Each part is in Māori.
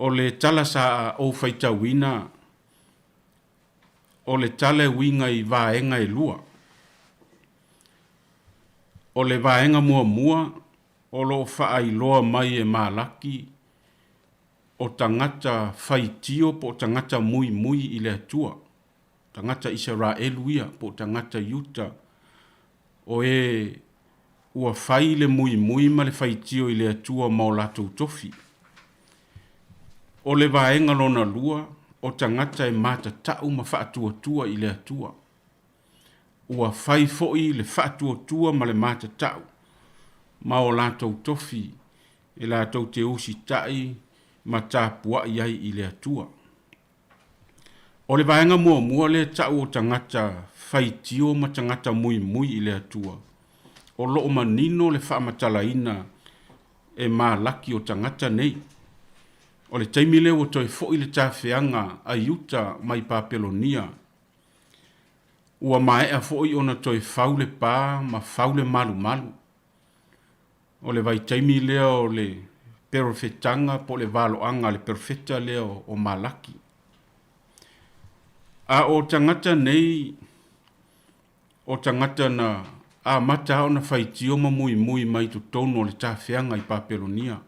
o le tala sa o faitauina o le tala winga i vaenga e lua. O le vaenga mua o lo faa i loa mai e malaki o tangata faitio po tangata mui i le atua. Tangata Israelu ia po tangata Yuta o ua fai le mui ma le faitio i le atua ma o latou tofi. O le vaenga lona lua o tangata e mata tau ma whaatua i le atua. Ua fai foi le whaatua ma le mata tau. Ma o latou tofi e latou te usi tai ma tāpua iai i le atua. O le vaenga mua le tau o tangata faitio ma tangata mui i le atua. O loo manino le whaamatalaina e malaki o tangata nei. O le taimile o toi foi le tawhianga a Yuta mai Papelonia. Ua maea foi ona toi faule pā ma faule malu. O le vai taimile o le perfetanga po le valoanga le perfeta leo o malaki. A o tangata nei, o tangata na a mata ona faitio ma mui mai tu tono le tawhianga i Papelonia.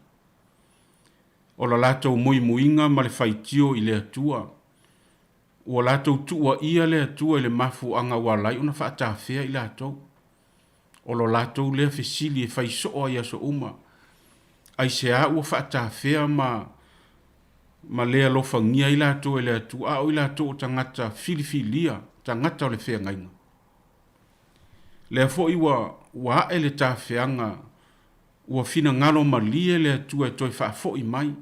O la latou muinga ma le faitio i le atua. Ua latou tua ia le atua i le mafu anga walai una whaatawhia i le atou. O lo latou lea fesili e faisoa i aso uma. Ai se a ua whaatawhia ma lea lofangia i le atua i le atua. A o i le atua o tangata filifilia, tangata o le whea ngainga. Lea fo i wa e le tawhianga ua fina ngalo malie le atua e toi whaafo i mai.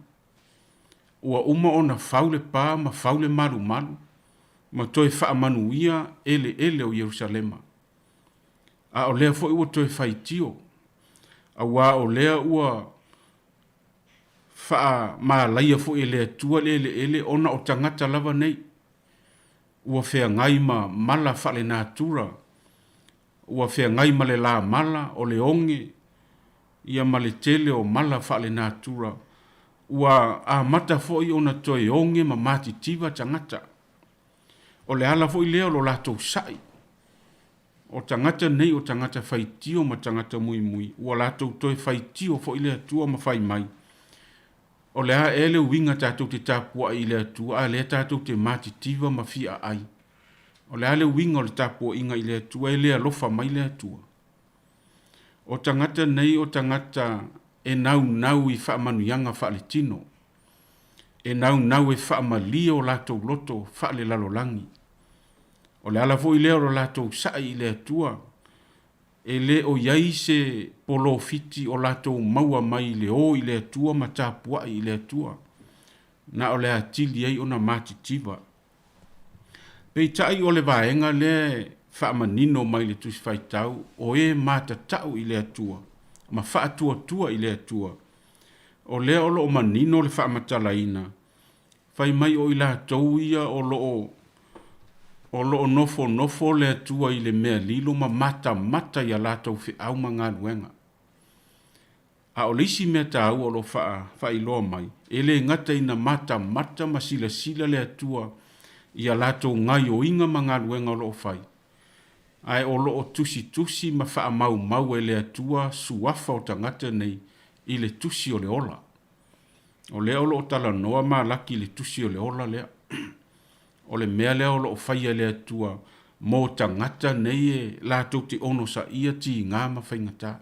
Ua uma ona faule pā ma faule malu. Ma toi whaamanuia ele o Yerusalema. A o lea fo i ua toi whaitio. A wā o lea ua wha maalaia fo i le atua ele ona o tangata lava nei. Ua whea ngai ma mala whale nātura. Ua whea ngai ma le la mala o le onge. Ia ma le tele o mala whale nātura. Ua a mata fo i ona toi onge ma mati tiva tangata. O le ala fo i leo lo latou sai. O tangata nei o tangata faitio ma tangata mui. Ua latou toi faitio fo i le atua ma fai mai. O le a ele winga tātou te tāpua i le atua. A le tātou te mati tiva ma fia ai. O le ale winga o le tāpua inga i le atua. E le alofa mai le atua. O tangata nei o tangata e nau i whaamanuianga whaletino. E nau e whaamalia o latou loto whaale lalolangi. O le ala fo i leo o latou sai i le atua. E le o iai se polo fiti o latou maua mai le o i le atua ma tāpua i le atua. Na o le atili ei ona matitiva. Pei tai o le vaenga le whaamanino mai le tusi whaitau o e matatau i le atua. Ma whaatua i le atua. O lea o lo o manino le whaamatalaina. Whai mai o i la tauia o lo nofo le atua i le mea lilo ma mata i a la tau whi au ma ngā luenga. A o lisi mea tau o lo wha iloa mai. E le ngata ina mata ma sila le atua i a la tau ngai o inga ma ngā luenga o lo whai. Ai o lo o tusi ma wha mau e le atua suafa o tangata nei i le tusi o le ola. O lea o lo o tala noa ma laki le tusi o le ola lea. O le mea lea o lo o whaia le atua mo tangata nei e lātou te ono sa ia ti ngā ma whaingata.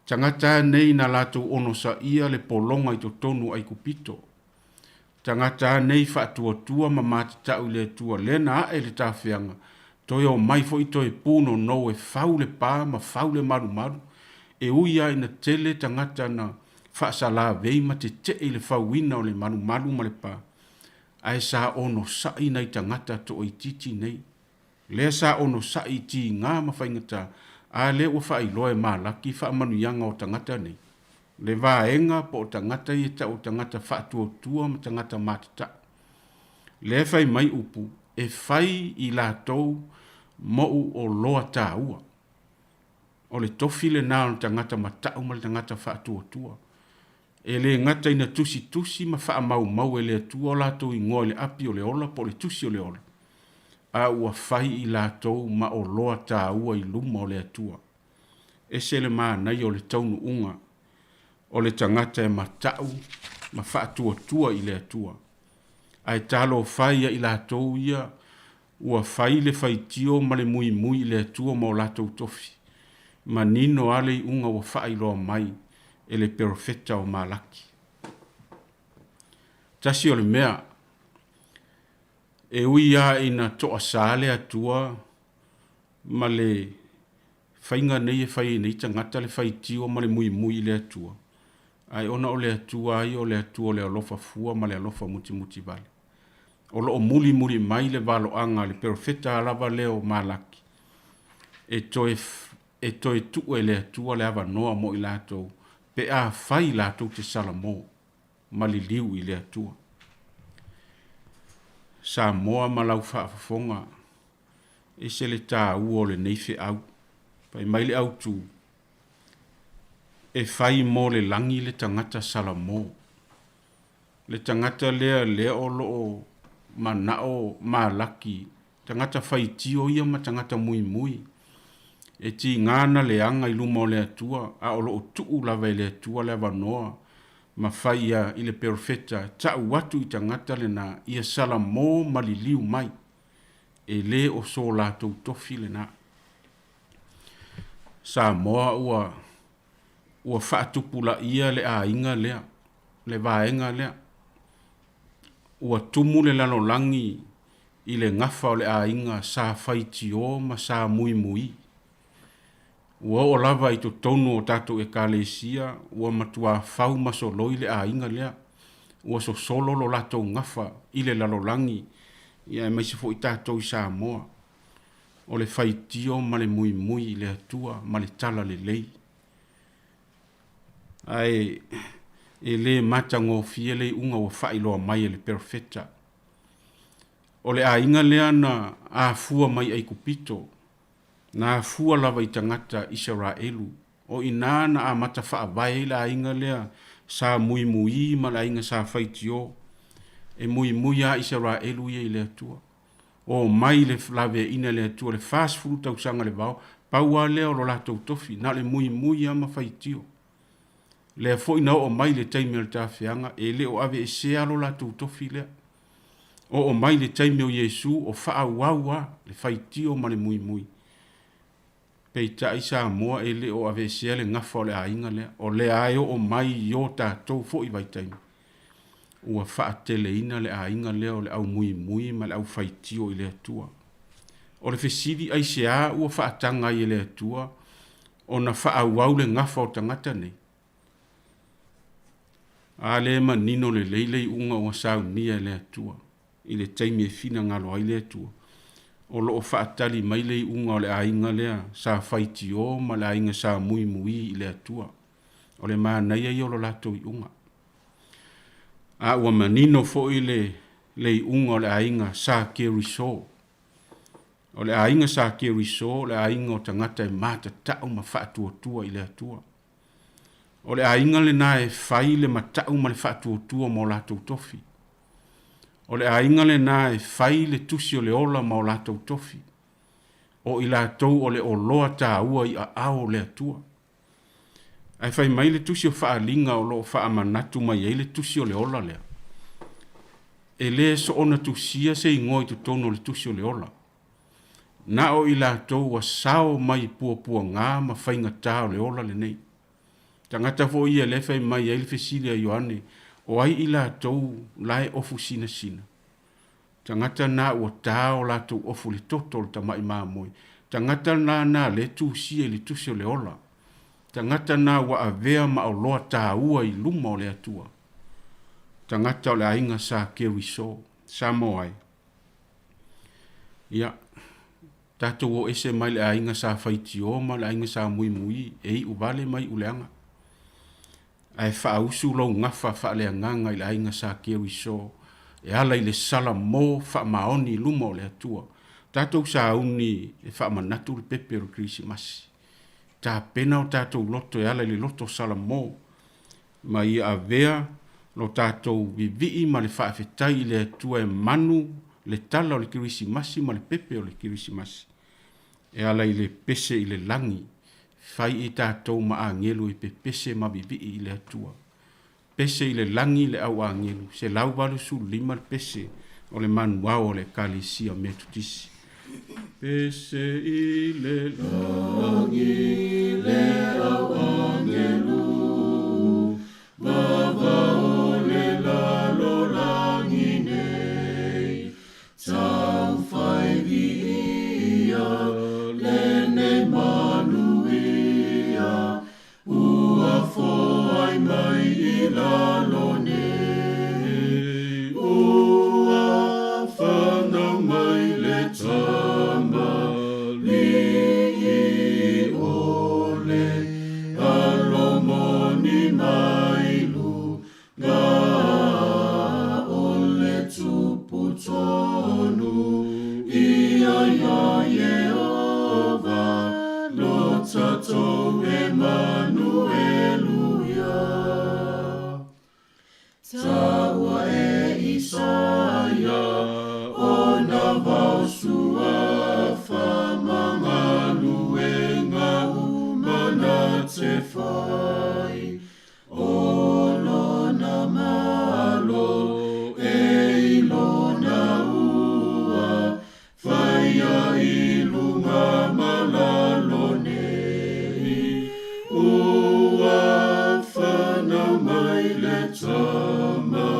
Tangata nei na lātou ono sa ia le polonga i to tonu ai kupito. Tangata nei whaatua ma mātatau le atua le na e le tāwhianga. Toi o mai fo i toi puno no e faule pā ma faule maru. E uia ina tele tangata na whaasala vei ma te i le whauina o le maru ma le pā. Ai sa ono sai nei tangata to i titi nei. Le sa ono sai ti ngā ma whaingata. A le ua whai loe ma laki whaamanuianga o tangata nei. Le vaenga po o tangata i ta o tangata whaatua ma tangata matata. Le whai mai upu e whai i la tau mou o loa tāua. O le tofi le nā o tangata matau ma le tangata whaatua. e le ngata ina tusi ma wha mau e le atua o lātou ingoa le api o le ola po le tusi o le ola. A ua whai i lātou ma o loa tā ua i luma o le atua. E se le maa nei o le taunu unga o le tangata e matau ma wha tua i le atua. Ai talo whai i lātou ia ua whai le whai tio ma le mui i le atua ma o lātou tofi. Ma nino ale i unga ua whai loa mai e le perfeta o malaki. Tasi o le mea, e ui a ina toa sale atua ma le whainga nei e whai nei tangata le whai tio ma le mui le atua. Ai ona o le atua ai o le atua le alofa fua ma le alofa muti vale. O loo muli mai le valo anga le perfeta alava leo malaki. E toe tu e le atua le ava noa mo i latou. Pe a whai latou te salamo ma li liu i le atua. Sa moa ma lau whaafafonga e se le tā ua le neife au. Pai mai le au tu. E whai mo le langi le tangata salamo. Le tangata lea o loo manao malaki. Tangata whai tio ia ma tangata mui. E ti ngana le anga i luma o le atua. A o loo tuu lava i le atua le avanoa. Ma whai ia i le perfeta. Ta watu i tangata le na ia salamo maliliu mai. E le o so lātou tofi le na. Sa moa ua whaatupula ia le a inga lea. Le vaenga lea. Ua tumu le lalolangi i le ngafa o le a inga sa whaiti o ma sa mui. Ua o lava i to tonu o tatou e kalesia. Ua matua whau maso loi le a inga lea. Ua so solo lo latou ngafa i le lalolangi. Ia e maisi fo i tatou i sa moa. O le whaitio ma le mui le atua ma le tala le lei. Ai e le mata ngofia le unga wa whailoa mai e le perfeta. O le a inga lea na a fua mai ai kupito. Na a fua lava i tangata Israelu. O ina na a mata whaavai la inga lea sa mui ma la inga sa whaitio. E mui a Israelu ia i le atua. O mai le lave ina le atua le fast food tau sanga le vau. Paua lea o lo latou tofi. Na le mui a ma whaitio. Le fo ina o mai le taimi o tawhianga. E le o ave e sea lo latou tofi lea. O mai le taimi o Yesu o wha waua le whaitio ma le mui. Pei ta isa moa e le o ave e sea le ngafa o le a inga lea. O le ae o mai i o tātou fo i vai taimi. Ua wha tele ina le a inga lea o le au mui ma le au whaitio i le atua. O le fesidi ai sea ua wha tanga i le atua. O na wha wau le ngafa o tangata nei. A le ma nino le leilei unga o sau nia le atua. I le taimi e fina ngalo ai le atua. O loo whaatali mai le unga o le ainga lea sa whaitio ma le ainga sa mui i le atua. O le maa naia i o lo lato i unga. A ua manino fo i le unga o le ainga sa ke riso. O le ainga sa ke riso, le ainga o tangata e mata tau ma whaatua i le atua. O le ainga le na e whai le matau ma le whaatua mo lato tofi. O le ainga le na e whai le tusi o le ola ma o lato tofi. O i latou o le o loa tā ua i a ao le atua. Ai whai mai le tusi o whaalinga o lo whaamanatu mai ei le tusi o le ola lea. E le so ona tusia se ingoi tu tono le tusi o le ola. Na o i latou wa sao mai pua ngā ma whainga tā o le ola le nei. Tangata fo ia le whai mai ei le fesile a Ioane. O ai i latou lai ofu sina. Tangata na ua tā o latou ofu le toto le tamai māmoe. Tangata na le tusia le tusi o le ola. Tangata na wa avea ma o loa tā ua i luma o le atua. Tangata o le ainga sa kewi so. Sa moai. Ia. Tatou o ese mai le ainga sa whaitio ma le ainga sa mui. Ei uvale mai uleanga. Ai whaausu lo ngafa whaale nganga i le ainga sa kewi so. E ala i le sala mo wha maoni luma o le atua. Tatou sa uni e wha manatu le pepe o krisi masi. Ta pena o tatou loto e ala i le loto sala mo. ma ia avea lo tātou vivi'i ma le whaafetai i le atua e manu le tala o le kirisimasi ma le pepe o le kirisimasi. E ala i le pese i le langi, fai i tātou ma angelu i pe pese ma vivi'i i le atua. Pese i le langi le au angelu, se lau walu su lima le pese o le manuao o le kalisia me tutisi. Pese i le langi le au angelu, bava o le lalo langi nei, tau fai via le ne manuia, ua foai mai i lalo nei, ua whanau mai le tama li i ole, alo moni mai lu, ngā ole tupu tonu, ia Jehova, lo tatou Emanueluia. Taua e Isaia, ona vausua whamangalu e ngā umana te whai. Olona malo e ilona ua, whaia i lunga malalo nei. Ua whanau mai le tama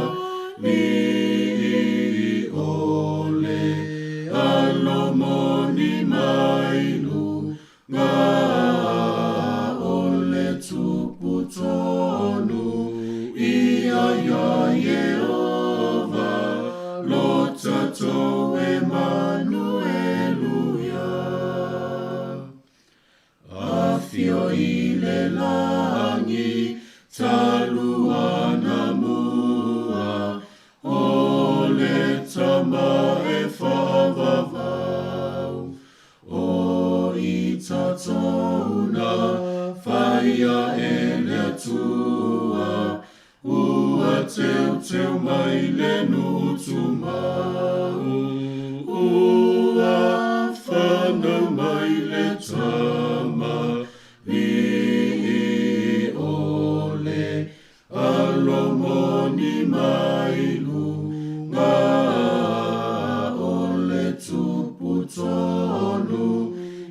li i ole, alo moni mai lu, ngā ole tupu tonu, ia Jehova, lo tatou Emanueluia. Afio i le langi, taluana mua, o le tama e whavavau. O i tatauna, whaia e le atua, ua teu mai le nutu mau. Ua whanau mai le tama, li i ole, alo moni mai lu, ngā ole tupu tonu,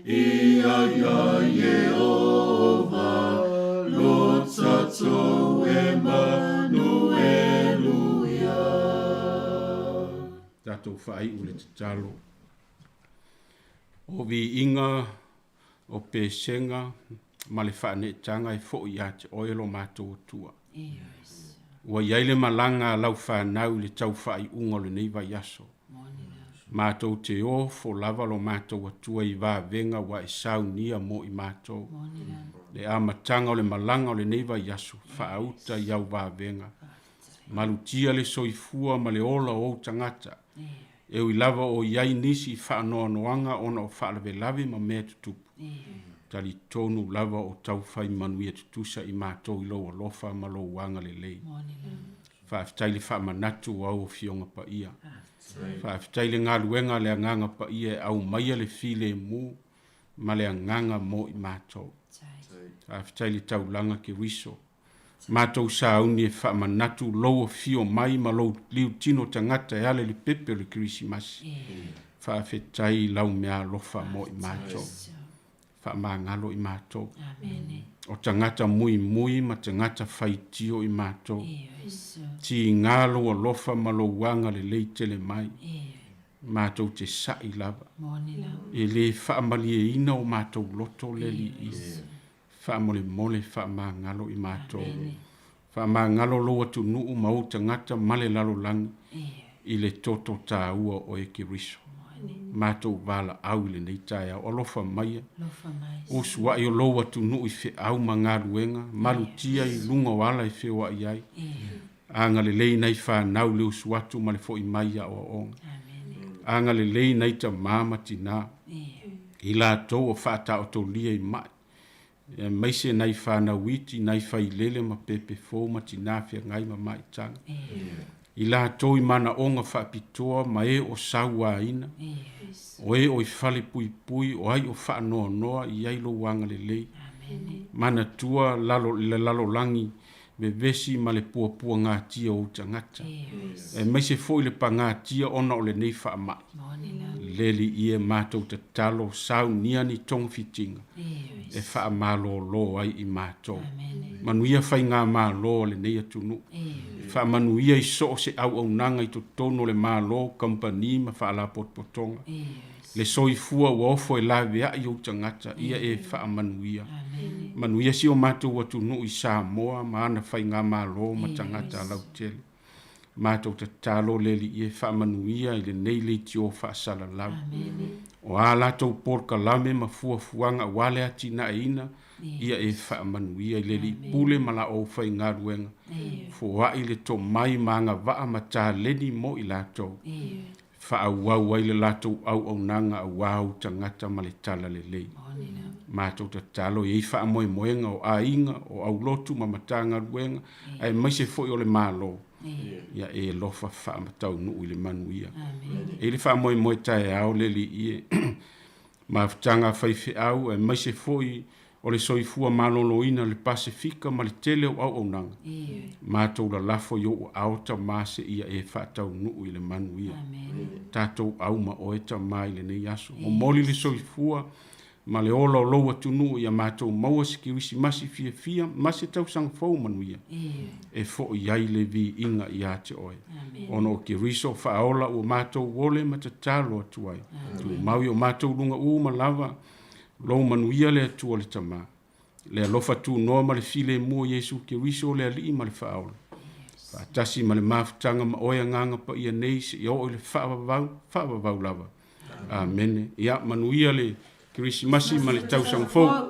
ia Jehova, lo tatou Emanueluia. Tatou whai ule te talo. O vi inga, o pesenga, ma le whaane tanga i fo i ate oelo mātou tua. Ua iaile malanga lau whanau le tau whai unga le nei vai aso. Mātou te o fo lava lo mātou atua i vā venga wa e saunia mo i mātou. Le amatanga o le malanga o le nei vai aso, whaauta i au vā venga. Malutia le soifua ma le ola o tangata. E ui lava o iai nisi whaanoa noanga ona o whaalawe lawe ma mea tutupu. Tali tonu lava o tau whai manuia tutusa i mātou i loa lofa ma lo wanga le lei. Whaaftaile whaamanatu au o fionga pa ia. Whaaftaile ngā luenga le anganga pa ia au maia le file mu ma le anganga mo i mātou. Whaaftaile tau langa ke wiso. Mātou sauni e whaamanatu loa fio mai ma lo liu tino tangata e ale li pepe o le kirisimasi. Whaafetai lau mea lofa mo i mātou. Whaamangalo i mātou. O tangata mui mui ma tangata whaitio i mātou. Ti ngalo o lofa ma lo wanga le leitele mai. Mātou te sai lava. E le whaamali e ina o mātou loto le li i. Whaamole mole whaamangalo i mātou. Whaamangalo loa tu nuu mau tangata male lalo langi. I le toto tā ua o e kiriso. Mātou wala au le nei taia o lofa maia. O sua i o loa tu nuu i whi au ma ngā ruenga. Malu tia i lunga wala i whiwa i ai. Anga le lei nei whanau leo suatu ma le fo i maia o onga. Anga le lei nei ta māma tina. I la tau o whata o tō lia i mai. e maise nai whanau iti, nai whailele ma pepe fō, ma tinafia ngai ma maitanga. I la toi mana onga whaapitoa, ma e o saua ina. O e o i whale pui pui, o ai o whaanoa noa, i ai lo wanga le lei. Mana tua lalo langi, me vesi ma le pua pua ngā tia o tangata. E maise fo i le pa ngā tia ona o le nei wha mai. Leli ie mātou te talo sau niani tong fitinga. E wha malo lo ai i mātou. Manuia whai ngā malo le nei atunu. Wha manuia i so se au au nanga i to tono le malo company ma wha la potpotonga. Le soifua ua ofo e lawe a i o tangata, ia e wha manuia. Manuia si o mātou watu no i Samoa, ma ana whai ngā malo ma tangata a lau tele. Mātou te talo leli i e wha manuia i le nei le tio wha sala lau. O a lātou porka lame ma fua fuanga wale ati na ina, ia e wha manuia i leli pule ma la o whai ngā ruenga. Fua i le to mai ma ngā waa ma tā leni mo i lātou. Wha au wau ai le lātou au nanga au wau tangata ma le tala le lei. Mātou te talo i wha moe moenga o a inga o au lotu ma matanga ruenga, ai maise foi o le malo. Ia e lofa wha matau nuu i le manuia. E le wha moe moe tae au le li ie. Ma tanga whaife au, ai maise foi o le soifua malolo ina le Pasifika ma le tele o au nanga. Mātou la lafo yo o aota maase ia e whaatau nuu i le manuia. Tātou au ma oeta mai le nei aso. O moli le soifua, ma le ola o loa tunu ia mātou maua sikirisi masi fia, masi tau sang fau manuia. E fo iai le vi inga i ate oe. Ono o ki riso whaola o mātou wole ma te talo atuai. Tu maui o mātou lunga ma lava, lo manuia le atua le tama. Le alofa tu noa ma le file mua Yesu ki riso le ali ma le whaola. Tasi ma le mafutanga ma oia nganga pa ia nei se i o le whaavavau lava. Amen. Ia manuia le Krismasi ma le tau sang fau.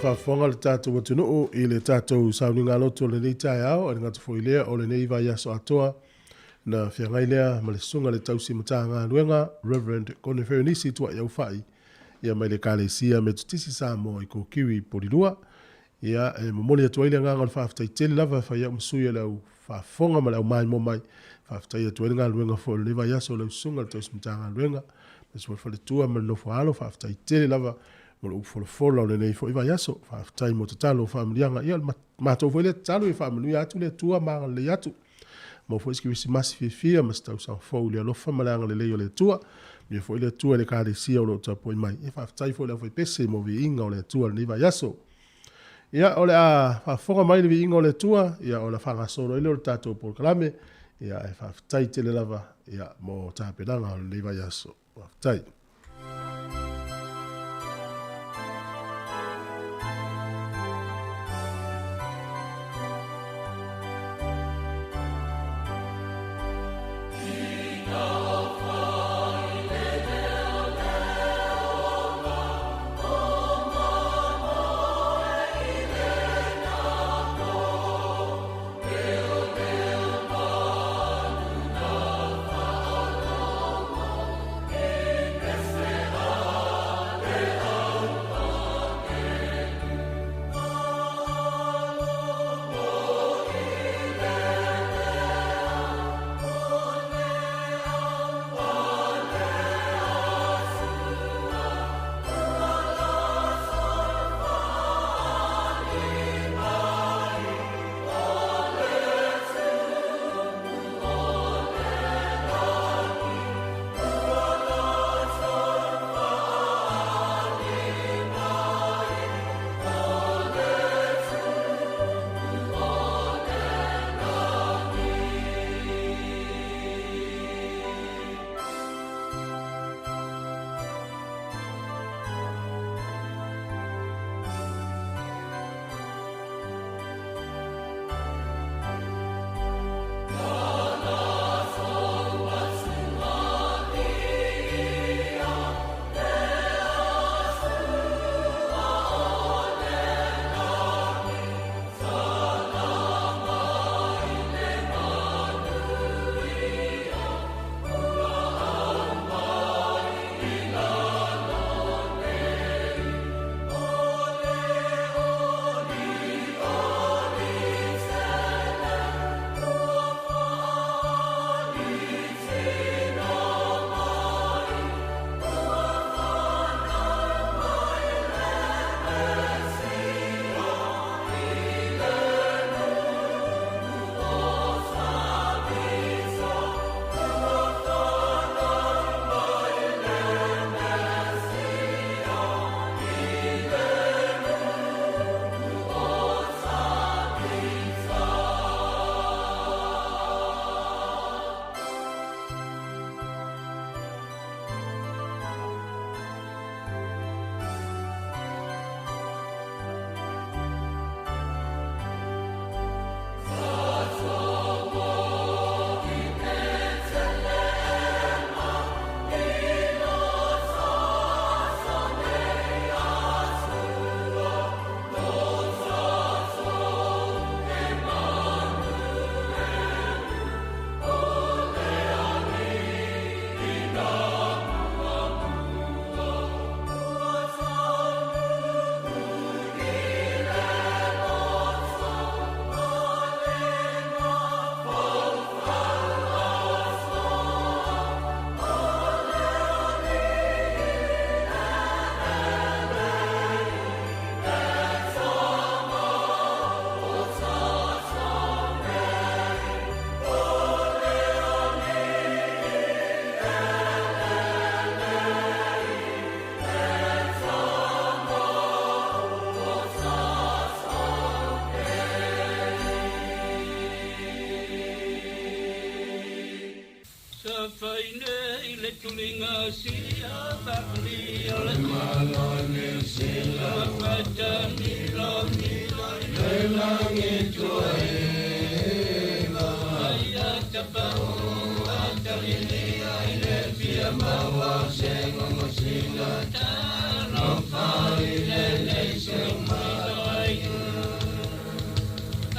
Whafonga le tātou watunuu i le tātou sauninga loto le nei tae au, a ngata fwilea o le nei vai aso atoa na whiangai lea ma le sunga le tausi mata ngā luenga, Reverend Konefernisi tua iau whai. Ia mai le kālesia me tutisi sa mo i ko kiwi porirua. Ia e mamoni atua ile ngā ngā whaafitai tele lava whai au msuia lau whaafonga ma lau mai mo mai. Whaafitai atua ile ngā luenga fo le vai aso lau sunga le tausi mata ngā luenga. Mesu wale tua ma no whaalo whaafitai tele lava. Molo ufola le nei fo i vai aso. Whaafitai mo te talo whaamilianga. Ia mātou fo ile talo i whaamilui atu le tua maa le atu. Mo fo iski wisi masi fia ma stau sa fo le alofa malanga le leo le tua. Mia fo ile tua le kāre sia o lo tapo i mai. E whaafitai fo ile fo i pese mo vi inga o le tua le vai aso. Ia ole a whaafonga mai le vi inga o le tua. Ia ole whangasoro ile o le tātou por kalame. Ia e whaafitai tele lava. Ia mo tāpedanga o le vai aso. Whaafitai. faine i le tulinga sia pakli o le malone sila fata mila le langi tuai ya tapau atalini ai le fia mawa sengo mosila no fai le se mai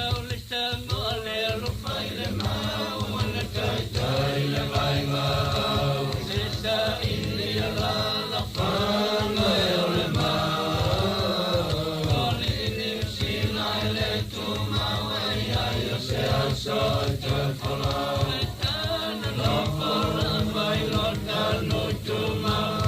au le sango le lo fai le mau na tai le vai mau se sa ili la fanga le mau le ni sila le tu mau ai se aso te fola no fola vai lo no tu mau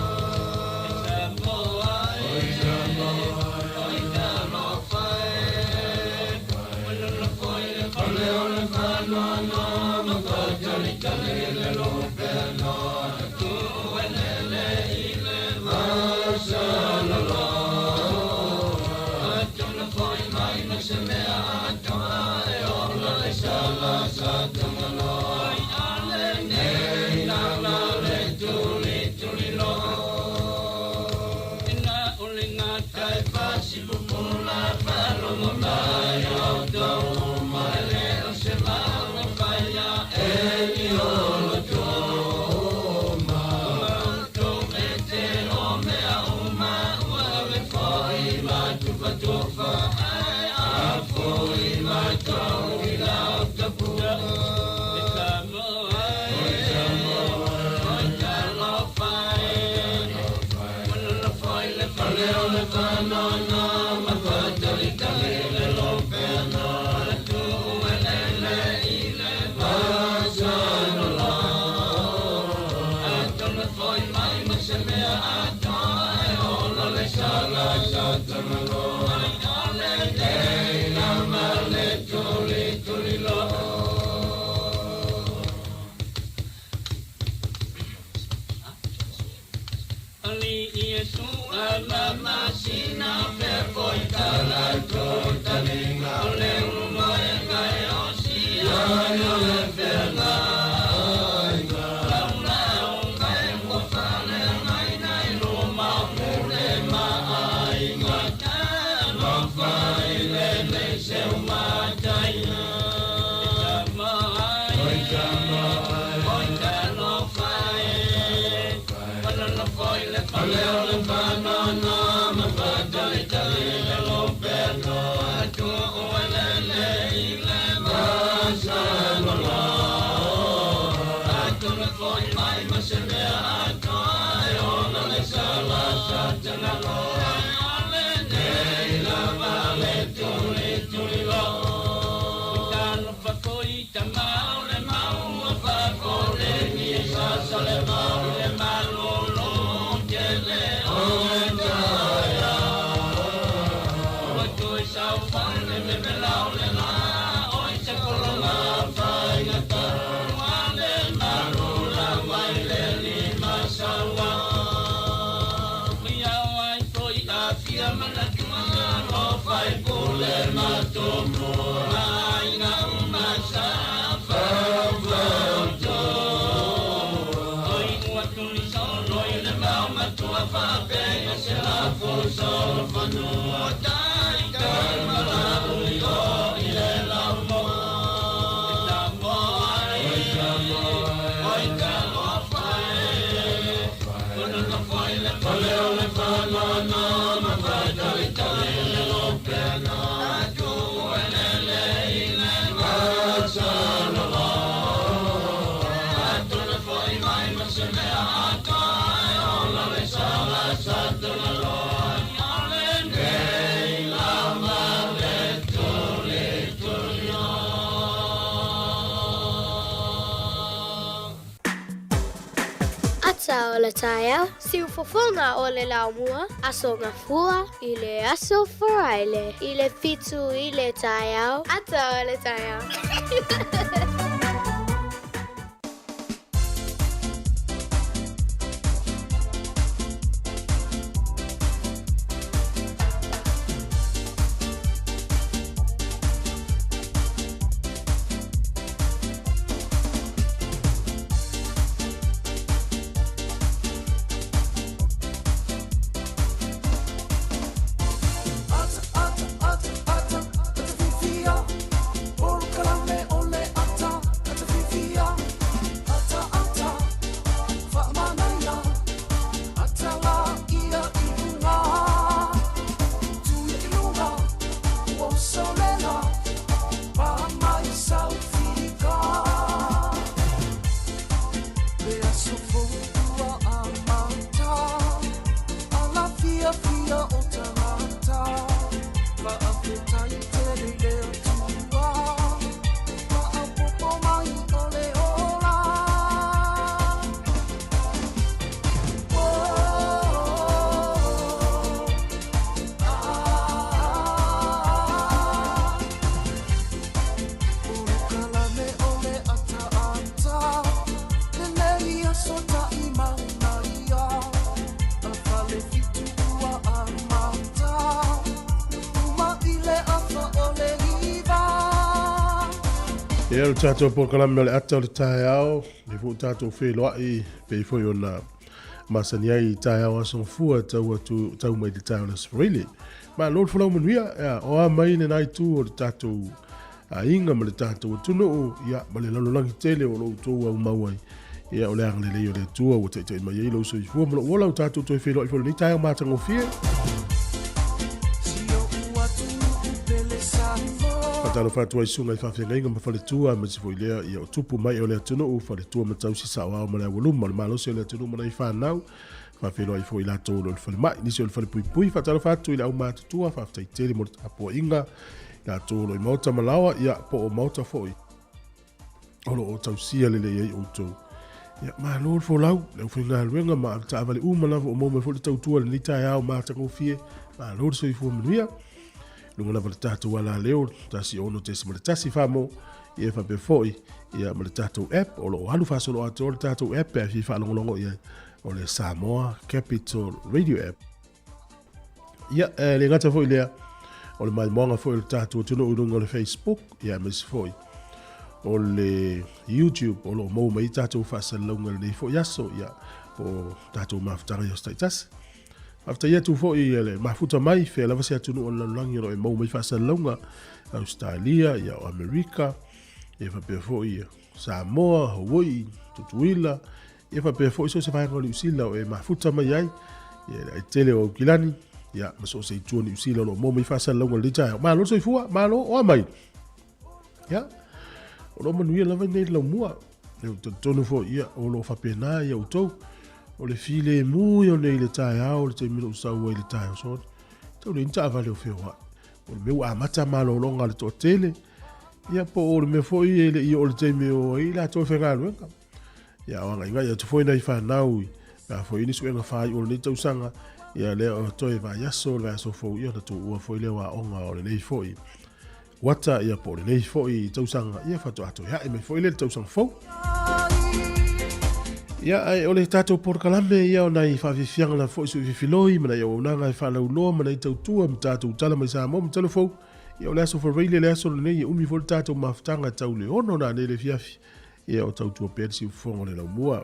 O le taia, siu fofonga o le laumua, aso ngafua, i le aso foraile, i le fitu i le taia, ata o le taia. Ia le tātou pokalame o le ata o le tae ao, le fu tātou wheloai, pe i fwoi o na masani ai tae ao asong fua tau mai le tae o le Sifrili. Ma lor fulau manuia, o a mai le nai tu o le tātou a inga ma le tātou tunu o, ia ma le lalolangi tele o lo tōua umauai. Ia o le ang lelei o le tua o te mai ei lo so i fua, ma lo olau tātou toi wheloai fwoi ni tae o mātango fie. Talo fatua i sunga i whawhenga inga ma whale tua ma si fwoi lea i o tupu mai o lea tunu o whale tua ma tau si sao ao ma lea waluma le malo se o lea tunu ma nei whanau whawhenua i fwoi la tōlo le whale mai nisi o le whale pui pui whatalo fatua i le au mātutua whawhtai tele mo le tapua inga la tōlo i mauta malawa ia po o mauta fwoi olo o tau sia le lea i o tau ia ma lor fwolau leo whi ngā ruenga ma ta avale umalawa o maume fwole tau tua le nita e ao mātango fie ma lor so i fwoi manuia lunga lava le tātou ala leo, tasi ono te se ma le tasi whamo, i e whape foi, ia ma le tātou app, o lo halu whasolo ato o le tātou app, e fi whalongolongo ia, o le Samoa Capital Radio app. Ia, le ngata foi lea, o le mai moanga foi le tātou tunu urunga o le Facebook, ia mesi foi, o le YouTube, o lo mou mai tātou whasalonga le nei foi aso, ia, o tātou mawhtara i o staitasi. After ia tu fo i ele mafuta mai fe lava se atunu on langi ro e mau mai fasa longa Australia ia o Amerika e fa pe fo i Samoa Hawaii Tutuila e fa pe fo so se vai ngoli usila e mafuta mai ai e tele o kilani ia ma so se tu ni usila lo mau mai fasa longa le ja ma lo so fua ma lo o mai ia o lo manu ia lava nei lo mua e tonu fo ia o lo fa pe na ia o tou o le file mui o nei le tae ao le te mino usau ai le tae o sot. Tau le inta avale o whioa. O le meu amata malo longa le to tele. Ia po o le me foi ele i o le te meo i la to whenga luenga. Ia wanga inga ia tu foi nei whanau i. Ia foi ini suenga whai o le nei tausanga. Ia lea o toi va yaso le aso fau ia na tu ua foi le wa onga o le nei foi. Wata ia po le nei foi tausanga. Ia whato ato ia e me foi le tausanga fau. Ia ai ole tātou porkalame ia o nei whawhiwhianga na fwoi sui whiwhiloi, mana ia o nanga i whanau loa, mana i tautua, ma tātou tala mai sā mo, ma talo fau. Ia o le aso whareile le aso nei, ia umi fwoi tātou mawhtanga tau le ono na ne le fiafi. Ia o tautua persi ufongo le lau mua.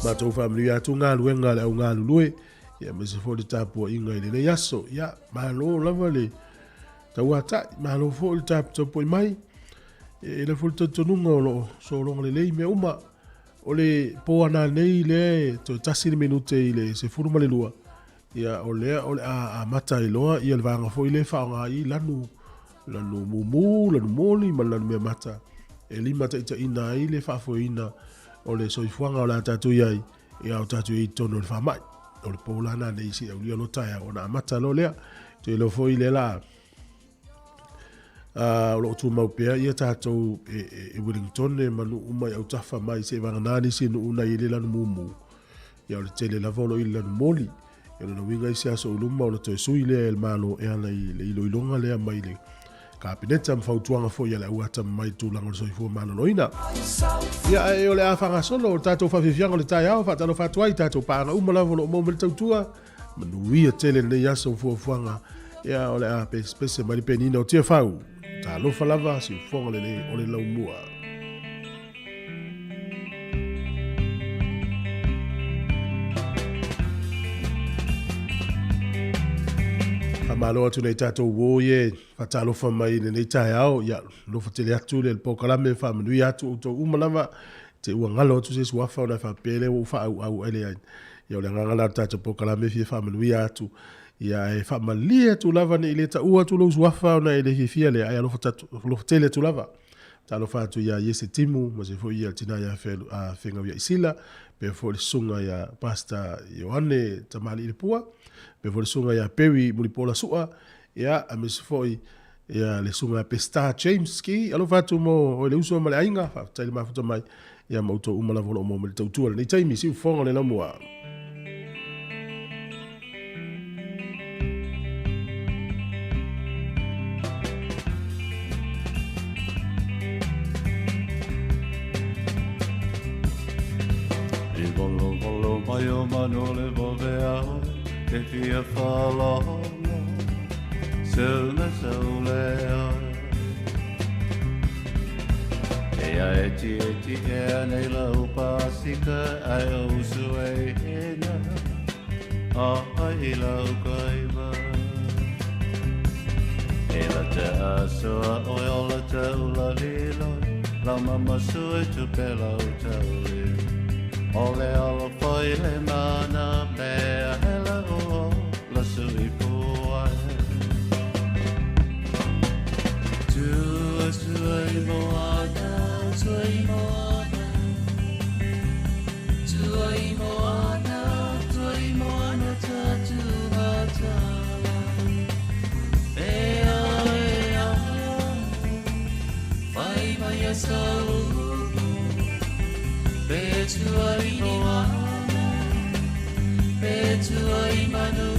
Ma tau whamiri atu ngā luenga le au ngā lulue, ia me se fwoi le tāpua inga i le nei aso. Ia, ma lo lava le tau atai, ma lo fwoi le tāpua poi mai. Ia le fwoi tatonunga o lo, so longa le lei me uma. O le po ana nei le to tasi le minute i le se furu male lua ia o le a mata i loa ia le vanga fo i le whaonga i lanu mumu, lanu moli ma lanu mea mata e lima ta ita ina i le whafo ina o le soifuanga o la tatu iai ia o tatu i tono le whamai o le po lana nei si au lia lo taia o na mata lo lea to i lo fo i le la o lo tu mau pea ia tātou e Wellington e manu umai au tafa mai se vanganani se nu una i le lanu mumu. Ia o le tele lavolo i le lanu moli. Ia lana winga i se aso uluma o le toe sui lea el malo e ana i le ilo ilonga lea mai le kabineta mfautuanga fo ia le uata mai tūlanga le soifua maloloina. Ia e o le awhanga solo o tātou whawhiwhianga le tai au whatalo whatuai tātou pāna umalavolo o maumele tautua. Manu ia tele nei aso fuafuanga. Ia o le a pese mai penina o tia whau. Ta lo falava si fonga le nei o le lau mua. Amalo atu nei tātou woye, whatalo wha mai nei tae au, ia lo whatele atu le pokalame wha manui atu o tō umalama, te ua ngalo atu se suafa o na wha pele o wha au ele ai. Ia o le ngangala tātou pokalame fie wha manui atu, ia e whamalia tu lava ni ile ta ua tu lo suafa na ile fifia le ai lo tele tu lava ta lo fatu ia yese timu ma se foi ia tina ia fenga ia isila pe foi sunga ia pasta Ioane tamali ile pua pe foi sunga ia pewi mulipola sua ia a me se foi ia le sunga pe Star James ki alo fatu mo o le uso male ainga fa tele ma futa mai ia mauto umala volo mo me tautua ni taimi si fonga le lamua. Maio manole vovea e fia fala Selna saulea Ea eti ea nei lau pasika ai o usue hena a ai lau kaiwa. E la te asoa o ola te ula lilo, la mama sue tu pe lau te uli. Ole ala whai le mana mea hela o la sui pua. Tua tua i moana, tua i moana, tua i moana, tua i moana tatu hatala. Ea ea, whai mai a sau. Petua i moana, petua i manu.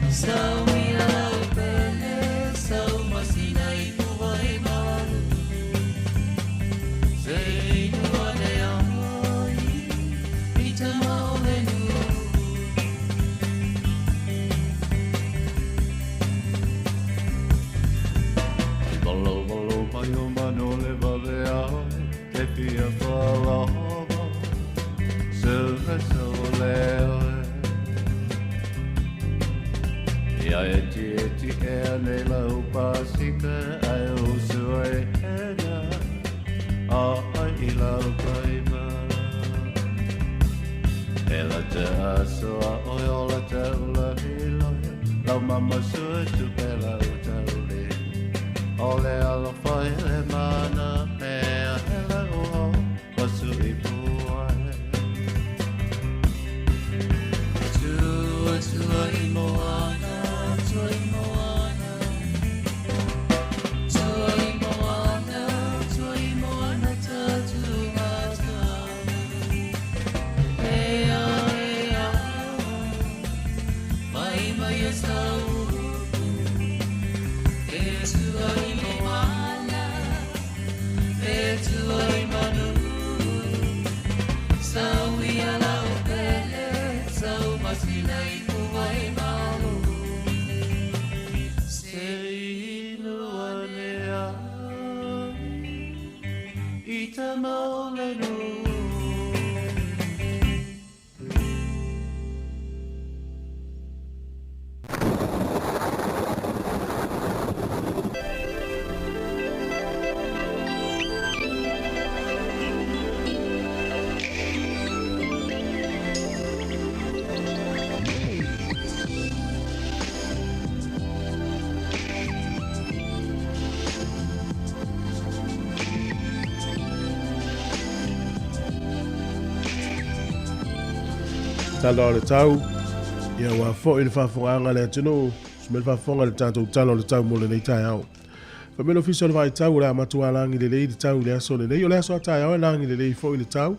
Sau i lau pele, sau masina i mua i manu. Se i nua le amoi, i te mao le nua. Bolo bolo mai o mano le vave au. Te pia whalawa, suha soleo. Ia eti eti ea nei lau pasika ai o sue hena, a ai I lau kaima. E la te asoa oi o la te ula hiloia, lau mama sue tu pe lau taule. Ole ala whai le mana mea hela o wasu I pua. Tua tua I moana, tua I moana, tua I moana, tua I moana tatu matana. Ea ea, mai mai e sau. Petua I moana, petua I manu. Sau I alau pele, sau masina I mua I malu. Se I lua lea, I te maulenu. Talo le tau, ia wa fo il fa fonga le tino, smel fa fonga le tanto talo le tau mo le nei tai au. Fa melo official vai tau la matua langi le lei tau le aso le nei o le aso tai au langi le lei fo il tau,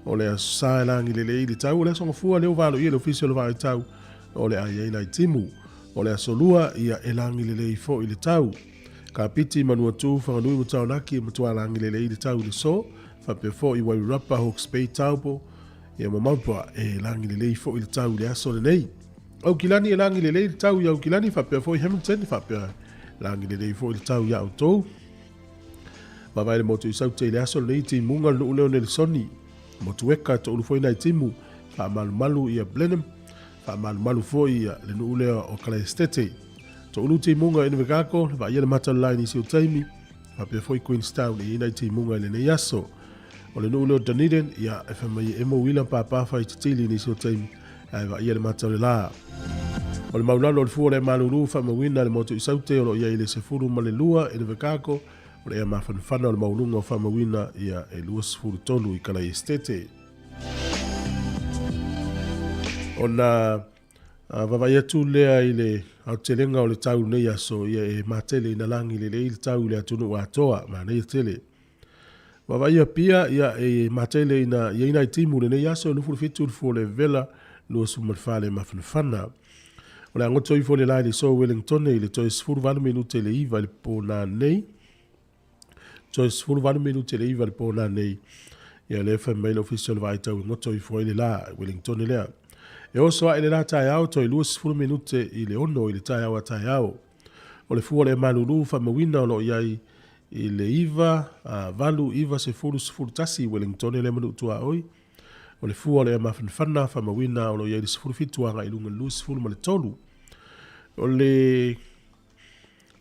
o le sa langi le lei tau le so fu le valo ia le official vai tau, o le ai nei timu, o le aso lua ia e langi le lei fo il tau. Ka piti manu tu fa nui mo tau naki matua langi le lei tau le so, fa pe fo I wai rapa Hawke's Bay taupo. Ia mamaupa e langi le lei fo I le tau le aso le nei. Au kilani e langi le lei le tau ia au kilani whapea fo I Hamilton, whapea langi le lei fo I le tau ia au tau. Mawai le motu I sau te le aso le nei ti munga le uleo ne le soni. Motu eka to ulu fo I nai timu, wha malu malu ia Blenheim, wha malu malu fo ia le nu uleo o Kala Estete. To ulu ti munga I Nevegako, wha ia le mata lai ni si o taimi, whapea fo I Queenstown I nai ti munga le nei aso. O le nuu Dunedin, ia e whamai e mo wila pāpāwha I titili ni so taimi, ai wa ia le matau le la. O le maulalo le fua le maluru whamawina le motu I saute o lo ia I le sefuru ma le lua e le vekako, o le ea mawhanwhana o le maulunga o whamawina ia e lua sefuru tolu I Kala Estete. O na vavai atu lea I le au telenga o le tau nei aso ia e matele ina langi le le tau le atunu wa atoa ma nei tele. Wawai pia ia e matele ina ina timu le nei aso nufu fitu fo le vela lo sumalfale mafnfana. O le angoto I fo le lai so Wellington I le toi sfuru vanu minute le iva le pona nei. Toi sfuru vanu minute le iva le pona nei. Ia le FML official vai tau ngoto I fo le la Wellington lea. E oso a ele la tai au toi luas sfuru minute I le ono I le tai au a tai au. O le fua le malulu fa mawina o lo iai I le iwa, valu iwa se fulu tasi Wellington le manu tua oi. O le fua le mawhanwhana whamawina o lo iei le sifuru fituanga I lunga lu sifuru ma le tolu. O le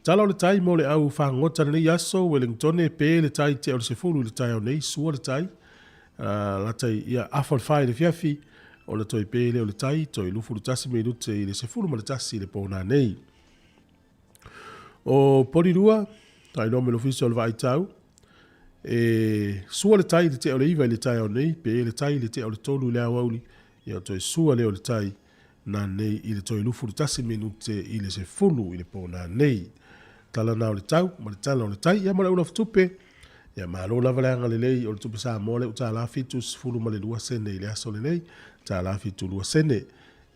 tala o le tai mo le au whangota nei aso Wellington e pe le tai te o le sifuru le tai o nei sua le tai. La tai ia afon whai le fiafi o le toi pe le o le tai toi lufuru tasi me lute I le sifuru ma le tasi le pona nei. O porirua, tai no me lo fisi o le vai tau. Sua le tai le te o le iwa le tai o nei, pe le tai le te o le tolu le awauli, ia toi sua le o le tai, na nei I le toi lufu le tasi minute I le se fulu I le po na nei. Tala na o le tau, ma le tala o le tai, ia mara una ftupe, ia malo lava le anga le lei, o le tupe sa mole, o ta la fitu sifulu ma le lua sene I le aso le nei, ta la fitu lua sene,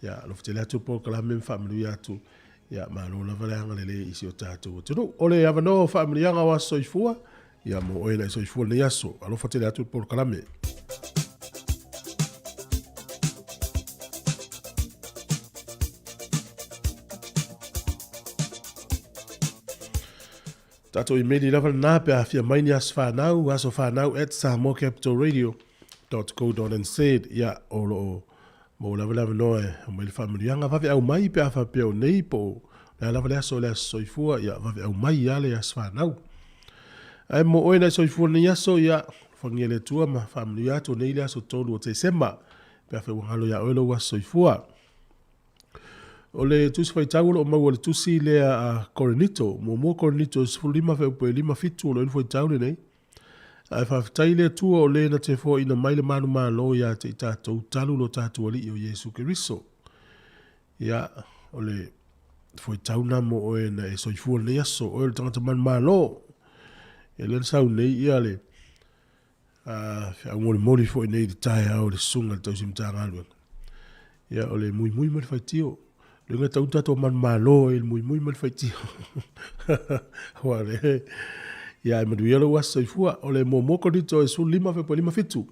ia lo fitele atu po kala memfa milu atu, ia malo lava le anga le lei isi o tatu o tunu. Ole avano family anga wa soifua, ia mo oina soifua le yaso, alo fatele atu por kalame. Tato I meli lava na pe afia maini as whanau, aso whanau at samocapitalradio.co.nz, ia olo mo lava lava noe, o mai le whamirianga, vawe au mai pe awha peo nei po, le lava le aso le aso soifua, ia vawe au mai ale as whanau. Ai mo oina soifua ni aso, ia whangia le tua ma whamiri ato nei le aso tolu o te sema, pe awha wangalo ia oilo was soifua. O le tusi fai taulo o mau o le tusi le a Coronito, mo Coronito, sifu lima fai upe lima fitu o le fai taulo nei. Ai whawhitai le tua o le na te fo ina maile manu maa lo ia te tātou talu lo tātou ali o Yesu Keriso. Ia, o le fai tauna mo o e na e soifua le aso, o le tangata manu maa lo. E le sau nei ia le, fia ngore mori fo nei di tae au le sunga le tausim tā ngalua. Ia, o le mui ma le fai tio. Le ngata utato manu maa lo e le mui ma le fai tio. Hoa le, ia e madu ialo wasa soifua, o le mo Coronito e su lima fe po lima fitu.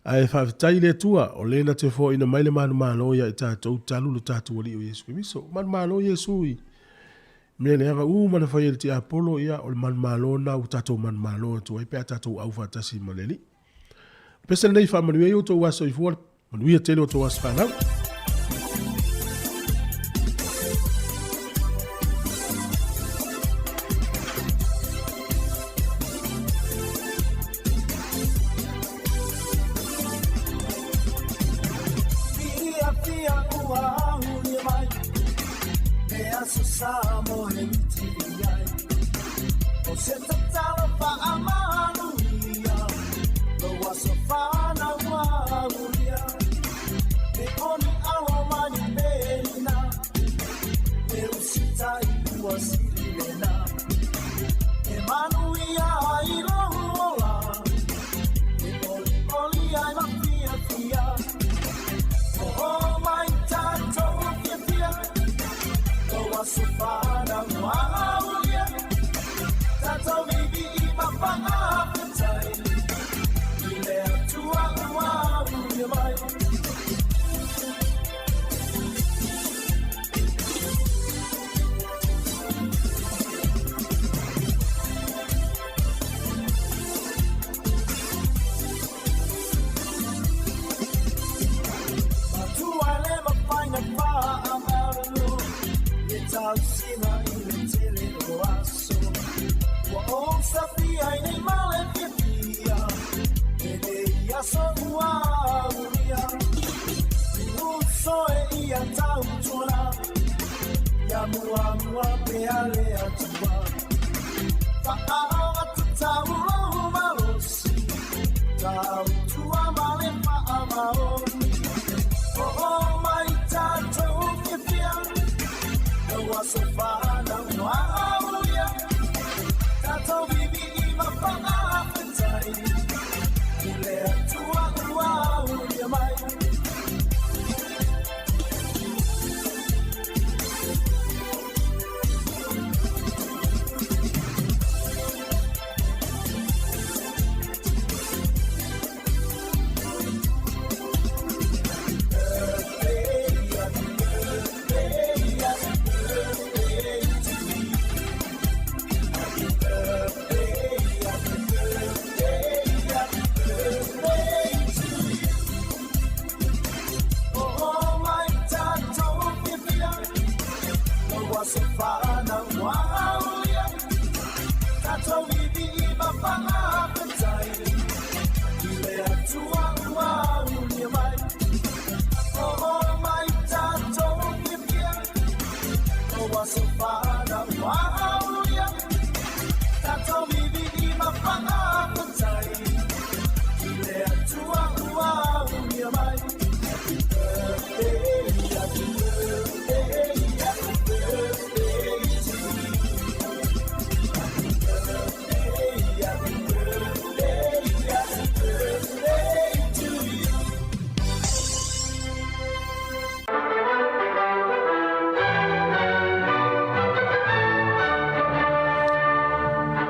Ai whawhitai le tua, o le na te fo ina maile manu malo ia i tātou talu lo tātou ali o Yesu Keriso. Manu malo Yesu I. Mea le hanga mana whai ele te Apollo ia, o le manu malo na u tātou manu malo tu ai pēr tātou au whatasi maleli. Pesa nei wha manuia i o tō wasa soifua, manuia tele o tō wasa whanau.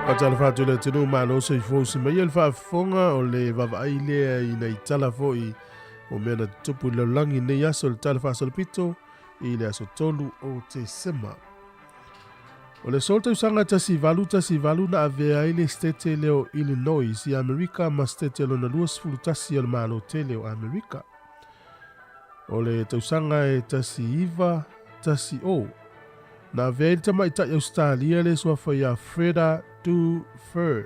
Patala fatu le tinu malo se fo se mai el fa fonga o le vavai lea I nei tala fo I o mena tupu le langi nei aso le tala fa pito I le aso tolu o te sema. O le solta usanga tasi valu na avea I le stete leo Illinois I Amerika ma stete lo na luas fulu tasi al malo te leo Amerika. O le tausanga e tasi iva tasi o. Na avea tama ita Australia le sua faya Freda du Fur.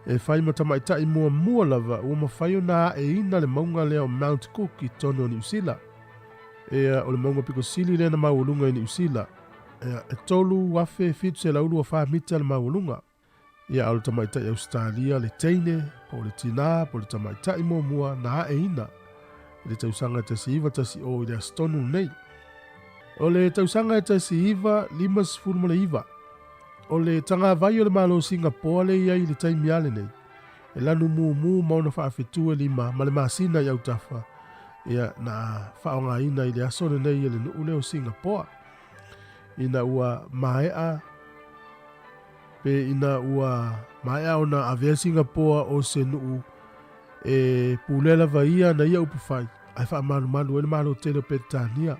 E fai ma tama ita I mua lava ua mawhaio na e ina le maunga leo Mount Cook I tono New Zealand. O le maunga piko sili le na maulunga I New Zealand. E tolu wafe fitu se laulu wa faa mita le maulunga. Ia o le tama ita Australia le teine, po le tina, po le tama ita I mua na e ina. Le tausanga tasi iwa tasi o I le astonu nei. O le tausanga tasi iwa limas furma le iwa. O le tanga vai o le malo Singapore le ia I le taimi ale nei. E lanu mu mauna faa fitu e lima ma le masina I autafa. Ia na faa nga ina I le asone nei e le nuu leo Singapore. Ina ua maea pe ina ua maea ona avea Singapore o se nuu e pulela vaia na ia upufai. Ai faa malu ele malo tele petania.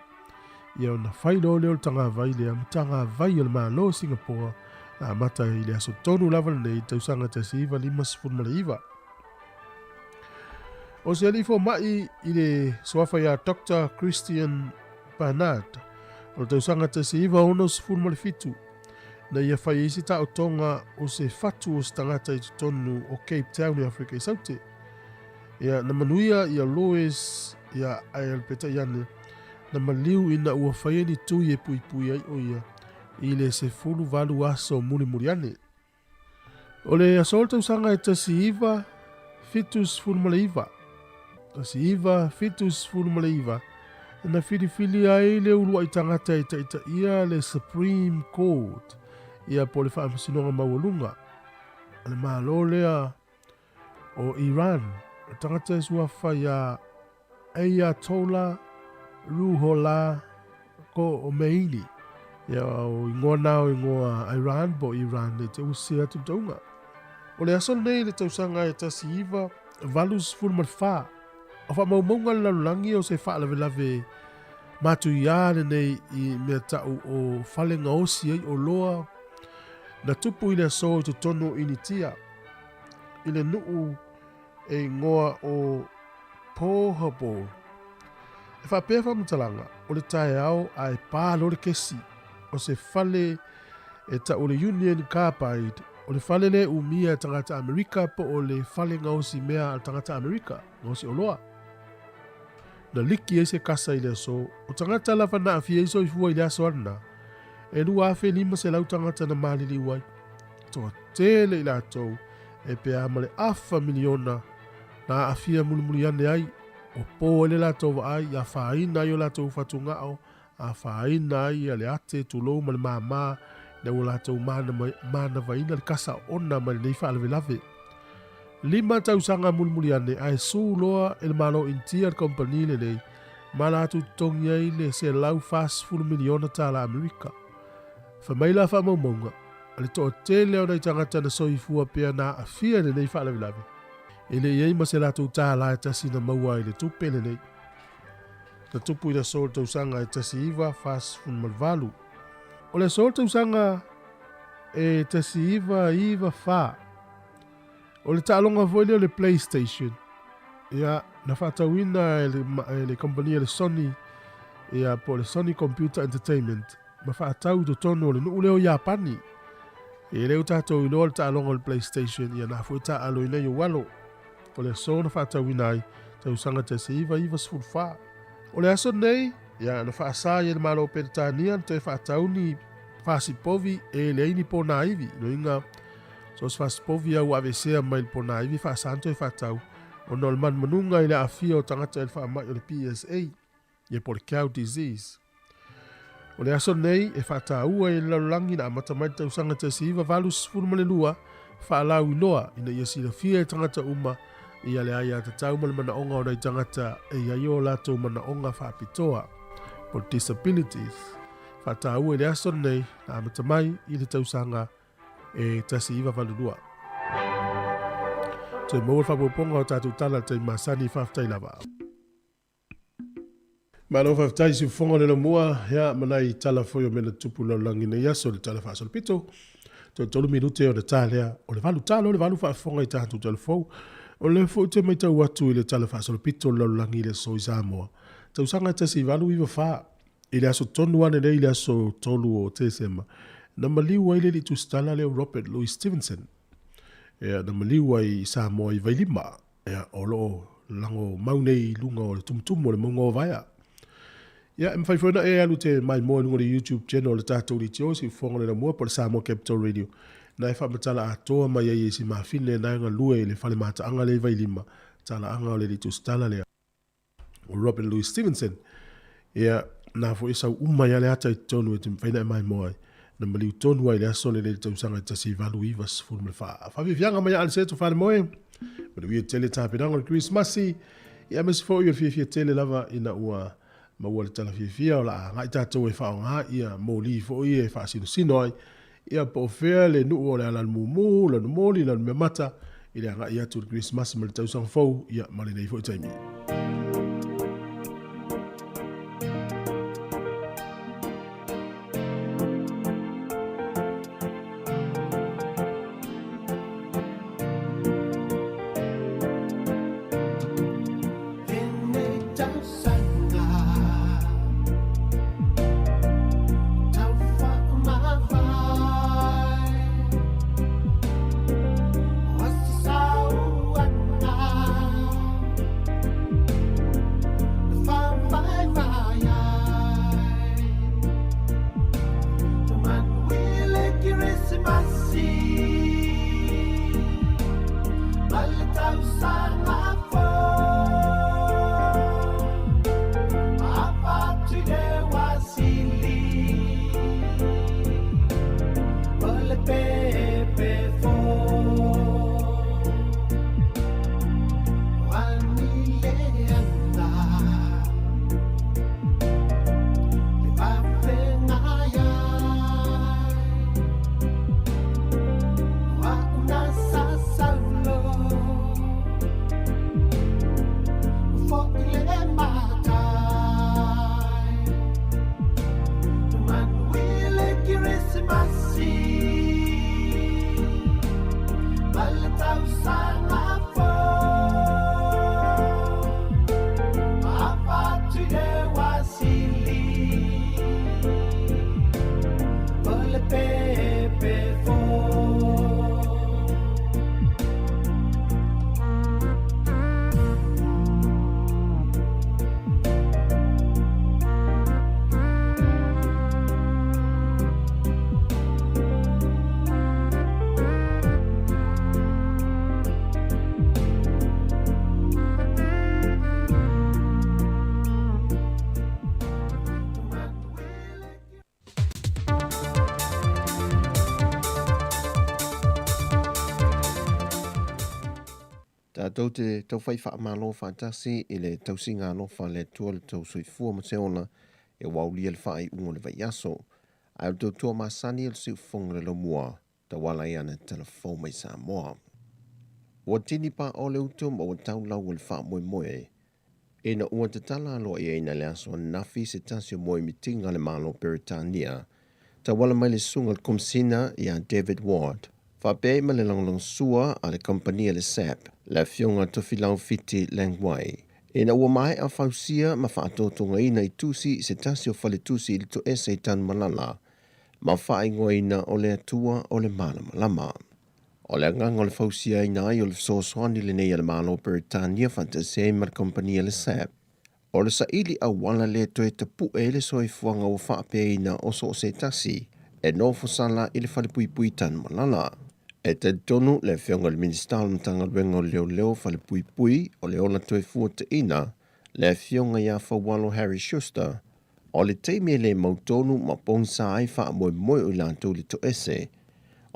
Ia ona fai lo leo tanga vai lea mtanga vai ele malo Singapore na mata I le aso tonu lava nei tausanga tasi iwa lima sifurma le iwa. O se alifo mai I le swafa ya Dr. Christian Barnard. O tausanga tasi iwa ono sifurma le fitu. Na ia fai isi ta o tonga o se fatu o se tangata I tonu o Cape Town I Afrika I Saute. Ia na manuia ia Lois ia Ael Peta Iane. Na maliu ina ua fai ni tui e pui ai o ia. I le se fulu valu aso muri ane. O le asol tausanga e tasi iwa fitus fulu le iwa. Tasi iwa fitus fulu le iwa. Na fili ai le ulu ai tangata I taita ia le Supreme Court. Ia po le whaamusinonga mawalunga. Le malo lea o Iran. Tangata e sua whaia Ayatollah Ruhollah Khomeini. Ia o ingoa nao ingoa Iran bo Iran le te usia tu taunga. O le asol nei le tausanga e tasi iwa valus fulma wha. O wha maumaunga le lalulangi o se wha lave matu iane nei I mea tau o whalenga osi ai o loa na tupu I le aso te tono initia. I le nuu e ngoa o Pohabo. E wha pēwha mutalanga o le tae au a e pālo le kesi o se whale e ta o le Union Carbide o le whale le umia tangata Amerika po o le whale ngausi mea al tangata Amerika ngausi o loa. Na liki e se kasa I le aso o tangata lawa na awhia iso I fua I le aso ana e lua awhe lima se lau tangata na malili wai. Toa tele I la atou e pea male afa miliona na awhia mulumuli ane ai o po ele la tau ai a whaina I o la tau whatunga au a whaina ai a le ate tulou ma le mama na o la tau mana vaina le kasa ona ma le neifa alave lave. Lima tau sanga mulmuli ane a e su loa ele malo intia company le nei ma la tu tongi ai le se lau fast full miliona ta la Amerika. Whamaila wha maumonga a le toa tele o nei tangata na soifua pia na a fia le neifa alave lave. Ele iei ma se la tu tā la e tasi na maua I le tupe le nei. Na tupu I le sol tausanga e tasi iwa fas fun malvalu. O le sol tausanga e tasi iwa fa. O le tālonga voile o le PlayStation. Ia na whatawina e le kompania le Sony. Ia po le Sony Computer Entertainment. Ma whatau to tono le nuu leo Japani. E leo tātou ilo le tālonga o le PlayStation. Ia na fuita alo I nei o walo. O le aso na whatawina ai, tausanga tasi iwa sfulfa. O le aso nei, ia na whaasa I le malo peritania, te whatauni whasipovi e le ini po na iwi. No inga, so whasipovi au avesea mai po na iwi, whaasanto e whatau. O no le manunga I le afia o tangata e whaamai o le PSA, ia po le cow disease. O le aso nei, e whataua e laulangi na amatamai tausanga tasi iwa valu sfulma le lua, whaalau iloa, ina ia sila fia e tangata uma, ia le aia te tau male mana onga o nei tangata e ia io lato mana onga whaapitoa po disabilities. Whatau e le aso nei na amatamai I le tausanga e tasi iwa valulua. Te mo fa ponga o tatu tala te masani faftai lava. Malo faftai si fonga le mua ya manai tala foyo mena tupu lo langina ya so le tala fa so pito. To tolu minute o le tala o le valu tala o le valu fa fonga i tatu tala fo. O le fo te mai tau watu i le tala fa so pito lo langile so i Samoa. Tau sanga tasi valu iwa fa. Ile aso tonu ane le ile aso tolu o te sema. Na maliu wa ile li tu stala le Robert Louis Stevenson. Na maliu wa i Samoa i vailima. O lo lango maune i lunga o le tumtumu o le munga o vaya. Mfaifona alu te mai mo ngore YouTube channel le tatou li tio si fonga le mo por Samoa Capital Radio. Na fa matala atoa mai ye si mafine na nga lue le fale mata anga le vailima. Tala anga le tu stala le Robert Louis Stevenson. Na fo isa umaya le ata tonu e mfaina mai mo. Na maliu tonu wa ile aso le tau sanga tasi valu ivas fu me fa. Fa vianga mai al seto fa mo. But we tele tape na Christmas. Mes fo yo fi tele lava ina ua ma wale tala fia o la ngai tātou e whaonga ia mōli fo i e whaasino sinoi ia po fea le nuu o le ala mumu, le mōli, le me mata i le ngai atu Christmas ma le tausang fau ia mali nei fo i taimi. Tātou te tau whai wha amalo whātasi i le tausinga alofa le tua le tau sui fua ma teona e waulia le whai ungo le vai aso. Ai tau tua masani le siu fonga le lomua ta wala i ana telefo mai Samoa. Ua tini pa o le utum o tau lau le wha moe moe. E na ua te tala alo i eina le aso nafi se tasio moe mitinga le malo Peritania. Ta wala mai le sunga le komsina i a David Ward. Whapei ma le longlong sua a le kompania le SAP, le fionga tofilau fiti Langwai. E na ua mai a whausia ma whaatotonga ina i tusi se tasio whale tusi i to ese i tan malala, ma whaingoa ina o le atua o le malama lama. O le ngang o le whausia ina i o le sosoani le nei le malo Peritania fantasei ma le kompania le SAP. O le saili a wala le toe tapu e le soifuanga o whapea ina o so se tasi, e no fosala i le whale pui pui tan malala. E te tonu le whionga le ministal mtanga luenga o leo leo whale pui pui o le ona toe fuata ina le whionga ia whawalo Harry Schuster o le teimi le mautonu ma pongsa ai wha moe moe o lantou le to ese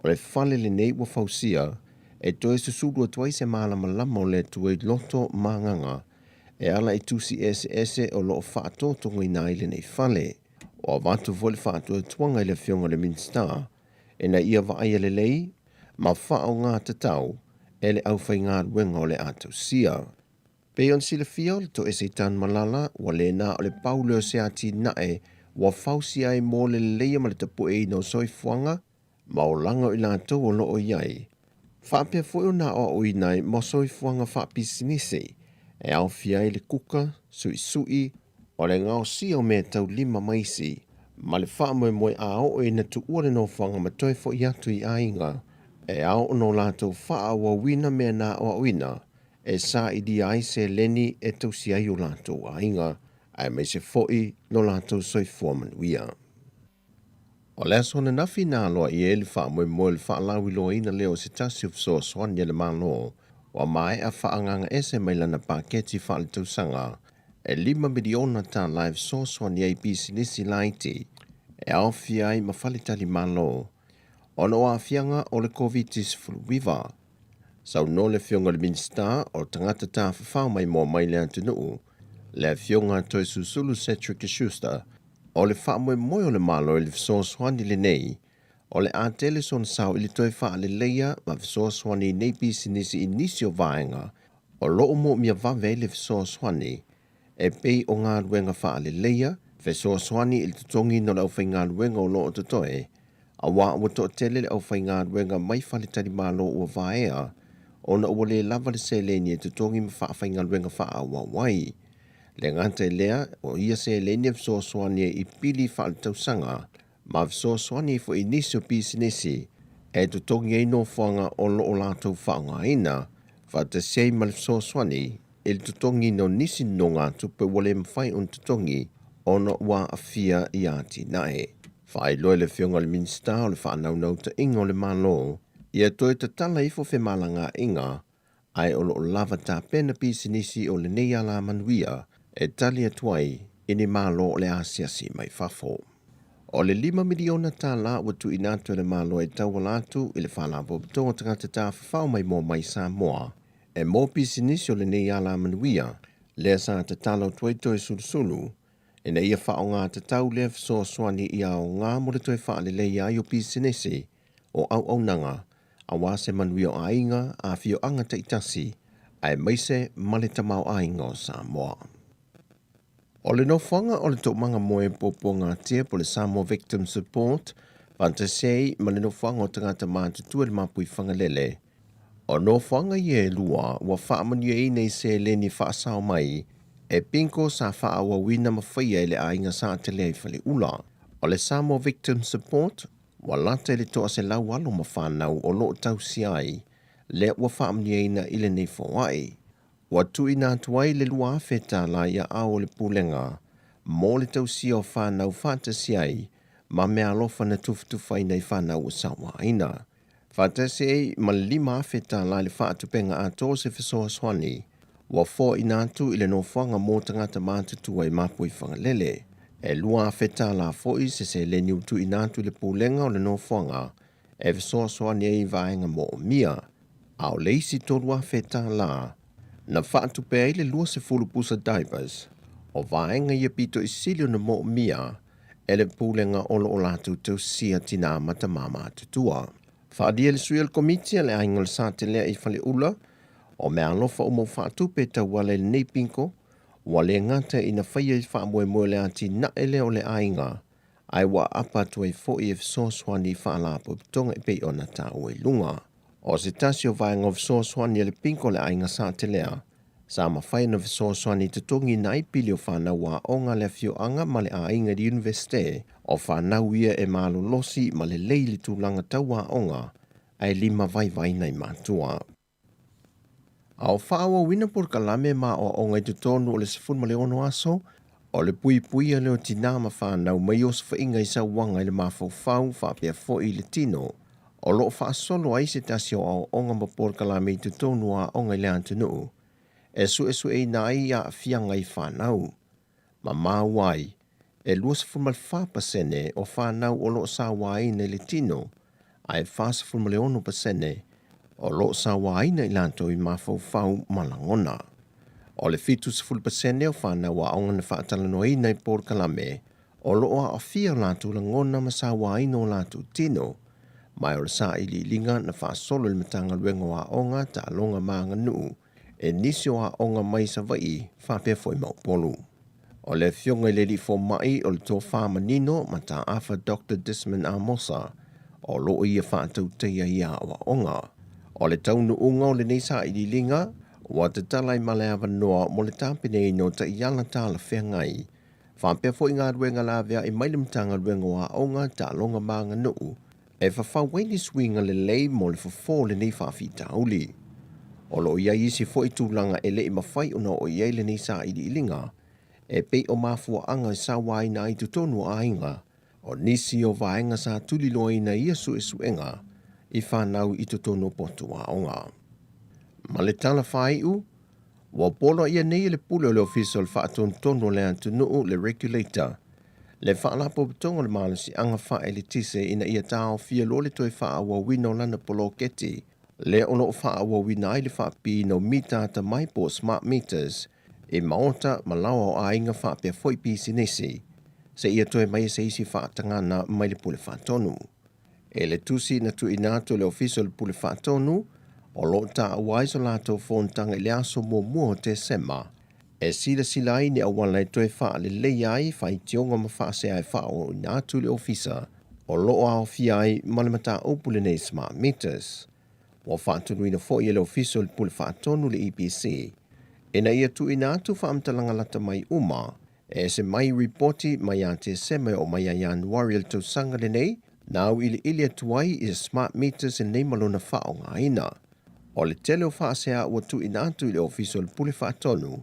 o le whale le nei wa whausia e toe susuru atuai se malama lama o le tue loto manganga e ala i tusi ese o loo whaatotonga ina i le nei whale o avatu vole whaatoa tuanga i le whionga le ministal na ia vaai le lei, ma whao ngā tatau, e le au whai ngā ruenga o le atau sia. Pe on sila fia o le to Eseitan Malala, wa le na o le Paulo se ati nae, wa fausi ai mō le leia ma le tapu e no soifuanga, ma o langa o ilatou o loo iai. Whapea fwoi o na o inai, mo soifuanga whapisinisi, e au fiai le kuka, sui, o le ngao si o mea tau 5 maisi, ma le wha moe a o e na tu ua le no whanga ma toi fo i atu i ainga, e ao o no lato wha wa wina mea na o wina, e sa i di ai se leni e tau si ai o lato ainga, ai mai se foi no lato soifua manuia. O le aso na nafi nā loa i e le wha moe le wha lawi loa ina leo se tasi of so swan ye le malo, wa mai a wha anganga ese mai lana paketi wha le tausanga, e 5 miliona ta live so swan ye pisi nisi laiti, e au fiai ma whalitali malo. Ono a fianga o le COVID-19 wiva, sau no le fionga le minsta o tangata ta whawhau mai mo mai le antunuu, le fionga toi susulu Cedric Schuster, o le wha moe o le malo i le fiso swani le nei, o le a teleson sau ili toi wha le leia ma fiso swani nei pisi nisi inisio vaenga, o loo mo mia vave le fiso swani, e pei o ngā ruenga wha le leia, fiso swani ili tutongi no le au whai ngā ruenga o loo tutoe, a wā ua to tele le au whai ngā ruenga mai whalitari malo ua vaea, o na ua le lava le se leni e tutongi ma wha whai ngā ruenga wha a wawai. Le ngante lea o ia se leni e fiso swani i pili wha le tausanga, ma fiso swani fo inisio pisinisi, e tutongi e no whanga o loo lātou wha ngā ina, wha te sei ma le fiso swani, e tutongi no nisi no ngā tupe wale mwhai on tutongi, o na ua a fia i ati nae. Whai loe le fionga le minsta o le whanau ta inga o le malo, ia toi te tala ifo fe malanga inga, ai o lo lava ta pena pisinisi o le nei ala manuia, e tali atuai ini malo o le asiasi mai fafo. O le 5 miliona ta la watu inatu le malo e tau walatu i le whalapo pito tangata ta whawhau mai mo mai Samoa, e mo pisinisi o le nei ala manuia, lea sa te talo tuaito e sulusulu, e na ia whao ngā te tau lea fiso swani i au ngā mo le toi wha le leia i o pisinisi, o au nanga, a wase manuia o ainga a fio anga te itasi, ai maise male tamau ainga o Samoa. O le no whanga o le tō manga moe popo ngā tia po le Samoa Victim Support, panta sei ma le no whanga o tangata mātutua le mapui whangalele. O no whanga i e lua, wa whaamanuia i nei se leni whaasao mai, e pinko sa whaawa wina mawhaia i le ainga sa te lei whale ula. O le Samoa Victim Support, wa lata le toa se lau alo ma whanau o loo tau si ai, le wa whaamanuia ina i le nei whawai. Wa tui nā tuai le lua wheta la ia au le pulenga, mō le tau si o whanau whātasi ai, ma mea alofa na tufutufai nei whanau o sawa ina. Whātasi ai ma le 5 wheta la le whaatupenga a tō se fisoa swani, wa fō inatu i le no whanga mō tangata mātutua i mapui whangalele. E lua wheta la fōi se le niutu inatu le pulenga o le no whanga, e fisoa swani ei vaenga mō mia, au leisi tōrua wheta la, na whaatupe ai le 20 pusa diapers, o vaenga ia pito i silio na mo mia, e le pulenga olo o latu tau sia tina mata mama tutua. Whaadia le suia le komitia le ainga le sa te lea i whale ula, o mea alofa o mo whaatupe tau wale le nei pinko, wale ngata i na whaia i whaamoe le ati na ele o le ainga, ai wa apa tu e fo i e fisoswani whaalapo tonga e pei o na tau e lunga. O se tasi o vaenga o fisoswani e le pinko le ainga sa te lea, sa ma whai na fisoswani te tongi na ipili o whanau a onga le fio anga ma le ainga di universite, o whanau ia e malo losi ma le leili tūlanga tau a onga, ai 5 vai nei mātua. Au whaawa wina por kalame ma o onga i tutonu o le sifun ma le ono aso, o le pui a leo tina ma whanau mai o se whainga i sa wanga i le mawhau whapea fo i le tino, o lo whaasolo ai se tasi o au onga ma por kalame i tutonu a onga i le antunu, e su e nai a fianga i whanau. Ma mawai, e 24% o whanau o lo sa wai nei le tino, ai 4% o lo sa wai nei lanto i mawhau malangona. O le 50% o whanau a onga na whaatalanoa nei por kalame, o lo a fia lanto langona ma sa wai no lanto tino, mai o sa ili linga na fa solo le matanga luenga wa onga ta longa manga nu e nisi o onga mai sa vai fa pe foi mau polu. O le fionga le li fo mai o le tō whamanino ma ta afa Dr. Desmond Amosa o loo ia whātau teia ia o onga. O le taunu unga o le neisa ili linga wa te talai male awa noa mo le tāpine ino ta iala tā la whengai. Whampea fo i ngā ruenga la vea i mailimtanga ruenga wa onga ta longa manga nuu e whawhawaini swinga le lei mo le fofo le nei whawhi tauli. O lo ia isi fo i tūlanga e le i mawhai una o iei le neisa ili linga e pei o mafua anga sa wai na i tutonu a inga o nisi o vaenga sa tuli loa ina ia su e suenga i whanau i tutonu potu a onga. Ma le tala whaiu, wa polo ia nei le pule o le official whaatun tono le antunuu le regulator. Le whaalapo betongo le malasi anga whae le tise ina ia tau fia lo le toi whaawa wino lana polo keti. Le ono o whaawa wina ai le whaapi no mita ta mai po smart meters e maota malawa o ainga whaapea foi pisi nesi. Se ia toi mai se isi whaatangana mai le pule whaatonu. E le tusi na tu inato le official pule whaatonu o lo ta awaiso lato fontanga le aso mua te sema. E sila ai ni awala e toi wha le leiai whai tionga ma wha se ai wha o inatu le ofisa o lo a ofi ai malamata opule nei smart meters. Wa whaatunu ina fo i le official pule whaatonu le EPC. E na ia tu inatu wha amtalanga lata mai uma e se mai reporti mai a te sema o mai a Januari al tau sanga le nei na au ili atuai i smart meters e nei malona wha o ngā ina. O le tele o whaasea ua tu inatu i le official pule whaatonu,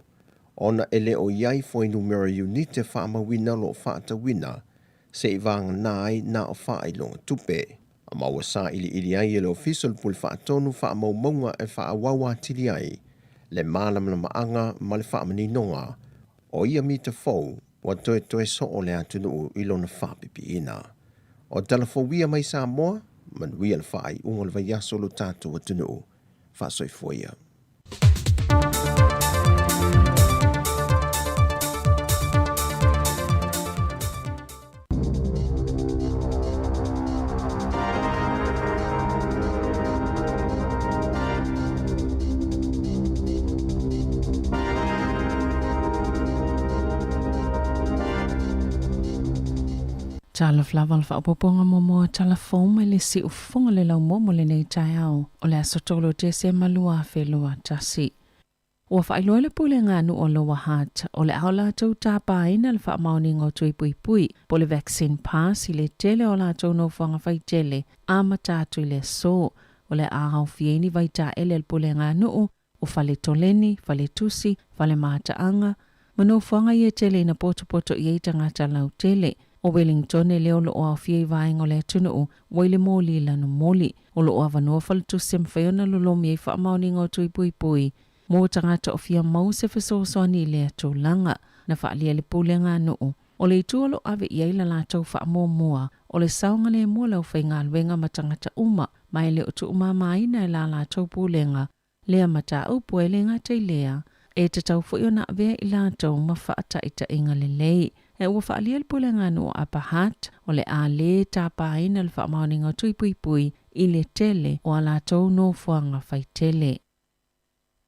ona ele o iai fo numero unite whaamawina lo whaatawina, se i vanga nai na o whaailonga tupe. A maua sa ili ai i le official pule whaatonu whaamaumaunga e whaawawa tili ai, le mālamlama anga ma le whaamaninonga, o ia mita fau, wa toe so o le atunu i lona whaapipi ina. O talafowia mai sa moa, manuia le whaai unga le vaiaso lo tātou atunu. Whaasoifoia. Tala flaval fa poponga momo tala foma le si ufonga le lau momo le nei tai au o le asotolo te se malua fe loa tasi. Ua fa iloa le pule nganu o loa hat o le aula tau tapa ina le fa mauni ngau tui pui po le vaccine pass i le tele o la tau no fanga fai tele a matatu le so o le ahau fieni vai ta ele le pule nganu o fale toleni, fale tusi, fale mataanga mano fanga i tele ina poto i tangata lau tele. O Wellington e leo lo o awhia i vaenga o le atunu o waile mōli lano mōli. O lo o avanua falatu sem whaiona lolomi e whaamaoni ngau tui pui. Mō tangata o fia mau se whasosoani le atu langa na whaalia le pūlenga nuu. O le itu lo ave i eila lātou whaamua o le saunga le mua lau whainga alwenga matangata uma mai le utu umamaina e la lātou pūlenga lea mata au puelenga te lea e te tau whaiona avea i lātou ma whaataita inga le lei. E ua whaalia le pulenga no apahat o le a le tāpaina le whaamaoninga tui pui i le tele o a lātou no fuanga whai tele.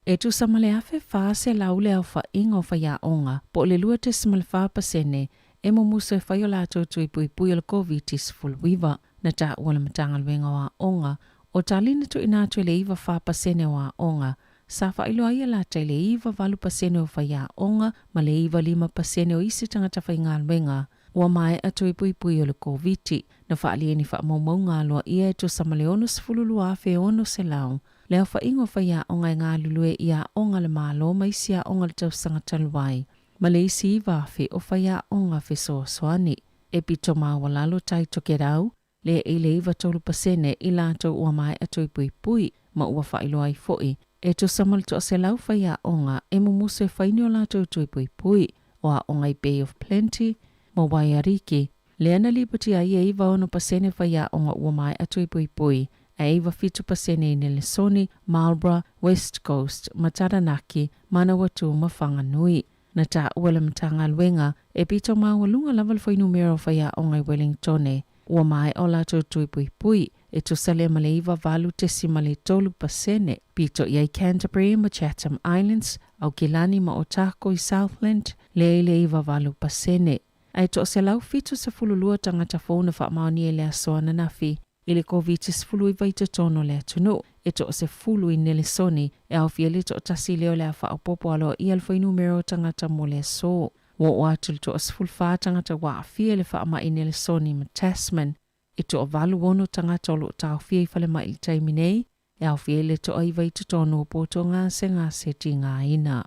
E tu samale afe whaase laule au whainga o whaia onga po le lua te samale whaapasene e mo muso e whai o lātou tui pui o le COVID-19 fulwiva na ta ua le matanga lwenga wa onga o talina tu inatu le iwa whaapasene wa onga sa whailo ia la te le iwa valu pasene o whaia onga ma le iwa 5% o isi tangata whainga alwenga ua mai atui pui o le COVID na whaalia ni whaamaumau ngā loa ia e tu samale ono sifululu afe ono se lau leo whaingo whaia onga i ngā lulue ia onga le malo ma isi a onga le tau sangataluai ma le isi iwa afe o whaia onga fe soaswani e pito maa walalo tai toke rau le e le iwa tolu pasene i lato ua mai atui pui ma ua whailo ai foi e to samal to se lau whaia onga e mumuso e whaini o lātou tui pui o a onga i Bay of Plenty, mo Wairiki. Le ana Liberty a ia iwa ono pasene whaia onga ua mai a tui pui a iwa 5% i Nelesoni, Marlborough, West Coast, Mataranaki, Manawatu, ma Whanganui. Na ta uala matanga alwenga e pito maa walunga laval whainu mero whaia onga i Wellingtone. Ua mai o lātou tui pui e to sale ma le iwa valu te sima le tolu pasene. Pito iai Canterbury ma Chatham Islands, au Kilani ma Otako I Southland, le iwa valu pasene. Ai to se lau fitu sa fululua tangata fōna wha maoni e le asoana nafi, ile COVID-19 fulu I vaita tono le atunu, e to se fulu I nele soni, e au fiele to tasi leo le awha opopo alo I alfa I numero tangata mo le so. Wo atul to as fulfa tangata wa a fiele wha ma I nele soni ma Tasman, e to valu wono tangata olo tau fie I fale ma I taiminei, e au fiele to ai vaita tono poto ngā se ti ngā ina.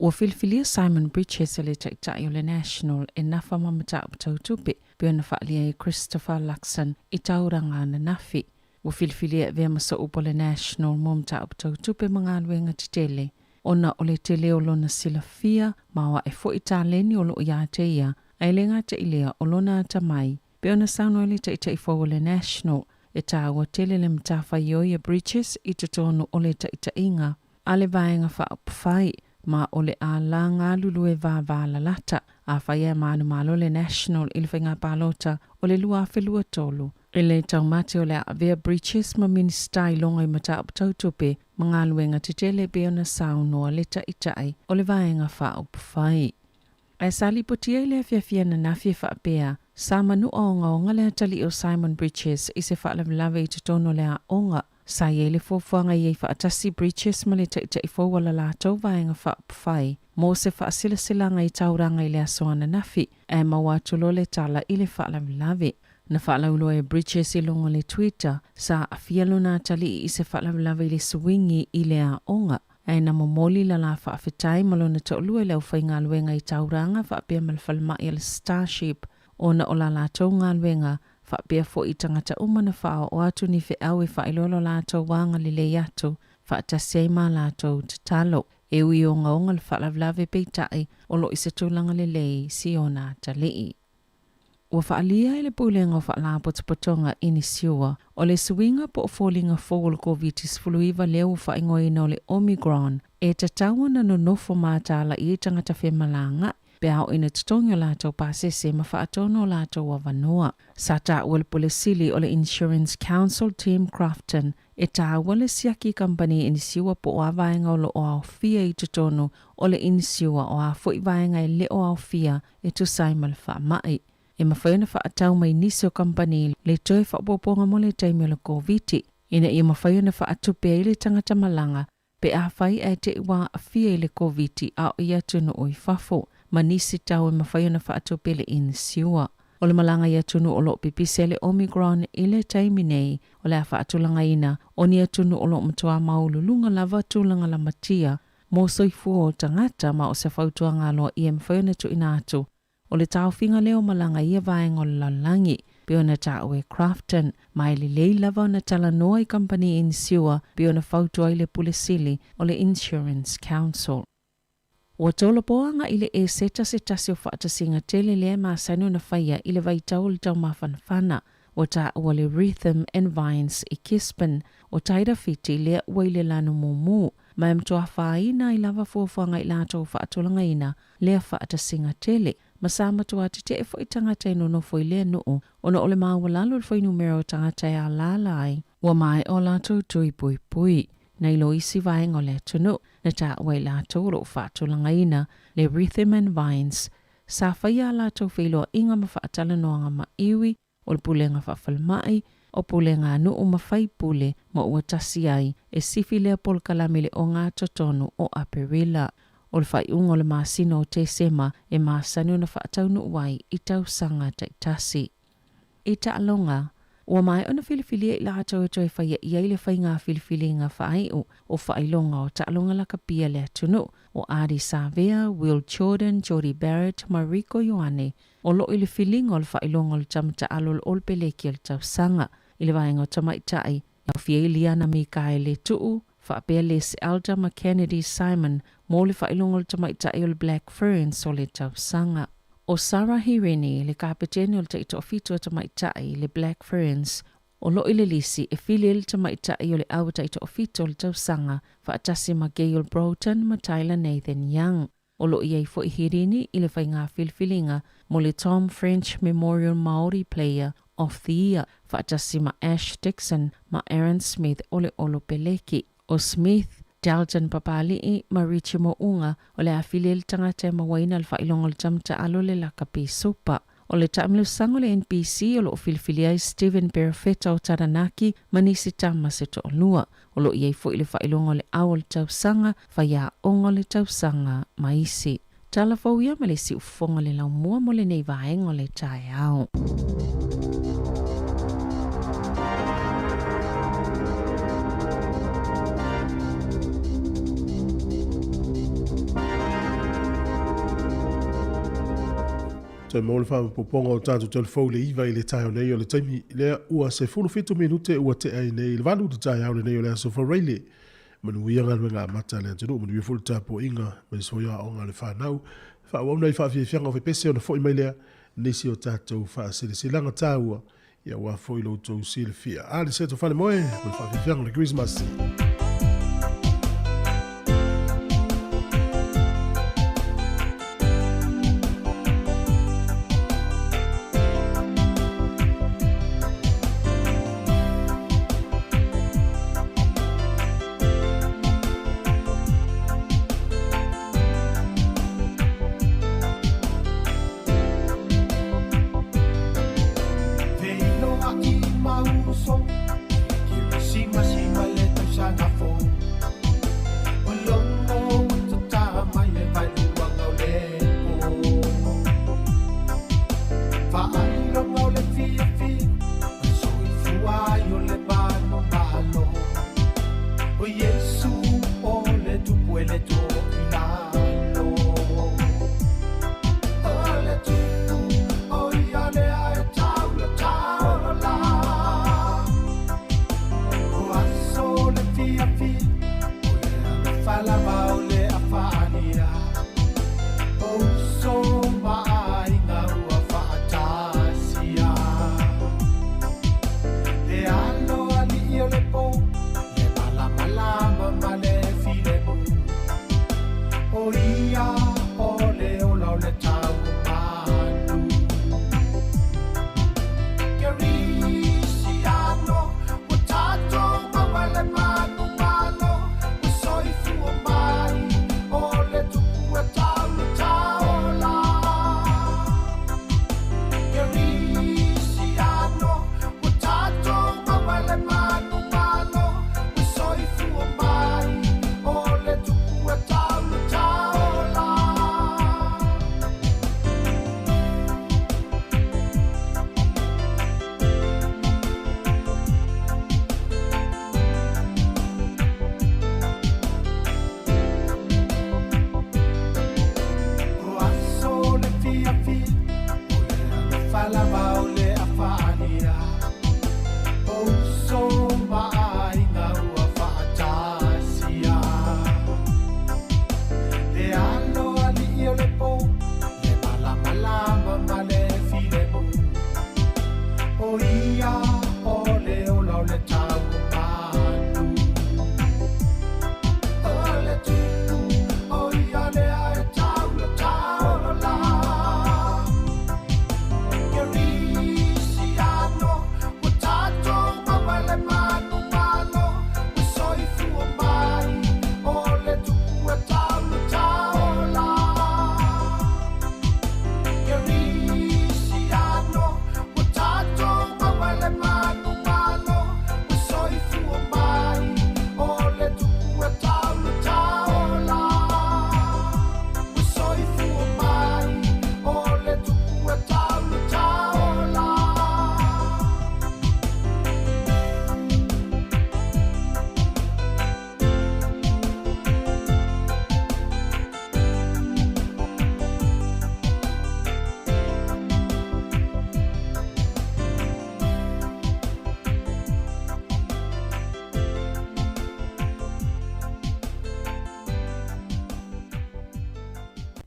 Ua filfilia Simon Bridges le taitai o le National e nafa mamata o tautupe pe ona whaalia e Christopher Luxon I tauranga na nafi. Ua filfilia vea masa upo le National mamata o tautupe mga aluenga titele. Ona o le tele o lona sila fia mawa e fo I tāleni o lo ia te ia ai le ngata ilea o lona atamai pe ona sauno le taitai fo o le National e tā ua tele le mtafa ioia Bridges I tutono o le taitainga a le vaenga wha upwhai ma ole a la ngā lulu e vāvāla lata a whaia mānu malo le National I le whainga pālota o le lua whelua tolu. I le taumate o le a vea Bridges ma minista I longa I mata apatautupe ma ngā luenga te tele beona saunoa le taitai o le vaenga wha upwhai. Ai sali potia I le fiafia na nafia whaapea sa manu o onga le atali o Simon Bridges I se whaalawalawe I tutono le a onga. Sa ye le fofuanga ye whaatasi Bridges ma le taitai wala lātou vaenga whaapwhai. Mō se whaasilasilanga I tauranga I le asoana nafi, e mawatulo le tala I le whaalawalawe. Na whaalaulo e Bridges I longa le Twitter, sa afialo nā tali I se whaalawalawe I le swingi I le a onga. E na momoli la la whaafetai malona taulua leo whainga luenga I tauranga whaapea malwhalma I le Starship. Ona o la lātou ngā luenga, whaapea fo I tangata umana whao o atu ni au e whailolo lātou wanga li le atu, whaatase ma lātou te talo. E ui o ngaonga le whaalawlawe peitai o lo I se tūlanga le lei si o nā talii. Ua whaalia e le pulenga o whaalapo te potonga ini siua, o le suinga po o fōlinga fōgol COVID-19 fuluiva leo whaingoina o le Omicron, e tataua na no nofo mātala I tangata whemalanga, pe au ina tutonga lātou pāsese ma whaatono lātou wa wanoa. Sa tā ua le polesili o le Insurance Council Team Crafton, e tā ua le siaki company inisiua po o avaenga o lo o au fia I tutono o le inisiua o a fo I vaenga I le o au fia e tu saimal wha mai. E mawhaiona whaatau mai nisi o company le toi whaapoponga mo le taimi o le COVID. Ina I mawhaiona whaatupe I le tangata malanga, pe a whai e te iwa a fia I le COVID a o ia tunu o I whafo. Ma nisi tau e mawhaiona whaatupe le inisiua. O le malanga ia tunu o lo pipise le Omicron I le taimi nei o le a whaatulanga ina o nia tunu o lo matua maululunga lava tulanga la matia mo soifu o tangata ma o se whautua ngalo I e mawhaiona tu inatu. O le tau whinga leo malanga ia vaenga o le lalangi, pe ona tau e Crafton, mai le lei lava ona tala noa I company inisiua, pe ona whautua I le pulesili o le Insurance Council. Ua tola poanga I le e seta se tasi o whaatasinga tele lea maa sanu na whaia I le vaitau le tau mawhanawhana, o ta ua le Rhythm and Vines I Kispen, o taida fiti lea ua I le lanu mumu, mai mtoa whaina I lava fuafuanga I lato whaatolanga ina, lea whaatasinga tele, masama tua te te fo I tangata ino no fo I lea nuu, ona ole maa walalo le fo I numero tangata a lalai, ua mai o lato tui pui pui. Nei lo isi vaenga o le tunu, na ta wai lato ro whaatulanga ina, le Rhythm and Vines, sa whaia lato whiloa inga ma whaatala noanga ma iwi, o le pulenga whawhalmai, o pulenga anu o ma whaipule ma ua tasi ai, e sifi lea polkalamile o ngā totonu o Aperilla. O le whaiunga o le māsino o te sema, e māsanu na whaataunu wai I tau sanga taitasi. I ta alonga, ua mai ona filifilia I lātou e toi whaia I le whai ngā filifili ngā whaaiu o whailonga o ta alonga laka pia lea tunu o Adi Savea, Will Jordan, Jody Barrett, Mariko Ioane o lo I le filinga o le whailonga o le tamata alo le olpeleki o le tau sanga I le vaenga o tamaitai au fia Liana Mikaele tuu, whaapea Les Alda Kennedy Simon mo le whailonga o le tamaitai o le Black Ferns o le tau sanga. O Sarah Hirini, le kapiteni o le taito ofito o tamaitai le Black Ferns, o lo I le lisi e fili le tamaitai o le au taito ofito o le tausanga, whaatasi ma Gail Broughton ma Tyler Nathan Young. O lo I fo I Hirini I le whainga filfilinga mo le Tom French Memorial Maori Player of the Year whaatasi ma Ash Dixon ma Aaron Smith ole olo peleki. O Smith, Dalton Papali'i ma Richie Mo'unga o le afiliel tangata ma waina le whailongo le tamta alo le lakapi sopa. O le taamilu sango le NPC o lo filifiliai Stephen Berfeta o Taranaki manisi tama se to olua. O lo iei fo ile whailongo le au le tausanga whaia ongo le tausanga maisi. Tala fauia ma le si ufonga le lau mua mo le nei vaengo le tae au. Te mo le wha poponga o tātou telefou le iwa i le tae o nei o le taimi lea ua se 45 minute ua te ai nei le vanu te tae au le nei o le aso whareile. Manu ianga le ngā mata le antenu, manu i fulu tāpo inga, manu soia o ngā le whanau. Wha wauna i whawhi whianga o whepese o na fo i mai lea, nisi o tātou wha sile silanga tāua, ia ua fo i lo tau sile fia. Ale seto whane moe, manu whawhi whianga le Christmas.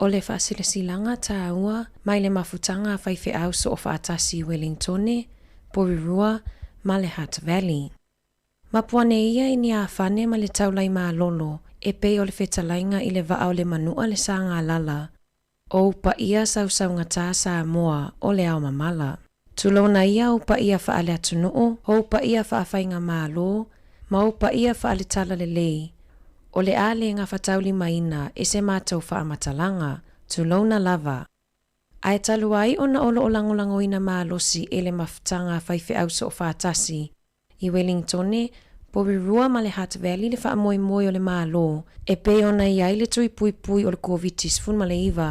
O le whaasilesilanga tāua, mai le mafutanga whaiwhi au so o whaatasi Wellingtone, Porirua, ma le Hutt Valley. Mapuane ia i ni a whane ma le taulai maa lolo, e pei o le whetalainga i le vaa o le manua le sanga lala. O pa ia sausaunga tā sa moa o le au mamala. Tulona ia upa ia faale atunuu, ho upa ia faafainga malo, ma upa ia faale tala lelei. O le ale ngā whatauli maina e se mātou whaamatalanga, tulona lava. Ai talu ai ona olo o langolangoina mālosi e le mafutanga whaife auso o whaatasi. I Wellingtone, Porirua ma le Hutt Valley le whaamoe o le mālo, e pe ona i ai le tui pui o le COVID-19 ma le iwa.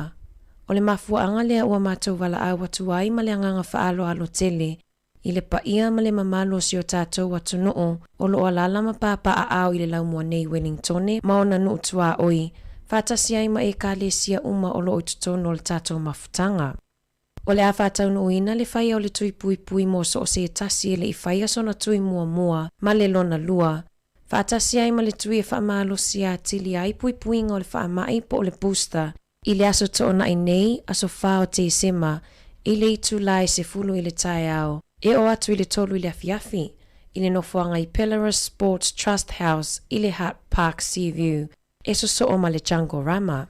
O le mafuaanga lea ua mātou wala au atu ai ma le anganga whaalo alo tele, i le paia ma le mamalo si o tātou atu noo, o lo alala ma papa a au i le laumua nei Wellingtone, ma ona nuu tua oi, whaatasi ai ma e ka le sia uma o lo oitutono o le tātou mafutanga. O le a whātau nuina le whaia o le tui pui mo so o se tasi e le i whaia sona tui mua, ma le lona lua. Whaatasi ai ma le tui e whaamalo si a tili ai pui ngā o le whaamai po o le booster, i le aso toona i nei, aso whao te sema, i le itu lai se fulu i le tai au, e o atu i le tolu i le afiafi, i le nofuanga i Pellerus Sports Trust House, i le Hutt Park Seaview, e so o ma le Django Rama.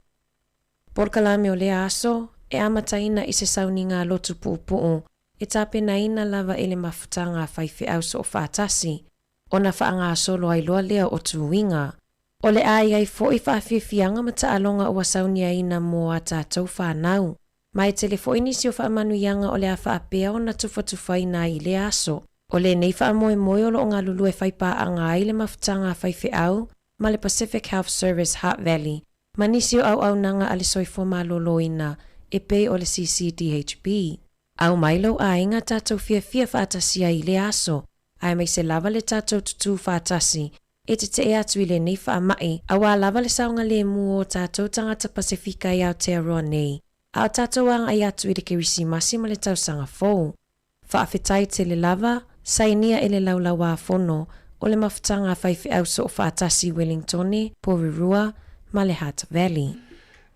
Porkalame o le aso, e amataina i se sauni ngā lotu puupuu, e tāpena ina lava e le mafutanga whaife auso o whaatasi, o na whaanga solo ai loa lea o tuwinga. O le ai fo i whaafiafianga ma taalonga ua saunia ina mo a tātou whanau. Mai telefoini si o whaamanuianga o le a whaapea o na tuwhatuwhaina i le aso. O le nei whaamoe o lo o ngā lulu e whaipa a ngā i le mafutanga whaife au, ma le Pacific Health Service Hutt Valley. Ma nisi o au nanga ale soifo maloloina, e pe o le CCDHB. Au mailo a inga tātou fia whaatasia i le aso, ai mai se lava le tātou tutu whaatasi, e te atu i le nei whaamai, awa lava le saunga le mua o tātou tangata Pasifika i Aotearoa nei, a o tātou anga i atu i le Kirisimasi ma le tausanga fōu. Whaafetai te le lava, sainia e le laulawa fono, o le mafutanga whaife auso o whaatasi Wellingtone, Porirua, ma le Hutt Valley.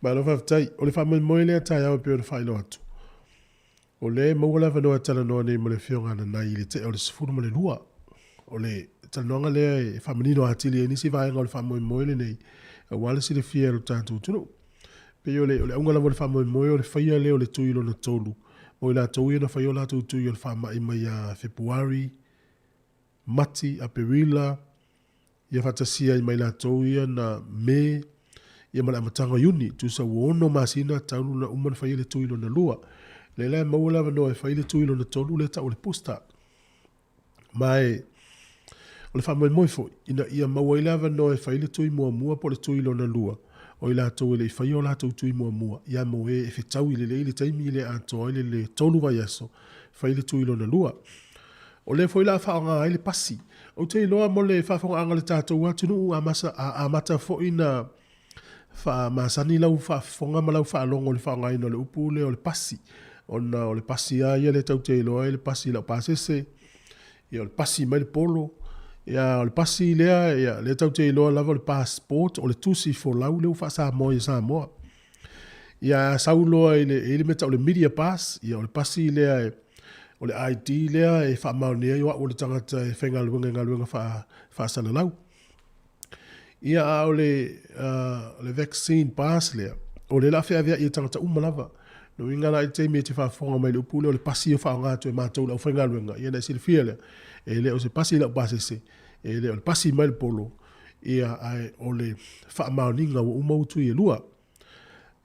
Ma lo whaftai, o le whamoe lea tai au peo le whailo atu. O le maua wanoa tala noa nei mo le whionga na nai le te o le sifuru mo le lua. O le tala noanga lea e whamanino atili e nisi vaenga o le whamoe le nei. A wale si le fia lo tātou tunu. Pe o le aungala mo le whamoe o le whaia leo le tuilo na tolu. Mo i la tauia na whaio la tui o le whamai mai a Februari, Mati, a Perila, ia whatasia i mai la tauia na me, ia mala matanga yuni, tu sa wono masina taunu na umana whaia le tuilo na lua. Le lea maua lawa noa e whaile tuilo na tolu le tau le posta. Mai, o le whamoe moi foi, ina ia maua ilawa noa e whaile tui mua po le tuilo na lua. O ila tau ele i whaio la tau tui mua. Ia mo e whetau i le taimi le atoa i le tolu vai aso, whaile tuilo na lua. O le foi la whaonga ai le pasi. O te iloa mo le whawhonga anga le tātou atunu a mata foi na wha masani lau whawhonga ma lau whaalongo le whaonga ino le upu le o le pasi. O le pasi a ia le tau te iloa le pasi lau pasese. Ia o le pasi mai le polo. Ia o le pasi lea ia le tau te iloa lava le passport o le tusi fo lau leu wha Samoa. Ia sauloa i le meta o le media pass. Ia o le pasi lea o le ID lea e wha maunea iwa o le tangata e whengaluenga wha salalau. Ia o le vaccine pass lea. O le lawhea vea i tangata umalava. No ingana i teimi e te whafonga mai le upule o le pasi o whaongatu e mātou lau whengaluenga. Ia na sili fia lea. E le o se pasi lau pasese. E le o le pasi mai le polo. Ia o le wha mauninga o umautu i e lua.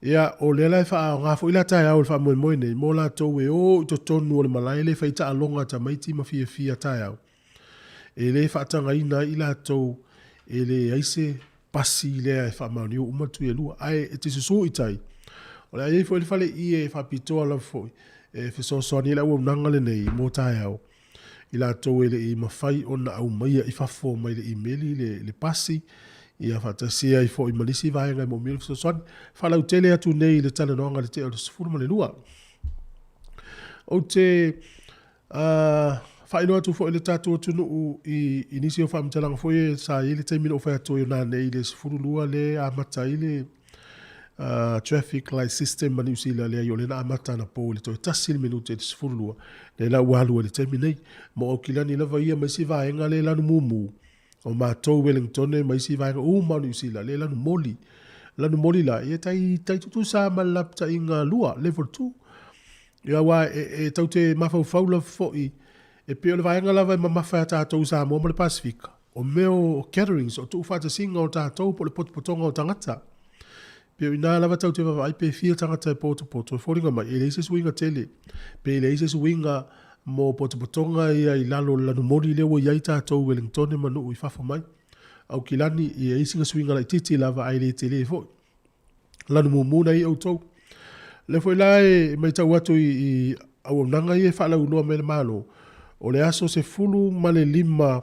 Ia o le lai wha ngā fo ila tai au le wha moe nei. Mō la tau e o to tonu o le malai le whaita alonga ta maiti ma fia tai au. E le wha tanga ina ila tau e le aise pasi lea e wha mauni o umautu i e lua. Ai e te susu i tai. O le ai fo le fale i e wha pitoa la fo. E fisosoani la ua unanga le nei mō tai au. Ila tau ele i mawhai o na au maia i whafo mai le emaili le pasi. Ia whatasia i fo i malisi vaenga i mo mil fisosoani. Whalau tele atu nei le tala noanga le te o le sifuru ma le lua. O te whaino atu fo i le tātua tunu i nisi o whamtalanga fo i sa i le teimino o whai atu i o nā nei le sifuru lua le amata i le traffic light system mani usila le yo le na amata na po le to tasil minute de sfurlua le la walu le terminei mo okilani la vai mai si vai ngale la no mumu o ma to Wellington mai si vai o mani usila le la no moli la e tai tu sa malapta inga lua level 2 Ia wa e tau te mawhau la fo'i. E pe o le vaenga lava ma mawhai a tātou sa mo le Pasifika. O meo gatherings o tu whata singa o tātou po le potopotonga o tangata. Pe o ina lava tau te wawai pe fia tangata e poto. E whoringa mai, e leise suinga tele. Pe e leise suinga mo potopotonga ia i lalo lanu mori lewa iai tātou Wellington e manu i whafo mai. Au kilani i e isinga suinga lai titi lava ai le tele e fo. Lanu mumuna i au tau. Le foi lai mai tau atu i au nanga i e whala unua me le malo. O le aso se fulu ma le lima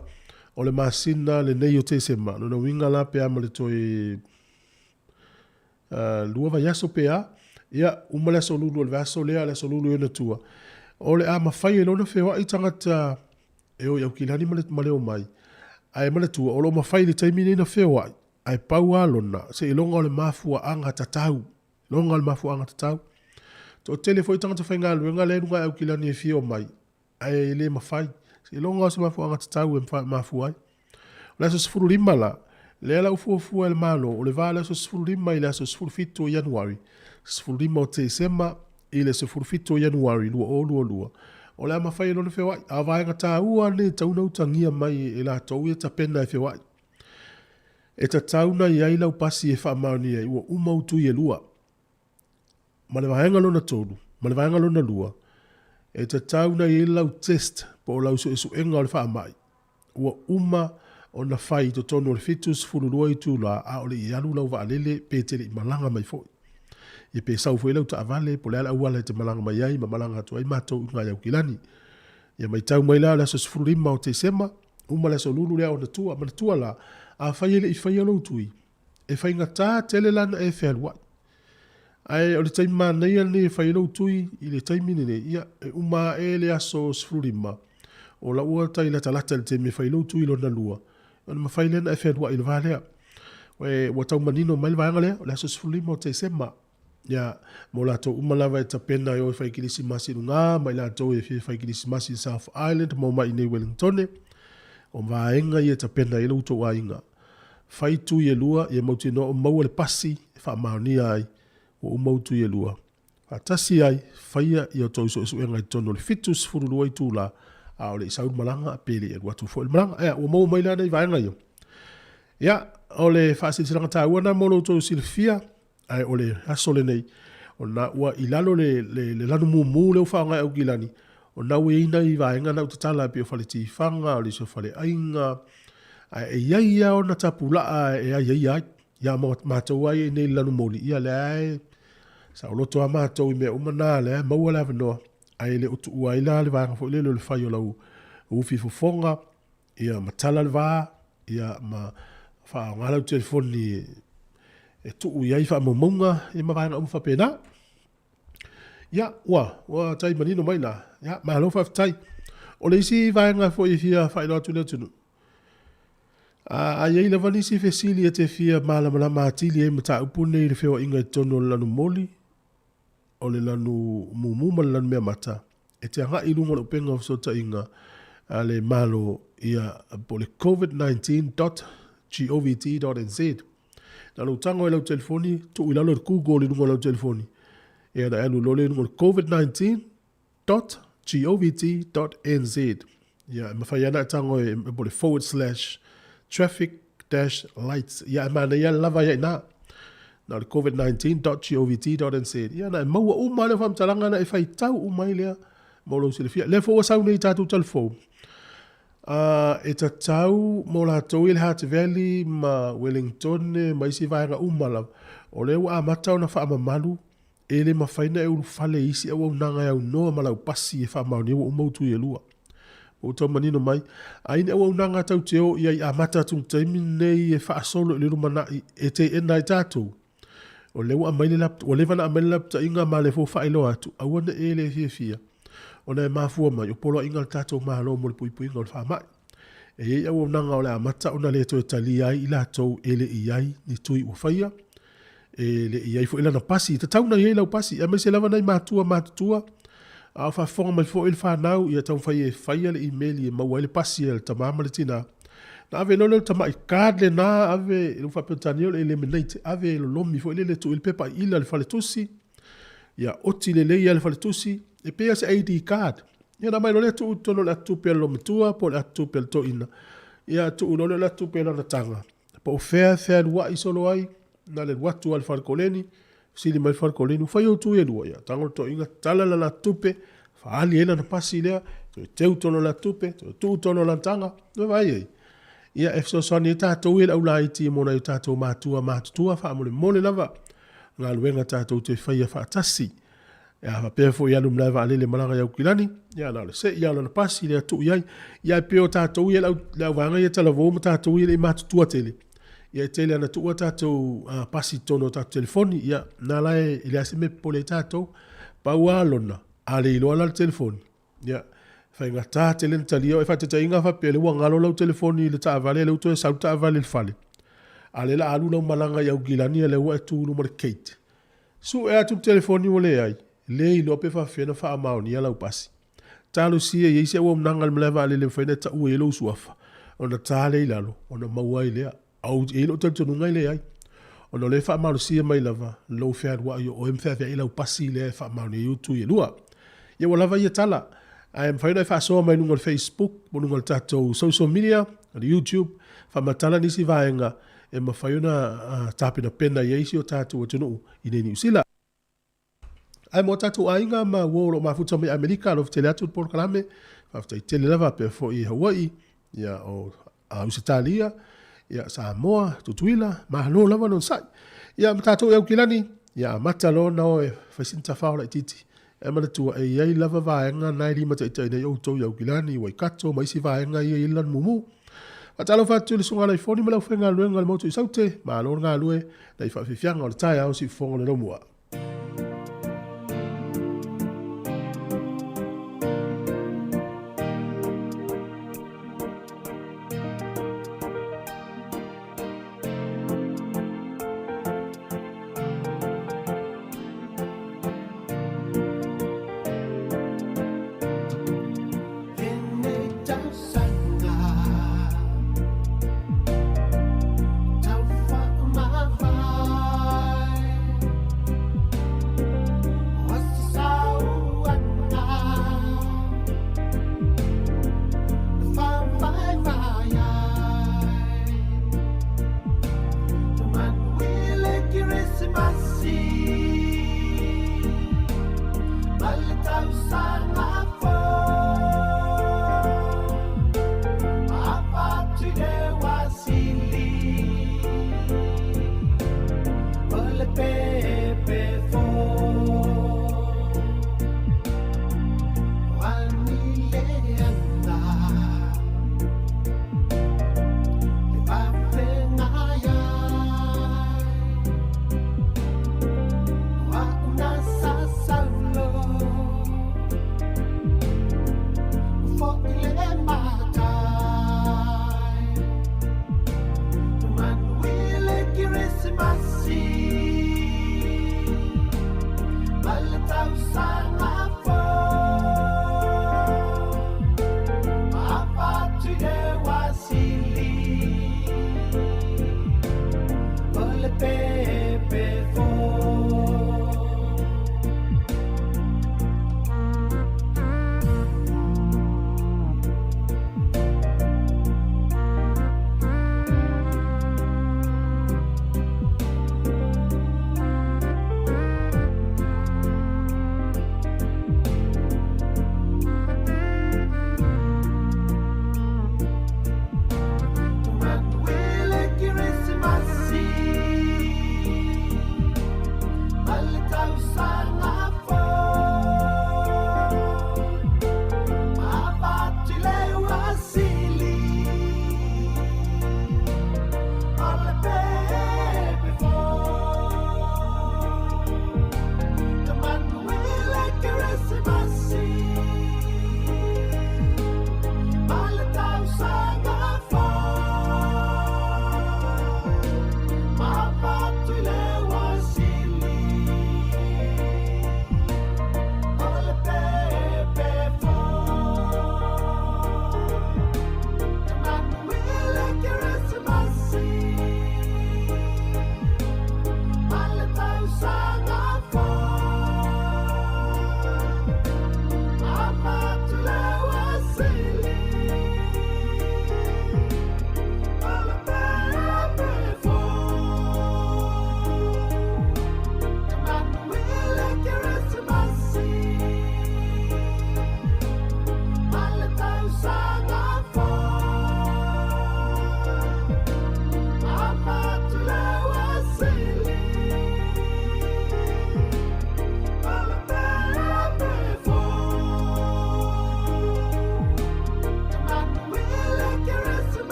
o le masina le nei o te sema. No na winga la pea ma le toi lua vai aso pea. Ia uma le aso lulu o le vaso lea le aso lulu ena tua. O le a mawhai e lona whewa i tangata e o iau kilani ma le o mai. Ai ma le tua o lo mawhai le taimine ina whewa ai pau a lona. Se ilonga o le mafua anga tatau. Longa o le mafua anga tatau. To telefo i tangata whainga luenga le nunga au kilani e fio mai. Ai le mawhai. Se longa o se mafua anga tatau e mafua ai. O le aso sifuru lima la. Le ala ufua e le malo. O le vale aso sifuru lima i le aso sifuru fitu o Januari. Sifuru lima o te sema i le sifuru fitu o Januari. Lua. O le ama whai lona whewai. A vaenga tā ua ne tauna utangia mai e la tau e ta pena e whewai. E ta tauna i ai lau pasi e whaamaoni e ua umautu i e lua. Ma le vaenga lona tolu. Ma le vaenga lona lua. E ta tauna i lau test po lau so esu enga o le whaamai. Ua uma o na whai to tono le fitus fulurua i tūla a o le i alu lau vaalele pe tere i malanga mai foi. I pe sau foi lau ta avale po le ala uala te malanga mai ai ma malanga tu ai matou i ngai au kilani. Ia mai tau mai la le aso sifurima o te sema uma le aso lulu lea o na tua ma na tua la a whai ele i whai alau tui. E whai ngata tele lana e whelua. Ai o le taima nei ane whai alau tui i le taimine ne ia e uma e le aso sifurima. O la ua tai la talata le te me whai alau tui lo na lua. Ona ma whai lena e whelua i le vālea. Wa tau manino mai le vāanga lea o le aso sifurima o te sema. Ia mo lato umalawa e ta pena o whai kilisi masi runga mai lato e whai kilisi masi South Island mo mai nei Wellington. O vaenga i e ta pena i lauto wa inga. Whai tu i e lua i e mauti no o maua le pasi e wha maoni ai o umautu i e lua. Atasi ai whaia i o tau so esu e ngai tono le fitus furulua i tūla a o le isaun malanga a pele e watu fo le malanga. Ea o mau mai lana i vaenga i o. Ia o le whaasitiranga tā uana mo lo tau silfia ai o le asole nei o na ua i lalo le lanu mumu leo whaanga au gilani o na ue ina i vaenga na utatala pe o whale ti whanga o le so whale ainga ai e iaia o na tapulaa e ai ia mātou ai e nei lanu moli ia le ai sa o loto a mātou i mea umana le maua le avanoa ai le utu ua ila le vaenga fo le whai o lau ufi fofonga ia matala le vaa ia ma wha ngalau telefoni e tuu iai wha mamunga e mawhainga umwha pēnā. Ia, ua tai manino mai nā. Ia, mahalo whaftai. O le isi vaenga fo i fia whaino atu leo tunu. A iei la vanisi fesili e te fia malamala mātili e mata upune i le whewa inga i tono lanu moli. O le lanu mumuma le lanu mea mata. E te anga ilunga lo penga o sota inga a le malo ia po le covid19.govt.nz. Na lo tango e lau telefoni, tu i lalo Google i nunga lau telefoni. E na anu lole nunga covid19.govt.nz. Ia, mawhai ana tango e bole /traffic-lights. Ia, e mana ia lava ia ina. Na le covid19.govt.nz. Ia, na e maua uma le whamtalanga na e whai tau uma ilea. Molo silifia. Le fo sau nei tātou telefoni. E ta tau mo la tau il Hat Valley ma Wellington ma isi vaenga umala o le wa matau na wha mamalu e le mawhaina e ulu fale isi au nanga e au noa ma lau pasi e wha mauni wa umautu i e lua o tau manino mai aine au nanga tau te o i a mata tung taimi nei e wha solo i liru mana e te ena i tātou o le wa maile lapta o le vana a maile lapta inga ma le fo wha ilo atu au ana e le fia ona e mafua mai o polo inga le tātou mahalo mo le puipu inga o le whamai. E ei au nanga o le amata ona le to tali ai i lātou ele i ai ni tui ua whaia. E le i ai fo ila na pasi. Ta tauna i ei lau pasi. E mai se lava nei mātua. A whafonga mai fo il whanau i a tau whaia e whaia le email i e maua ele pasi e le tamama le tina. Na ave lolo tama i kāde na ave ilu whapetani o le eliminate. Ave lo lomi fo ile le tu il pepa ila le fale tusi. Ia oti le leia le fale tusi. e pea se ID card. Ia na mai lo le tu tono le tupe lo matua po le tupe to ina. Ia tu lo le tupe na tanga. Po fair wa isolo ai na le watu al farkoleni sili mai farkoleni fa yo tu e lo ia. Tango to inga tala la tupe fa ali ena na pasi le te tono la tupe tu tono la tanga. No vai. Ia e so soni tatou e au lai ti mo na tatou matua fa mole lava. Nga luenga tatou te faia fa tasi. Ya fa pe fo ya lum lava ale le malanga ya ukilani. Ya na le se ya na pasi le tu ya ya pe o tatou e la vanga ya tala vo tatou e matua tele. Ya tele na tu tatou pasi tono tatou telefoni ya na la ile asime pole tatou pa walona ale lo ala telefoni. Ya fa nga ta tele talia e fa te inga fa pe le wangalo lo telefoni le ta vale le to sa ta vale le fale. Ale la alu no malanga ya ukilani le wa tu no more Kate. Su e tu telefoni ole ai. Le lo pe fa fena fa mauni ala upasi. Talo si e se wo mnanga mleva ale le fena ta u elo suafa. Ona tale ilalo, ona mawai le au elo tanto nunga ile ai. Ona le fa malu si mai lava, lo fa wa yo o mfa ila upasi le fa mauni you tu yelua. Ye wala va ye tala. I am fina fa so mai nunga Facebook, nunga tato social media, YouTube, fa matala nisi vaenga e mafaiona tapina pena yeisi o tato o tunu ine ni usila. Ai mo tatu ainga ma wolo ma futa me Amerika lo tele atu por kalame fa tele lava pe fo i Hawaii ya o Australia ya Samoa tutuila ma lo lava non sai ya tatu e kilani ya matalo no e fa sinta fa la titi e ma tu e ai lava va nga nai li mata ite ne o to ya kilani wai kato mai si va nga i lan mumu atalo fa tu le sunga le foni ma lo fenga lo nga mo tu saute ma lo nga lo e dai fa fianga o tai au si fongo le mo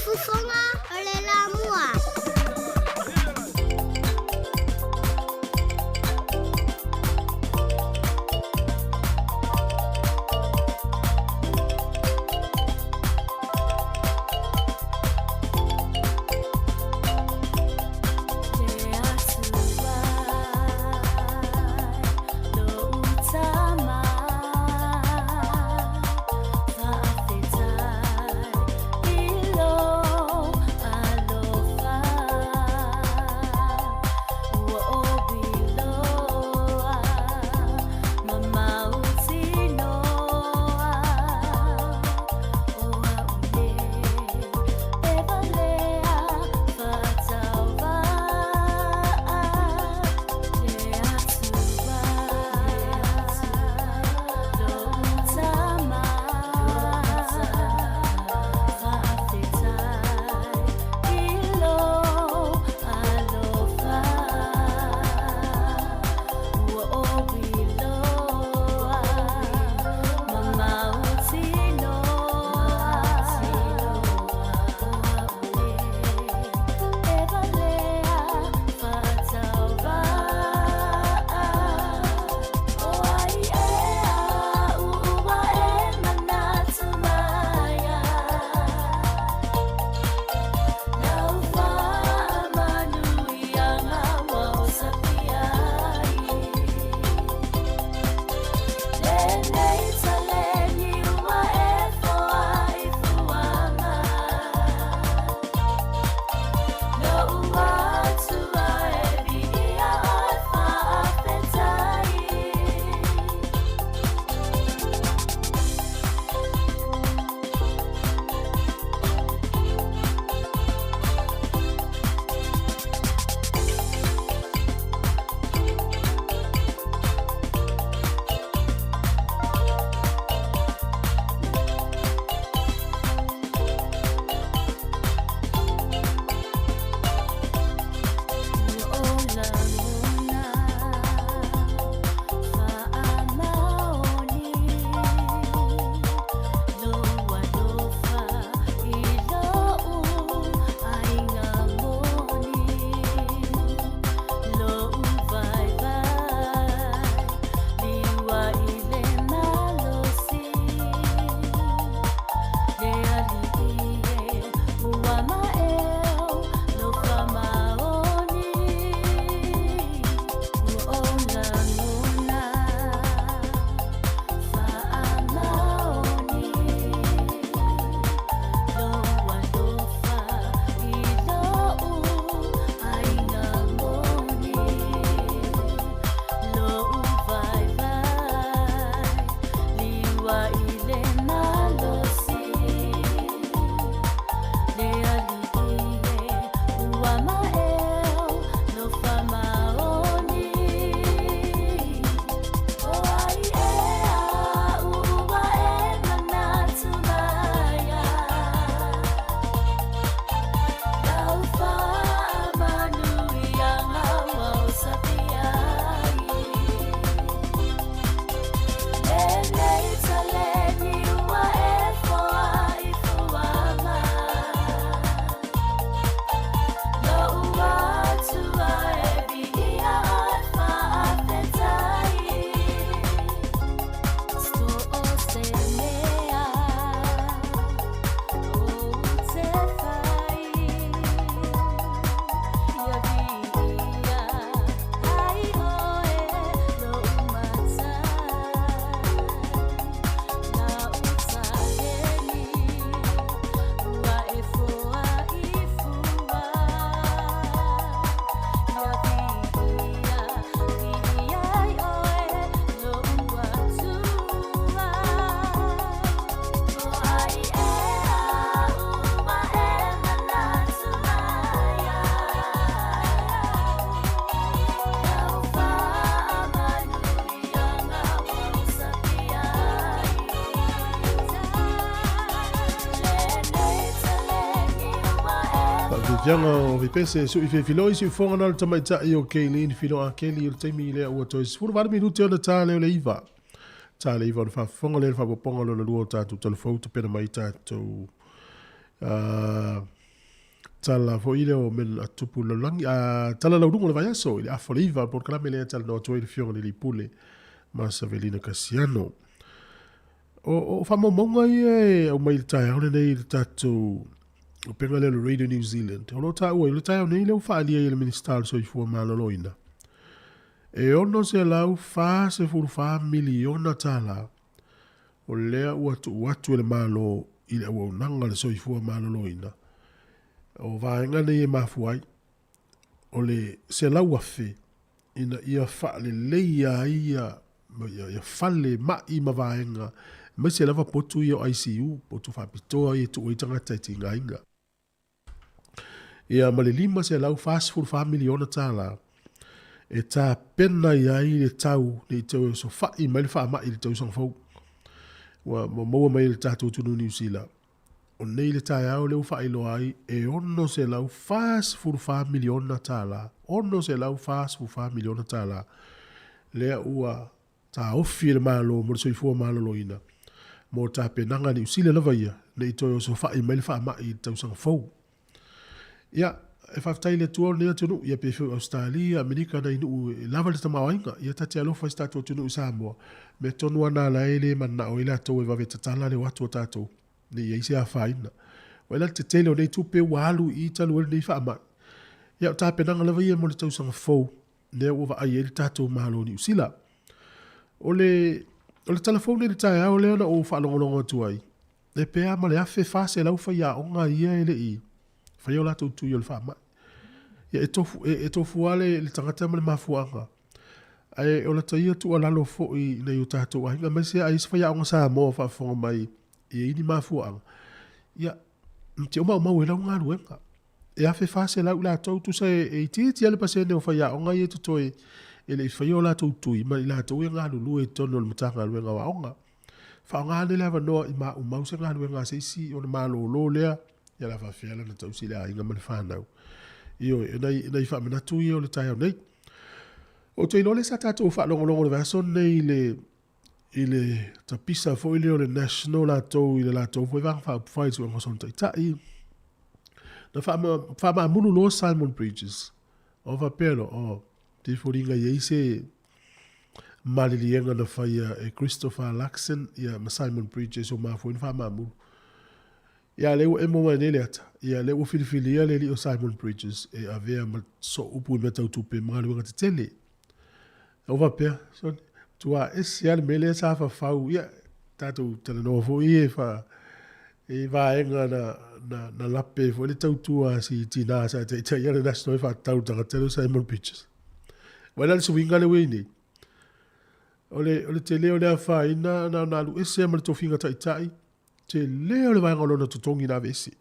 Siufufonga o le la mua. Yanga o vipese su ife filoi si fonga na tama ita i o Kaylin filo a Kelly o taimi le o to is furu var minuti o ta le le iva. Ta le iva o fa fonga le fa ponga lo luo ta tu telefon tu pena mai ta tu tala fo ile o men atupu lalangi tala laudungo le vai aso ile afoliva por kala mele tala no toi le fiona le pule ma Savelina Casiano o famo monga ie o mai tai ona nei tatu o penga le Radio New Zealand o no ta o le tai ona ile o fa ali le minister so i fu maloloina e ono se lau fa se fu fa miliona tala o lea watu le malo ile o nanga le so i fu maloloina o vaenga nei e mafuai o le se lau afe ina ia fa le leia ia fale mai ma vaenga ma se lava potu i o ICU potu fa pitoa i tu oitanga taitinga inga ia ma le lima se lau fast food fa miliona tala e ta pena ia i le tau le tau so fa i ma le fa mai le tau sang fau wa mo mai le tatu tunu New Zealand o nei le tai au le ufa ilo ai e ono se lau fast food fa miliona tala ono se lau fast food fa miliona tala lea ua ta ofi le malo mo so i fu malo loina mo ta penanga ni usile lava ia le ito so fa i mai fa mai tau sang fau ia e fa tai le tuo ne tunu ia pe Australia America na inu lava le tama wainga ia tati alo fa sta tunu Samoa me tonu ana la ele mana o ila to e va vetatala le watu tato ni ia isi a faina wala te tele o nei tupe walu i talu nei fa ma ia ta penanga lava ia mo le tau sang fau ne o va ai ele tato malo ni usila o le telefone le tai au le o fa longo tu ai le pe ma le afe fa se lau fa ia onga ia ele i fa yo la tu yo le fa ma ia e tofu ale le tangata ma le mafuanga ai o la tai tu ala lo fo i nei o tato ai ma se ai fa ia onga sa mo fa fo mai e ini mafuanga ia te o ma we la nga ruenga e afe fa se lau la tu se e ti le pasene o fa ia onga ia tu toi ele fa yo la tu ma la tu nga lu e tono le mutanga lu nga waonga fa nga le lava no i ma o se nga lu nga se si o ma lo le ya la fa fiala na tu si la inga ma fa na io nei fa na tu io le tai nei o te le sa tato fa longo le verso nei ile tapisa fo ile o le national la to fo va fa fight o son tai na fa ma mulu lo Simon Bridges over pero o te furinga ia se malilienga na faia e Christopher Luxon ia ma Simon Bridges o ma fo in fa mamu ia le o mo manele ata ia le o filifilia le o Simon Bridges e avea ma so upu me tau tupe ma le ngata tele o va pe so tua esse al mele sa fa fau ia tatu tele no fo ia fa e va enga na lape fo le tau tua si tina sa te ia le national fa tau tele Simon Bridges wala le swinga le wini ole te leo le fa ina na lu ese ma to finga tai te leo le vanga lona to tongi na vesi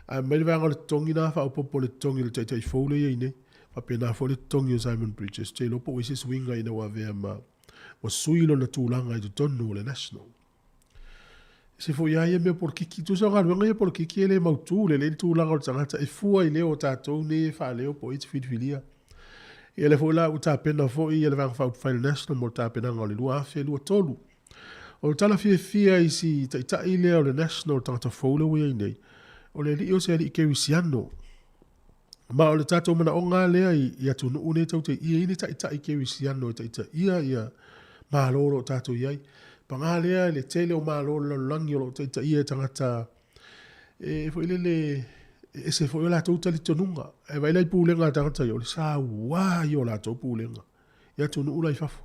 a me le vanga le tongi na fa o le tongi le tai fo le ine pa pena fo le tongi o Simon Bridges te lo po ese swinga ina wa ve ma o suilo na tulanga i tonu le national se fo ia me por kiki tu so galwenga ia por kiki ele mautu le tulanga o tangata e fu ai leo tatou ne fa leo po it filia e le fola o ta pena fo i le vang fa file national mo ta pena ngoli lua fe lua tolu o tala fia i si ta ile o le national ta fola we nei o le li o se li ke wisiano ma o le tato mana o nga le i atu no une tau te i ni ta ke wisiano ta ia ma loro tato ia pa nga le tele o ma loro langi o ta ia tangata e fo ile e se foi la tota li tonunga e vai lai pulenga tangata yo sa wa yo la to pulenga ya tonu ula ifafo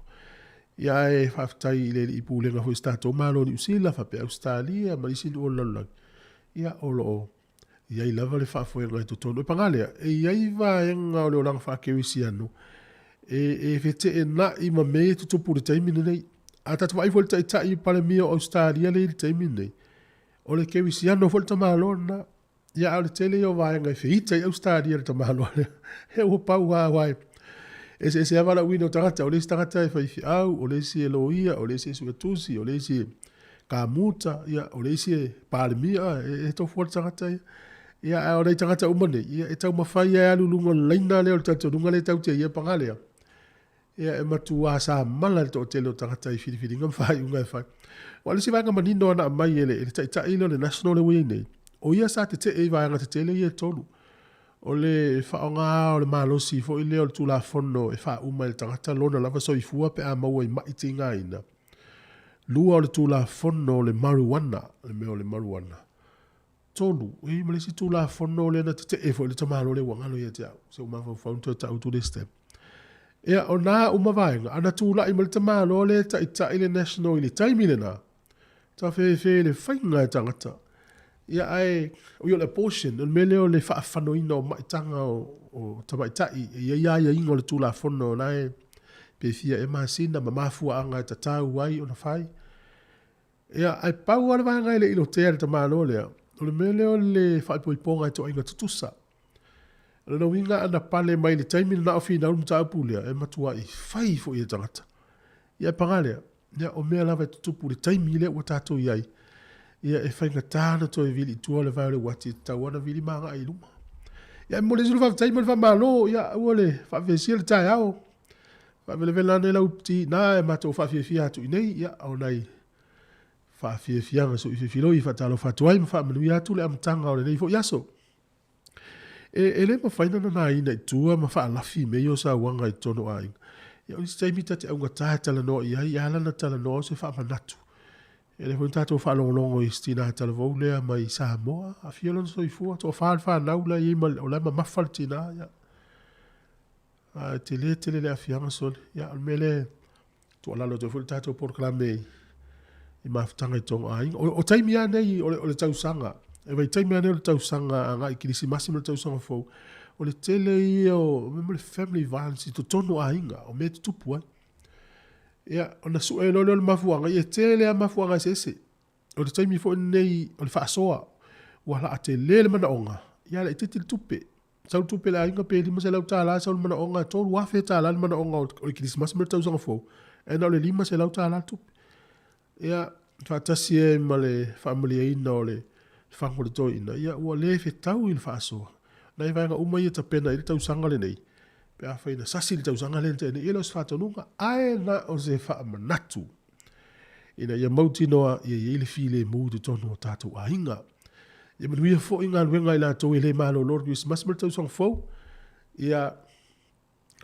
ya e faftai le i pulenga ho stato malo ni usila fa pe Australia ma isi o la ya olo ya i lava le fafo e ngai to tonu pangale e ya i va enga o lang fa ke wisiano e fete e na i ma me to pu te mi nei ata vai volta i pale mio Australia le te mi nei o le ke wisiano volta malo na ia o le tele o vai ngai feita i Australia le tamalo he o pau wai se avala wino tangata o le tangata e fai au o le si eloia o le si suatusi o le si kamuta ia o le si palmia e to for tangata ia o le tangata umane ia e tau mafai ia lulunga leina le o tatu lunga le tau te ia pangale ia e matua sa mala to tele o tangata i fili ngam fai unga fai wala si vanga manino na mai ele tai le national le wine o ia sa te e vai nga te tele ia tolu. O le whaonga o le malosi fo i leo tu la fono e wha uma le tangata lona lava so i fua pe a maua i maiti ngā ina. Lua o le tu la fono le marijuana, le meo le marijuana. Tolu, e ma le si tu la fono le na te e fo i le tamalo le wangalo ia te au. Se uma faunto ta utu le step. Ea o nā uma vaenga, ana tu la i ma le tamalo le ta i le national i le taimile na. Ta fe le whainga e tangata. Ia ai, o yo le portion, o mele o le whaafanoina o maitanga o tamaitai, ia ingo le tūla whono nai, pe fia e maasina, ma mafua anga e tatau ai o na whai. Ia ai pau ala vanga le ilo tea le tamano lea, o le mele o le whaipoiponga e to inga tutusa. Le no winga ana pale mai le taimina na ofi na umta apulea, e matua i whai fo i tangata. Ia pangalea, ia o mea lava e tutupu le taimile ua tātou iai, ia e whainga tāna to e vili tua le vau le wati tauana vili maanga i luma. Ia mo le zulu whaftai mo le whamalo, ia ua le whawhesia le tai au. Whawele velane lau pti, nā e mato whawhiawhia atu i nei, ia au nei whawhiawhianga so i whiwhiloi whatalo whatuai ma whamanui atu le amtanga o le nei fo yaso. E le ma whaina na nā ina i tua ma whaalafi me o sa wanga i tono a inga. Ia o isi taimita te aunga tāe tala no i ai, ia alana tala no se whamanatu. E le tatou whaalongolongo i stina talavou lea mai Samoa, a fiolon so i fua, to whanau la i ma o lai ma mawhal tina, ia. Te le a fianga sole, ia, al mele, to alalo to fulu tatou porklame i mawhtanga i tonga ainga. O taimi anei o le tausanga, e vai taimi anei o le tausanga, anga i kirisi masima le tausanga fau, o le tele i o, me le family violence, to tono ainga, o me tupu ai. Ia, ona su e lolo le mafuanga, ia tele a mafuanga sese. O le taimi fo nei, o le whaasoa, wala a te le mana onga. Ia le titi le tupe. Sau tupe la inga pe lima se lau tāla, sau le mana onga, tōru wafe tāla le mana onga, o le kirismas me le tausanga fo. E na o le lima se lau tāla tupe. Ia, whaatasi e ma le whaamali e ina o le whango le toi ina. Ia, ua le fe tau i le whaasoa. Nai vaenga umai e tapena i le tausanga le nei. Pe a whaina sasi le tausanga le te ene ilo se whatonunga ae na o se whaamanatu. Ina ia mauti noa ia ile file mu te tonu o tātou a hinga. Ia manuia fo inga luenga i la tau e le malo lor ki masimile tausanga fau. Ia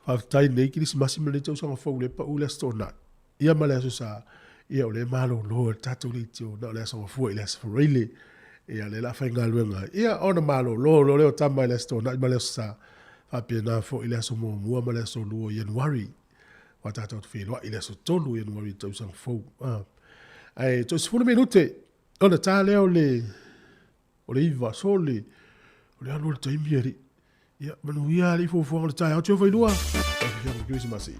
whaftai nei ki si masimile tausanga fau le pa ule stona. Ia male aso sa ia o le malo lor tātou le tio na o le asanga fua i le asa whareile. Ia le la whainga luenga. Ia ona malo lor leo tama i le stona i male aso sa Apia na fo ile aso mua ma le aso luo Januari. Wa tātou whenua ile aso tonu Januari tausang fau. Ai, to sifuna minute. Ona tā leo o le iwa sole. O le anu le taimieri. Ia, manu ia li fo fuanga le tai. Au tio whainua. Au tio Christmas.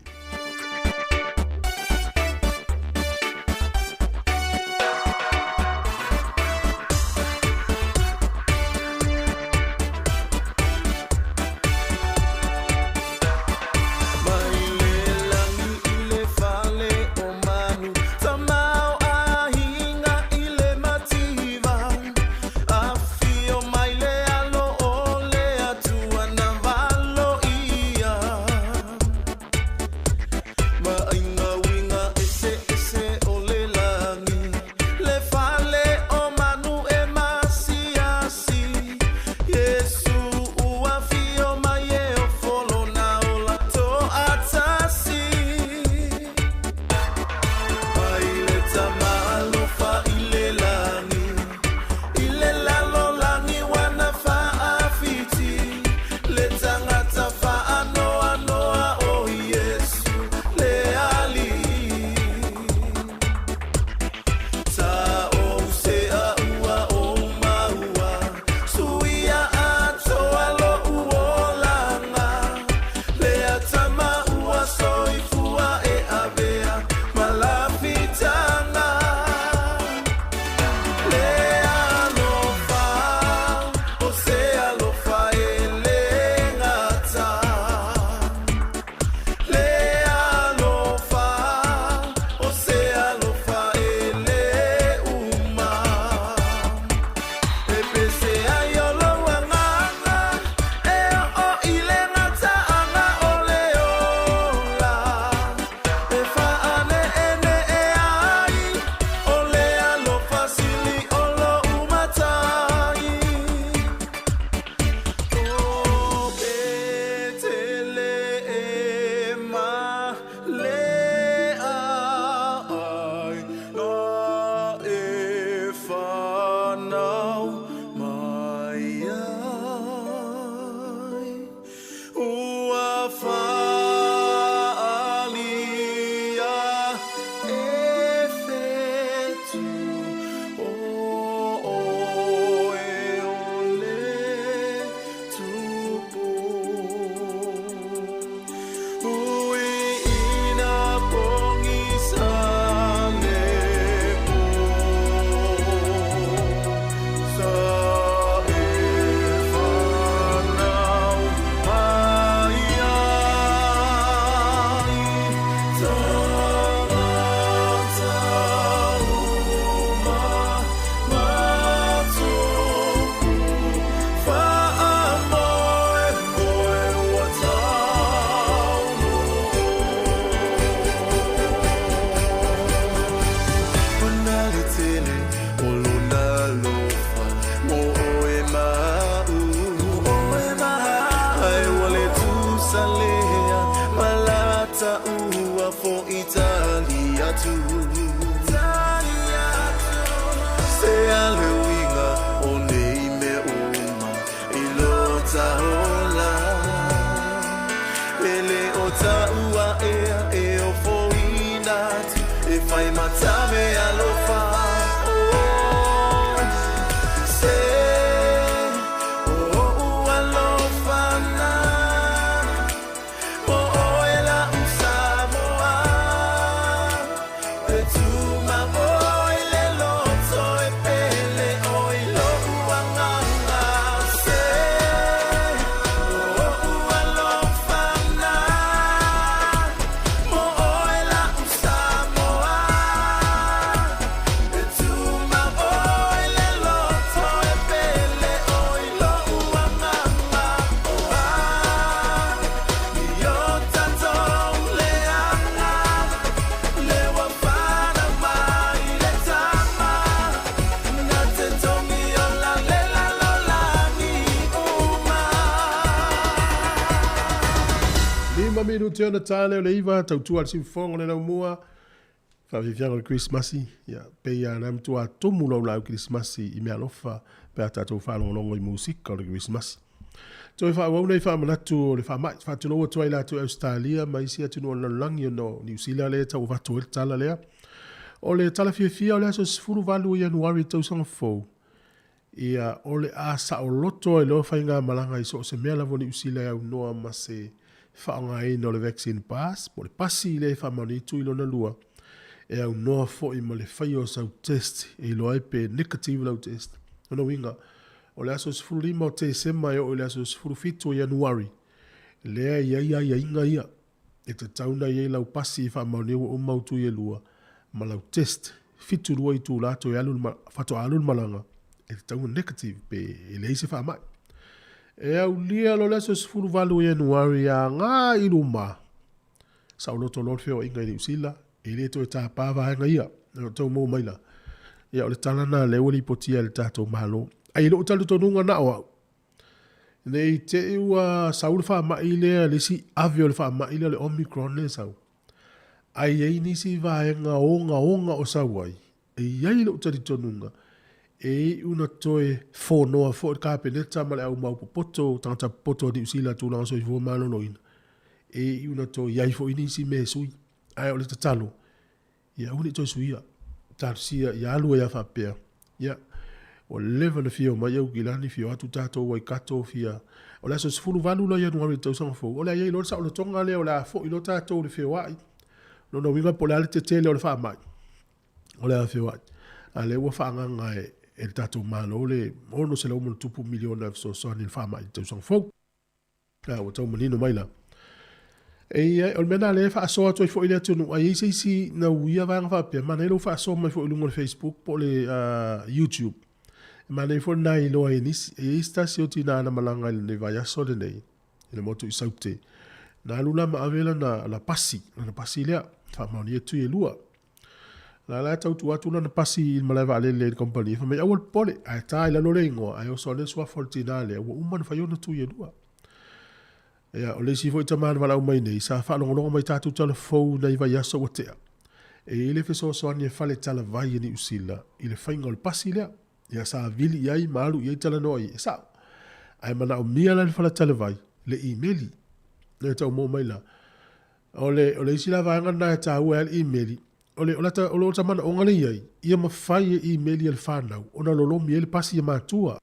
minu te ona tale o le iwa tautua si fonga le lau mua. Whawhiwhianga le Christmasi. Ia, pe ia nam tua tomu lau lau Christmasi i mea lofa. Pe a tatou whalongolongo i musika o le Christmasi. Toi whawau nei whamanatu o le whamai. Whatunoa tua i latu Australia. Ma isi atunu o langi o no New Zealand lea tau whatu el tala lea. O le tala fia o lea so sifuru valu i Januari tau sanga fau. Ia o le a sa o loto e loa whainga malanga i so se mea lavo ni usila au noa ma se whaonga e no le vaccine pass. Po le pasi i le whamani tu i lona lua. E au noa fo i ma le whai o sau test e loa e pe negative lau test. Ona winga. O le aso sifuru lima o te sema o le aso sifuru fitu o Januari. Lea ia inga ia. E te tauna i lau pasi i whamani o umautu i lua. Ma lau test. Fitu lua i tu lato e alun malanga. E te taunga negative pe e leise whamai. E au lia lo leso sifuru valu e Januari a ngā ilu ma. Sa uloto lor feo inga i usila. E le to e tā pāwa hanga ia. E o tau mō maila. Ia o le talana le wali potia le tātou mahalo. Ai lo utalu tonunga na o au. Nei te ua saulu whamai lea le si avio le whamai lea le Omicron le sau. Ai ei nisi vaenga onga o sauai. E iai lo utalu tonunga. E una toe whonoa fo ka peneta male au mau poto tangata poto di usila tu lanso i vo malo noina. E una toe iai fo ini si me sui. Ai o le tatalo. Ia uni toe suia. Tarsia ia alu ia whapea. Ia. O leva na fio mai au gilani fio atu tato wai kato fia. O le aso sifuru valu la Januari tau sanga fo. O le iai lor sa o le tonga le o le a fo ilo tato le fio wai. Lona winga po le ale te tele o le wha mai. O le a fio wai. A le ua wha nganga e tatou malo le ono se lau tupu miliona so ni fama i tau sang fau. O tau manino mai la. E o mena le fa asoa toi fo ile tunu ai isi na uia vanga fa pe mana lo fa asoa mai fo ilungo le Facebook po le YouTube. Mana fo nai lo ai nis e ista si otina na malanga le vai aso le nei. Le moto i saute. Na lula ma avela na la pasi le fa moni tu e lua. La tau tu atu na pasi il malava ale le company fa me awol pole a tai la lorengo ai o so le sua fortinale o umman fa yona tu ye dua ya o le si foi taman vala o mai nei sa fa longo mai tatu telefone nei vai aso wote e ile fe so ni fa le tala vai ni usila ile fa ngol pasi le ya sa vili yai malu ye tala noi sa ai mana o mia la fa le tala vai le emaili le tau mo mai la o le sila va ngana ta o emaili Ola ta mana o ngale iai, ia mawhai e emaili al whanau, ona lolomi ele pasi e mātua.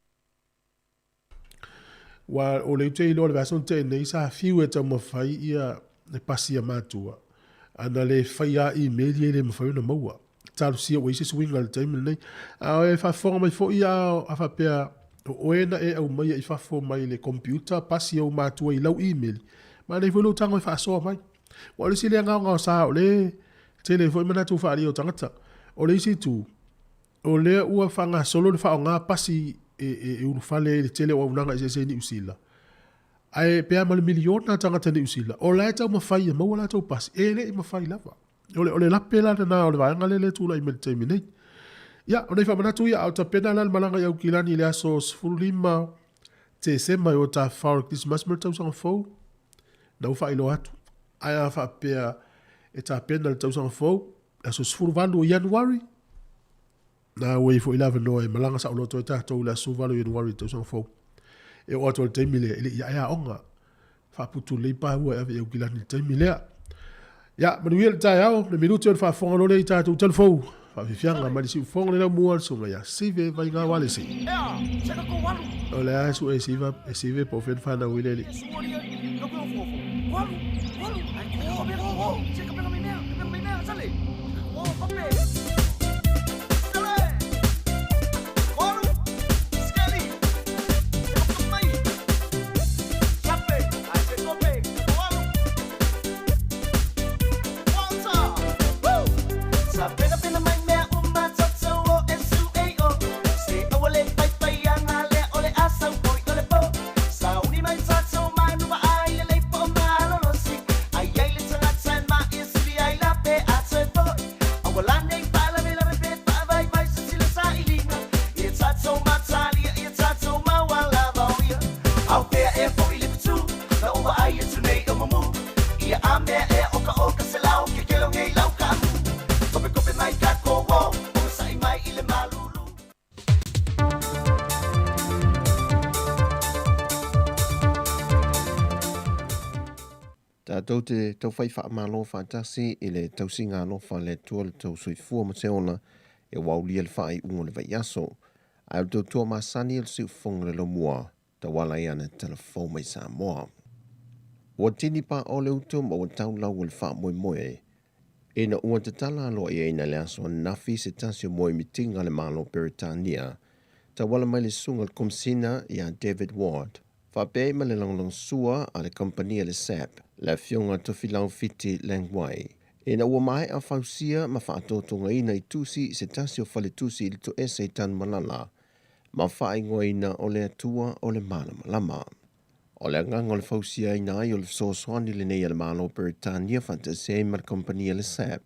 Wa o le utei loa le vason te nei sa fiu e tau mawhai ia le pasi e mātua. Ana le whai a emaili e le mawhai una maua. Taru sia o isi swinga le taimile nei. A o e whafonga mai fo ia a whapea o ena e au mai e whafo mai le computer pasi au mātua i lau emaili. Ma nei fwelo tango e whasoa mai. Wa le sile ngao sa o le... Tele foi mana tu fari o tangata. O le isi tu. O le ua fanga solo le fao ngā pasi e urufale le tele o unanga se ni usila. Ai pea mal miliona tangata ni usila. O la tau mawhai e maua la tau pasi. E le i mawhai lava. O le lapela na o le vaenga le tu la i mele teimi nei. Ia, o nei wha manatu ia au ta pena lan malanga iau kilani le aso sfurulima te sema o ta whao Christmas mele tau sanga fau. Na ufa ilo atu. Ai a wha pea e ta pena le tausanga fau, a so sifuru valu o Januari. Na wei fo ilava no e malanga sa uloto e tātou le aso valu o Januari tausanga fau. E o ato le teimile, ele ia ea onga. Whaputu leipa hua e ave e ukilani le teimilea. Ia, manuia le tai au, le minuti o le whafonga lole i tātou telefou. Whawhiwhianga, marisi ufonga le na mua songa ia, sive vai ngā wale si. O le asu e sive po fen whana uile li. Sa uni mai sa so mai nu ba ai le po ma lo lo si ai ai le sa ma is tau te tau whai wha amalo whaatasi i le tau singa alofa le tua le tau sui fua ma te ona e waulia le whai ungo le vai aso. Ai tau tua masani le siu fonga le lo mua ta wala i ana telefon mai sa moa. Wa tini pa o le utu ma wa tau lau le wha moe moe. E na ua te tala aloa i eina le aso nafi se tasio moe mitinga le malo Peritania ta wala mai le sunga le komsina ia David Ward. Whapei ma le longlong sua a le kompania le SAP, le fionga tofilau fiti lengwai. E na ua mai a fausia ma whaatotonga ina i tusi se tasio fale tusi i to ese tan malala, ma whaingoa ina o le atua o le malama lama. O le ngang o le fausia ina ai o le sosoani le nei le malo Peritania fantasei ma le kompania le SAP.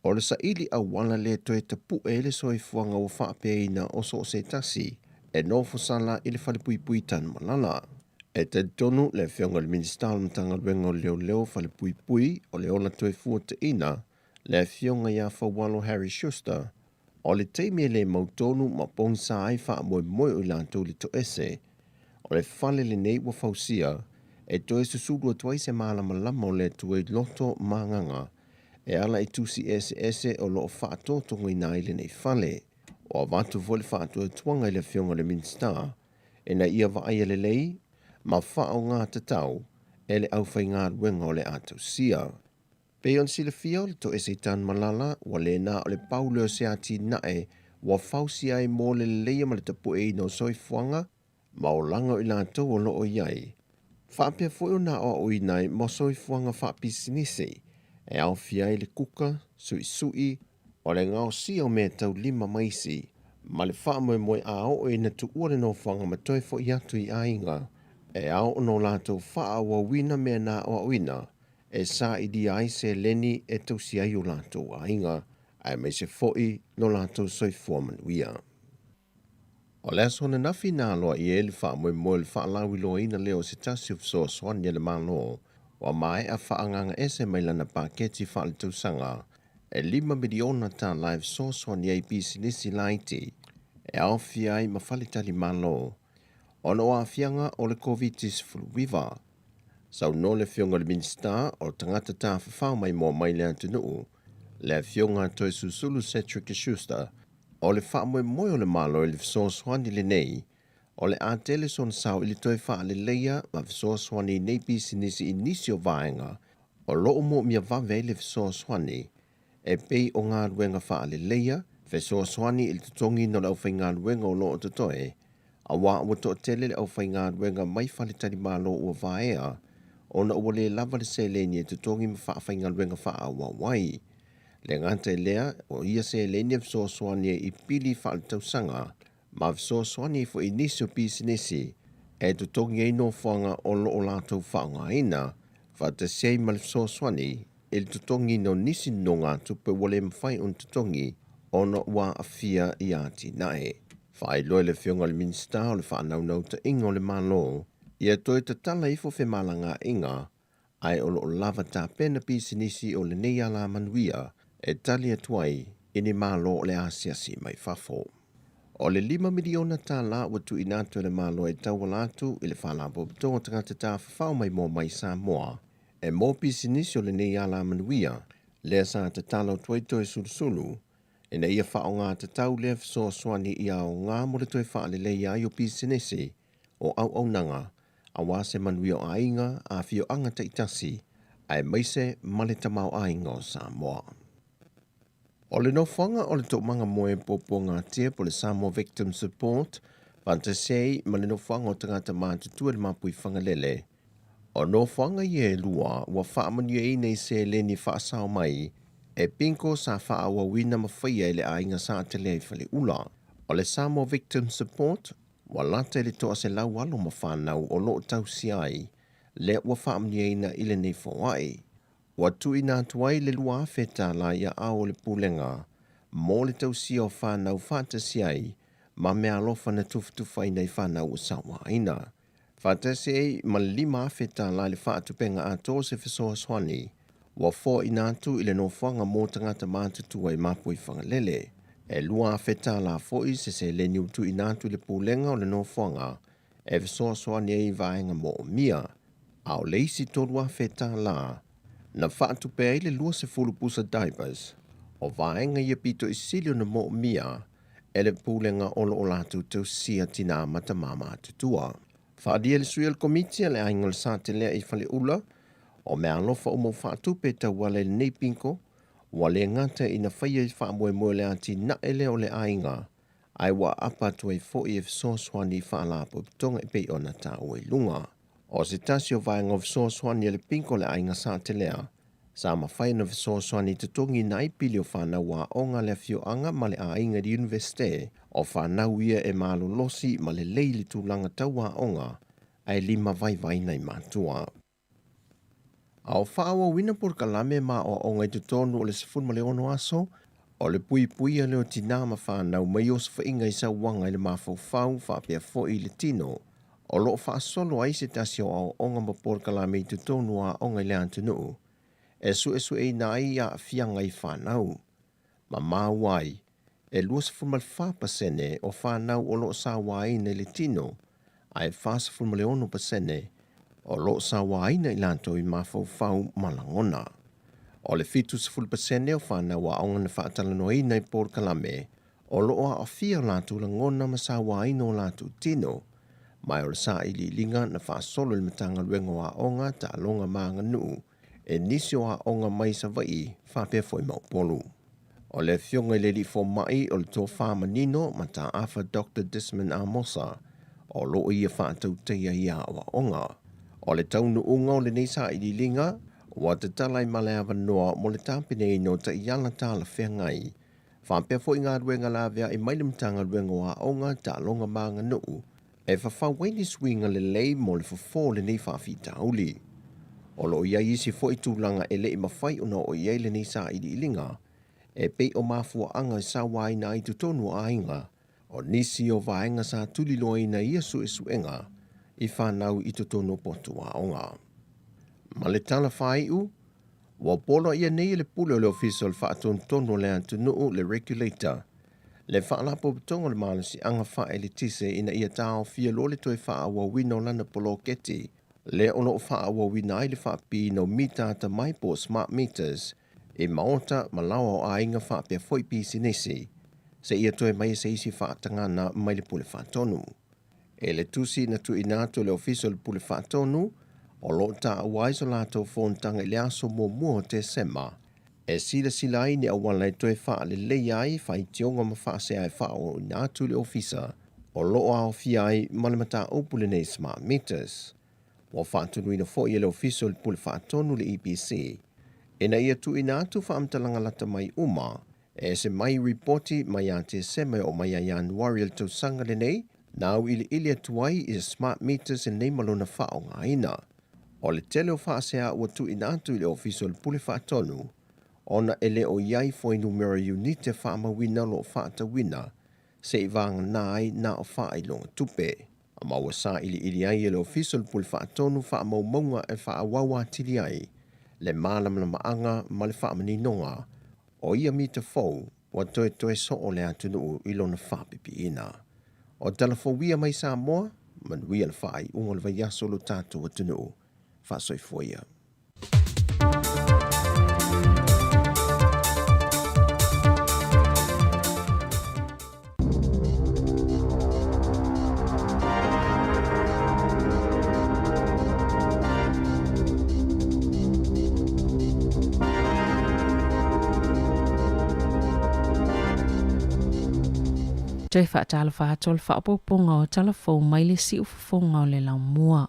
O le saili a wala le toe tapu e le soifuanga o whapea ina o so se tasi, e no fosala i le fale pui pui tan malala. E te tonu le whionga le ministal mtanga luenga o leo fale pui pui o le ona toe fua te ina le whionga ia whawalo Harry Schuster o le teimi le mautonu ma pongsa ai wha moe moe o lantou le to ese o le fale le nei wa fausia e toe susuru o tuai se malama lama o le tue loto manganga e ala i tusi ese o loo wha atotongo ina i le nei fale o avatu vole wha atoe tuanga i le whionga le ministar e na ia wa aia le lei ma whao ngā te tau, e le au whai ngā ruenga o le atau sia. Peon sila fia o le to ese tan malala, wa le nā o le pauleo se ati nae, wa fausi ai mō le leia ma le tapu e ino soifuanga, ma o langa o lātou o loo iai. Whapea fwoi o nā o inai, mo soifuanga whapi sinisi, e au fia i le kuka, sui, o le ngāo si o me tau 5 maisi, ma le wha moe a o e na tu ua le no whanga ma toi fo i atu i ainga, e ao no lato faa wa wina me na o wina e sa i di ai se leni e tau si ai o lato a inga ai me se foi no lato soi fuaman wia. O le aso na nafi na loa i ele faa moe moe le faa lawi loa ina leo se tasi of so swan ya le malo wa mai a faa nganga ese mai lana paketi faa le tau sanga e 5 miliona ta live so swan ya i pisi nisi laiti e ao fi ai mafalitali malo. Ono a fianga o le COVID-19 fuluwiva. Sau no le fionga le minsta o tangata ta whawhau mai mua mai le antunuu. Le fionga toi susulu Cedric Schuster. O le wha moe moe o le malo i le fisoa swani le nei. O le atele son sau i le toi wha le leia ma fisoa swani nei pisi nisi inisi o vaenga. O loo mo mia vave le fisoa swani. E pei o ngā ruenga wha le leia. Fisoa swani i le tutongi no lau whai ngā ruenga o loo tutoe. A wā ua to tele le au whai ngā ruenga mai whale tari malo ua vaea, o na ua le lava le se leni e tutongi ma wha whai ngā ruenga wha a wawai. Le nganta e lea, o ia se leni e visoa soani e i pili wha le tausanga, ma visoa soani e fo i nisi o pisi nisi, e tutongi e no whanga o lo o lātou wha ngā ina, wha te sei ma le visoa soani, e le tutongi no nisi no ngā tupe wale mwhai on tutongi, o na ua a fia i ati nae. Whai loe le whionga le minsta o le whanau ta inga o le malo, ia toi ta tala ifo whe malanga inga, ai o lo lava ta pena pisi nisi o le nei ala manuia, e tali atuai ini malo o le asiasi mai fafo. O le 5 miliona ta la watu inatu le malo e tau walatu i le whanabo betonga tangata ta whawhau mai mo mai Samoa, e mo pisi nisi o le nei ala manuia, lea sa ta tala o tuai toi sulusulu, e na ia whao ngā te tau lea fisoa swani i au ngā mole toi wha le lei ai o pisinesi o au nanga a wase manui o ainga a fio anga te itasi ai maise male tamau ainga o Samoa. O le no whanga o le tō manga moe popo ngā tia po le Samoa Victim Support fantasei ma le no whanga o tangata mātutua le mapui whangalele. O no whanga i e lua wa wha manu e nei se leni wha sao mai e pinko sa wha awa wina mawhaia le ainga sa te lei whale ula. O le Samoa Victim Support, wa lata le toa se lau alo ma whanau o loo tau si ai, le wa wha amnieina i le nei whawai. Wa tui nā tuai le lua wheta la ia ao le pulenga, mō le tau si o whanau whata si ai, ma mea alofa na tufutufai nei whanau o sawa aina. Whata si ei ma 5 wheta la le whaatupenga a tō se fisoa swani, wa fo inatu ile no whanga mō tangata mātutua i mapui whangalele. E lua wheta la fo i se le niutu inatu le pūlenga o le no whanga, e visoa soani e i vaenga mō mia. Ao leisi tōrua wheta la, Na whaatupe ai le lua se fulu pusa diapers, o vaenga ia pito isilio na mo mia, ele pūlenga olo o lātu tau sia tina mata mama tutua. Whaadia le sui al komitia le aingal sa te lea I whale ula, o mea alofa umo whaatupe tau wale nei pinko, wale ngata ina whaia I whaamoe moe le ati na ele o le ainga, ai wa apa tuai fo I so swani whaalapo tonga I pei ona ta ue lunga. O se tasio vaenga of so swani le pinko le ainga sa te lea, sa mawhaina of so swani te tongi na I pili o whana wa onga le fio anga ma le ainga di universite, o whana uia e malo losi ma le leili tūlanga tau wa onga, ai lima vai nei mātua. Au whaawa wina por kalame ma o onga I te tonu o le sifun ma le ono aso, o le pui a leo tina ma whanau mai o sa whainga I sa wanga I le mawhau whapea fo I le tino, o loo whaasolo ai se tasio au onga ma por kalame I te tonu a onga I le antunu, e su e nai a fianga I whanau. Ma mawai, e luas fulmal whapasene o whanau o loo sa waina I le tino, ai whasa fulmal ono pasene, o loo sa waina I lanto I mawhau malangona. O le fitu sa fulpasene o whanau a onga na whaatalanoina I por kalame, o loo a fia lanto langona ma sa waina o lanto tino, mai o le sa ili linga na whaasolo le matanga luengo a onga ta alonga maanga nuu, e nisio a onga mai sa vai whapea foi maupolu. O le fionga I le li fo mai o le tō whamanino ma ta awha Dr. Desmond Amosa, o loo ia whaatau teia ia o onga. O le taunu unga o le neisa ili linga, wa te talai male awa noa mo le tāpine ino ta iala tāla whengai. Whapea foi ngā ruenga la vea I maile mtanga ruengo a onga ta alonga maanga nuu, e whawhaweni swinga le lei mo le fofo le nei whawhita uli. O lo ia isi fo I tūlanga e le I mawhai una o ia le nei sa I ilinga, e pei o mafua anga sa waina I tutonu a inga, o nisi o vaenga sa tulilo ina ia suenga, I whanau I tutonu potu a onga. Ma le tala whaiu, wa polo ia nei le pule o le official whaatonu tonu le antunu le regulator, le whaalapo betongo le malasi anga whae le tise ina ia tau fia lole toi whaawa wino lana polo keti, le ono o whaawa wina ai le whaapi no mita ta mai po smart meters, e maota malawa o ainga whaapea foi pisi nesi, se ia toi mai se isi whaatangana mai le pule whaatonu. E le tusi na tu inato le official pule whaatonu, o lo ta awaiso lato fontanga I le aso mua te sema, e sila ai ni awala toi wha le leiai whai tionga ma whaase ai wha o inatu le ofisa, o lo a ofia ai malamata opule nei smart meters. Wa whaatunu ina fo I le official pule whaatonu le EPC, e na ia tu inatu whaamtalanga lata mai uma, e se mai reporti mai a te sema o mai a Januari al tau sanga le nei, nau ili atuai I smart meters e nei malona wha o ngā ina. O le tele o whaasea ua tu inatu I le official pule whaatonu, ona ele o iai foi numero unite whaamawina lo whaatawina, se I vanga nai na o whaai longa tupe. A maua sa ili ai le official pule whaatonu whaamaumaunga e whaawawa tili ai, le mālamla maanga ma le whaamaninoga, o ia mita fau, wa toe so o le atunu I lona whapipi ina. O talafowia mai Samoa, manuia le whaai unga le vaiaso lo tātou atunu, whaasoifoia. Toi whaatala whaatol whaapoponga o talafou mai le si ufafonga o le lau mua.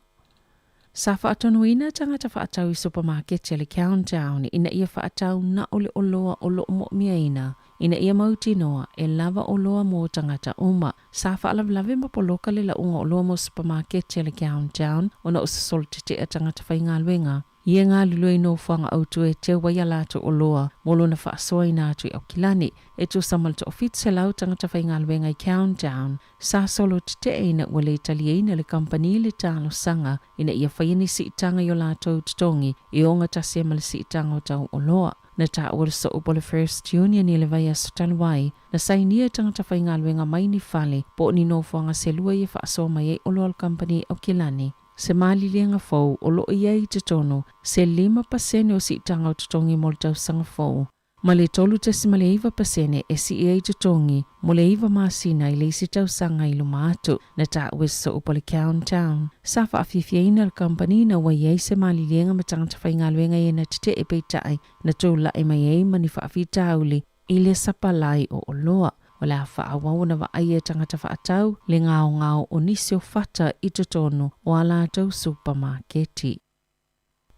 Sa whaatonuina tangata whaatau I supermarket le countdown ina ia whaatau na ole oloa o lo mo miaina, ina ia mauti noa e lava oloa mo tangata uma. Sa whaalavlave mapoloka le launga oloa mo supermarket le countdown o na usasol te tangata whainga luenga. Ia ngā luloi no whanga autu e te waia lato o loa, molo na whaasoi nā tui au kilani, e tu samal to ofit se lau tangata whai ngā luenga I countdown, sa solo te eina wale italieina le company le talo sanga, ina ia whaiani si itanga yo lato tutongi, I onga ta se mal si itanga o tau o loa. Na ta ua so upo le First Union I le vai aso taluai, na sainia tangata whai ngā luenga mai ni whale, po ni no whanga se lua I whaaso mai e olo al company au kilani. Se malilianga fau o loo ia i te tono se 5% o si itanga o tutongi mo le tausanga fau. Ma le 3.9% e si ia i tutongi mo le iwa masina i le isi tausanga i lumatu na ta uweso upo le Town. Sa whaafifiaina le company na wa iei se malilianga ma tangata whaingaluenga i na tite e peitai na tūla e mai ei mani whaafita auli i le sapalai o oloa. Wale a whaawau na wa aia tangata whaatau le ngao o nisi o whata i tutono o ala tau supermarketi.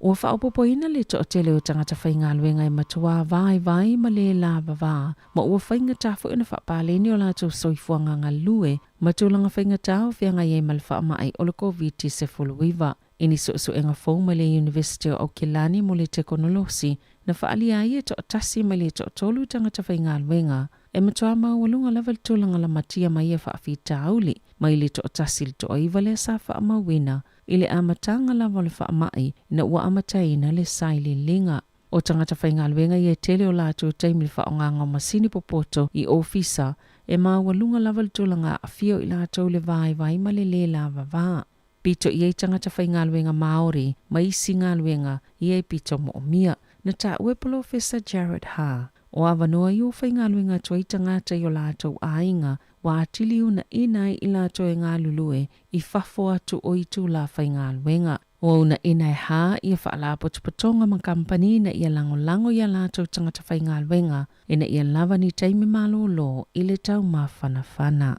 Ua whaopopoina le to o tele o tangata whaingaluenga i matua vai ma le lava vā. Ma ua whainga tāwhu ina whaapaleni o la tau soifuanga ngā lue, ma tūlanga whainga tāo whianga iei malwha mai o le COVID se fuluiva. Ini so enga fau ma le University of Kilani mo le teknolosi na whaali aia to o tasi ma le to o tolu tangata whaingaluenga. E matua mawalunga level tūlanga la matia mai e whaafita auli, mai le to o tasi le to o iwa le sa whaamawina, ile amatanga lava le whaamai na ua amataina le saili linga. O tangata whaingaluenga i e tele o lātou taimi le whaonganga o masini popoto i ofisa, e mawalunga lava le tūlanga a fio i lātou le vai ma le lava vā. Pito i e tangata whaingaluenga Māori, ma isi ngaluenga i e pito mo o mia, na ta ue Professor Jared Ha. O awanoa i o whaingaluenga tua i tangata i o lātou ainga, wa atiliu na inai i lātou e ngā lulue i whafo atu o i tū la whaingaluenga. O una inai ha i a whaalapo tupatonga ma kampani na i a lango i a lātou tangata whaingaluenga, ina i a lava ni taimi malo lo i le tau mawhanawhana.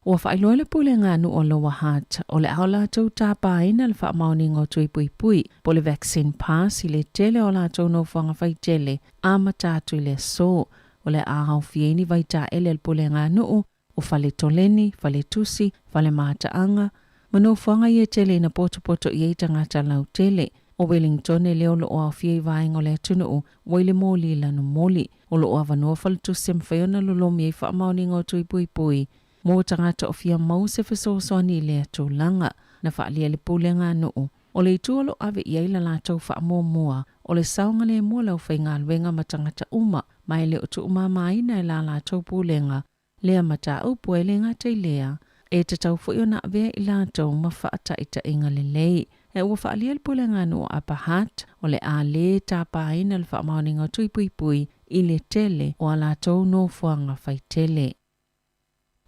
Ua whailoa le pule ngā nu o Lower Hutt, o le au lātou tāpāina le whaamaoni ngō tui pui, po le vaccine pass i le tele o lātou no whanga whai tele, a matatu i le so, o le ahau fieni vai tā ele le pule ngā nu o whale toleni, whale tusi, whale mātaanga, mano whanga i e tele na poto i e tangata lau tele, o Wellington e leo lo o au fiei vaenga o le atunu o, waile mōli lanu mōli, o lo o avanua whale tusi mwhaiona lolomi e whaamaoni ngō tui pui, mō tangata o fia mau se whasosoani le atu langa na whaalia le pule ngā nuu. O le itualo ave i eila lātou whaamua, o le saunga le mua lau whaingaluenga ma tangata uma, mai le utu umamaina e la lātou pulenga, lea mata upu e le ngātai lea, e te tau fwio na avea i lātou ma whaata ita inga le lei. E ua whaalia le pule ngā nuu Upper Hutt, o le a le tāpāina le whaamaoninga tui pui i le tele o a lātou no fuanga whai tele.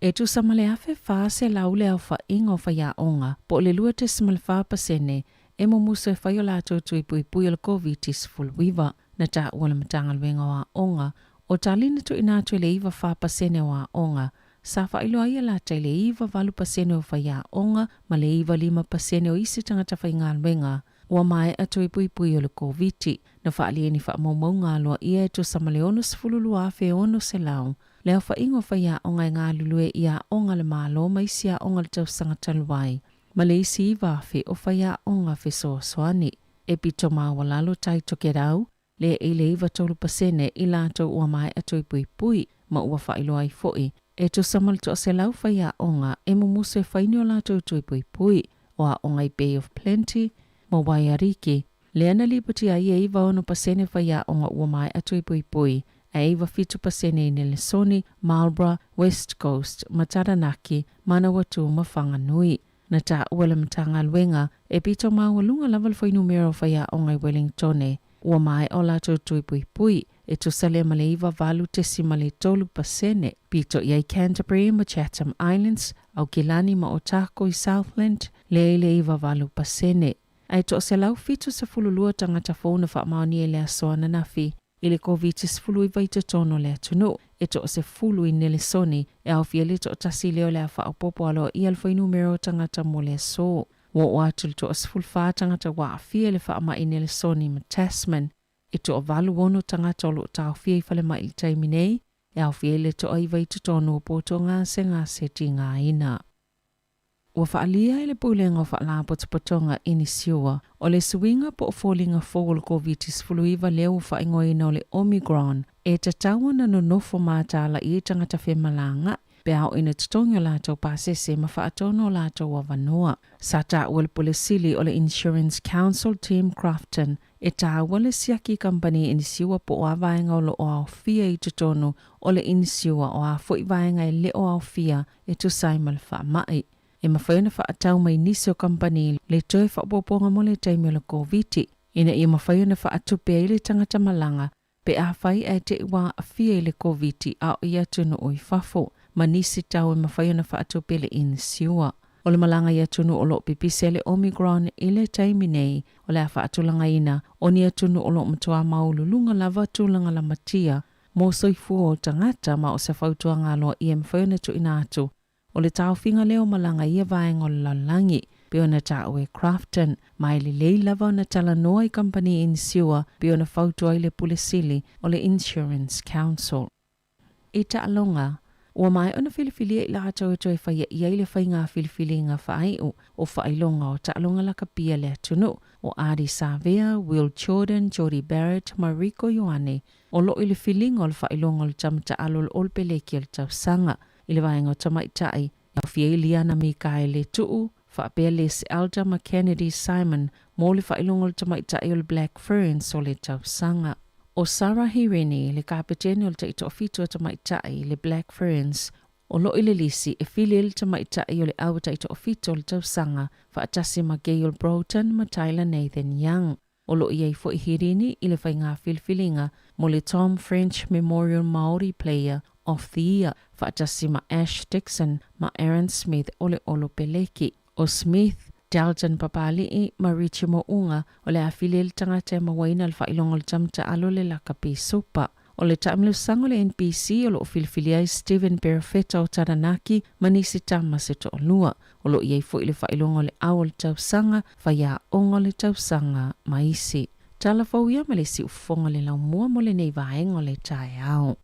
E tu samale afe wha se laule au wha inga o whaia onga, po le lua te samale wha pasene, e mo muso e whaio lātou tui pui o le COVID fuluiva, na ta ua le matanga luenga wa onga, o talina tu inatu le iwa wha pasene wa onga, sa whailoa ia lātai le iwa valu pasene o whaia onga, ma le iwa 5% o isi tangata whainga luenga, ua mai atui pui o le COVID, na whaalieni wha maumau ngā loa ia e tu samale ono sifululua afe ono se lau, leo whaingo whaia onga i ngā lulue ia onga le mālo ma isi a onga le tausanga taluai. Ma le isi i wafe o whaia onga whesoa soani. E pito maa walalo tai toke rau, le e le iwa 3% i lātou ua mai atui pui, ma ua whailoa i foi. E tu samal to se lau whaia onga e mumuso e whaini o lātou tui pui, o a onga i Bay of Plenty, ma Wairiki. Le ana lipati a ia iwa ono pasene whaia onga ua mai atui pui, e iwa 5% i Nelesoni, Marlborough, West Coast, Mataranaki, Manawatu, ma Whanganui. Na ta uela matanga luenga, e pito mawalunga laval fai numero whaia onga i Wellingtone. Ua mai o lātou tui pui, e tu sale male iwa valu tesi male 3%, pito iai Canterbury ma Chatham Islands, au Kilani ma Otako i Southland, le iwa valu pasene. Ai to se lau fitu sa fululua tangata fōna wha maoni e lea soana nafi, ile COVID fulu i vaita tono le atunu, e to se fulu i Nelesoni, e au fiele to tasi leo lea wha opopo alo i alfa i numero tangata mo le so. Wa watul to se fulfa tangata wa a fiele wha ama i Nelesoni ma Tasman, e to valu wono tangata olo ta au fie i fale ma il taiminei, e au fiele to ai vaita tono poto ngā se ti ngā ina. Ua whaalia ele pulenga o whaalapo tupatonga inisiua, o le suinga po o fōlinga fōgol COVID fuluiva leo whaingoina o le Omicron, e tataua na nonofo mātala i tangata whemalanga, pe au ina tutongi o lātou pāsese ma whaatono o lātou wanoa. Sa tā ua le polesili o le Insurance Council Team Crafton, e tā ua le siaki company inisiua po o avaenga o lo o au fia i tutono o le inisiua o a fo i vaenga e le o au fia e tu saimal wha mai. e mawhaiona whaatau mai nisi o company le toi whaapoponga mo le taimi o le COVID. Ina i mawhaiona whaatupea i le tangata malanga pe a whai e te iwa a fia i le COVID a o ia tunu o i whafo. Ma nisi tau e mawhaiona whaatupea le in siua. O le malanga ia tunu o lo pipise le Omicron i le taimi nei o le a whaatulanga ina o nia tunu o lo mtua maululunga lava tulanga la matia mo soifua o tangata ma o se whautua ngalo i e mawhaiona tu ina atu. O le tau whinga leo malanga ia vaenga o le lalangi pe ona tau e Crafton mai le lei lava ona tala noa i company in siua pe ona whautua i le pulesili o le Insurance Council. I ta alonga, ua mai ona filifilia i la atau e toi whaia ia i le whai ngā filifili ngā whai o whailonga o ta alonga la kapia le atunu o Adi Savea, Will Jordan, Jody Barrett, Mariko Ioane o lo i le filinga o le whailonga o le tamata alo le olpeleki o le tausanga i le vaenga o tamaitai au fia i liana mi kai le tuu whaapea le se Aldama Kennedy Simon mo le whailonga o le tamaitai o le Black Ferns o le tausanga. O Sarah Hirini, le kapiteni o le taito ofito o tamaitai le Black Ferns, o lo i le lisi e fili le tamaitai o le au taito ofito o le tausanga whaatasi ma Gail Broughton ma Tyler Nathan Young. O lo i ei fo i Hirini i le whainga filfilinga mo le Tom French Memorial Maori Player of the Year whaatasi ma Ash Dixon ma Aaron Smith o le Olo Peleki. O Smith, Dalton Papali'i ma Richie Mo'unga o le afili le tangata ma waina le whailonga le tamta alo le lakapi sopa. O le taimilu sango le NPC o lo filfiliai Stephen Berfeta o Taranaki ma nisi tama se to olua. O lo iei fo i le whailonga le au le tausanga whaia onga le tausanga ma isi. Tala fauia ma le si ufonga le lau mua mo le nei vaenga le tae au.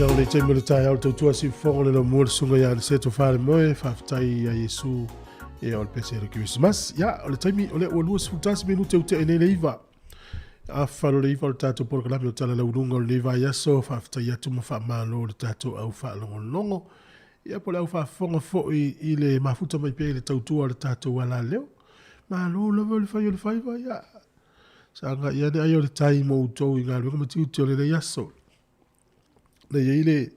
Kia o le taimi le tai au tautua si fonga le mua le sunga ya le seto whare moe whaftai a Yesu e o le pese e Christmas. Ya, o le taimi o le ua si futasi menu te ute e ne le iwa. A whalo le iwa o le tātou porokalami o tala laurunga o le iwa yaso whaftai atu ma wha malo o le tātou au wha longo. Ia po le au wha fonga fo i le mafuta mai pe le tautua o le tātou wala leo. Malo lava o le whai o le whaiva ya. Sanga ia ne ai o le tai mo utou i ngā runga mati uti o le yaso. Na ile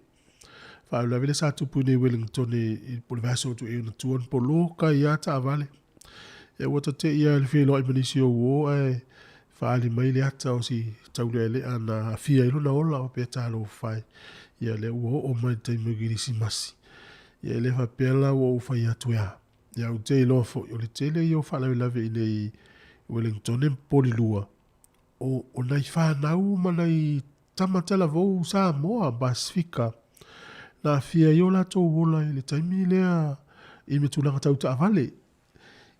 fa la vile sa tu pune Wellington i po vaso tu e na tuon po loka ia ta vale e wata te ia le filo i manisio wo e fa ali mai le ata o si taulele ana fia ilo na ola o pe talo fai ia le wo o mai te mugiri si masi ia le fa pela wo fa ia tu ia o te lo fo o le tele io fa la ve i Wellington en po lua o nai fa na u manai tamatala vou sa moa Pasifika na fia yo la to wola i le taimi lea i me tulanga tau ta avale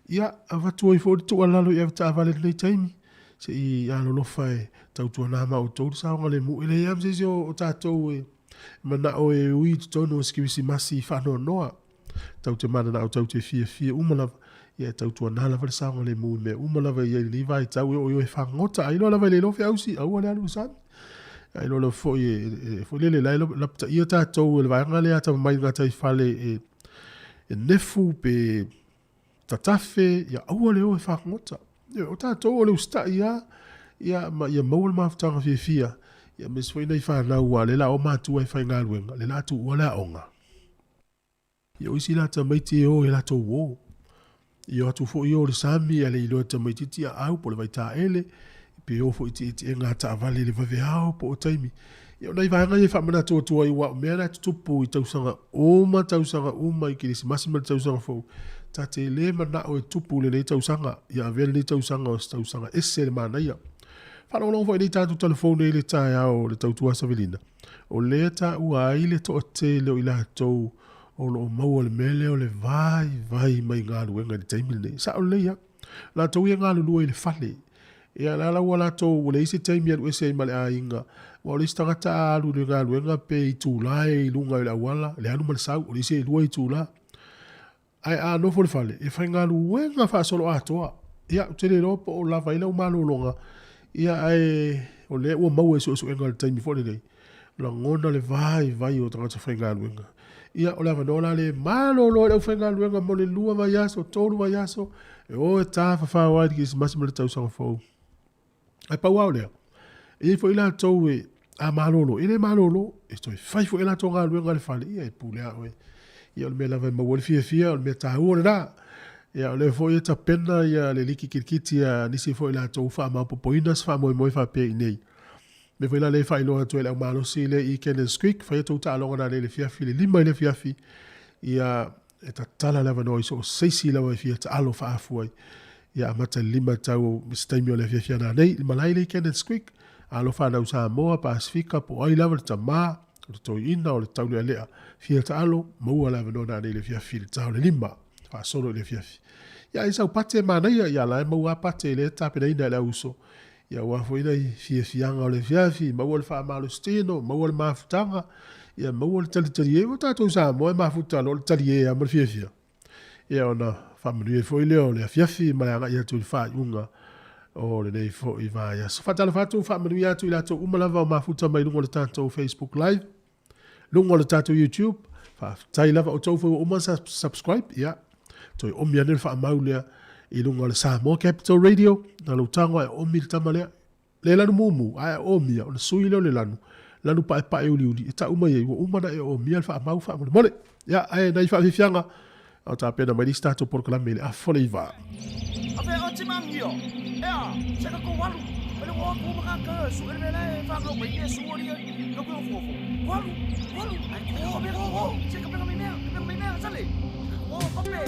ia avatu i fo tu alalo i ta avale nei taimi se i alo lofa e tau tu na ma o to sa ngale mu ile yam se o tatou e mana o e ui tono skivisi masi fa no noa tau te mana na o tau te fia umala ia tau tu na la sa ngale mu me umala ia li vai tau o e fa ngota ai lo la vai lo fe ausi au ala lu sa ai lo fo le la ia tātou le vaenga le ata mai ngata i fale e nefu pe tatafe ia aua leo e whakangota. O tātou o le usta ia maua le maafutanga fia ia mes foi nei whanau a le la o mātua i whainga luenga le la tu ua le aonga. Ia oisi la ta maiti e o e la tau o. Ia atu fo i o le sami a le ilo ta maiti tia au po le vai tā ele pe o fo iti e ngā ta avale le vave hao po o taimi. Ia nei vanga e whamana tōtua i wa mea na tutupu i tausanga uma i kirisi masima le tausanga fo. Ta te le mana o e tupu le nei tausanga. Ia avele le tausanga o tausanga ese le mana ia. Whanau longo fo i nei tātu telefone i le tae ao le tautua savelina. O le ta ua ai le to te leo i la tau o lo maua le mele o le vai mai ngā luenga le taimi le nei. Sa o le ia. La tau ia ngā lulua i le fale. Ia la wala to le ise taimi atu ese male a inga. Wa le stangata alu le ngā luenga pe i tūla e lunga i la wala. Le anu male sau, o le ise lua i tūla. Ai a no fole fale, e whai ngā luenga wha solo atoa. Ia, tele lopo o la vaila o malo longa. Ia ai, o le ua mau e so enga le taimi fole nei. La ngona le vai o tangata whai ngā luenga. Ia, o la vanola le malo lo le whai ngā luenga mo le lua vai aso, tolu vai aso. E o e tā whawha wai ki si masima le tausanga fau. Ai pau au lea. E fo ila tau e a malolo. Ele malolo. E toi fai fo ila tau ngā luenga le fale. Ia e pūlea oe. Ia o le mea lawa maua le fia. O le mea tā ua le rā. Ia o le fo ia ta pena. Ia le liki kirikiti. Ia nisi fo ila tau wha maa popoinas. Wha moe wha pia i nei. Me fo ila le wha iloa tau e lau malo si le i Kenneth Creek. Wha ia tau ta alonga na le fiafi. Le lima i le fiafi. Ia e ta tala lawa noi. So seisi lawa i fia ta alo wha afuai. Ia amata lima tau mistaimi o le fiafia na nei. Malai le Kenneth Creek. Alo whanau Samoa, Pasifika, po ai lawa le tamā. Le toi ina o le tau le alea. Fia ta alo, maua lawa no na nei le fiafi. Le tau le lima. Wha solo le fiafi. Ia isau pate manaia. Ia lai maua pate le tapena ina le uso. Ia wafo ina i fiafianga o le fiafi. Maua le wha malo steno. Maua le mafutanga. Ia maua le talitari e. O tātou Samoa e mafutanga o le tali e a mo le fiafia. Ia ona whamanui e foi leo le fiafi malanga ia tu le wha iunga o le nei fo i vaya. So whatala whatu whamanui atu i lato umalawa o mafuta mai lungo le tātou Facebook Live, lungo le tātou YouTube, whaftai lava o tau fo uma subscribe, ia, toi omi anil wha maulea i lungo le Samoa Capital Radio, na lau tangwa e omi le tamalea, le lanu mumu, ae omi o le sui leo le lanu pae uli, e ta uma ye, umana e omi al wha mau wha mole, ia, ae nai wha fifianga, au tā pena mai lista to por mele a fole i vā. Ape o timangio. Ea, seka ko walu. Pele o ko maka su ele le fa ko mai su ori no ko fofo. Walu. Ai ko be ko. Seka pega mai mea, sale. O pape.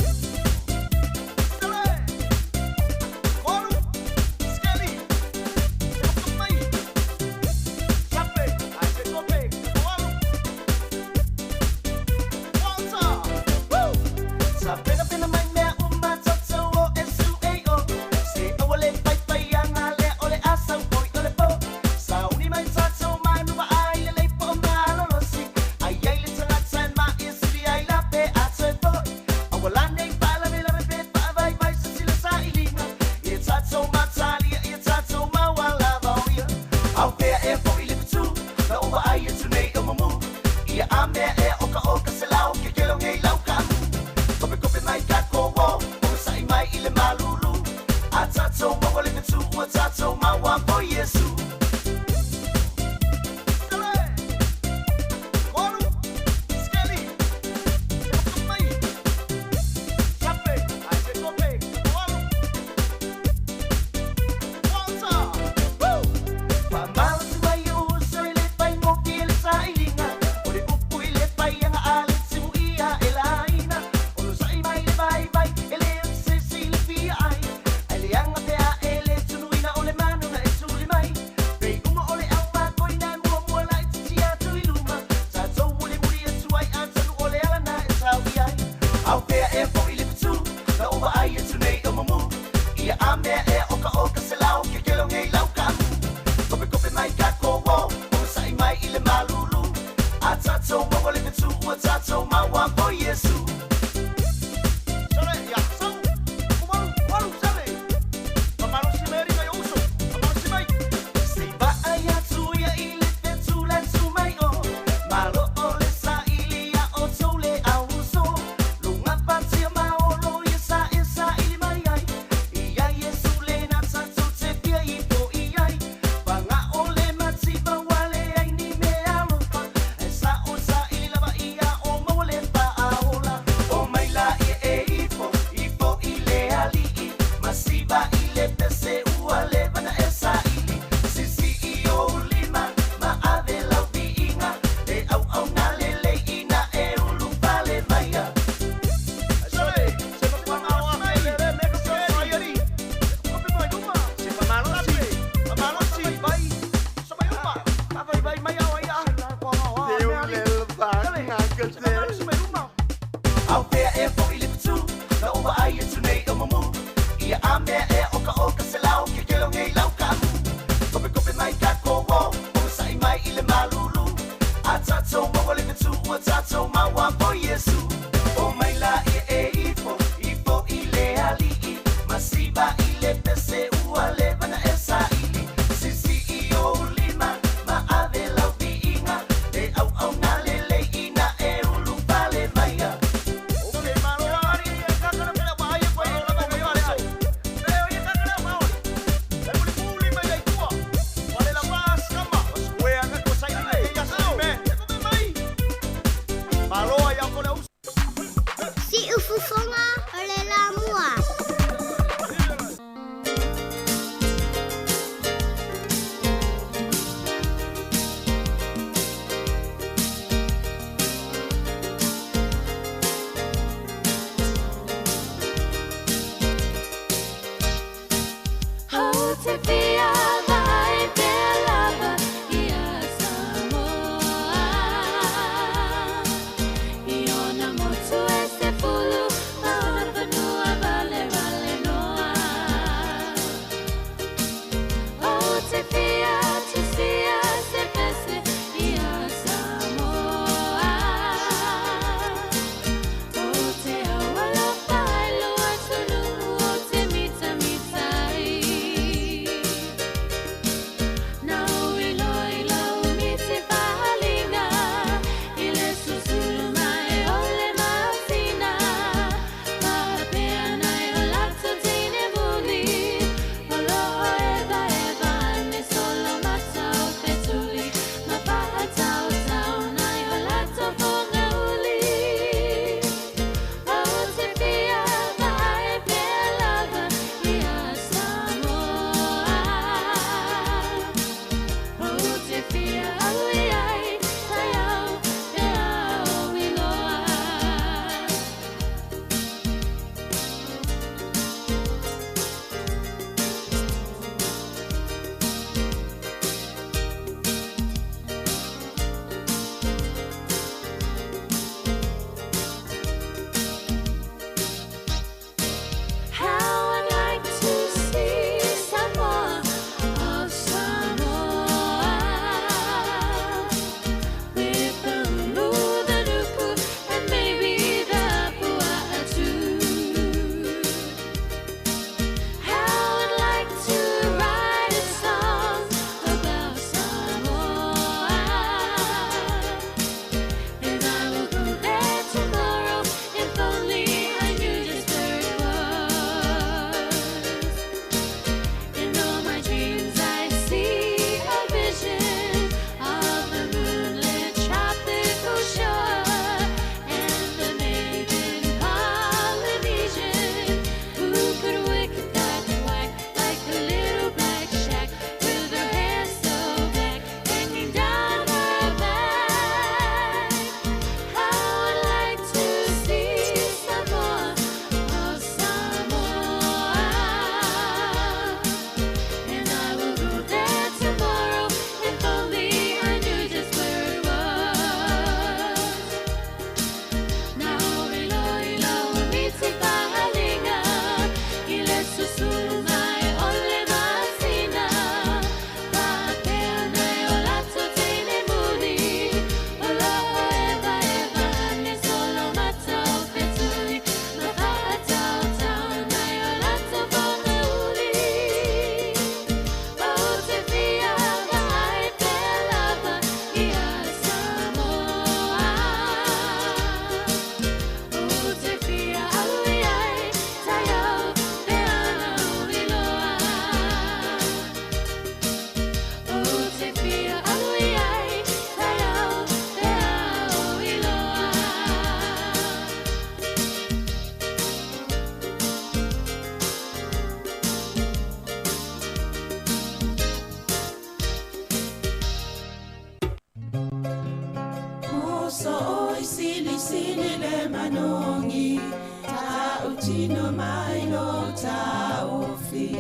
manongi ta utino mailo ta ofi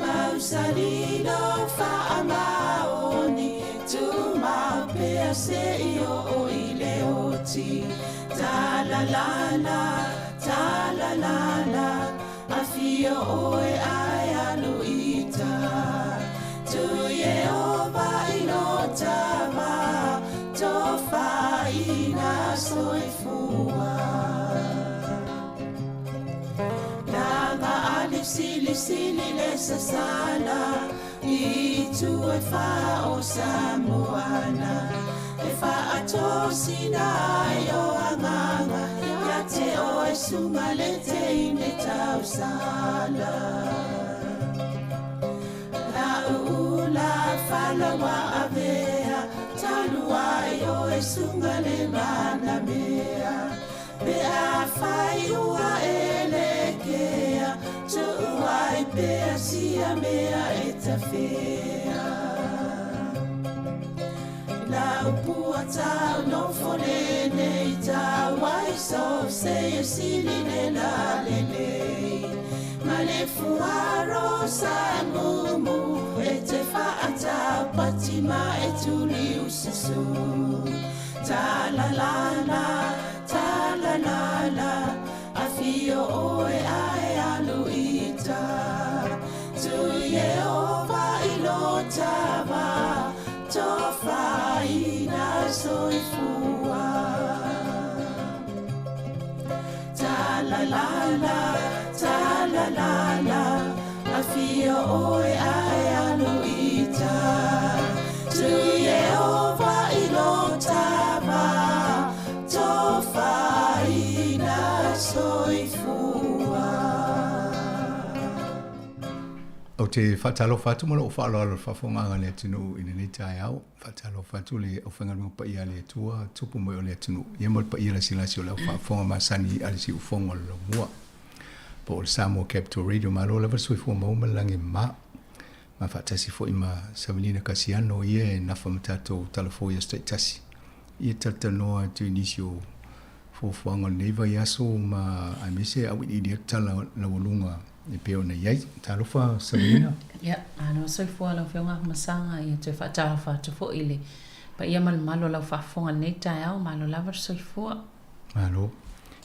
mausalilo fa amaoni tu mapea se io o ile oti ta la la afio oe ayalu ita tu ye oba inotama tofa ina soifua nanga alisili lesa sana itu e fa o samoana e fa atosina yo anganga yate o e sumalete ine tausala la ula fala wa avea talua yo e sungale mana mea pe a fai ua elekea tu ai pe sia mea etafea la puata no forene ita wai so se siline la lele male fuaro samumu e te whaata pati ma e tuli usisu. Ta la la, a fio oe ae alu ita. Tu Yehova ilo tava, tofa ina soifua. Ta la la, a fio oe ae alu ita. Tu Yehova ilo tava, tofa ina soifua. O te whatalo whatu molo o whaalo alo whawhonganga le atunu ina nei tai au. Whatalo whatu le o whangaru pa ia le tua, tupu mo o le atunu. Ia mo pa ia la silasi o lau whawhonga masani alisi u whonga lo mua. Po o le Samoa Capital Radio ma lo lava soifua mauma langi ma. Ma whatasi fo ima Savalina Kasiano ia e nafa matato Talafoia State Tasi. Ia tatanoa tu inisio fo neiva yaso ma amise au i tala la volunga e peo na yai talofa Savalina. Ya, ano soifua lau whionga masanga ia te whatala whatafo ile. Pa ia malo lau whafonga nei tai au malo lava soifua. Malo.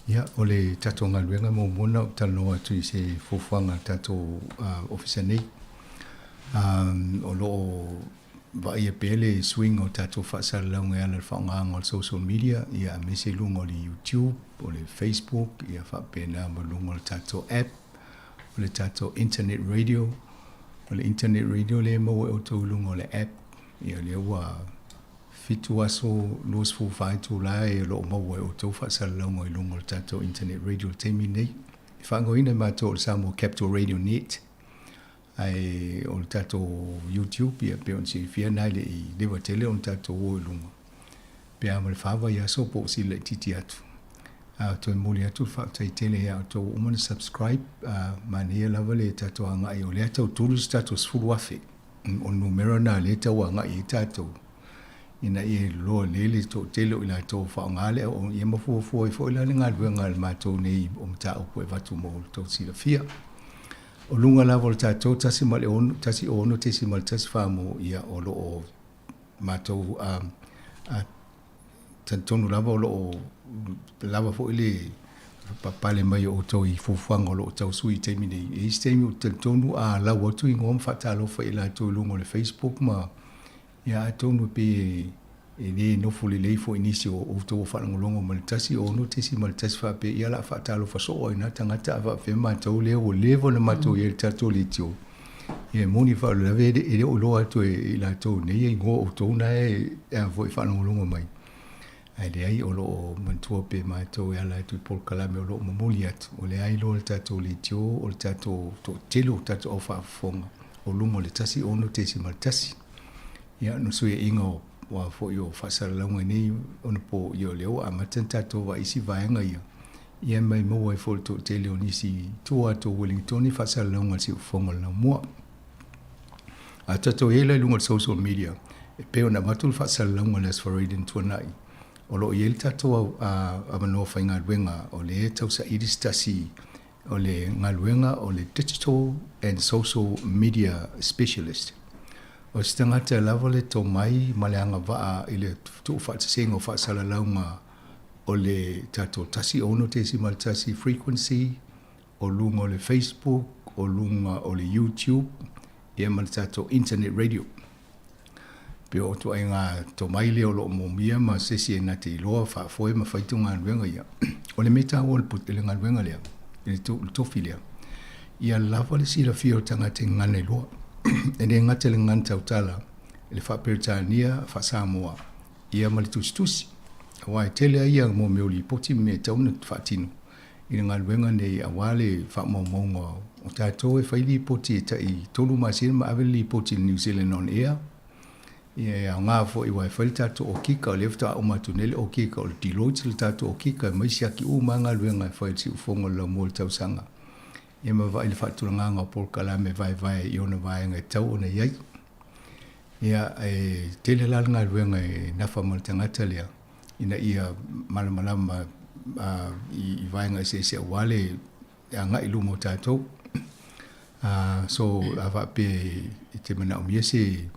Ia, o le tato ngaluenga mo mona taloa tu i se fofuanga tato ofisa nei. O loo vai e pele swing o tato whaasara launga ala le whaonganga o social media, ia mese lunga o le YouTube, o le Facebook, ia whapena mo lunga o le tato app, o le tato internet radio, o le internet radio le mo o tau lunga o le app, ia le ua fitu aso los fu whaitu lai lo mo o tau whaasara launga i lunga o le tato internet radio teimi nei. Whangoina mato o le Samoa Capital Radio Net, ai o tato YouTube ia pe on si fia nai le i lewa tele on tato o lunga. Pe amal fava ia so po si le titi atu. To muli atu fa tai tele ia to umana subscribe mania lava le tato anga i o le tato tulus tato sfulu afe. On numero na le tato anga i tato. Ina i lo lele to tele o ila to fa ngale o ia mafu fo i la ngal ngal ma to nei o mta o ko vatu mo to si la fia. O lunga la vol tato tasi male ono tasi ono tasi mal tasi famo ia o lo o mato tantonu lava o lo lava fo ile papale mai o to i fufuanga lo tau sui teimi nei e stemi tantonu a la watu i ngom fatalo fa ila to lunga le Facebook ma ia tonu pe e ne no fo le fo inisio o to fa ngolongo mal tasi ono tasi mal tasi fa pe ia la fatalo fa so ina tangata va fe ma to le o levo na mato ye tato le tio e moni fa le vede e o lo ato e la to ne ye ngo o to na e vo fa ngolongo mai ai le ai o lo mantua pe ma to ya la tu por kalame o lo moli at o le ai lo tato le tio o tato to telo tato o fa fonga o lungo le tasi ono tasi mal tasi ia no so e ingo wa fo yo fasara launga nei ona po yo leo a matanta to wa isi vaenga ia mai mo e fo to tele onisi to to Wellington ni fasara launga si fonga na mo a to ele lunga social media e pe ona matul fasara launga les for reading to nai o lo yel tato a mano fainga wenga o le tau sa idistasi o le ngalwenga o le digital and social media specialist. O se tangata lava le tō mai maleanga waa i le tū whaatasenga o whaasala launga o le tato tasi ono tesi mal tasi frequency, o lunga o le Facebook, o lunga o le YouTube, e mal tato internet radio. Pe o tu ai ngā tō mai le o lo momia ma sesi e nate iloa whaafoe ma whaitu ngā ruenga ia. O le meta o le put ele ngā ruenga lea, ele tofi lea. Ia lava le sila fio tangate ngane loa. E ne ngate le ngan tautala, le whaperitania whasamoa, ia mali tusi. Wai tele ia mo meoli poti me tauna whaatino. I ngā ruenga nei a wale whaamaunga o tātou e whaili poti e tai tolu masina ma aveli poti New Zealand on air. Ia ngā fo i wai whaili tātou o kika o lefta o matunele o kika o le Deloitte le tātou o kika mai siaki u ma ngā ruenga whaili si ufonga la mo le tausanga. Ia ma vai le whaturanga o Polkalame vai i ona vai ngai tau ona iai. Ia e tele lalanga ruenga e nafa mal tangata lea. Ina ia malamalama i vai ngai se wale a ngai lumo tātou. So ava pe te mana o mia se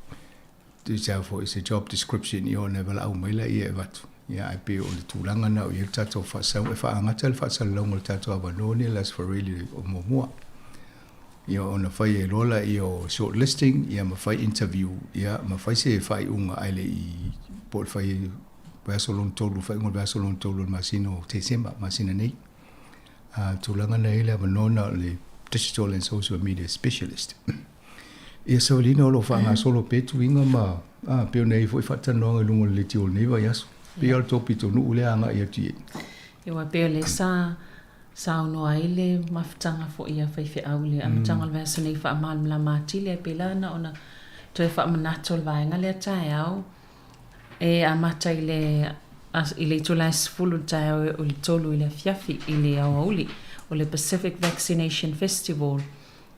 te sa fo se job description I ona vala au mai la I vatu. Ia ai pe o le tūlanga na o I tatou whasau e whaangata le whasau launga le tatou awanone las for really o momua. Ia ona whai e lola I o shortlisting, ia ma whai interview, ia ma whai se whai unga aile I po le whai Vasolon tolu, whai unga Vasolon tolu masino te sema, masina nei. Tūlanga na ile awanona le digital and social media specialist. Ia saulina o lo whaanga solo petu inga ma, peo nei fo I whatanoanga lungo le tio nei vai aso. Peo al topi tonu ule anga ia tie. Iwa peo le sa ono aile mafutanga fo ia whaiwhi au le amatanga le vasa nei wha amal mla mati le pela na ona toi wha manato le vaenga le tae au e amata ile tula sfulu tae au o le tolu ile fiafi ile au auli o le Pacific Vaccination Festival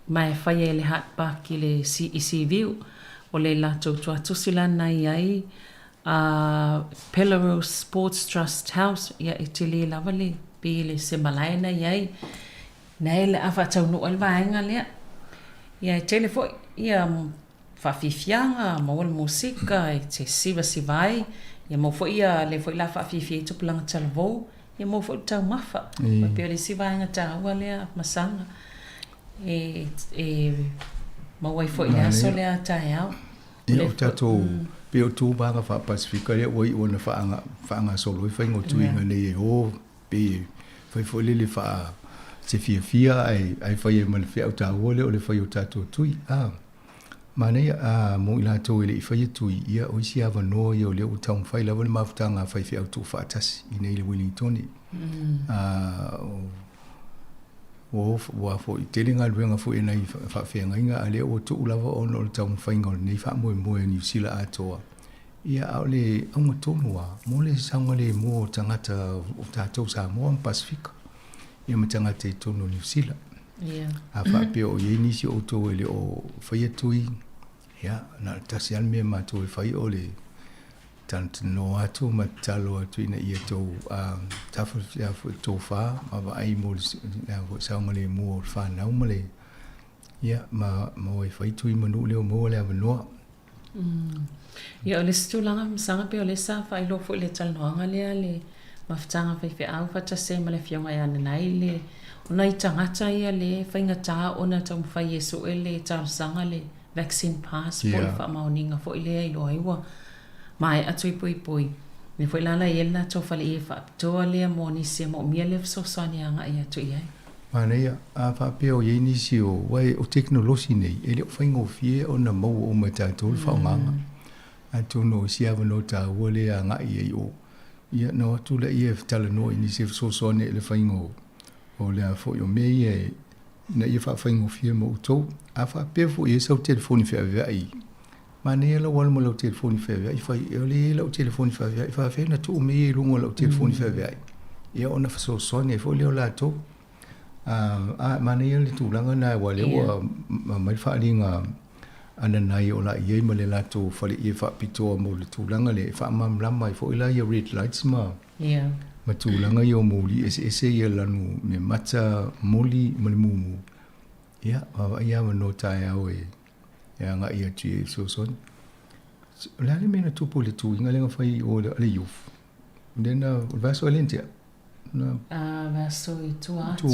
mai whaia le hatpak I le CEC View o le lato tua tusilana I ai Pellerose Sports Trust House ia itili lavali pile se malaina iai nei le afa tau no al vaenga le ia telefo ia fa fifianga mo le musika e te siva sivai ia mo fo ia le fo la fa fifi tu planga talvo ia mo fo tau mafa pa pele sivaenga tau le masanga e mo wai fo ia so le atau ia o tatou peo tu banga fa Pacifica le oi ona faanga solo fa ngo tu inga nei o pe foi lele fa se fia ai foi mal fia ta wole o le foi o tatou tui mane mo ila to ile foi tui ia o sia va no yo le o tau fai la ma futanga fai fia tu fa tas I nei le Wellington o fo I telinga luenga fo ina I whawhenga inga ale o tu ulawa o no tau mwhainga o nei wha moe New Zealand atoa. Ia au le aunga tonua, mo le sanga le mo tangata o tātou sa moa ang Pasifika. Ia ma tangata I tono New Zealand. A whapea o ye nisi o tō ele o whaiatui. Ia, na tasi alme ma tō e whai o le tantino atu ma talo atu ina ia tō tafu ia tō wha ma wa ai mo saunga le mo wha nau ma le ia ma e whai tui manu leo mo le awanoa ia o le situlanga msanga pe o le sa whai lo fo le talnoanga lea le mawhitanga whai au whata se ma le fionga ia nanai le ona I tangata ia le whainga tā ona tau mwhai e so e le tausanga le vaccine pass po le wha maoninga fo I lea I loa iwa mai atu I pui ni foi lala ela to fale e fa to le mo ni se mo mi le so sani anga ia tu ia mana ia a fa pe o ye ni si o wai o teknolosi nei ele fa ngo fie o na mo o mata to fa nganga atu no si ava no ta wole anga ia o ia no tu le ia tala no ni se so soni le fa ngo o le fo yo me ia na ia fa ngo fie mo to a fa pe fo ye so telefoni fe ai Mane la wal mo lo telefoni fe ai fa ele lo telefoni fe ai fa fe na tu me lungo lo telefoni fe ai ia ona fa so soni fo le la to mane le tu langa na wale wa mai fa linga ana nai ola ye mo le la to fa le fa pito mo le tu langa le fa mam la mai fo ila ye red lights ma ma tu langa yo mo li ese ye la nu me mata moli mo le mumu ia ia no ta ya we ia nga ia tu so son la le mena tu pole tu inga lenga fai o le youth dena va so lentia na va so tu atu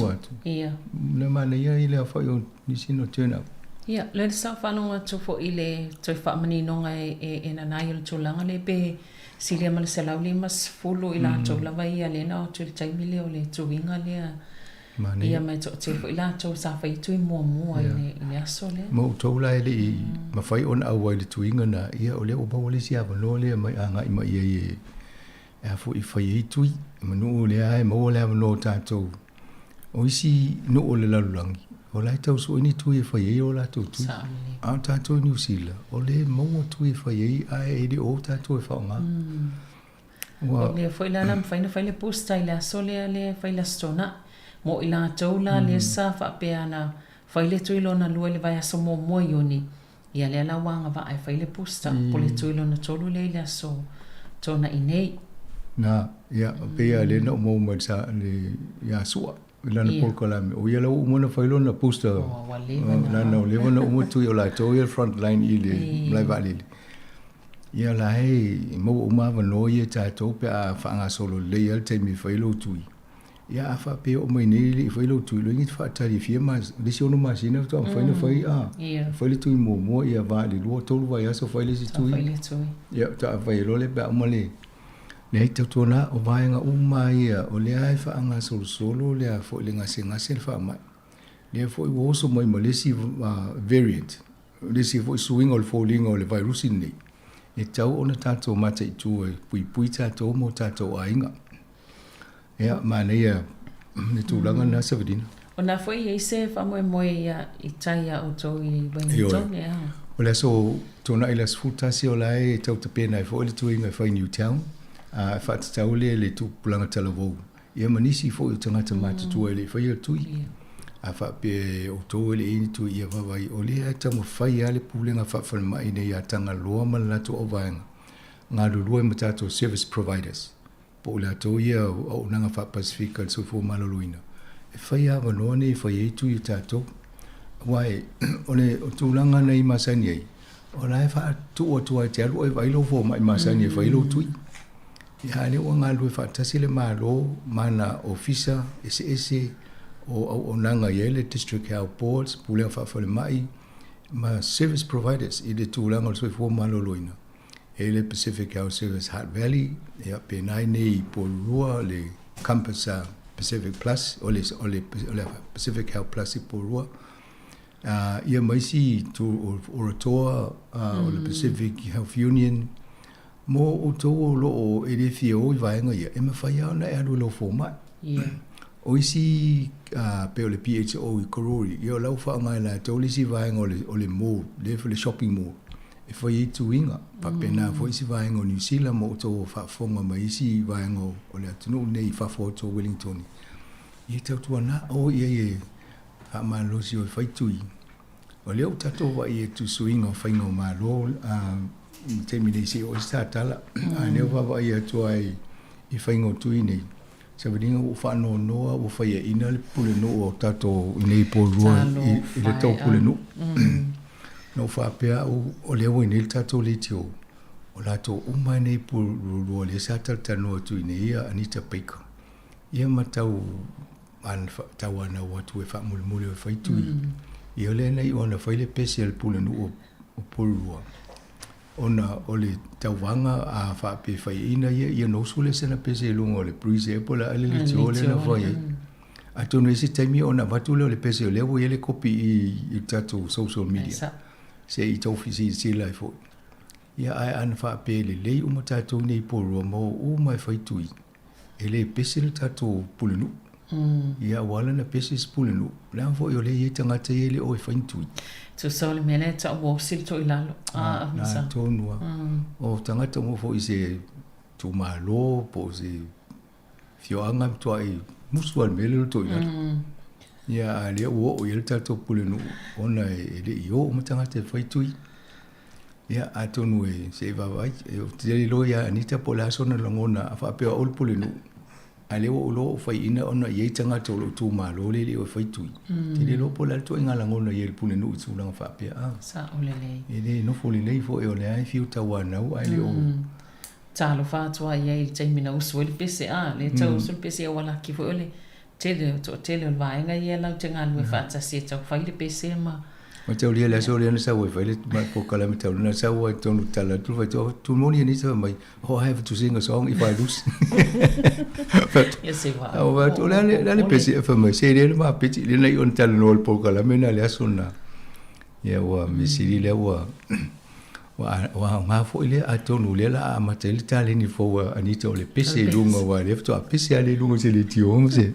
ia le mana ia ile fai o ni sino turn up ia le sa fa no atu fo ile toi fa mani no e na nai le tulanga le pe silia mal se lauli mas fulu ila to la vai ale na tu le tai mile o le tu inga le ia mai to te foi la to sa fai tu mo ile aso le mo to la ile ma fai on a wai le tu inga na ia o le o ba le sia ba lo le mai anga i mai ia e fo I fai tu ma no le ai mo le no ta to o isi no o le la langi o la tau so ni tu e fai o la tu a ta to New Zealand o le mo tu e fai ai e o ta to e fa nga o le foi la lam fai le posta ile so le fai la stona mo ila tola le sa fa peana fai le tuilo na lua le vai aso mo mo yoni ia le la wanga va ai fai le posta po le tuilo na tolu le aso tona inei na ia pe le no mo mo sa le ia sua lana polkalame o ia lau umona failona poster lana o lewa na umo tui o la tau ia front line i le mlai valile ia la hei mo uma vano ia tātou pe a whaanga solo le ia te mi failo tui ia a wha pe o mai nei le failo tui lo ingit whaatari fia mas lisi ono masina tu am whaina whai faile tui mo ia vali lua tolu vai aso faile si tui ia ta a failo le pe a umale Nei tau tōna o vaenga ia o lea e whaanga solo lea fo le ngase le wha mai. Lea fo i woso mai ma lesi variant. Lesi fo i suinga o le fōlinga o le virusi nei. E tau ona tātou mata i tū e pui tātou mo tātou ainga. Ea mana ia ne tūlanga na savadina. O na fo i eise whamoe ia i taia o tō i Wellington ea. O lea so tōna i las futasi o lai e tau te pēna e fo le tuinga e whai Newtown. Whaatau le tu pulanga talavou. Ia manisi fo i tangata mata tua le whai tui. A whape o tō le ini tui ia wawai. O lea tamu whai ale pulenga whawhana mai nei a tanga loa malatu o vaenga. Ngā lulua ma tātou service providers. Po lea tō ia o nanga wha Pasifika so fo maloluina. E whai a wanoa nei whai e tui tātou. Wai, o tūlanga nei masani ei. O lai wha tua te alu e wailo fo mai masani e wailo tui. Ia le o ngā lue whaatasi le mālo mana ofisa ese o nanga iele District Health Boards pulea whaafale mai ma service providers i le tūlanga o soi fua maloloina. E le Pacific Health Service Heart Valley e a penai nei Porua le Campus Pacific Plus o le Pacific Health Plus i Porua. Ia maisi tu oratoa o le Pacific Health Union mo o tō lo o e le fio i vaenga ia, e mawhai au na e alu lo fō mai. O isi pe o le PHO i Korori, i o lau whaangai la tō lisi vaenga o le mall, le shopping mall. E whai i tuinga, pa pena fo isi vaenga o New Zealand mo o tō whaafonga ma isi vaenga o le atunu nei whafo tō Wellington. I tau tuana o ia e whaamalosi o whai tui. O leo tato wa i e tu suinga o whainga o malo, te mine si o statala a ne va ia tua i whaingo tui nei sa vadinga o whano noa o whaia ina le pule no o tato nei porua i le tau pule no no whapea o leo i nei tato le tio o lato umai nei porua le satal tanoa tui nei ia Anita Baker ia matau an tau ana watu e whamulmule o whaitui i o le nei o ana whaile pesi al pule no o porua ona o le tauanga a whape whai ina ia no sule sena pese lunga o le breeze e pola ale le tio le na whai. A tono isi taimi ona watule o le pese o lewo i le kopi i tatu social media. Se i taufisi i sila i fo. Ia ai ana whape le lei uma tatu nei porua mo o mai whai tui. E le pese le tatu pulenu. Ia wala na pese spulenu. Lea fo i o le i tangata i le o e whai tui. Tu sole mele ta wosil to ilalo na tonua o tangata mo fo i se tu malo po se fioanga to ai musual mele to ilalo ia le o il tato pulenu ona e le io mo tangata foi tui ia atonu e se va vai e te lo ia Anita Polaso na longona fa pe ol pulenu ale o lo fai ina ona ye tanga to lo tu malo le o fai tui te le lo pola to ngala ngona ye pune no tsu lang fa pe sa olele ele no fo le fo e o le ai fiu tawa na o ale o talo fa to ye te mina uso le pese le tau sul pese wala ki fo le tele o vai nga ye la tenga no fa ta se to fai le pese ma o te olia la so le sa o fai le ma po kala me tau na sa o to no tala tu fa to tu moni ni sa mai oh I have to sing a song if I lose yes e wa o va to le pese fa mai se le ma peti le nei on tala no po kala me na le asona ya wa mi si le wa nga fo ile a tonu le la a mateli tale ni fo Anita o le pese lunga wa le to a pese ale lunga se le tio se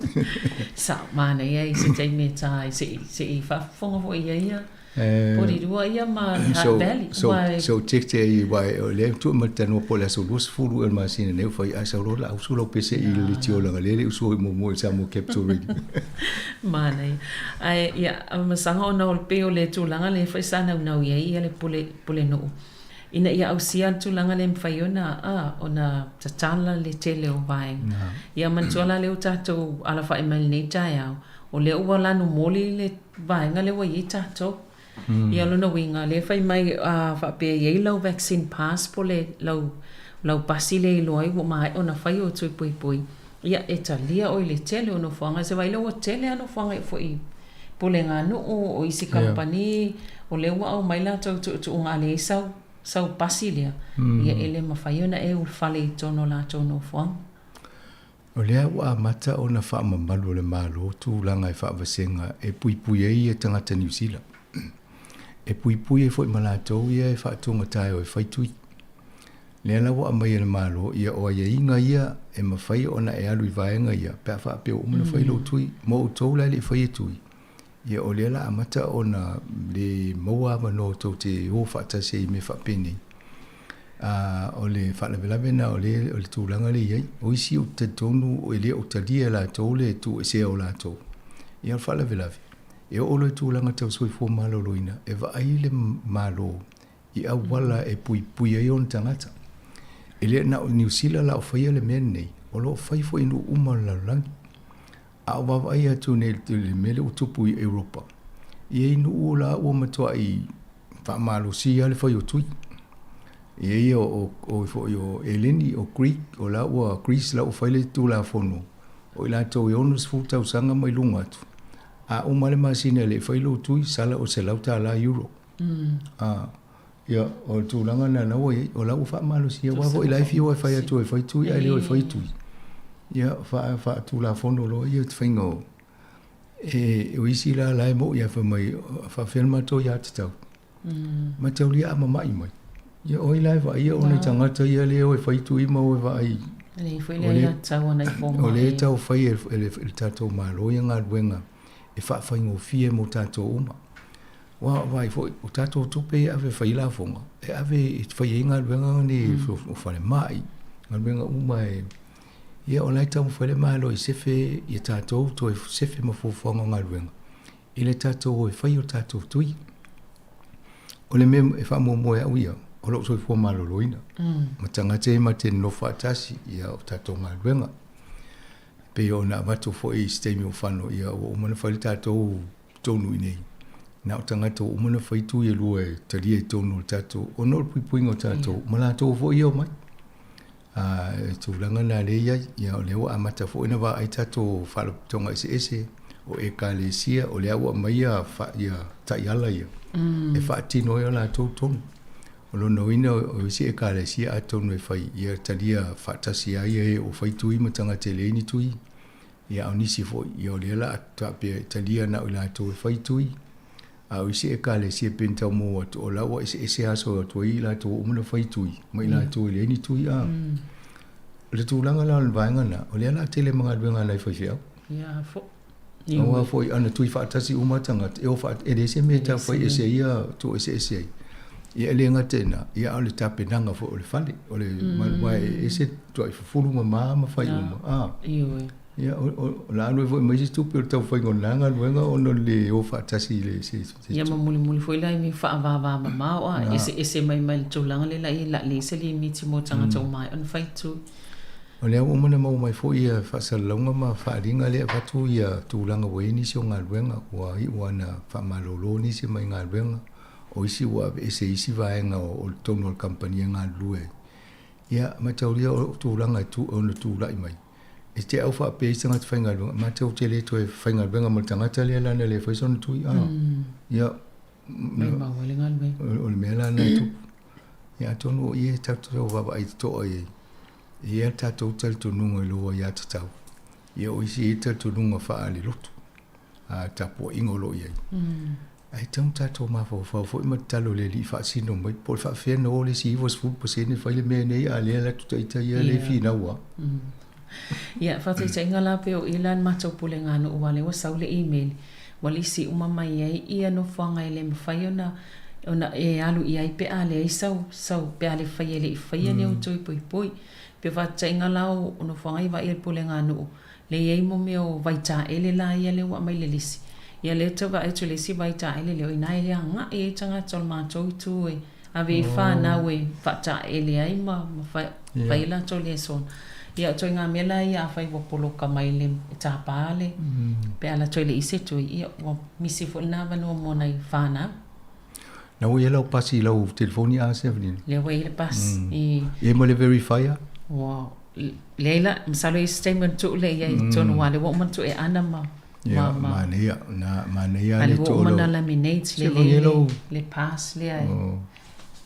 sa mana ia se te me tai se fa fo fo ia pori rua ia ma Valley so tikte i vai o le tu matano po la so lus fulu el masine ne foi a sa rola au sulo pese i le tio la le so mo sa mo capture mana ai ia ma sa ho no pe o le tu langa le fa sa na ia le pole no ina ia au sia tulanga le mfaiona ona tatala le tele o vai ia mantuala le tato ala fa email nei taia o le wala no moli le vai ngale wa i tato ia lona winga le fai mai fa pe ye lo vaccine pass po le lo pasile loi wo mai ona fai o tui pui ia etalia o le tele ono fanga se vai lo tele ano fanga fo i po le ngano o isi company o le wa o mai la tu ngale sau pasilia ia ele mafaiona e ul fale tono la tono fo o le wa mata ona fa mamalu le malo tu langa fa vasenga e pui e tangata New Zealand e pui e foi malato ia fa tunga tai o fai tui le la wa mai le malo ia o ia inga ia e mafai ona e alu vaenga ia pe fa pe o mo fai lo tui mo to la le fai tui ia o le la amata ona le moa mano to te o fa ta se me fa peni o le fa la vela bena o le tu langa le ia o isi o te tonu o le o te dia la to le tu se o la to ia fa la vela e o le tu langa te so fo malo loina e va ai le malo i a wala e pui ai on tangata ele na New Zealand la o fai le men nei o lo fai fo inu uma la lang a wa ai atu ne le mele o tupu i Europa i inu la o matua i fa malo si ale fai o tui i o Eleni o Greek o la o Greece la o fai le tu la fono o la to i onus futa usanga mai lunga atu a umale masine le fai lo tui sala o se lauta la euro ia o tūlanga na na oi o lau wha malo si wa vo i laifi o e whai atu e whai tui ai leo e whai tui ia wha tūla fono lo ia te whaingo e o isi la lai mo ia wha mai wha whenma to ia te tau ma tau lia ama mai mai ia oi lai wa ia o nei tangata ia leo e whai tui ma o e wa ai le fai le ia tau anai fonga o le tau whai e tatou malo ia ngā ruenga e wha whaingo fie mo tatou uma wa vai foi o tato tupe ave faila fonga e ave fai inga luenga ni o fale mai ngal luenga uma e ia o lai tau fale mai lo i sefe i tato to e sefe ma fo fonga ngal luenga ile tato e fai o tato tui o le mem e fa mo e uia o lo so fo malo loina ma tanga te ma te no fatasi ia o tato ngal luenga pe ona vatu fo i stemi o fano ia o mo fale tato tonu nei na tangata o mona fai tu e lua e talia e tono tato o no puingo tato mala to fo io mai tu langa na le ia o lewa amata fo ina va ai tato fa tonga ese o e kalesia o lewa mai a fa ia ta yala ia e fa tino ia la to ton o lo no ina o si e kalesia a tono e fai ia talia fa tasia ia o fai tu i matanga te le ni tu ia oni si fo ia o lela ta pe talia na o la to fai tu a isi e kale si e penta mo atu o lawa isi aso atu i la tu umuna fai tui mai la tu le ni tui a le tu langa la vainga na o le la tele mga luenga lai fai fiao ia fo o foi ana tui fa tasi umatanga e o fa e de se meta fai ese ia tu ese ia le ngatena ia o le tape nanga fo o le fale o le mai ese tu ai fulu ma fai uma ia o la no foi mais estúpido tau foi ngonanga luenga o no le o fa tasi le se ia muli foi la mi fa va ma o ese mai tulanga le la le se li mi ti mo tanga to mai on fai tu o le o mona mai foi ia fa salonga ma fa ringa le fa tu ia tulanga we ni so nga luenga wa i wana fa malolo ni se mai nga luenga o isi wa ese isi va nga o tono company nga lue ia ma taulia o tulanga tu on tu la mai este au fa pe sanga te fainga ma te o tele to e fainga benga mo tanga tele la le foi son tu ia ma wale ngal be o le mela na tu ia to no ia ta to va ai to ia ta to tel to no lo ia ta tau ia o isi tel to no fa ali lot a ta po ingolo ia ai tão ta to ma fo ma talo le li fa sino mai por fa fe no le si vos fu po se ne fa le me ne ale la tu ta ia le fi na wa ia fa te tsainga la pe o ilan macho pulenga no wale wa saule email wali si uma mai ai ia no fanga ele mfai ona e alu ia pe ale ai sau pe ale fai ele fai ne o toi poi pe fa tsainga la o no fanga i va il pulenga no le ai mo me o vai ta ele la ia le wa mai le lisi ia le to va e to le si vai ta ele le ina ele nga e tanga tol macho tu e Ave whāna we whata ele ai ma whaila to le son. Ia toi ngā mela ia whai wapolo ka mai le tā pāle. Pe ala toi le ise toi ia wa misi fo na vanua mona I whāna. Na ui lau pasi lau telefoni a Severin. Le wai le pas. E mo le verifier? Wow. Leila, masalo I statement tu le ia I tonu wale. Wa man tu e ana ma. Ya, manea. Na manea le to lo. Ale wa man laminate le pass le ai.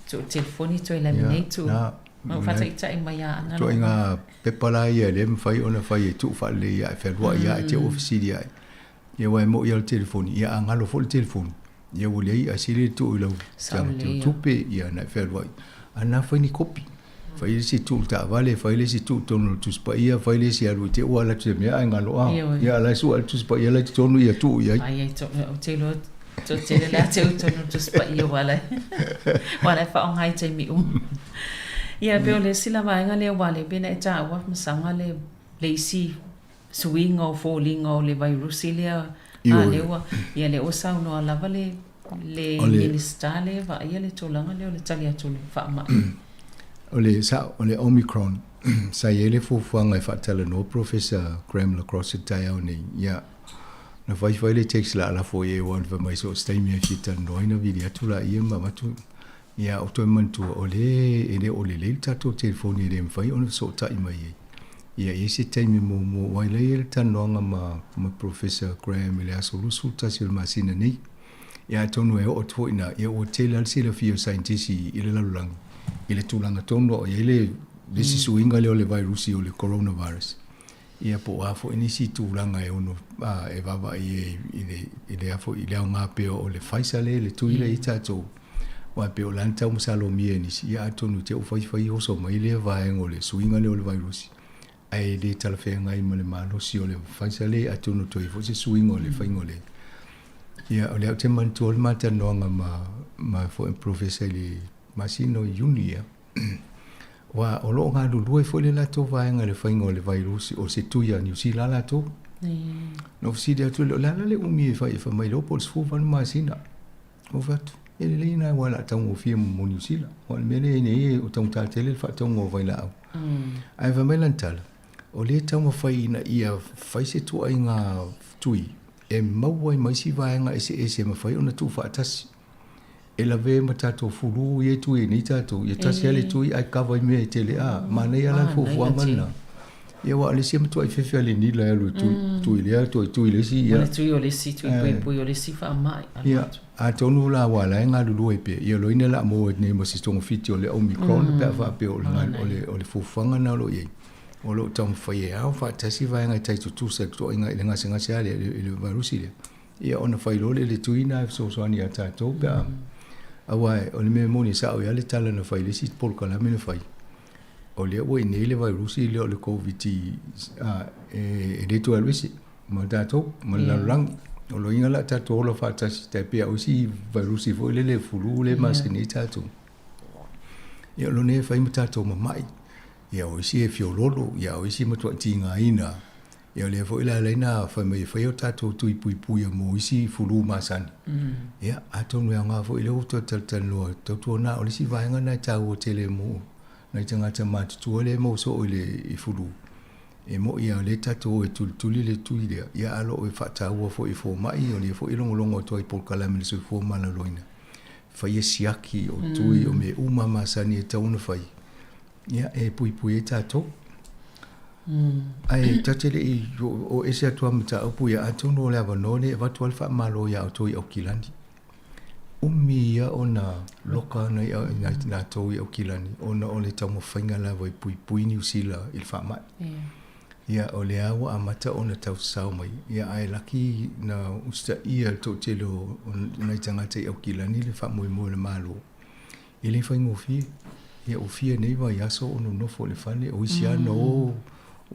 Tu telefoni tu e laminate tu. Ma fata I tai mai a ana. To inga pepala ia le mwhai ona whai e tu wha le ia e wherua ia e te ofisi dia. Ia wai mo ia le telefoni. Ia angalo fo le telefoni. Ia wole ai a sire tu ilau. Tama te tupe ia na wherua. Ana whai ni kopi. Whai le si tu ta vale, whai le si tu tono tuspa ia, whai le si alu te ua la tu mea ai ngalo a. Ia ala su al tuspa ia la tonu ia tu ia. Ai ai te lo to te le la te tono tuspa ia wala. Wala fa on hai te mi Ia pe o le sila vaenga le wale pena e tā ua masanga le isi swing o falling o le virusi lea a le ua. Ia le o sau no alava le minister le va ia le tolanga le o le tali atu le wha mai. O le Omicron, sa ia le fufuanga e whaatala no Professor Graham Lacrosse tai au nei. Ia na whai le text la ala fo e wan va mai so staimi a fita noina vidi atu la ia mamatu. Ia o toi mantua o le o le tato telefoni le mwhai ona so tai mai e. Ia e se taimi mo wai le ele tanoanga ma Professor Graham ele aso lusu tasi o masina nei. Ia tonu e o toi na ia o te lal sila fio scientisti i le lalulangi. I le tūlanga tono o ia le sisu inga le o le virusi o le coronavirus. Ia po afo inisi tūlanga e ono e vava i le afo i le au ngā peo o le Pfizer le tuile I tato. Wa pe o lan tau masalo mie ni si ia tonu te o fai o so mai le vaenga o le suinga le o le virusi. Ai le talafenga I male malo si o le Pfizer le atonu toi fo se suinga o le fainga o le. Ia o le au te mantu o le mata noanga ma fo professor le masino Junia. Wa o lo ngā lulu e fo le lato vaenga le fainga o le virusi o se tuia New Zealand lato. No si de atu le lala le umi e fai fa mai lo pol sfu van masina. O fatu. Ele leina wala tau fia mo New Zealand. Wala mele ne o tau ta tele fa tau ngo vai la. Ai va melantala. O le tau mo fai na ia fai se tu ai nga tui. E mau ai mai si vai nga ese ma fai ona tu fa tas. E la ve mata to fulu ye tu ni ta tu ye tas ele tu ai ka vai me tele a ma ne ala fu fu ngana. Ia wa le sim tu ai fe fe le ni la lu tu ile tu ile si ia. Tu ile si tu pui ile si fa mai. Ia a tonu la wala nga lulu e pe ia loina la mo ne mo si tong fiti o le Omicron pe fa pe o le fufanga na lo ye. O lo tong fa ye au fa tasi va nga tai tu se to nga nga singa se ale le virusi le. Ia ona fa lo le tuina so so ani ata to pe awai o le me mo ni sa o ya le tala na fa le si por kala me le fa. O le o ne le virusi le o le covid e le to alwisi ma da to ma la lang o lo inga la tato o lo fata si te pia o si virusi fo le fulu le masini tato. Ia lo ne fai matato ma mai. Ia o si e fio lolo, ia o si matua tinga ina. Ia le fo ila leina fai mai fai o tato tui pui mo isi fulu masani. Ia atonu ya ngā fo ile o tal loa tautua na o le si vaenga na tau o tele mo. Na tangata matutua le mo so o le i fulu. E mo ia le tato e tuli le tui lea. Ia alo e whata ua fo i fo mai o le fo i longo toi por kalame le sui fo mana loina. Fai e siaki o tui o me uma masani e tauna fai. Ia e pui e tato. Ai tatele i o ese atua mta upu ia atono o le avanone e watu alfa malo ia o toi au kilani. Umi ia o na loka na toi au kilani. Ona o le tamo whainga lawa i pui New Zealand il wha mai. Ia o le awa a mata o na tau sau mai. Ia ai laki na usta ia to telo na tangata i au kilani le wha mo le malo. I le whaingo fie. Ia o fie nei wa yaso o no nofo le whane. O isi ana o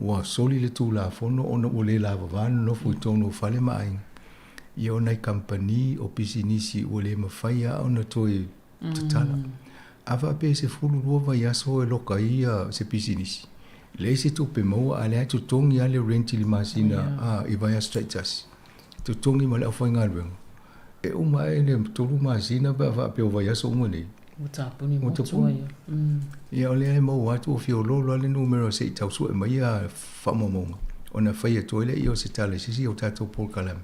wa soli le tū la fono o na o le la wavano nofo i tono whale mai. Ia o nei kampani o pisinisi o le mawhaia o na toi tatala. Awa pe se fulu rua wa yaso e loka ia se pisinisi. Le se tu pe maua a le atu tongi ale renti li masina i vai a straightas. Tu tongi ma le au whainga alwenga. E uma e le tolu masina pa wa pe o vai aso uma nei. Utapuni motua ia. Ia o le mo atu o fio lo le numero 6 tau su e mai a whamamonga. O na whaia toile i o se tale sisi o tatou Paul Kalame.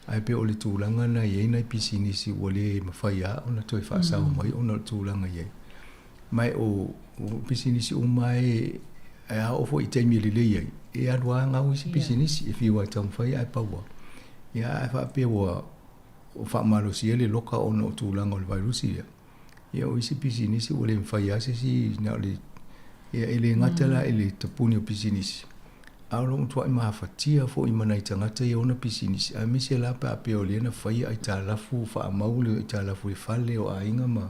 Ai pe o le tūlanga na iei na pisinisi o le mawhaia o na toi whaasau mai o na tūlanga iei. Mai o pisinisi o mai a ofo i teimi le iei. E adwa ngau isi pisinisi e fiwa tau mwhaia ai paua. Ia ai wha pe o whamalo si ele loka o na tūlanga o le vairusi ia. Ia o isi pisinisi o le mwhaia sisi na le ia ele ngatala ele tapuni o pisinisi. Alo mtua i mahafatia fo i mana i tangata i ona pisinisi. A misi la pa pe o lena whai ai tā lafu wha maule i tā lafu i whale o a inga ma.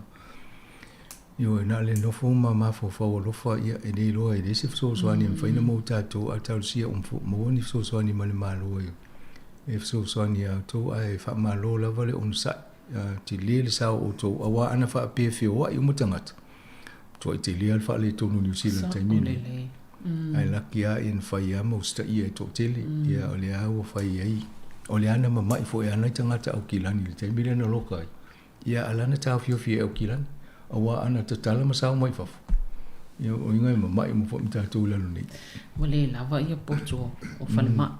Io na le nofo ma mafo whau lofa ia e nei loa i resi fsosoani am whaina mau tātou a tausia mawani fsosoani ma le malo i. E fsosoani a tau ai wha malo lava le onsa ti le sao o tau awa ana wha pe whioa i umatangata. Tua i te lea wha le tonu New Zealand taimini. Ai laki a in whai ama o sta ia e tō tele. Ia o le au o whai ai. O le ana ma mai fo e ana i tangata au kilani. Le taimile na loka ai. Ia alana tau fio au kilani. Awa ana te tala masao mai fafu. Ia o ingai ma mai mo fo mi tātou lalo nei. Wale lava ia poto o whalema.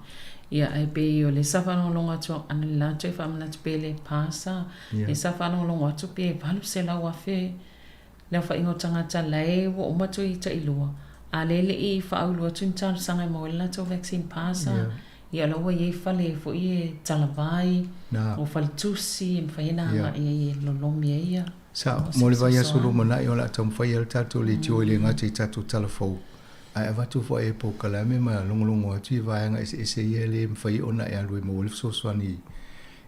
Ia ai pe o le sawhano longa tua ana la tui whamana tu pe le pasa. Le sawhano longa tu pe valu se lau afe. Leo wha ingo tangata lai wo o matu i ta ilua. A lele i whaaulua tuntaru sanga mo la tau vaccine pasa. Ia lawa i whale fo i talavai. O whale tusi e mwhaina hanga i lolomi e ia. Sa mo le vai aso lo mana i o la tau mwhai al tatou le tio i le ngate i tatou talafou. Ai avatu fo e Paul Kalame ma longolongo atu i vaenga ese ia le mwhai ona e alue mo le fsoswani.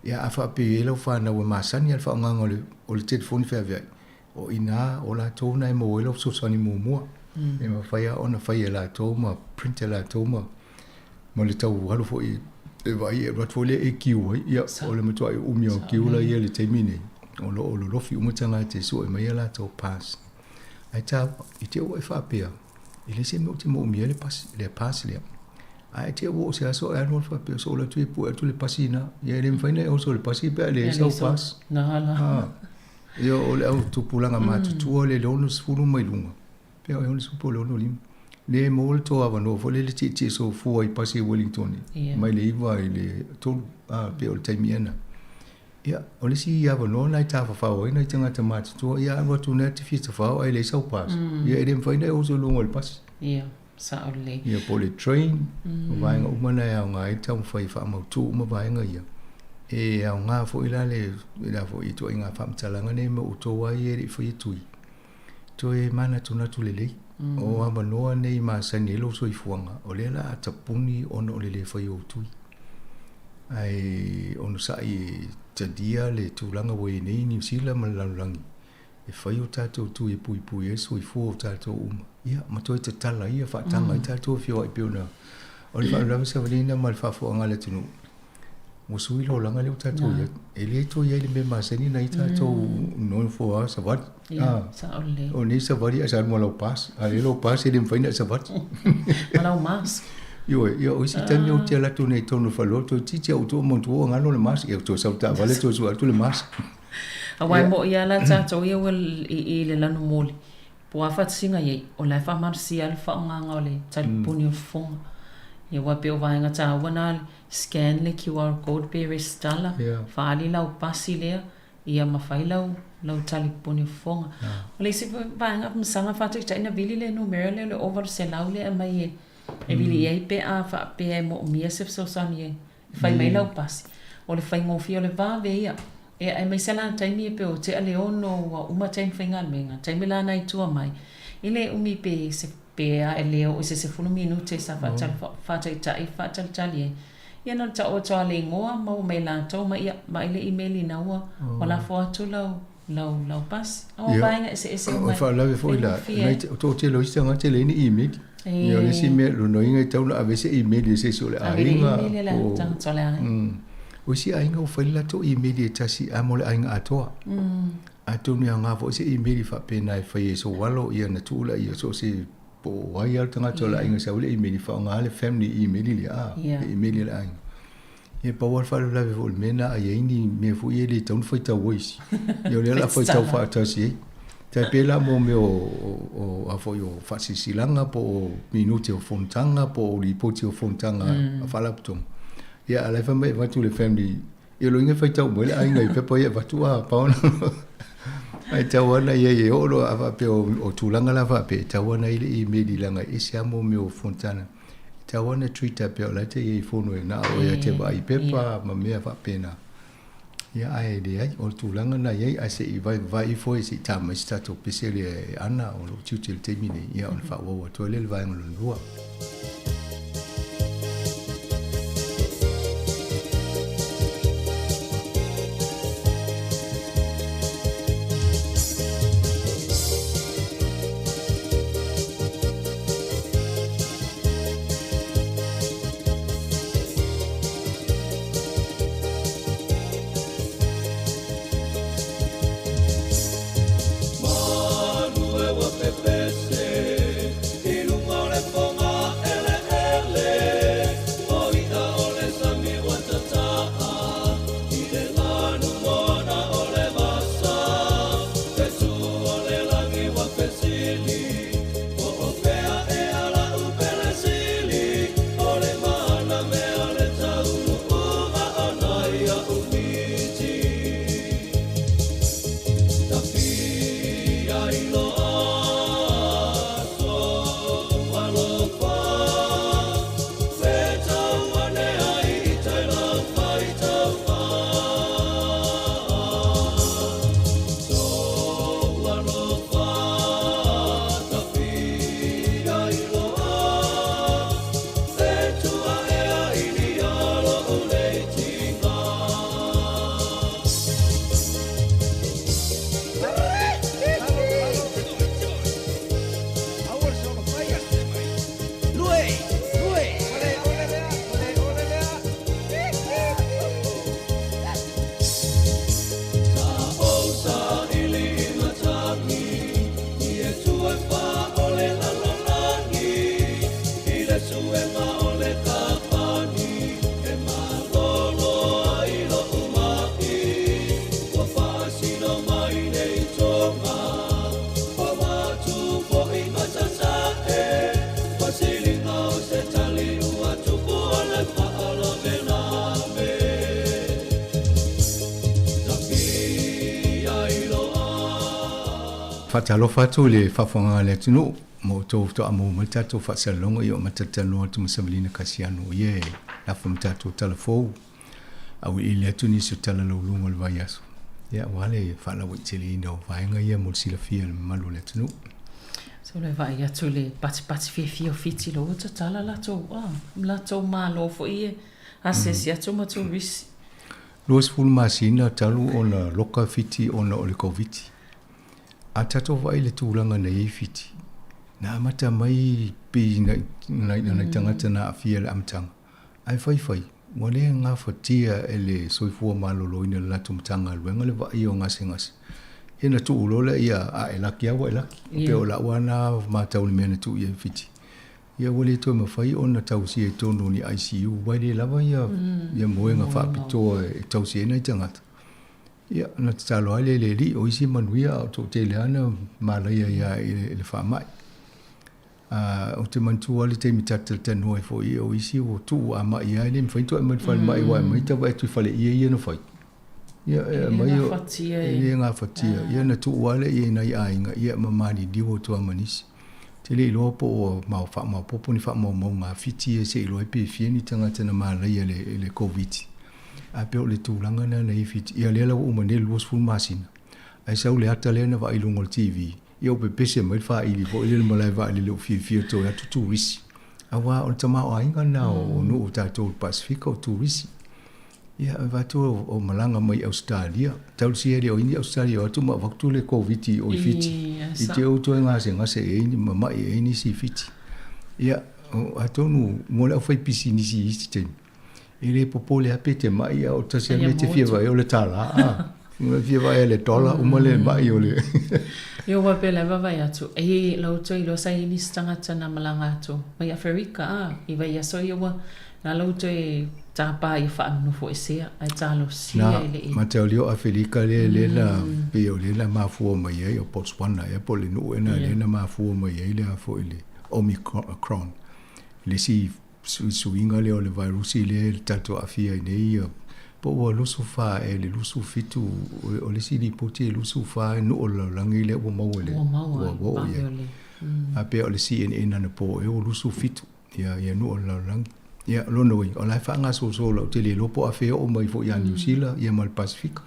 Ia awha pe e lau whana ua masani al whaonganga o le telefoni whea o ina o la tau na e mo e lau fsoswani mua. E ma whaia ona whai e la tau ma print e la tau ma le tau halu fo i e vai e ratfo le e kiu ia o le matua e umi o kiu la ia le teimine. O lo lofi umatanga te so e mai ala tau pas. Ai tau i te o e whapea. I le se mo te mo umi le pas le. Ai te o se aso e anu whapea so la tui pu e tu le pasina. Ia le mwhaina e o so le pasi pe le sau pas. Nahala. Ia o le au tupulanga matutua le leono sifuru mai lunga. Pea e honi supo leono lima. Le mo le toa wano fo le titi so fua i pasi Wellington. Mai le iwa i le tolu. Pea o le taimiana. Ia, o le si ia wano nai ta whawhau na i tangata mātutua, ia anwa tu nea te fita whau ai le sau pas. Ia e remwhaina e oso lunga le pas. Ia, sa o le. Ia po le train, o vaenga umana e au ngā e tau mwhai whaamautu uma vaenga ia. E au ngā fo ila le, ila fo i toa i ngā whaamtalanga ne ma utoa i eri whai tui. To e mana tunatu le lei. O amanoa nei maasani e lo so i fuanga. O le la atapuni ono o le le whai o tui. Ai ono sa i tadia le tūlanga wo i nei New Zealand ma lanulangi. E whai o tātou tu e pui pui e so i fua o tātou uma. Ia, matoi te tala ia whaatanga i tātou whio ai peona. O le whaarama sa walina ma le whaafua ngale tunu. Mo sui lo langa leo tātou ia. E le to ia le me masani na i tātou non fua sa wat. Ia, sa o le. O nei sa wari a sa mo lau pas. A le lau pas e le mwhaina sa wat. Ma lau mas. Yo, o si tani o te alatu nei tonu whaloto, titi au tō montu o ngano le mas, e tō sau tā wale tō su atu le mas. A wai mo ia la tātou ia wel i le lanu mōli. Po a whatasinga iei, o lai whamarsi al whaonganga o le talipuni o whonga. Ia wai pe o vaenga tā wana scan le QR code pe restala, whaali lau pasi lea, ia mawhai lau talipuni o whonga. O le isi vaenga msanga whatu i taina vili le numero le over se lau le a mai e. E vili iei pe a wha pe e mo mia sef so sani e. Whai mai lau pasi. O le whai ngofi o le vāwe ia. E ai mai sela taimi e pe o te ale ono wa uma taimi whainga menga. Taimi la nai tua mai. Ile umi pe se pe a e leo o se 10 minute sa whatai tai whatai tali e. Ia no ta o toa le ngoa mau mai la tau ma ile emaili na ua. O la fo atu lau pasi. O vaenga ese umai. O whaalawe fo ila. Tō te loista ngā te le ni email. Ia le si me lo no inga tau na avese email se so le ainga o si ainga o faila to email e tasi amole ainga atoa atu ni nga fo se email fa pena e fai so walo ia na tula ia so se po wai al tanga to la ainga sa le email fa nga le family email le email le ainga e pa war fa la ve vol mena a ye ni me fu ye le tau fa ta voice yo le la fa ta fa ta si Tai pela mo me o afo yo fasisilanga po o minuti o fontanga po o lipoti o fontanga a falaptong. Ia ala fa mai watu le family. Ia lo inga faitau mo le ainga I pepa ia watu a paona. Ai tawana ia o lo ava pe o tulanga la va pe tawana ile I medi langa isi amo me o fontana. Tawana treata pe o la te ia fono na o ia te va I pepa ma mea va pena. Ia ai de ai o tulanga na ia ai se vai foi se tama stato pesele ana o lo tutel termine ia on fa wo to le vai ngolo lua. Fatalo fatu le fafonga le tunu mo to amo matato fasalongo yo matatalo to masablina kasiano ye la famtato telefo au ile tuni su talalo lungo le vayas ya wale fala witili no vainga ye mo sila fiel malu le tunu so le vai ya tu le pati fi ofiti lo to tala la to malo fo ie ases ya to mo to ris los full masina talu ona loka fiti ona ole covid atato vai le tulanga na ifiti na mata mai pe na tangata na afia amtang ai fai wale nga fatia ele soifua malolo ina la tumtanga luenga le vai o ngasingas ina tu ulola ia a elaki awa elaki pe ola wana mata uli mena tu ia fiti ia wale to mafai ona tausi e tono ni ICU wale lava ia moenga fa pito e tausi ina tangata ia na talo ale le li o isi manuia o to te leana malaya ia le fa mai o te mantu ale te mitata tanu e fo ia o isi o tu a mai ia le mfai to mai fa mai wa mai ta vai tu fale ia no fai ia mai o ia nga fatia ia na tu ale ia na ia inga ia mamani diwo to amanis te le lo po ma fa ma popo ni fa mo nga fiti se lo e pe fieni tanga tana malaya le covid a pe o le tūlanga na nei fiti. Ia lea lau umane luas full masina. Ai sau le ata lea na wa ilungo le TV. Ia o pepese mai wha ili po ile malai wa ili leo fia to ya tu turisi. A wa o le tama o ainga na o nu o tato o Pasifika o turisi. Ia watu o malanga mai Australia. Tau si ere o ini Australia watu ma waktu le COVID o fiti. I te o to ngase e ini mama e ini si fiti. Ia atonu ngole au fai pisi nisi isi teni. Ele popole apete mai o tasi me te fia vai o le tala me fia vai le tola o mole mai o le yo wa pele va vai atu e lo to i lo sai ni stanga tana malanga atu mai Afrika I vai so yo wa na lo to e ta pa I fa no fo ese ai ta lo si ele ma te olio Afrika le na pe o le la mafua mai ai o Botswana e po le nu ena le na mafua mai ai le afo ile Omicron le si suinga le o le virusi le tato afia nei po o lusu fa e le lusu fitu o le si di poti lusu fa no o la langi le o mau le o ye a pe o le si en na po e o lusu fitu ya no o la langi ya lo no o la fa nga so lo te le lo po afia o mai fo ya New Zealand ya mal Pacific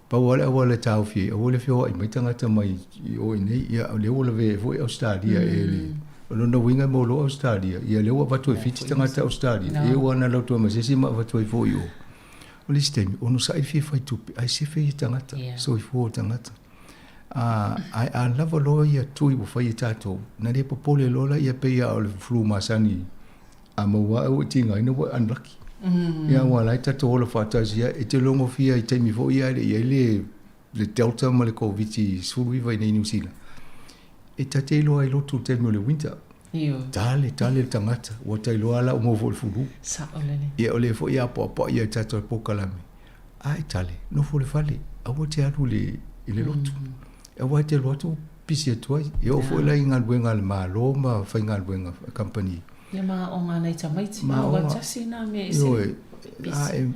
pa wala tau fi o le fio ai mai tangata mai o nei ya le o le ve fo Australia e le lo no winga mo lo Australia ya le o va to fiti tangata Australia e o na lo to ma se ma va to fo yo o le sistemi o no sai fi fai tu ai se fi tangata so i fo tangata a lava lo ya tu i fai tato na le popole lo la ya pe ya o flu masani a mo wa o tinga ina wa unlucky ya wala tato o le fatasia e te longo fia i te mi fo ia le delta ma le covid sulu i vai nei New Zealand e tate lo ai lotu te mo le winter tale tangata o te lo ala o mo fo fulu sa olele e ole fo ia po ia tato po kalame ai tale no fo le fale a o te alu le lotu e wa te lotu pisi toi e o fo la inga buenga le malo ma fa inga buenga company le ma o nga nei tamaiti ma o tasi na me se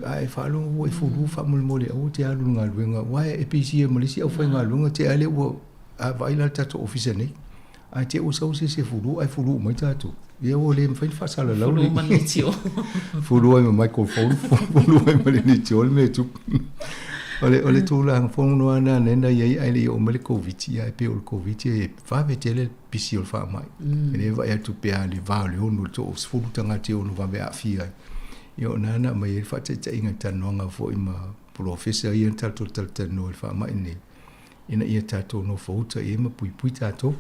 ai fa lo o fulu fa mo le o te alu nga buenga wa e pisi e mo le si o fa inga lunga te ale o a vai la tato office nei a te o sau se fulu ai fulu mai tato e o le mfai fa sala la fulu man le tio fulu ai microphone fulu ai ma le tio me tu ole tu la fonu no ana nenda ye ai le o mele covid ya pe o covid e fa vetele pisi o fa mai e va e tu pe ali va le onu to fulu tanga te onu va be afia yo nana mai fa te inga tanonga fo ima professor ia tato no fa mai ne ina ia tato no fouta e ma pui tato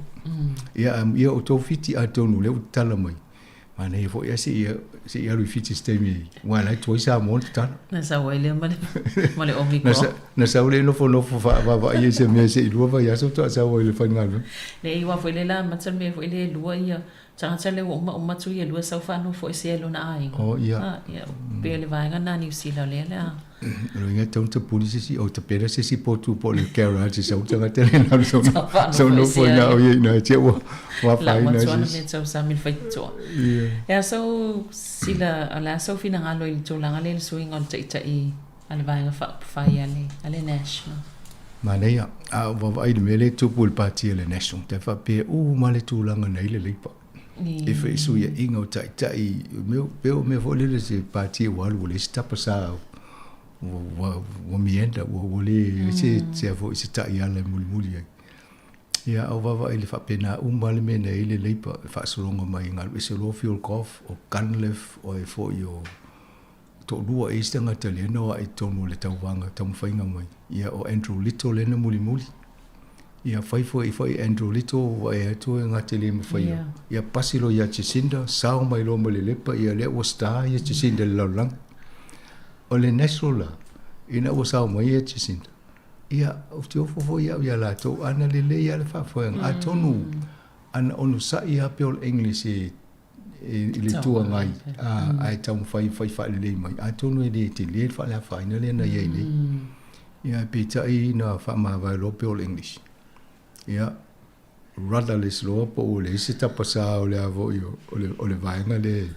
ia o to fiti ato no le tala mai mana e fo ia se ia lui fiti stemi wala to isa mo ta na sa wele male omiko na sa wele no fo va ia se me se lu va ia so to sa wele fa ngalo le ia fo le la matsal me fo le lu ia tsa le o ma tu ia lu sa fa no fo se lo na ai oh ia pe le va na New Zealand le la lo inga tonta polisi si o te pera se si po tu po le garage sa utanga tele na so no fo na o ia na che wa fa na si so sa mil fa to ya so sila ala so fina ngalo il to langa le swing on ta i ala va fa ia le ale national manea a va ai de mele tu pul party le national te fa pe o male tu langa nei le lipa e fa isu ia inga o ta i me vo le se party wa le stapa sa o mienda o le se vo se ta ia le muli ia o va ele fa pena male me nei le lipa fa solonga mai ngal se lo fuel cough o canlef o e fo io to lua e stanga tele no ai tonu le tauanga tamu fainga mai ia o Andrew Little le na muli ia fai Andrew Little wa e to nga tele mo fai ia pasilo ia Chisinda sao mai lo mo le lepa ia le o star ia Chisinda le lang o le national ina o sao mai ia Chisinda ia o te ofo ia la to ana le ia le fa foi a tonu ana onu sa ia pe o English le tua ngai ai tau fai fa le mai a tonu e te le fa la fa ina le na ye ni ia pe tai na fa ma va lo pe o English ia rudderless lo po o le se ta pasa o le avo io o le vai nga le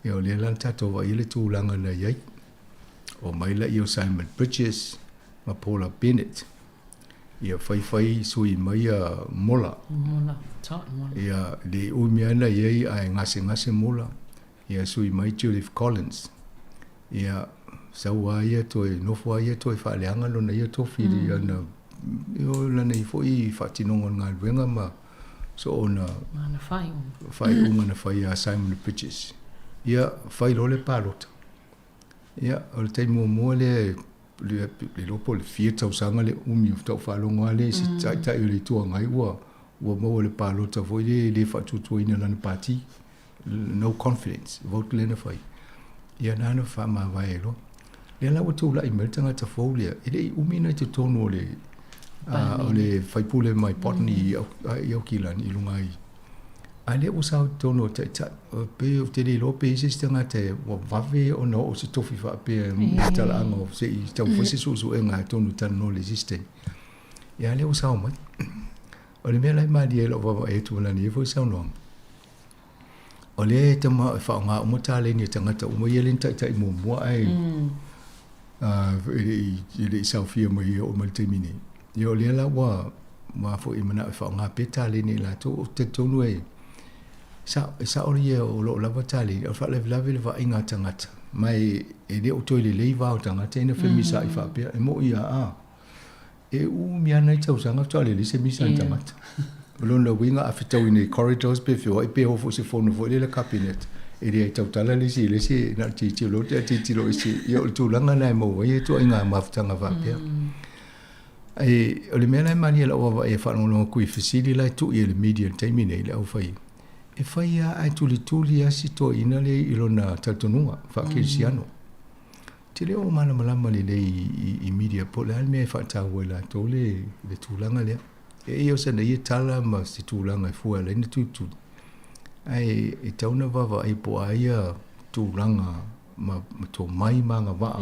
io le lan tato va ile tu langa na ye o mai la io Simon Bridges ma Paula Bennett ia fai sui mai a mola ia le umiana ye ai ngase mola ia sui mai Judith Collins ia sawa ia to no fo ia to fa le anga lo na ia to fi ana io la nei fo I fa tinongo ngal wenga ma so ona na fai na fai a Simon Bridges ia fai lo le palot ia o te mo le lopo le fia tau sanga le umi tau whalonga le si tai le tua ngai ua mo le palo ta foi le whatutua ina lana party no confidence vote le na fai ia nana wha ma vai lo le la watu la email tanga ta faulia ele umi na te tono le o le whaipule mai potni i au kilani I lungai ale usau tono te pe te le lo pe se stanga te wa vave o no o se tofi fa pe tala ango se I tau fosi su enga tono tan no resistant ia le o sao mai o le mea lai mali e lo vava e tu lani e foi sao noang o le te ma fa nga o mota le ni tangata o mo yelen tai mo mo ai ele sao fia mo o mal termine yo le la wa fo i mana fa nga peta le ni la to te tonu e sa o ye o lo la batali o fa le va inga tangata mai e le o toile le va o tangata ina fe misa i fa pe e mo ia e u mi ana tau sanga toile le se misa tangata lo no winga a fitau ni corridors pe fio e pe ho fo se fono fo le cabinet e le tau tala le si na ti lo ti lo si yo tu langa na mo e to inga maftanga va pe e o le mena mani la o e fa no ku i fisili la tu e le media terminate le au fai e fai a tuli a si to ina le ilona tatonua fa kisiano te le o mana malama le i media po le me fa ta wela to le tulanga le e io se ne tala ma si tulanga e fu le tu ai e tauna va ai po ai tulanga ma to mai manga va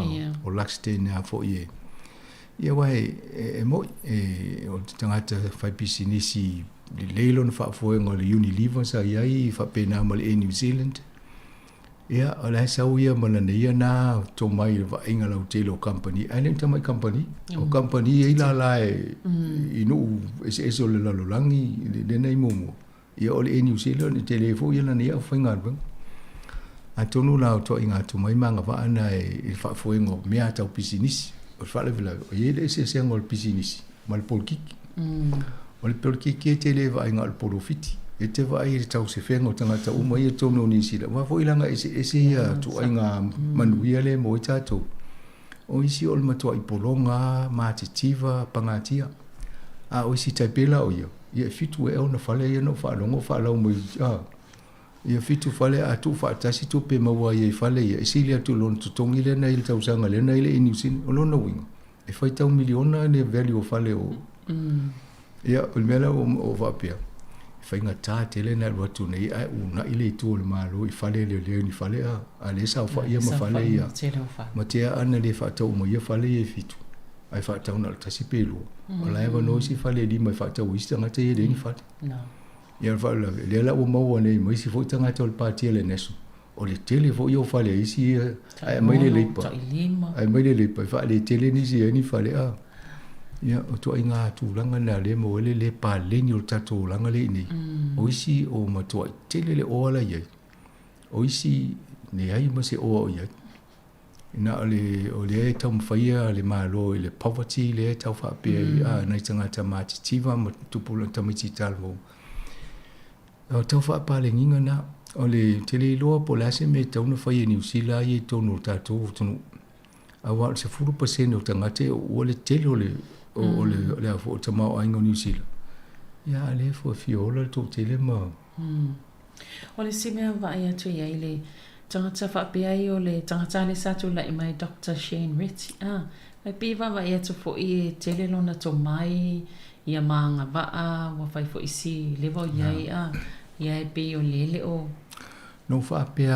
o laxte na fo ye ia wai e mo o tangata fai pisinisi le leilo na whaafoenga le Unilever sa iai fa pena ma le New Zealand ia o la sa uia mana ia na to mai va inga lau telo company ane ta mai company o company e la inu eso le la langi le nei momo ia o le New Zealand e telefo ia na ia whainga bang a tonu la to inga to mai manga va ana e whaafoenga mea tau pisinisi o fale vela o ye se ngol pisinisi mal polkiki o le polkiki te le va inga al polofiti e te va i tau se fengo tangata uma i tono ni sila wa fo ilanga ese ia tu inga manuia le mo tato o isi ol matua i polonga matitiva pangatia a o isi taipela o ia fitu e ona fale ia no fa longo fa lo mo ia fitu fale a tu fa tasi tu pe maua ia fale ia isilia tu lon tu tongile na il tau sanga le na ile inusin o lona wing e fai tau miliona ne value fale o ia o mela o va pia fai nga ta tele na lo tu nei ai una ile tu le malo i fale le ni fale a le sa fa ia ma fale ia ma te ana le fa tau mo ia fale ia fitu ai fa tau na tasi pelo o la eva no si fale di ma fa tau ista nga te ia ni fale ia fa le la o mo nei mo si fo tanga tol parti le nesu o le tele fo io fale isi ai mai le lepa ai mai le lepa fa le tele ni si ni fale ia o to inga tu langa na le mo le pa le ni o tato langa le ni o isi o ma to tele le o la ye o isi ne ai ma se o ye na le tam faia le malo le poverty le tau fa pe na tanga tama tiva ma tu pula tamiti talvo o tau fa pa le nginga na o le tele lo po la se me tau no faia ni usila ye to no tato tunu a wa se 4% o tanga te o le tele o le fo tama o ingo ni usila ya le fo fiola to tele ma o le sime va ia tu ia le tangata fa pe ai o le tangata le satu la i mai Dr. Shane Ritchie ai pe va ia tu fo i tele lona to mai ia manga va wa fai fo isi le vo ia ia pe o lele o no fa pe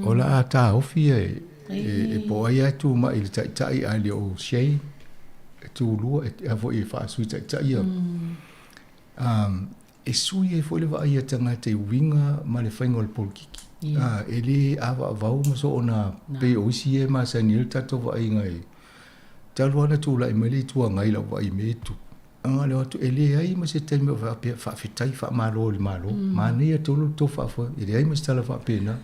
o la ta o fie e po ia tu ma il tai ai le o Shane tu lu e vo i fa su tai ia e sui e fo le va ia tangata i winga ma le faingol polkiki ele ava vau ma so ona pe o si e ma sa ni tato va inga e talo ana tu la imeli tu ngai la va i metu anga le tu ele ai ma se teme va pe fa fitai fa malo ma ne to lu to fa fo ele ai ma sta la fa pena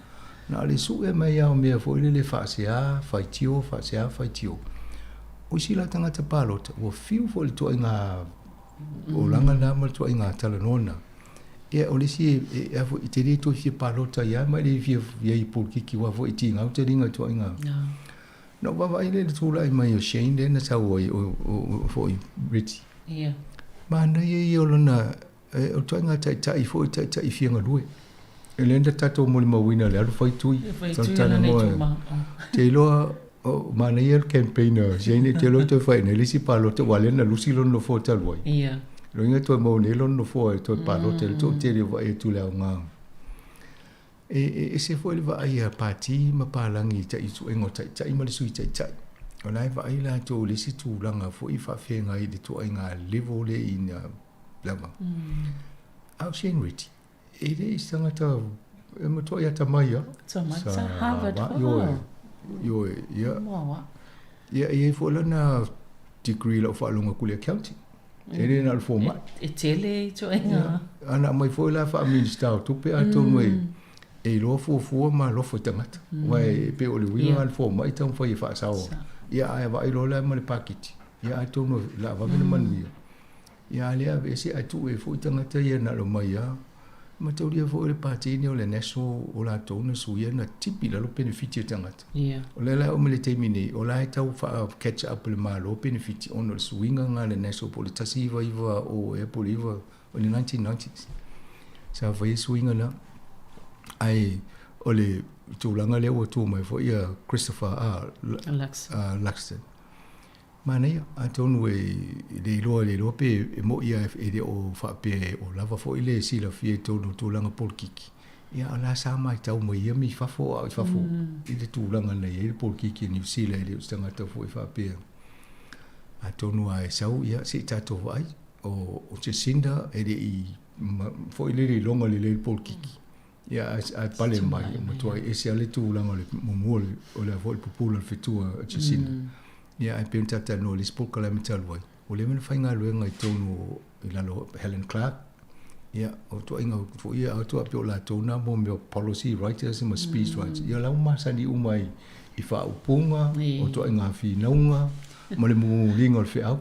na le su e mai au me fo le fa sia fa tio o si la tanga te palota o fiu fo le to inga o langa na ma to inga tala nona e o le si e avo i te reto fie palota ia mai le fie i polkiki wa vo i tinga o te ringa to inga no va ile le tula i mai o Shane le na sa o fo i Ritchie ma na ye o lona o to inga tai fo tai fie nga lue e le nda tato mo le mawina le alu fai tui te loa o ma na ye campaigner Shane te loa to fai ne le si palota wale na lusi lon no fo talwai lo inga to mo ne lon no fo to palote to te le va e tu la nga e se fo le va ia party ma palangi ta i su engo tai ma le sui tai O lai va ai la tō le si tūlanga fo I whawhenga I le tō ai ngā levo le I ngā lama. Au Shane Ritty. E re I tangata e matua I ata mai a. So much Harvard. Yo, ia. Ia e fo lana degree la whaalonga kule accounting. E re na alfo mai. E tele to inga. Ana mai fo la wha minister tupe a tonu e lo fo ma lo fo tangata. Wai pe o le winga alfo mai tau whai wha sao. Ia ai wa I lo la ma le pakiti. Ia ai tonu la wa mena manuia. Ia lea vese ai tu e fo tangata ia na lo mai a. Ma tau lia fo le patini o le national o la tonu suia na tipi la lo benefiti tangata. O le la o me le teimine o la tau wha catch up le ma lo benefiti ono le suinga ngā le national politisi iwa o e poliva o le 1990s. Sa whai suinga na ai o le tūlanga leo o tū mai fo ia Christopher Luxton. Mana ia, a tonu le iloa pe e mo ia e de o whape o lava fo ile sila fie tonu tūlanga polkiki. Ia ala sa mai tau mai ia mi whafo au whafo. I le tūlanga nei e le polkiki New Zealand e le ustangata fo I whape. A tonu a e sau ia se tato vai o Jacinda e de I fo ile le longa le polkiki. Ia a pale mai matua e se ale tūlanga le mumole o le fo popula fetua Jacinda. Ia ai penta ta no le sport kala metal vai. O le mena fainga luenga I tonu I lalo Helen Clark. Ia o to inga fo ia o to apio la tona mo me policy writers and speech writers. Ia la uma sani umai I fa upunga o to inga fi naunga mo le mu linga o fe au.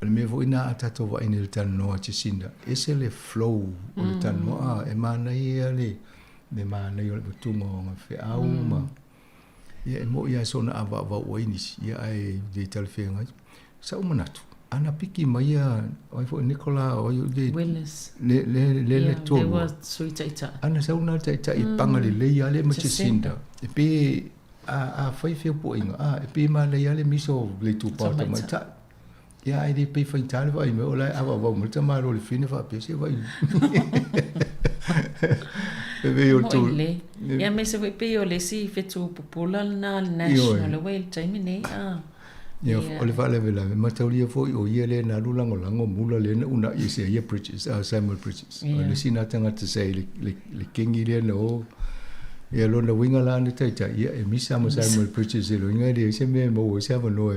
Le me vo ina atato va ina le tano a Jacinda. Ese le flow o le tano a e mana ia le mana ia le tunga o fe au ma. Ia e mo ia sona ava o inis ia ai de telefenga sa umanatu ana piki mai ia ai fo Nicola o de Willis le to they were sweet ita ana sa una taita I panga le ia le ma Jacinda e pe a fai fe po inga e pe ma le ia le miso le tu porta mai ta ia ai de pe fai tale vai me ola ava mo ta ma lo le fine fa pe se vai Ia me se pe o le si fetu popular na national well time nei Ia o le vale vela ma taulia foi o ia le na lulango lango mula le na una I se ia Bridges Samuel Bridges le sina tanga te sei le kingi le no ia lo na winga la ni taita ia e misa mo Samuel Bridges le winga le se me mo se ava no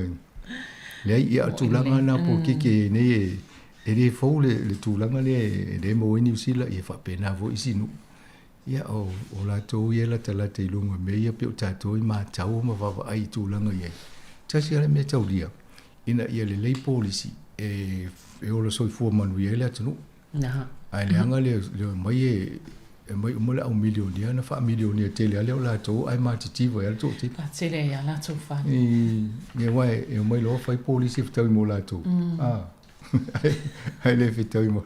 le ia tulanga na po kike nei e le fo le tulanga le mo New Zealand ia fa pena vo isinu ia o la tō ia la tala te ilunga me ia pe o tātou I mātau ma wawa ai tūlanga iai. Tasi ala me tau lia. Ina ia le lei policy e ola soi fua manu ia le atanu. Ai le anga le mai e mai umale au milionia na wha milionia tele ale o la tō ai mātitiwa ia la tō te. Tele ia la tō wha. Ia wai e mai loa whai policy fitau I mo la tō. Ai le fitau I mo.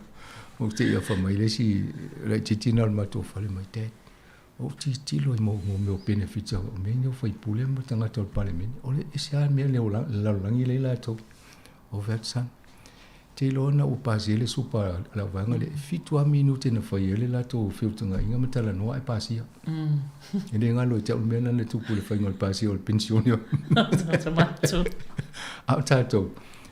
O te ia whamai le si rai titina al mato whale mai te. O ti tilo I mo meo benefits o me nio whai pule mo tangata o parliament. O le ese a mea leo lalangi le la tau. O vetsan. Te ilo na o pasi ele supa la vanga le fitua minute na whai ele la tau whiutanga inga matala noa e pasia. Ele ngalo I te au mea na le tupu le whai ngal pasia o le pensionio. Au tātou.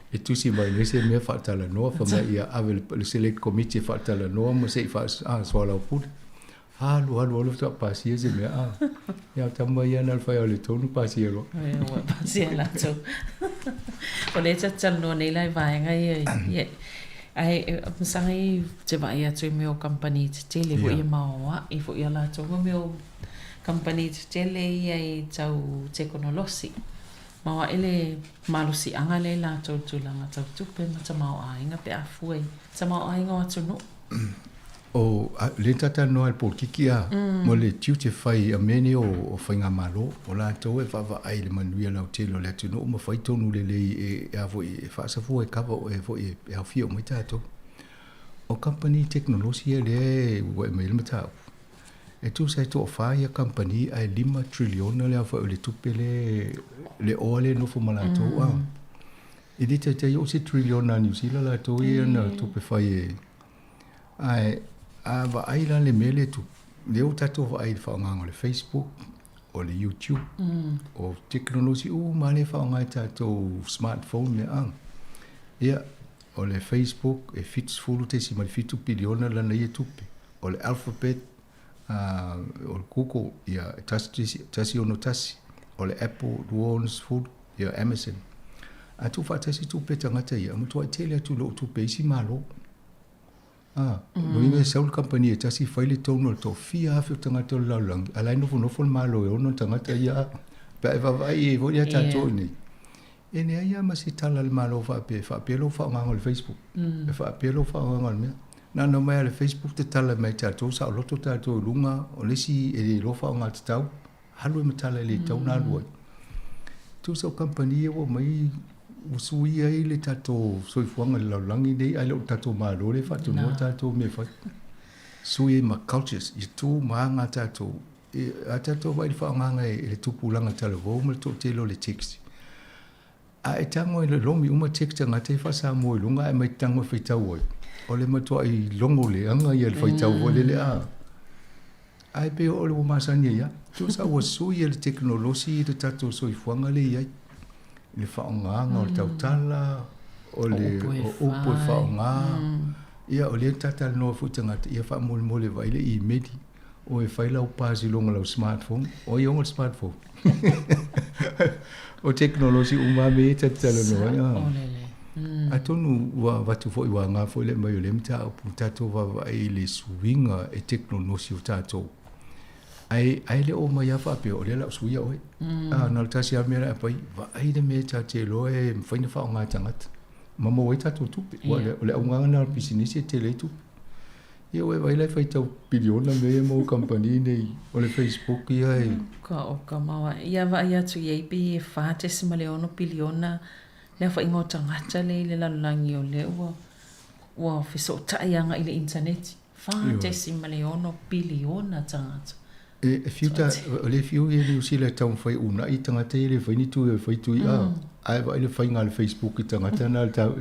E tusi mai nese mea whaatala noa whamea ia ave le select committee whaatala noa mo se I swala o pule. Halu ta pasi e se mea ia tama ia na whai au le tonu pasi e lo. Pasi e la tau. O le tatal noa nei lai vaenga ia ai masanga I te vai atu I meo company te tele vo ia maoa I vo ia la tau meo company te tele ia I tau tekonolosi. Mawa ele malusi anga le la tau tulanga tau tupe ma ta mau ainga pe afuai. Ta mau ainga o atu no. O le tata no al polkiki a mo le tiute fai a meni o whainga malo o la tau e whawa ai le manuia lau telo le atu no ma whai tonu le lei e avoi e whaasafu e kawa o e voi e hawhia o mai tātou. O company teknolosia le ua e maile matau. E tu sai to fai company ai 5 triliona le fa le tupe le ole no fo malato a. E dite te yo se triliona New Zealand la to ia na tupe fai ai ava ai la le mele tu le o tato va ai fa nganga le Facebook o le YouTube o teknolosi ma le whaongai tātou smartphone me ang ia o le Facebook e fits fulu te si mai fitu piliona lana ia tupe o le Alphabet o le Google ia tasi ono tasi o le Apple Duons fulu ia Amazon atu whaatasi tupe tangata ia matua i tele atu lo tupe isi malo Lui me saul company e tasi faile tono to fia hafi tangata o laulangi alai nofo le malo e ono tangata ia pa e vavai e vo ia tato nei e ne ia masi tala le malo whaapia lo whaonga le Facebook e whaapia lo whaonga le mea na no mai le Facebook te tala mai tato sa o loto tato lunga o lesi e lo whaonga te tau halu e matala le tau na luai tu sau company e wo mai usui ai le tato soifuanga le laulangi nei ai lo tato malo le whatu no tato me whai sui ma cultures i tu maanga tato a tato vai whaonganga e le tupulanga tala vau ma to te lo le text a e tango i le lomi uma text nga te whasa mo i lunga e mai tango whaitau oi o le matua i longo le anga i le whaitau o le ai pe o le umasani ia tu sa wa sui e le teknolosi i le tato soifuanga le iai le whaonganga o le tautala o le upo e whaonga ia o le tata no futanga ia wha mole vai le i medi o e whaila o pasi longa lau smartphone o i onga smartphone o teknolosi umame e tatala no a tonu wa watu fo i wa ngā fo le mai o le mta o putato wa vai le suinga e teknolosi o tato ai le o mai afa pe o le la suia oi na le tasi a mera pai va ai le me tate lo e mfaina fa nga tangata mama wai tato tu o le unga na pisinisi te le tu ia we vai le faita biliona me mo company nei o le Facebook ia ka mawa ia va ia tu ia pe fa te simaleono biliona le fa ingo tangata le lalangi o le wa fiso taianga i le internet fa te simaleono biliona tangata e fiuta le fiu e le usila tau fai una i tangata le fai ni tu e fai tu ia ai vai le fai ngal Facebook i tangata na ta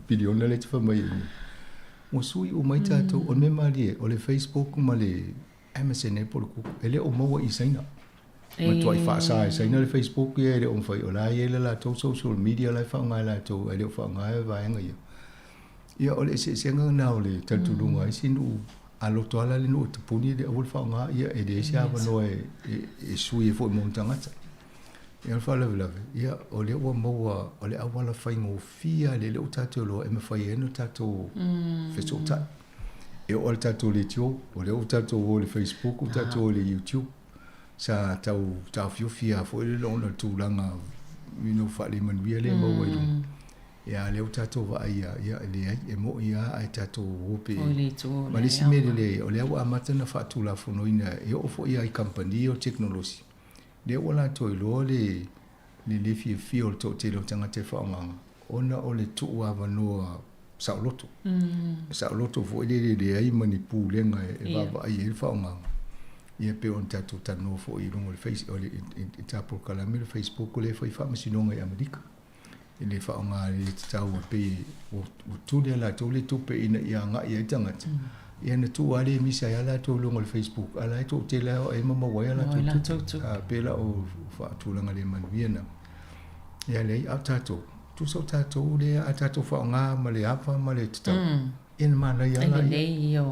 biliona le fa mai mo sui o mai tato o me mali o le Facebook ma le Amazon e por ku ele o mo i saina ma tu ai fa sai saina le Facebook e le o fai o la e la to social media la fa ngai la to ele fa ngai va nga ia o le se nga na o le tatu lunga i sinu alo to ala le no te puni de o fa nga ia e de sia no e sui e fo montangata ia fa la ia o le o mo o le awala fai ngo fia le o tato lo e me fai no tato fesota e o tato le tio o le o tato o le Facebook o tato le YouTube sa tau fiu fia fo le lo no tu langa mino fa le man via le mo we ia le o tato va ia le e mo ia ai tato o pe ma le si me le o le o amata na fa tu la fo no ina e o fo ia i company o technology le wala to lo le fi o to te lo tanga te whaonga ona o le tu wa no sauloto sauloto fo le ai manipu lenga e va ai e whaonga ia pe on tatu tano fo i longo le face o le tapo kala me le Facebook le foi fa masinonga e Amerika le whaonga le tau pe o tu le la to le tu pe ina ia nga ia tanga ia na tu ale mi sa ala to longo le Facebook ala to te la e mama wa ala to pe la o fa tu langa le man viena ia le atato tu so tato le atato fa nga ma le apa ma le tata in ma la ia la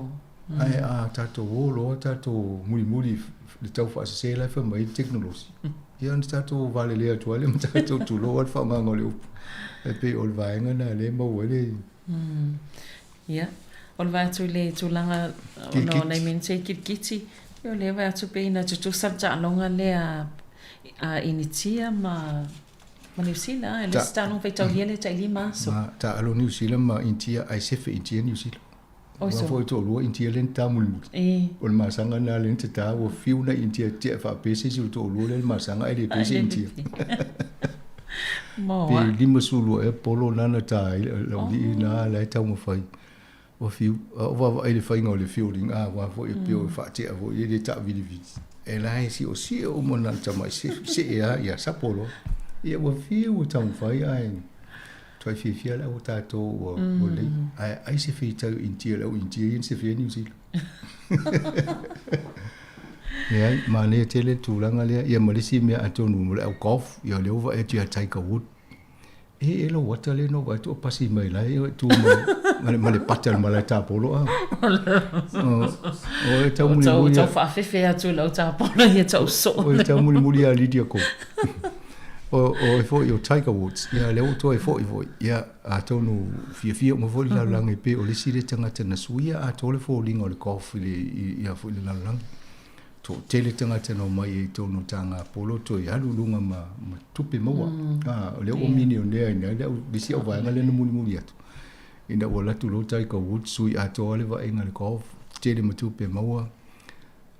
ai tato o lo tato muri le tau fa se la fa mai technology ia na tato vale le to le tato tu lo fa nga ngole e pe ol vaenga na le mo wele ia ol va tu le tu langa no nei min se kiti yo le va tu pe na tu sarja longa le a initia ma New Zealand le sta non fai le tai lima so ta alo New Zealand ma intia ai se fe intia New Zealand o so foi to lo intia len tamul ol ma sanga na len ta o fiu na intia te fa pese sul to lo le ma sanga ai le pese intia mo pe lima sulu e polo nana ta lo di na la ta mo fai o fiu o va ai le fai ngol le fielding wa foi pe o fa te avo e le ta vidi e la si o mo na ta mai se ya sa polo ia wa fiu tau fai ai toi fia la o tato o le ai se fi tau intia la o intia in se fi New Zealand Ia, ma lea tele tūlanga lea, ia malisi mea atonu mule au golf, ia leo wa e tia Tiger Wood. E lo wata le no, wai tu pasi mai lai, tu male pata male tāpolo a. O e tau muli muli. Tau whaafefe atu lau tāpolo ia tau so. O e tau muli muli a Lydia ko. O e fo i o Tiger Woods, ia leo to e fo i fo, ia atonu fia mo fo i la lange pe o le sire tangata na suia a tole fo linga o le golf ia fo i la lange. To tele tangata no mai e tono tanga polo to i halulunga ma tupe maua. O leo o mini o nea ina, leo bisi au vaenga le na muli muli atu. Ina o latu lo Tiger Woods sui a tole va inga le golf, tele ma tupe maua.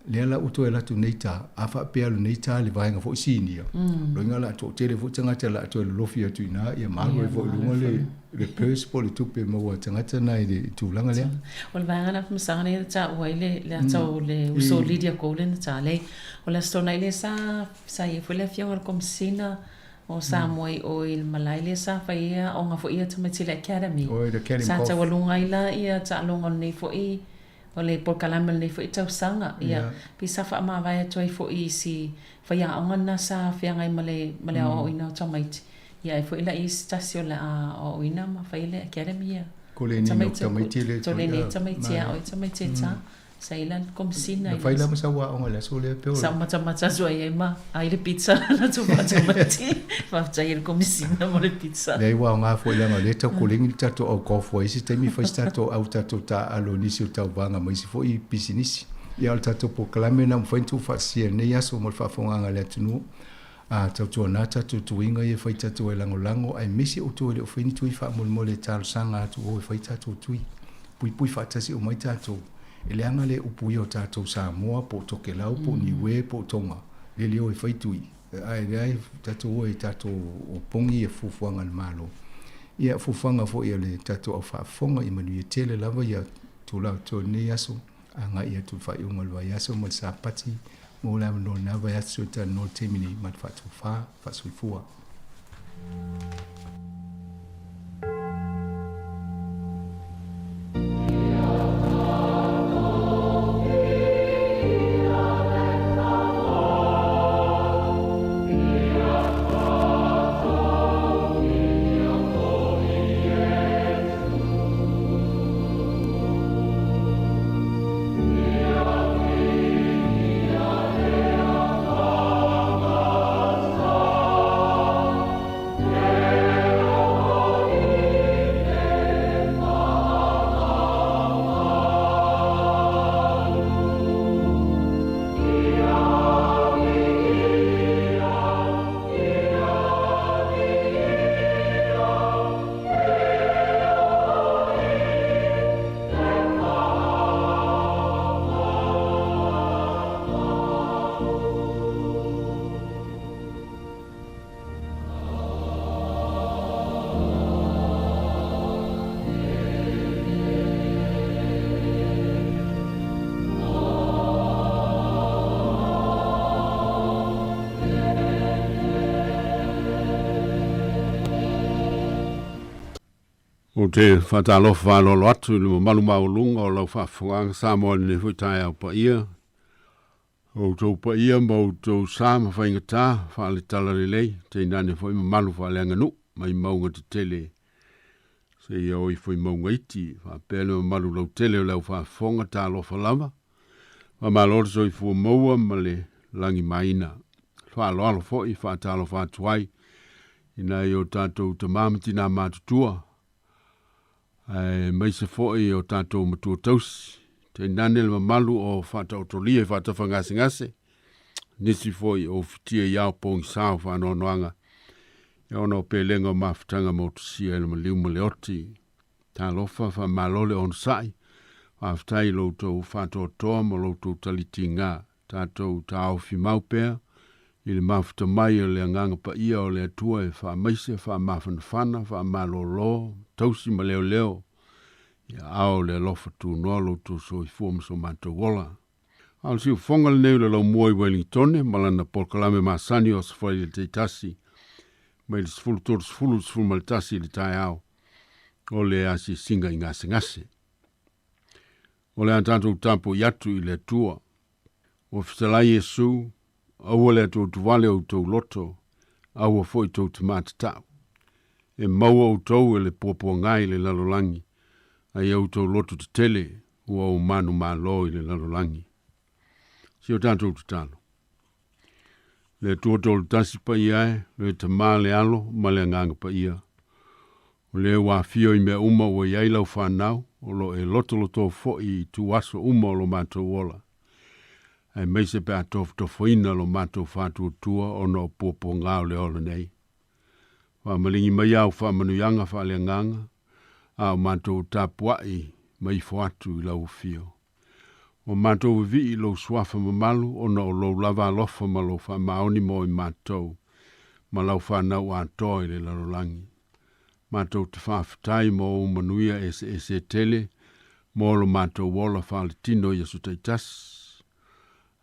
Lea la uto e latu neita, a wha pea lo neita le vaenga fo i sinia. Lo inga la to tele fo tangata la ato e lofi atu ina, ia mago e fo i lunga le purse po le tupe maua tangata na i le tūlanga lea. O le vaenga na pumasanga le ta uai le atau le uso Lydia Cole na ta le. O le stona ile sa i fo le fionga le komisina o sa moi o il malai le sa whaia o nga fo ia Tamatila Academy. O e the Academy Sa Golf. ta walunga ila ia ta alonga nei fo i o le porkalama nei fo i tau sanga. Ia pisa wha ama vai atu ai fo i si whaia o ngana sa whianga i male o ina o Tamaiti. Ia e fo ila i stasio le a o ina ma whaile Academy ia. Ko le nino Tamaiti le. To le ne Tamaiti a o i Tamaiti ta. Sa ila komisina. Na whaila ma sa wa o ngale so le peo. Sa mata zua ia ma ai le pizza na tu pa Tamaiti. Fa tai le komisina mo le pizza. Le wa nga fo le ngale ta ko lingi tato o golf wa isi temi fa stato au tato ta alo nisi o tau vanga ma isi fo i business. Ia al tato po klame na mfa tu fa sia ne ya so mo fa fo nga le tunu. A tau na tato tu inga ia fa tato e lango ai misi o tu le ofini tu fa mo le tal sanga tu o fa tato tu. Pui fa tasi o mai tato. Ele anga le upui o tato Samoa po toke lau po niwe po tonga. Le leo e fa tui. Ai tato o e tato o pongi e fufuanga le malo. Ia fufuanga fo ia le tato au fa fonga i manu i tele lava ia tu lau to ne aso. Anga ia tu fa iunga lua yaso mo sa pati. Mo la no na va yaso ta no temini mat fa tu fa suifua. O te whatalofa whalolo atu i le malu maulunga o lau whaafonga Samoa ni whuitai au pa ia. O tau pa ia ma o tau Sama whaingatā whaale talare lei te inane whai malu whaaleanga nu mai maunga te tele. Se ia oi whai maunga iti whaapele malu lau tele o lau whaafonga tā lofa lava. Wa malor so i fua maua ma le langi maina. Whaaloalo fhoi whaatalo whaatuai. Ina i o tātou tamamati nā mātutua. Mai se foi o tatou matua tausi. Te nane le malu o whatau tolia i whatawha ngase. Nisi foi o fitia iau pongi sao whanoanoanga. E ona o pelenga o mawhitanga mautusia e le maliu maleoti. Tā lofa wha malole on sai. Whawhitai loutou whatau toa mo loutou taliti ngā. Tātou tāo fi maupea. I le mawhita mai o le anganga pa ia o le atua e wha maise, wha mawhanawhana, wha malolo, tausi ma leo leo. Ia ao le lofa tu noa loutou so i fuama so mātou wola. Ao si ufonga le neu le lau mua i Wellingtone, malana polkalame masani o safari le teitasi. Mai le sifulu toro sifulu ma le tasi le tai ao. O le asi singa i ngase ngase. O le antatou tampo i atu i le atua. O fitalai Yesu, au le tō tuwale o tō loto, au a foi tō te mātatau. E maua o tō e le pōpua ngai le lalolangi, ai au tō loto te tele, ua o manu mālo i le lalolangi. Si o tātou te talo. Le tō tasi pa iae, le te mā le alo, ma le nganga pa ia. O le wā fio i mea uma o iai lau whanau, o lo e loto fo i tu aso uma o lo mātou ola. Ai meise pe a tofoina lo mātou whātua tua o no pōpō ngāo le ola nei. Whamalingi mai au whamanuianga whale nganga, a o mātou tāpuai mai whātu i lau fio. O mātou vi i lo swafa mamalu o no lo lava lofa ma lo whamaoni mo i mātou, ma lau whanau a toi le larolangi. Mātou te whawhitai mo o manuia e tele, mo lo mātou wola whale tino i asu taitas.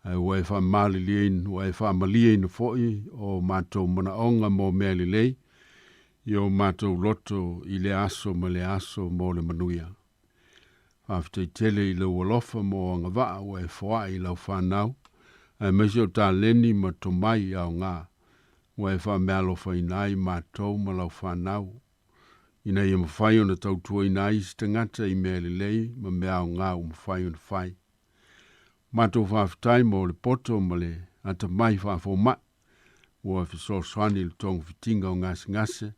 Ai wai whamalien no foi o mātou manaonga mo mea lei, i o mātou loto i le aso ma le aso mo le manuia. Whawhitai tele i le walofa mo anga waa wai whawai i lau whanau, ai mesi o tā leni ma tomai au ngā, wai whamelo whainai mātou ma lau whanau. Ina i mawhai o na tautua inai si tangata i mea lei ma mea au ngā o mawhai o na whai. Mātou whawhitai mo le poto ma le ata mai whawho mai, ua whiso swani le tongu whitinga o ngase,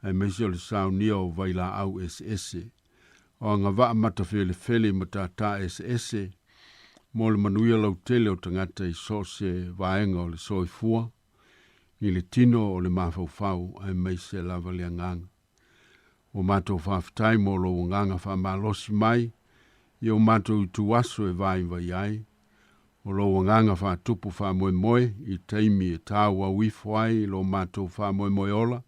ai mesi o le saunia o vaila au ese. O anga waa mata fele ma tā ese, mo le manuia lau tele o tangata i sose vaenga o le soifua, i le tino o le mawhau ai mesi lava le nganga. O mātou whawhitai mo lo nganga whamalosi mai, i o mātou i tuaso e vai ai, o lo nganga whatupu whamoe i teimi e tāu au iwhai lo mātou whamoe ola,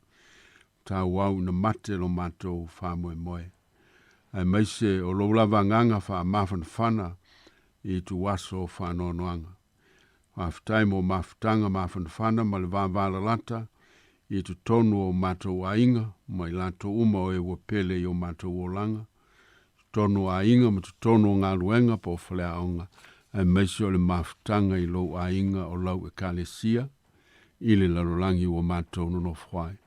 tāu au na mate lo mātou whamoe. Ai meise o lo lava nganga whamawhana i tuaso whanonoanga. Whawhitai mo mawhitanga mawhana ma le wāwala lata, i tu tonu o mātou ainga, mai lato uma o e wapele i o mātou o langa, tonu a inga ma tonu o ngā luenga po whalea onga, ai meisi o le mawhitanga i lo a inga o lau e kalesia, i le larolangi o mātou no whai.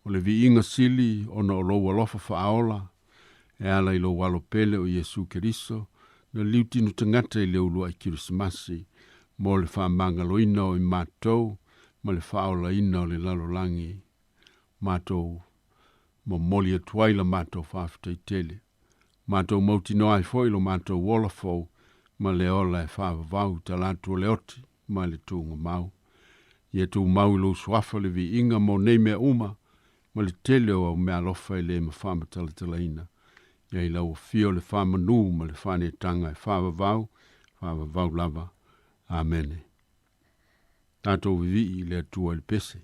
O le vi inga sili o na o lo walofa whaola, e ala i lo walo pele o Yesu Keriso, na liutinu tangata i le ulua i Kirisimasi, mo le whamangaloina o i mātou, ma le whaola ina o le larolangi, mātou mo moli atuaila mātou whawhitai tele. Mātou mauti noai foilo mātou wola fau, ma le ola e whawavau talatu le oti, ma le tūnga mau. Ia tū mau lo swafa le vi inga mo nei mea uma, ma le tele o mea lofa i le ma whamatala talaina. Ia i lau fio le whamanu ma le whane tanga e whawavau lava. Amene. Tātou vivi i le atua le pese.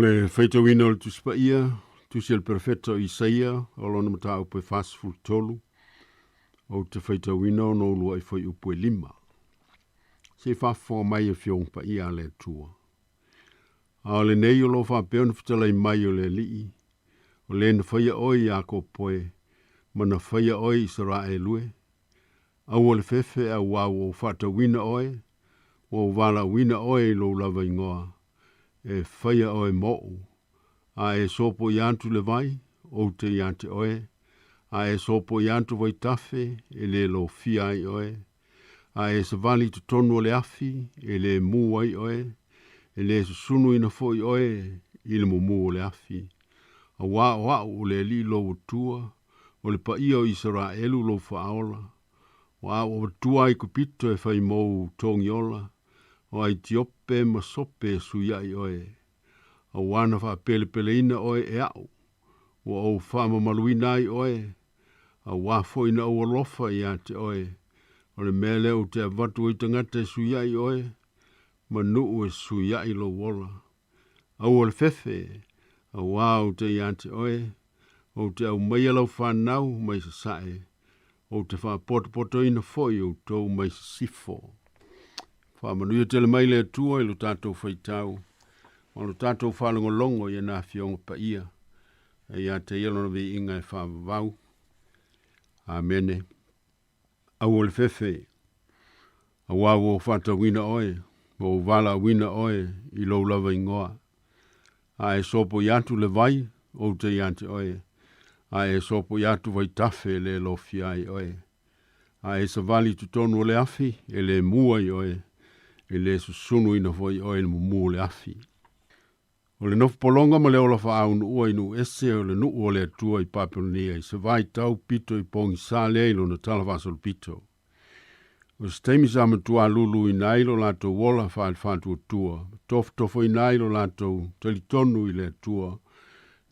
me feito wino tu spaia, tu sil perfetto Isaia, o lona mata upo fast food tolu, o te feito wino no lua I foi upo 5. Se fa mai e fiong pa ia le tua. A le nei o lo fa peon fitala I mai o le lii, o le na faya oi a ko poe, ma na faya oi Israel lue, au o le fefe a wau o fata wina oi, o wala wina oi lo lava ingoa, e faya oi mo'u, a e sopo yantu le vai, o te yante oe, a e sopo yantu vai tafe, e le lo fia I oe, a e savali tu tonu le afi, e le mu ai oe, e le susunu ina foi oe, I le mumu le afi, a wa o le li lo tua, o le paia o Israelu lo faaola, wa o tua I kupito e fai mou tongiola, o ai tiope ma sope suia I oe, a wana fa pele ina oe e au, o fama maluina I oe, a wafo ina o lofa I ate oe, o le mele o te avatu I tangata suia I oe, ma nuu e suia I lo wola, au o le fefe, a wau te ate oe, o te au mai alau whanau mai sa sae, o te wha poto ina foi o tau mai sa sifo. Wha manuia tele mai le atua I lo tātou whaitau, o lo tātou whalongolongo I na fionga pa ia, e ia te ielo na vi inga e whavavau. Amene. Au o le fefe, a wau o whata wina oe, o wala wina oe I lo lava ingoa. A e sopo yatu le vai, o te yante oe. A e sopo yatu vai tafe le lo fiai oe. A e savali tutonu le afi, e le mua I oe, e le susunu ina foi oe le mumu le afi. O le nofu polonga ma le ola wha au ua inu ese o le nuu o le atua I Papilonia I se vai tau pito I pongi sa le ilo na talavasol pito. O se teimi sa matua lulu I nailo lato wola wha whatu atua, tofo I nailo lato talitonu I le atua,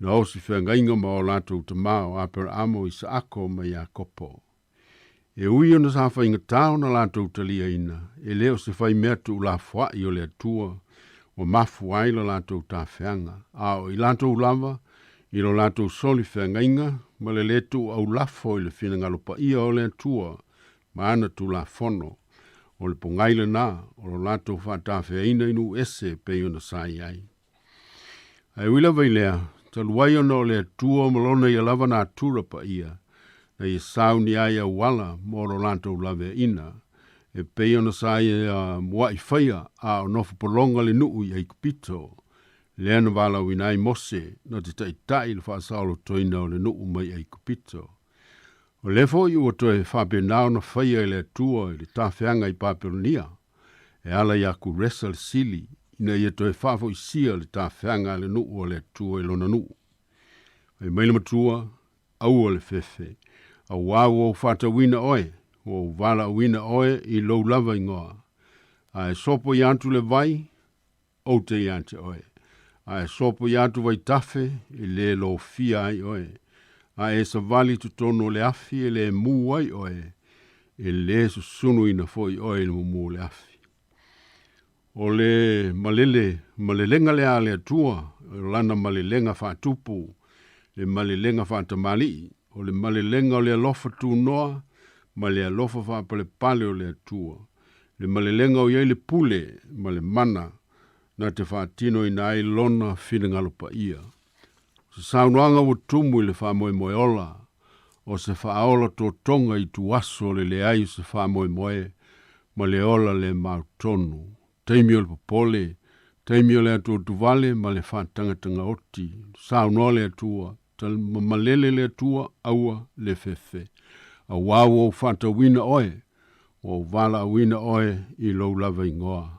na osi whengainga ma o lato tamao apera amo I sa ako ma ia kopo. E ui o na sa whainga tau na lato talia ina, e leo se whai mea tu la fwa I o le atua, o mafu ai lo lato ta whianga. A I lato lava, I lo lato soli whianga inga, ma le letu au lafo I le whina ngalopa ia o le atua, ma ana tu la fono, o le pongaile na, o lo lato whata whiaina inu ese pe ona sai ai. Ai wila vailea, taluai ona o le atua malona I lava na atura pa ia, na I sauni ai a wala mo lo lato lave ina, e pei ona sai mua I whaia a o nofu polonga le nuu I kupito. Le ana wala winai mose na te tai le whaasalo toina o le nuu mai ai kupito. O lefo I ua toe whapenao na whaia I le atua I le tawhianga I Papilonia. E ala I aku resa le sili ina I toe whafo I sia le tawhianga le nuu o le atua I lona nuu. E maila matua au o le fefe. A wau o whata wina oe. O wala wina oe I lo lava ingoa. A e sopo yantu le vai, o te yante oe. A e sopo yantu vai tafe, I le lo fia ai oe. A e savali tutono le afi, E le mu ai oe. E le susunu ina foi oe le mu le afi. O le malelenga le ale atua, lana malelenga whatupu, le malelenga whatamali, o le malelenga o le alofa tu noa, ma le alofa wha pale pale o le atua. Le malelenga o iei le pule, ma le mana, na te whaatino I nai lona whingalopa ia. Se saunoanga wa tumu I le wha moe ola, o se wha aola tō tonga I tuaso le ai se wha moe, ma le ola le mautonu. Teimi o le popole, teimi o le atua tuvale, ma le wha tanga oti. Saunoa le atua, tal malele le atua, aua le fefe. A wau o whata wina oe, o wala wina oe I lo lava ingoa.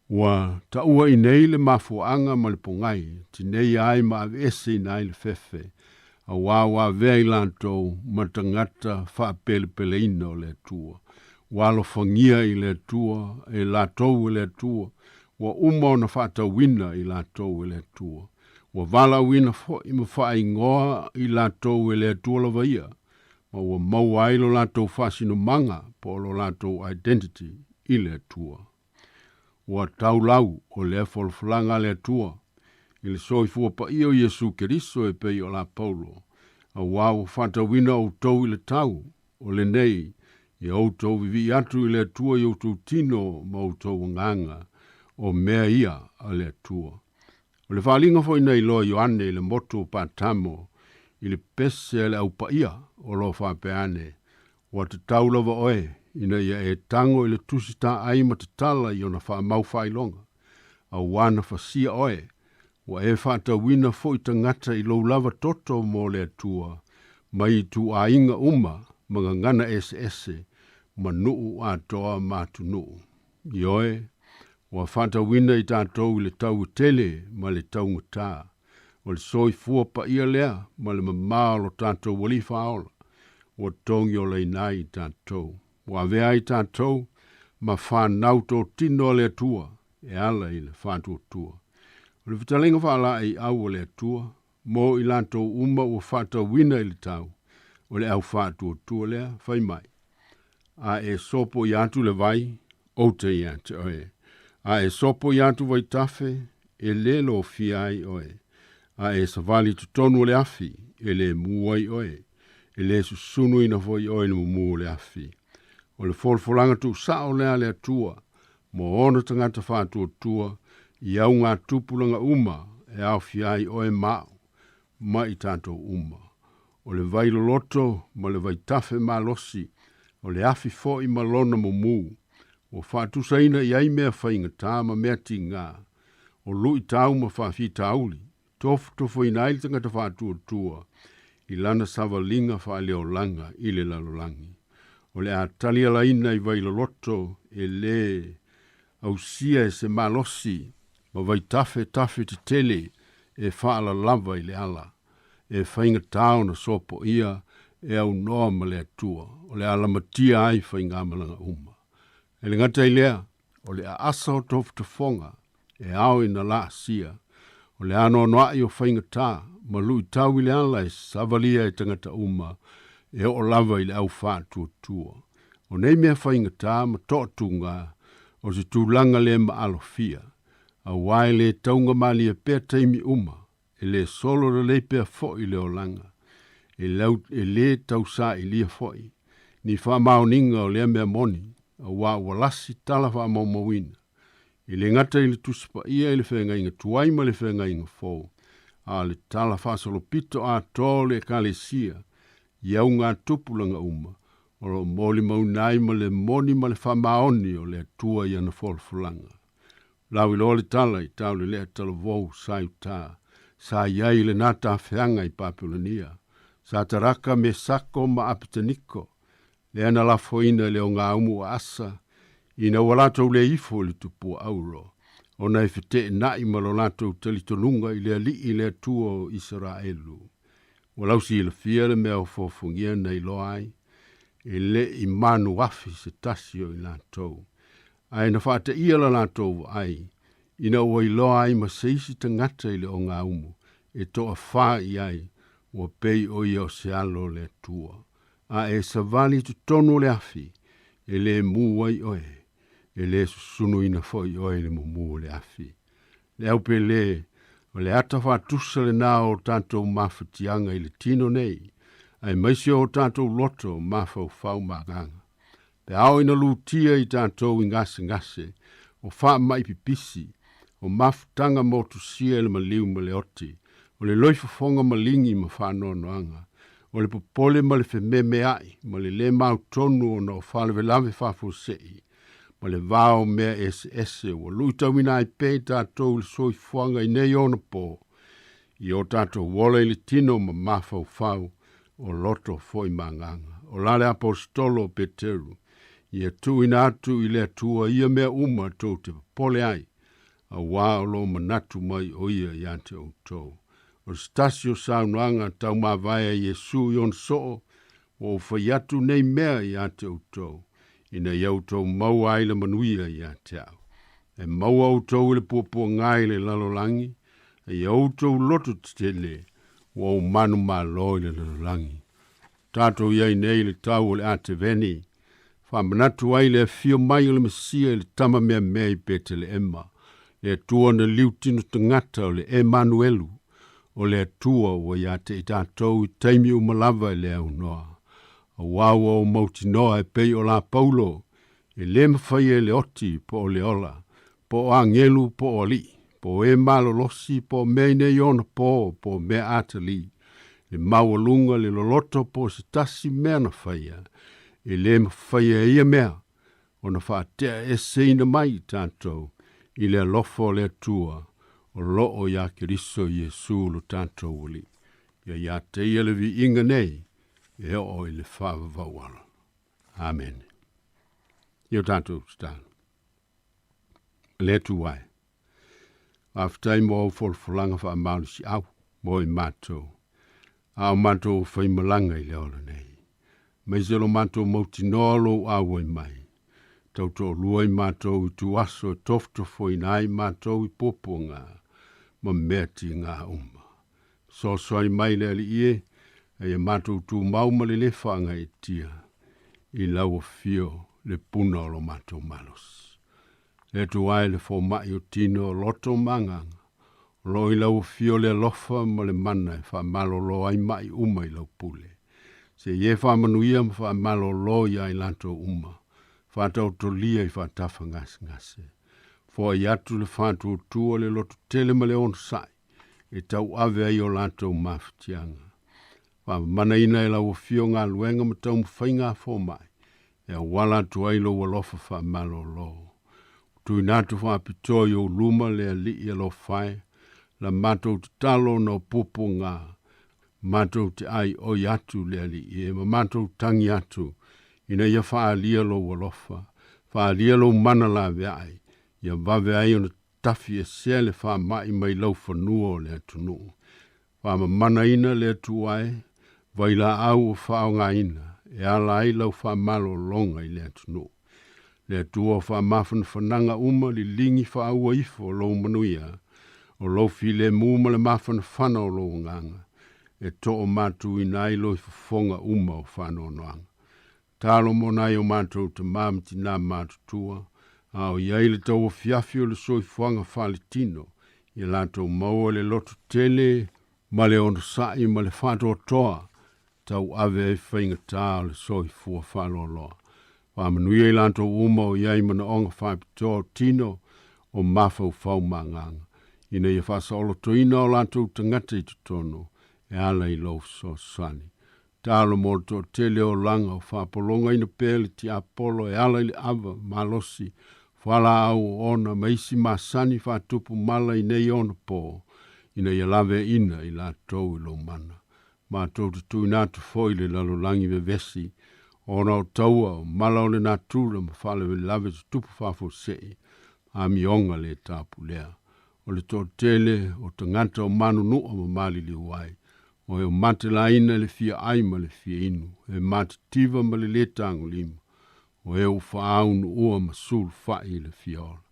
Wa ta ua I nei le mafuanga ma le pongai, ti nei ai ma avese I nai le fefe. A wau a vea I lantou matangata wha pele ina o le atua. Walo fangia I le atua, e latou le atua. Wa uma na whata wina I latou le atua. Wa wala wina fo I ma wha ingoa I latou le atua lava ia. Ma ua mau ai lo latou whasino manga po lo latou identity I le atua. Ua tau lau o le folflanga le atua. I le soifua pa ia o Iesu Keriso e pei o la Paulo. A wau whatawina o tau i le tau, o le nei, i au tau vivi atu i le atua i au tau tino ma au tau nganga, o mea ia a le atua. O le whalinga fo ina i loa Ioane i le moto pa tamo, i le pese le au pa ia o lo whapeane, wa te tau lava oe, ina ia e tango i le tusita aima te tala i ona wha mau whailonga. A wana whasia oe, wa e whata wina fo i tangata i lou lava toto mo le atua, mai tu a inga uma, mga ngana ese, ma nuu a toa matu nuu. Ioe, wa whata wina i tātou i le tau tele, ma le tau ngata, o le soi fua pa ia lea, ma le mamalo tātou wali whaola, wa tongi o le nai i tātou. Wa vea i tātou, ma whanau tō tino le atua, e ala i le whantua tua. O le vitalenga whala i au o le atua, mo i lanto uma o whata wina i le tau, o le au whatua tua lea, whai mai. A e sopo i atu le vai, o te i atu oe. A e sopo i atu vai tafe, e le lo fiai oe. A e savali tutonu le afi, e le muai oe. E le susunu ina foi oe ni mu le afi. O le folfolanga tu sao lea le atua, mo ono tangata whatua tua, i au ngā tupulanga uma, e au fiai oe mao, ma i tātou uma. O le vai loto, ma le vai tafe ma losi, o le afi fo i malona mo mu, o whātu saina i ai mea whainga tā ma mea ti ngā, o lui tau ma whawhi tauli, tofo i naili tangata whātua tua, i lana savalinga wha leo langa i le lalolangi. O le a talia laina i vai loto, e le au sia e se malosi, ma vai tafe te tele, e whaala lava i le ala, e whainga tau na sopo ia, e au noa ma le atua, o le ala matia ai whainga amalanga uma. E le ngata i lea, o le a asa o tofu te fonga, e au i na la sia, o le ano noa i o whainga tā, ma lui tau i le ala e savalia e tangata uma, e o lava i le au whātua tua. O nei mea whainga tā ma tōtunga, o se tūlanga le ma alofia, a wai le taunga mali e pēr teimi uma, e le solo le le pēr fo i le o langa, e le tau sa i lia foi, ni wha maoninga o le mea moni, a wā walasi tala wha maumawina, i le ngata i le tuspa ia i le whenga inga tuaima le whenga inga fo, a le tala wha solopito a tole ka le sia, iau ngā tupulanga uma, o lo moli maunai ma le moni ma le whamaoni o le atua i ana folfulanga. Lau i lo le tala i tau le lea tala vou sa utā, sa iai le nata whianga i Papulania, sa taraka me sako ma apitaniko, le ana la foina le o ngā umu a asa, ina walatou le ifo le tupua auro, o na e fete nai ma lo latou talitonunga i le ali i le atua o Israelu. Walau si le fia le mea o fofungia na i loai, e le i manu wafi se tasio i latou. Ai na whaata ia la latou ai, ina ua i loai ma seisi tangata i le o ngā umu, e toa wha i ai, ua pei o i o se alo le atua. A e savali tu tonu le afi, e le muai oe, e le susunu ina foi oe le mumu le afi. Le au pe le, o le ata whatusa le nā o tātou mawhatianga i le tino nei, ai maisi o tātou loto mawhau whau maganga. Pe ao ina lutia i tātou i ngase, o wha mai pipisi, o mawhtanga motu sia le maliu ma le oti, o le loifafonga malingi ma whanoanoanga, o le popole ma le whememe ai, ma le mau tonu o na o whalewelame whafosei, ma le vao mea ese, o luita wina ai pei tātou le soifuanga i nei ona po, i o tātou wola i le tino ma mawhau whau, o loto foi manganga, o lale apostolo Peteru, i atu ina atu i le atua ia mea uma tau te popole ai, a wā o lo manatu mai o ia i ante o tau. O stasio saunoanga tau mawaya Yesu i on soo, o whaiatu nei mea i ante o tau, ina iau tau maua aile manuia i ante au. E maua o tau le pua ngai le lalolangi, e iau tau loto tele, o manu ma loi le lalolangi. Tato iai nei le tau le ate veni, wha manatu ai le fio mai le mesia le tama mea mea i pete le ema, le tua na liu tino tangata o le Emanuelu, o le tua o ia te i tātou i taimi o malawa le au noa. A wawa o mauti noa e pei o la Paulo, e le mawhai e le oti po o le ola, po o angelu po o li, po e malolosi po mei nei ona po mea atali, le mawalunga le loloto po se tasi mea na whaia, e le mawhai e ia mea, o na whaatea e seina mai tātou, i le alofo le tua, o loo ia Keriso Iesu lo tātou uli. Ia te ia le vi inga nei, e o i le whaavawala. Amen. Ia tātou stāna. Le tu wai. Aftai mo au folfolanga wha amalu si au, mo i mātou. Au mātou whai malanga i le ola nei. Mai zelo mātou mauti nolo au i mai. Tau tō lua i mātou i tu aso e toftofo i nai mātou i poponga. Ma meti ngā uma. So soai mai le ali ie, e mātou tu mauma le whanga i tia. I lau fio le puna o lo mātou malos. Le tu ai le fo mai o tino loto manganga. Lo i lau fio le lofa ma le mana e wha malo lo ai mai uma i lau pule. Se ie wha manuia ma wha malo lo i ai lanto uma. Wha tau to lia i wha tafa ngase. Fo i atu le whantu o tua le loto tele ma le on sai. E tau ave ai o lanto maftianga. Wha mana ina e lau fio ngā luenga ma tau mwhainga fo mai. E a wala tu ai lo walofa wha malo lo. Tu natu wha pitoi o luma le ali i lo whai. La matou te talo no pupo ngā. Matou te ai o atu le ali i e ma matou tangi atu. Ina ia wha alia lo walofa. Wha alia lo mana la veai. Ia vave ai o na tafi e sele wha mai mai lau whanua o le atunu. Wha mana ina le atu ai. Vai la au o wha o ngā ina. E ala ai lau wha malo longa i le atunu. Le atua wha mafan whananga uma li lingi wha aua ifo lo manuia. O lo file muma le mafan whana o lo nganga. E to o matu i nai lo i whafonga uma o whano noanga. Talo mo nai o matu te mamti nā matu tua. Ao iai le tau o fiafio le soi fuanga whale tino. I lato maua le loto tele. Ma le ono sai ma le whato toa. Tau ave e whainga tā le soi fua whalo loa. Whamanuia i lanto uma o iai mana onga whaipitoa tino o mafau whau manganga. Ina ia whasa olo toina o lanto tangata i tutono e ala i lof so sani. Talo mo to tele o langa o whapolonga ina pele ti apolo e ala i ava malosi. Whala au ona maisi masani whatupu mala i nei ona po. Ina ia lave ina i la tau i lo mana. Ma tau te tuinatu foile lalo langi ve vesi. Ona o taua o mala o le natura ma whale ve lave te tupu whafo sei. A mionga le tapu lea. O le tō tele o tangata o manu nua ma mali li wai. O e o mate la ina le fia ai ma le fia inu. E mate tiva ma le tango lima. O e o whaaunu ua ma sul whai le fia ola.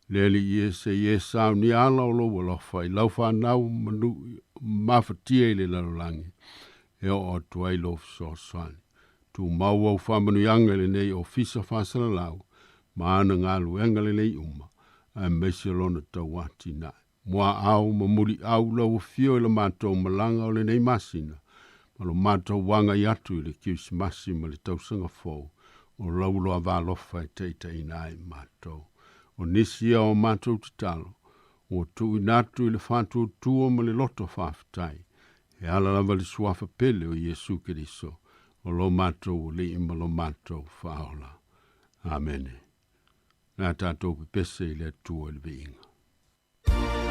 Leli ie se ie sao ni ala o lo walofa i lau whanau manu mawhatia i le lalolangi. E o tuai lo so swani. Tu mau au whamanu yanga le nei o fisa whasala lau. Maana ngā luenga le nei uma. A meisi lona tau wati nai. Mua au ma muri au lau o fio i la mātou malanga o le nei masina. Ma lo mātou wanga i atu i le kiusi masi ma le tausanga fōu. O lau loa wālofa i teita i nai mātou. O nisia o mātou te talo. O tu inatu i le whātou tua ma le loto whāwhitai. E ala lava le suafa pele o Iesu Keriso. O lo mātou o le ima lo mātou whaola. Amen. Nā tātou pepese i le tua le veinga. Ele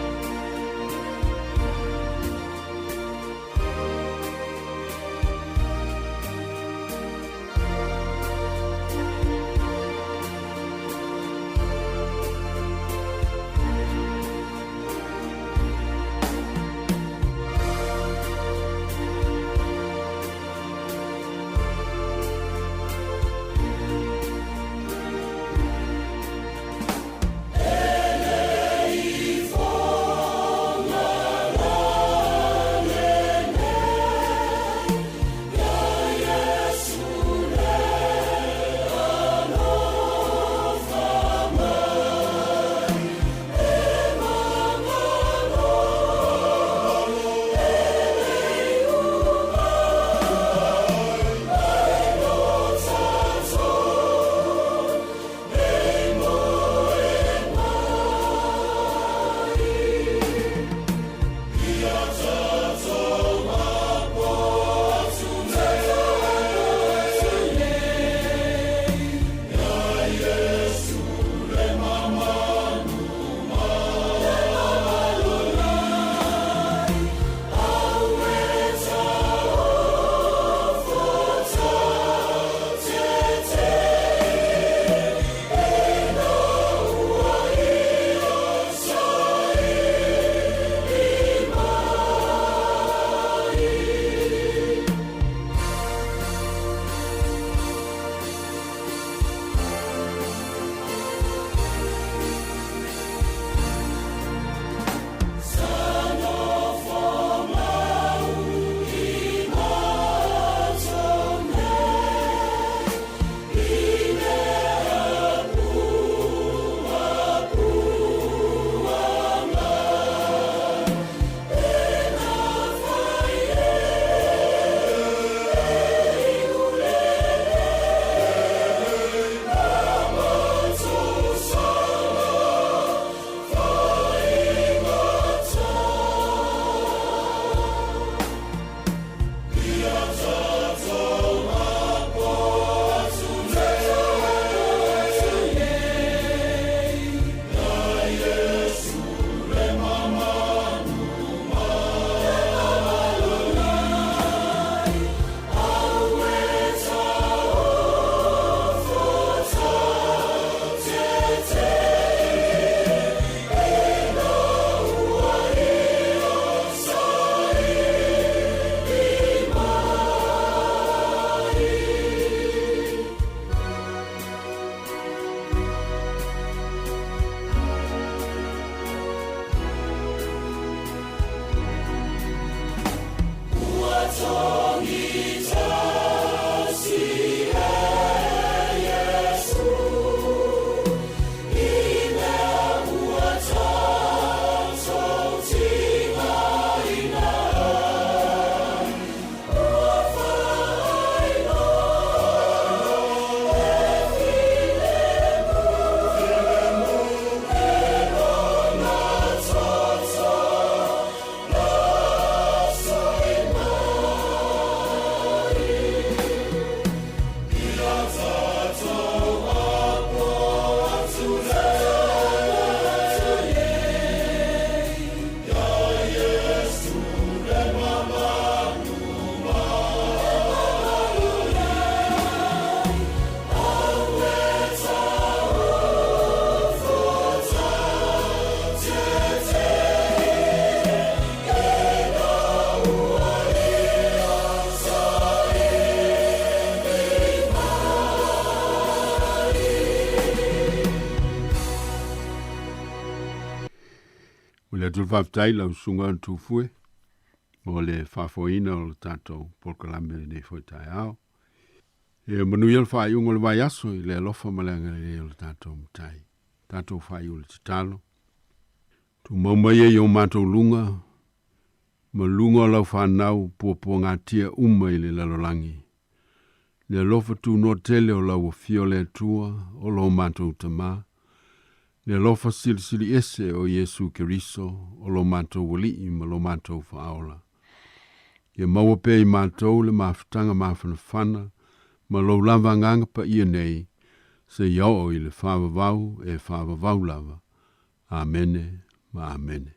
tu whaftai lau sunga tu fue. O le whafoina o le tātou polkalame nei fwoi tai ao. E manuia le whai ungo le vai aso i le alofa malanga le o le tātou mtai. Tātou whai o le titalo. Tu maumaia i o mātou lunga. Ma lunga lau whanau pua ngā tia uma i le lalolangi. Le alofa tu no tele o lau o fio le tua o lo mātou tamā. Le alofa sili ese o Yesu Keriso o lo mātou wali i ma lo mātou whaola. Ia maua pe i mātou le mawhitanga mawhanawhana, ma lo lava nganga pa ia nei, se iau i le whawawau e whawawau lava. Amene, ma amene.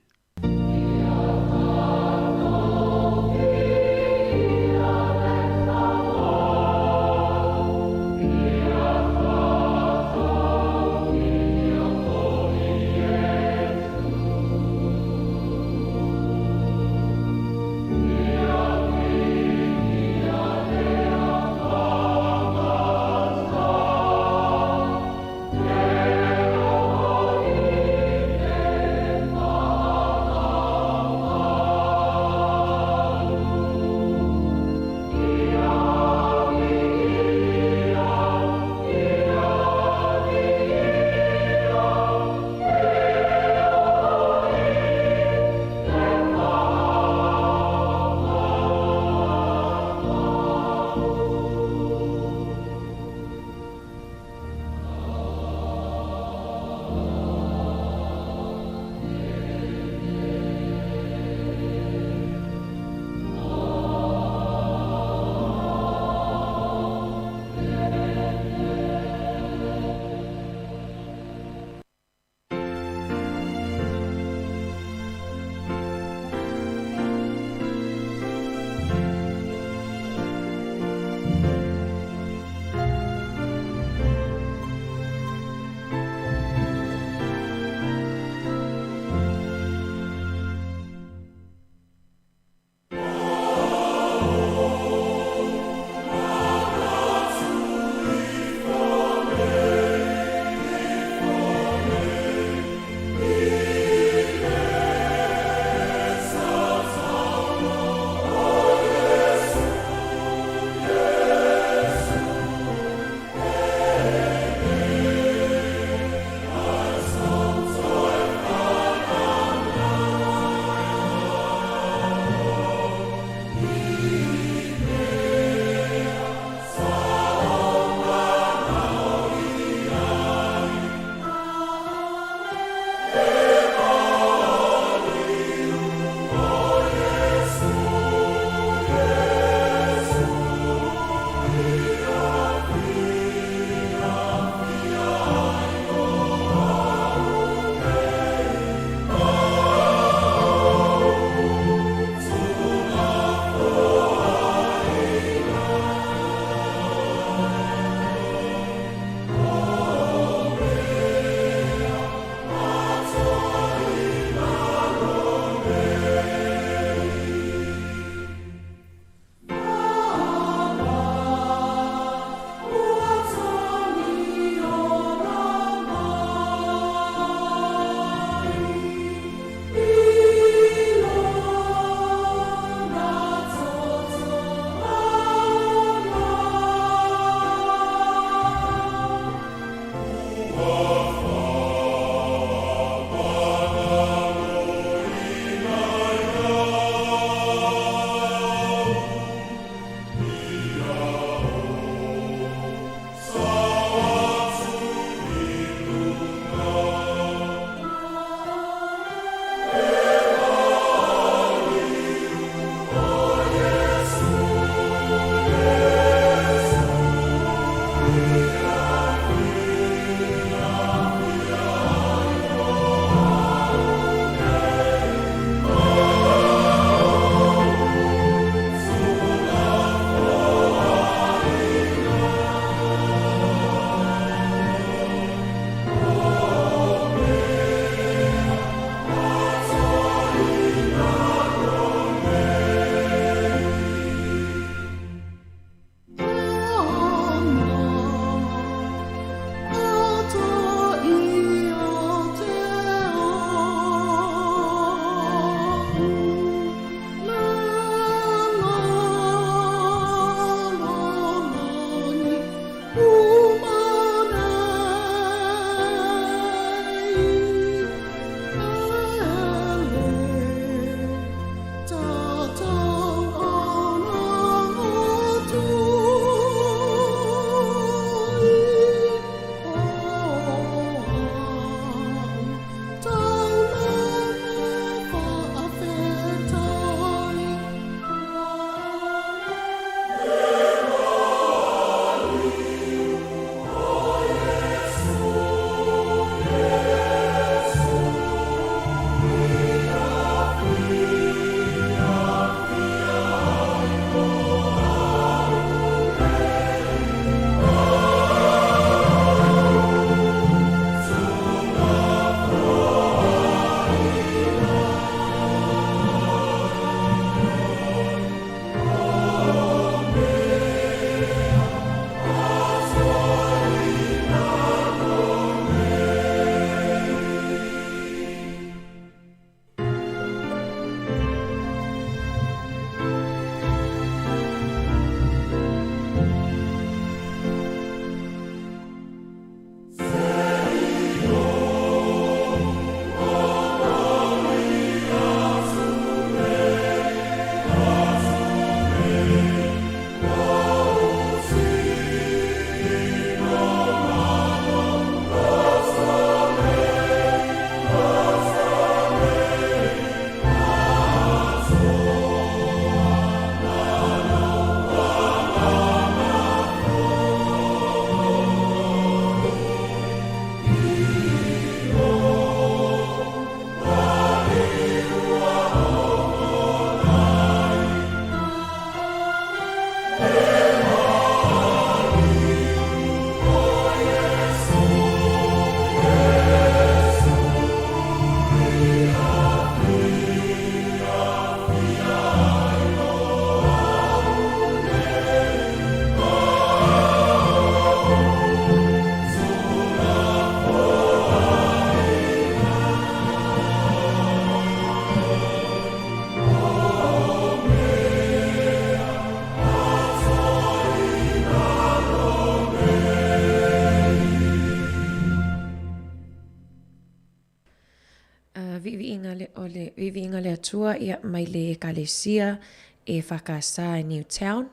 tautua ia mai le ekalesia e whakasa Newtown.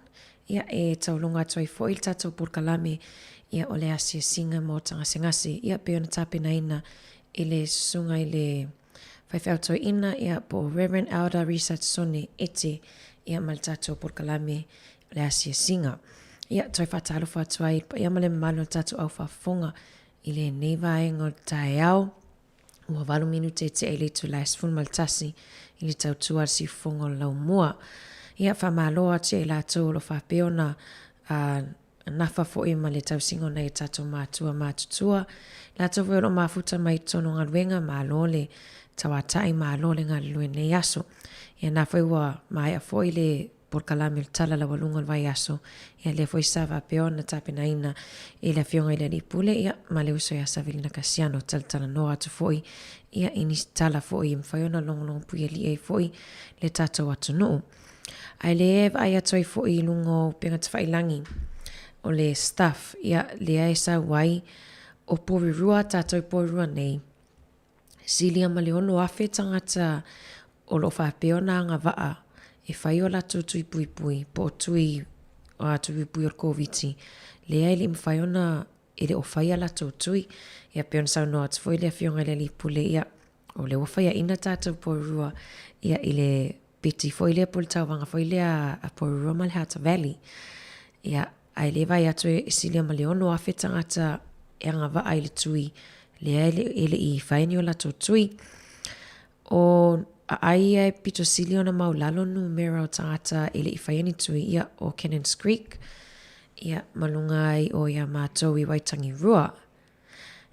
Ia e taulunga toi fo il tatou Purkalame ia o le asia singa mo tangasengase. Ia pe ona tapena ina i le sunga i le whaiwhautoi ina ia po Reverend Elder Research Sone ete ia mal tatou Purkalame le asia singa. Ia toi whatalo whatuai pa ia male malo tatou au whafonga i le neiva e ngol tae au. Ua 8 minute te ele tu last full maltasi i le tautua si fongo lau mua. Ia whamaloa te la tau lo whapeona nafa fo e ma le tausingo nei tatou mātua mātutua. La tau vero mafuta mai tono ngaluenga malo le tawatai malo le ngalue nei aso. Ia nafa ua mai a fo i le Purkalame tala la walunga vai aso. Ia le foi sava peona tapena ina i le fionga i le lipule. Ia ma le uso ia Savelina Kasiano tala noa atu foi. Ia inis tala foi mwhaiona long pui li e foi le tatou atu noo. Ai le eva ai atoi foi lungo penga te whailangi o le staff. Ia le aesa wai o porirua tatou porirua nei. Silia ma le ono afe tangata o lo whapeona anga waa. E whai o lato tui pui po tui pui o COVID. Le ai li mwhaiona e le o whai a lato tui. Ia peon sau noa tu foi le fionga le li pule ia. O le o whai a ina tatou porua. Ia i le piti foi le pule tau wanga foi le a porua ma le Hata Valley. Ia ai le vai atu e silia ma le ono a whetangata e anga wa ai le tui. Le ai le i whaini o lato tui. O ai e pito silia na maulalo numero o tangata e le i whaini tui ia o Cannons Creek. Ia malunga ai o ia mātou i Waitangi Rua.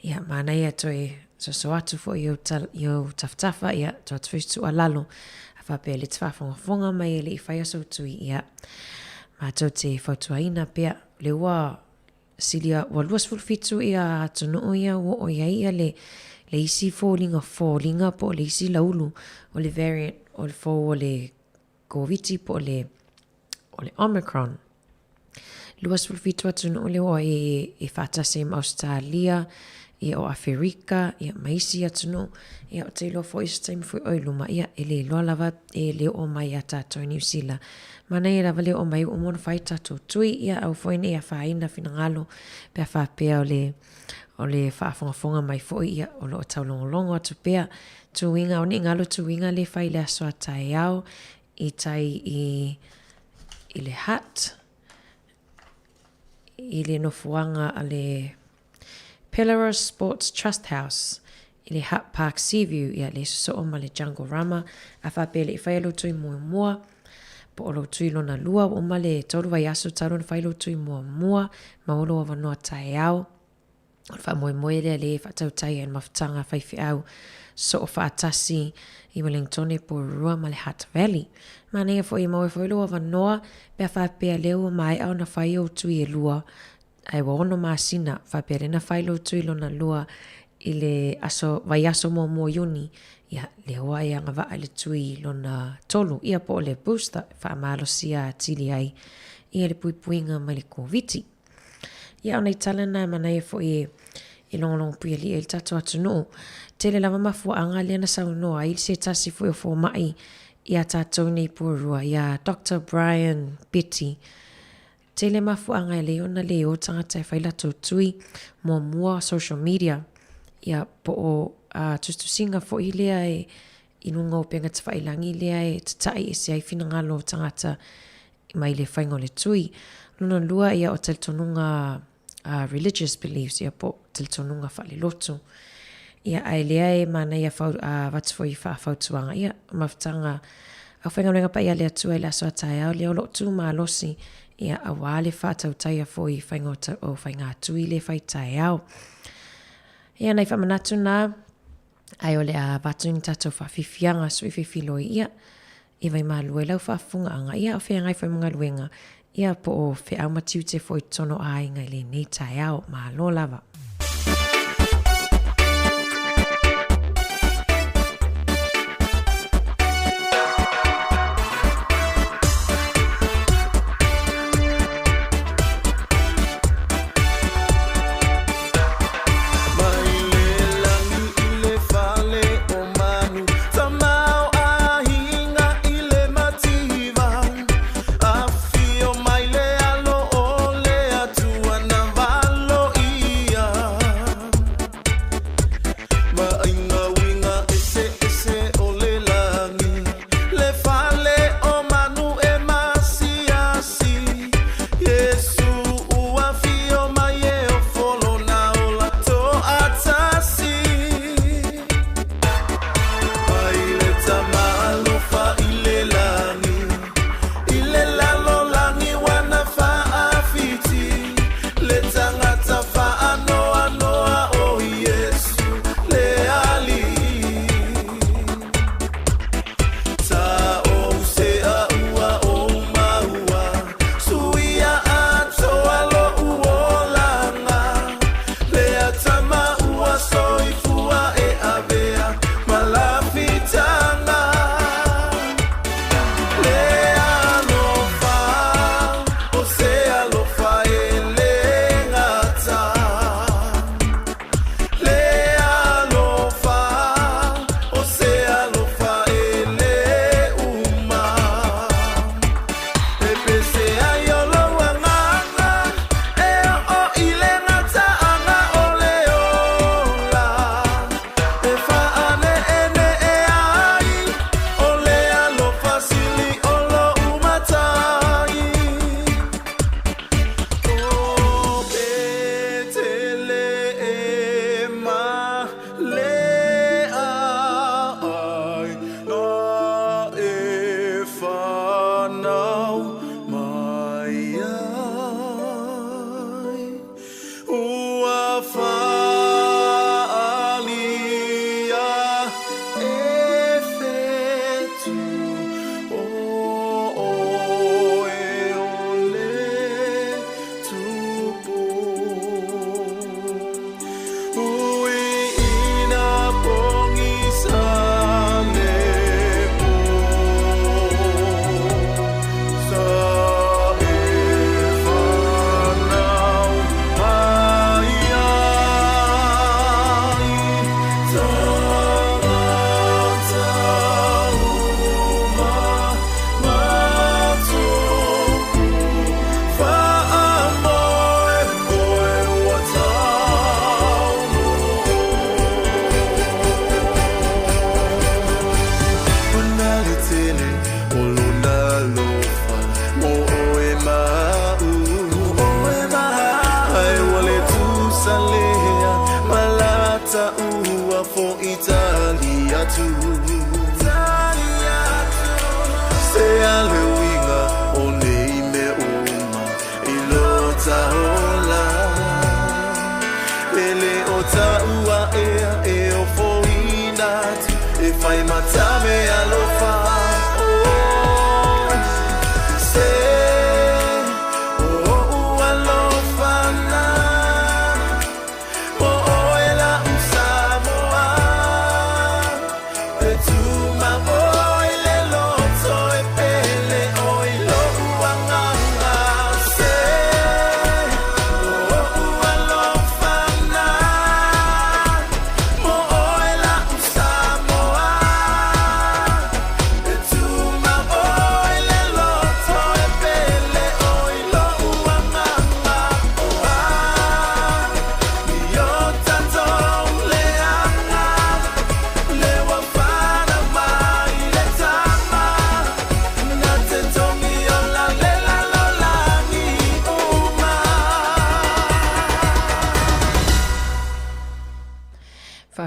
Ia mana ia toi so atu fo i o taftafa ia to atu a lalo. A whape le tfafonga mai e le i whaia so tui ia. Mātou te whautua ina pia le ua silia wa luas fulfitu ia atunu ia o ia le isi fōlinga po le isi laulu o le variant o le fō o le COVID po le Omicron. Luas fulfitu atunu le o e whatase ma Australia ia o Afrika ia maisi atunu ia o te ilo fo isa taimi fo oiluma ia e le loa lava e le o mai a tatou New Zealand. Mana ia lava le o mai o mona whai tatou tui ia au foine ia whaina finangalo pia whapea o le whaafongafonga mai fo ia o lo o taulongolongo atu pia tuinga o ni ngalo tuinga le whai le asoa tai au i tai i le hat i le nofuanga a le Pellerus Sports Trust House i le Hat Park Seaview ia le so o ma le Jungle Rama a whapele i whaialo tui mua po olo tui lona lua o ma le toru vai aso taro na whaialo tui mua ma olo o wanoa tai au o wha moe le whatau tai en mawhtanga whaifi au so o whaatasi i Wellington po rua ma le Hata Valley ma nea fo i maue whailo o wanoa pia whapea leo mai au na whai o tui e lua ai wa ono masina whapere na whailo tui lona lua i le vai aso mo yuni ia le hoa e anga waa le tui lona tolu ia po le booster whaamalo sia tili ai ia le puipuinga mai le COVID. Ia ona i talana mana e fo i longolongo pui ali e le tato atu no tele lava mafua anga le na sau noa i se tasi fo i fo mai ia tato nei purua ia Dr. Brian Betty tele mafuanga le ona le o tangata e whailato tui mua social media ia po o tustu singa fo i lea e inunga o penga te whailangi lea e tatai e se ai finangalo tangata mai le whaingo le tui luna lua ia o teltonunga religious beliefs ia po teltonunga whale loto ia ai lea e mana ia watu fo i whautuanga ia mawhtanga au whainga pa ia lea tua i la soa tai au lea o lotu maa losi ia awale whātau taia fo i whaingota o whainga tui le whai tai au. Ia nei whamanatu nā, ai o le a batuni tatou whawhiwhianga sui whiwhiloi ia, i vai maa lue lau whaafunga anga, ia o whea ngai whai mga luenga, ia po o whea au matiu te fo i tono a inga le nei tai au, maa lo lava. Mai le langi i le whale o manu, tamau a hinga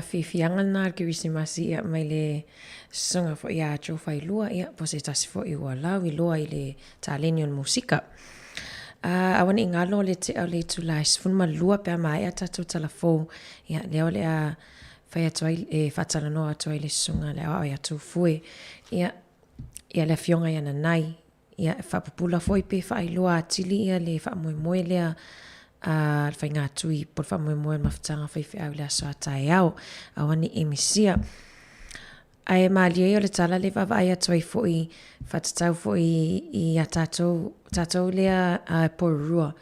fianga na Kirisimasi ia mai le songa fo ia jo fai lua ia po se tasi fo i wala i loa i le taleni on musika. Awan ingalo le te au le tulai sfun lua pe mai ata tu telefon ia le ole a fai atoi e fatala no atoi le sunga le au ia tu fue ia le fionga ia na nai ia fa popula foi pe fai lua tili ia le fa moe le fai ngā tui por fa moe mafutanga fai au le aso atai au awani emisia ai malia yo le tala le vava ai atoi foi fatatau foi i a tatou lea porua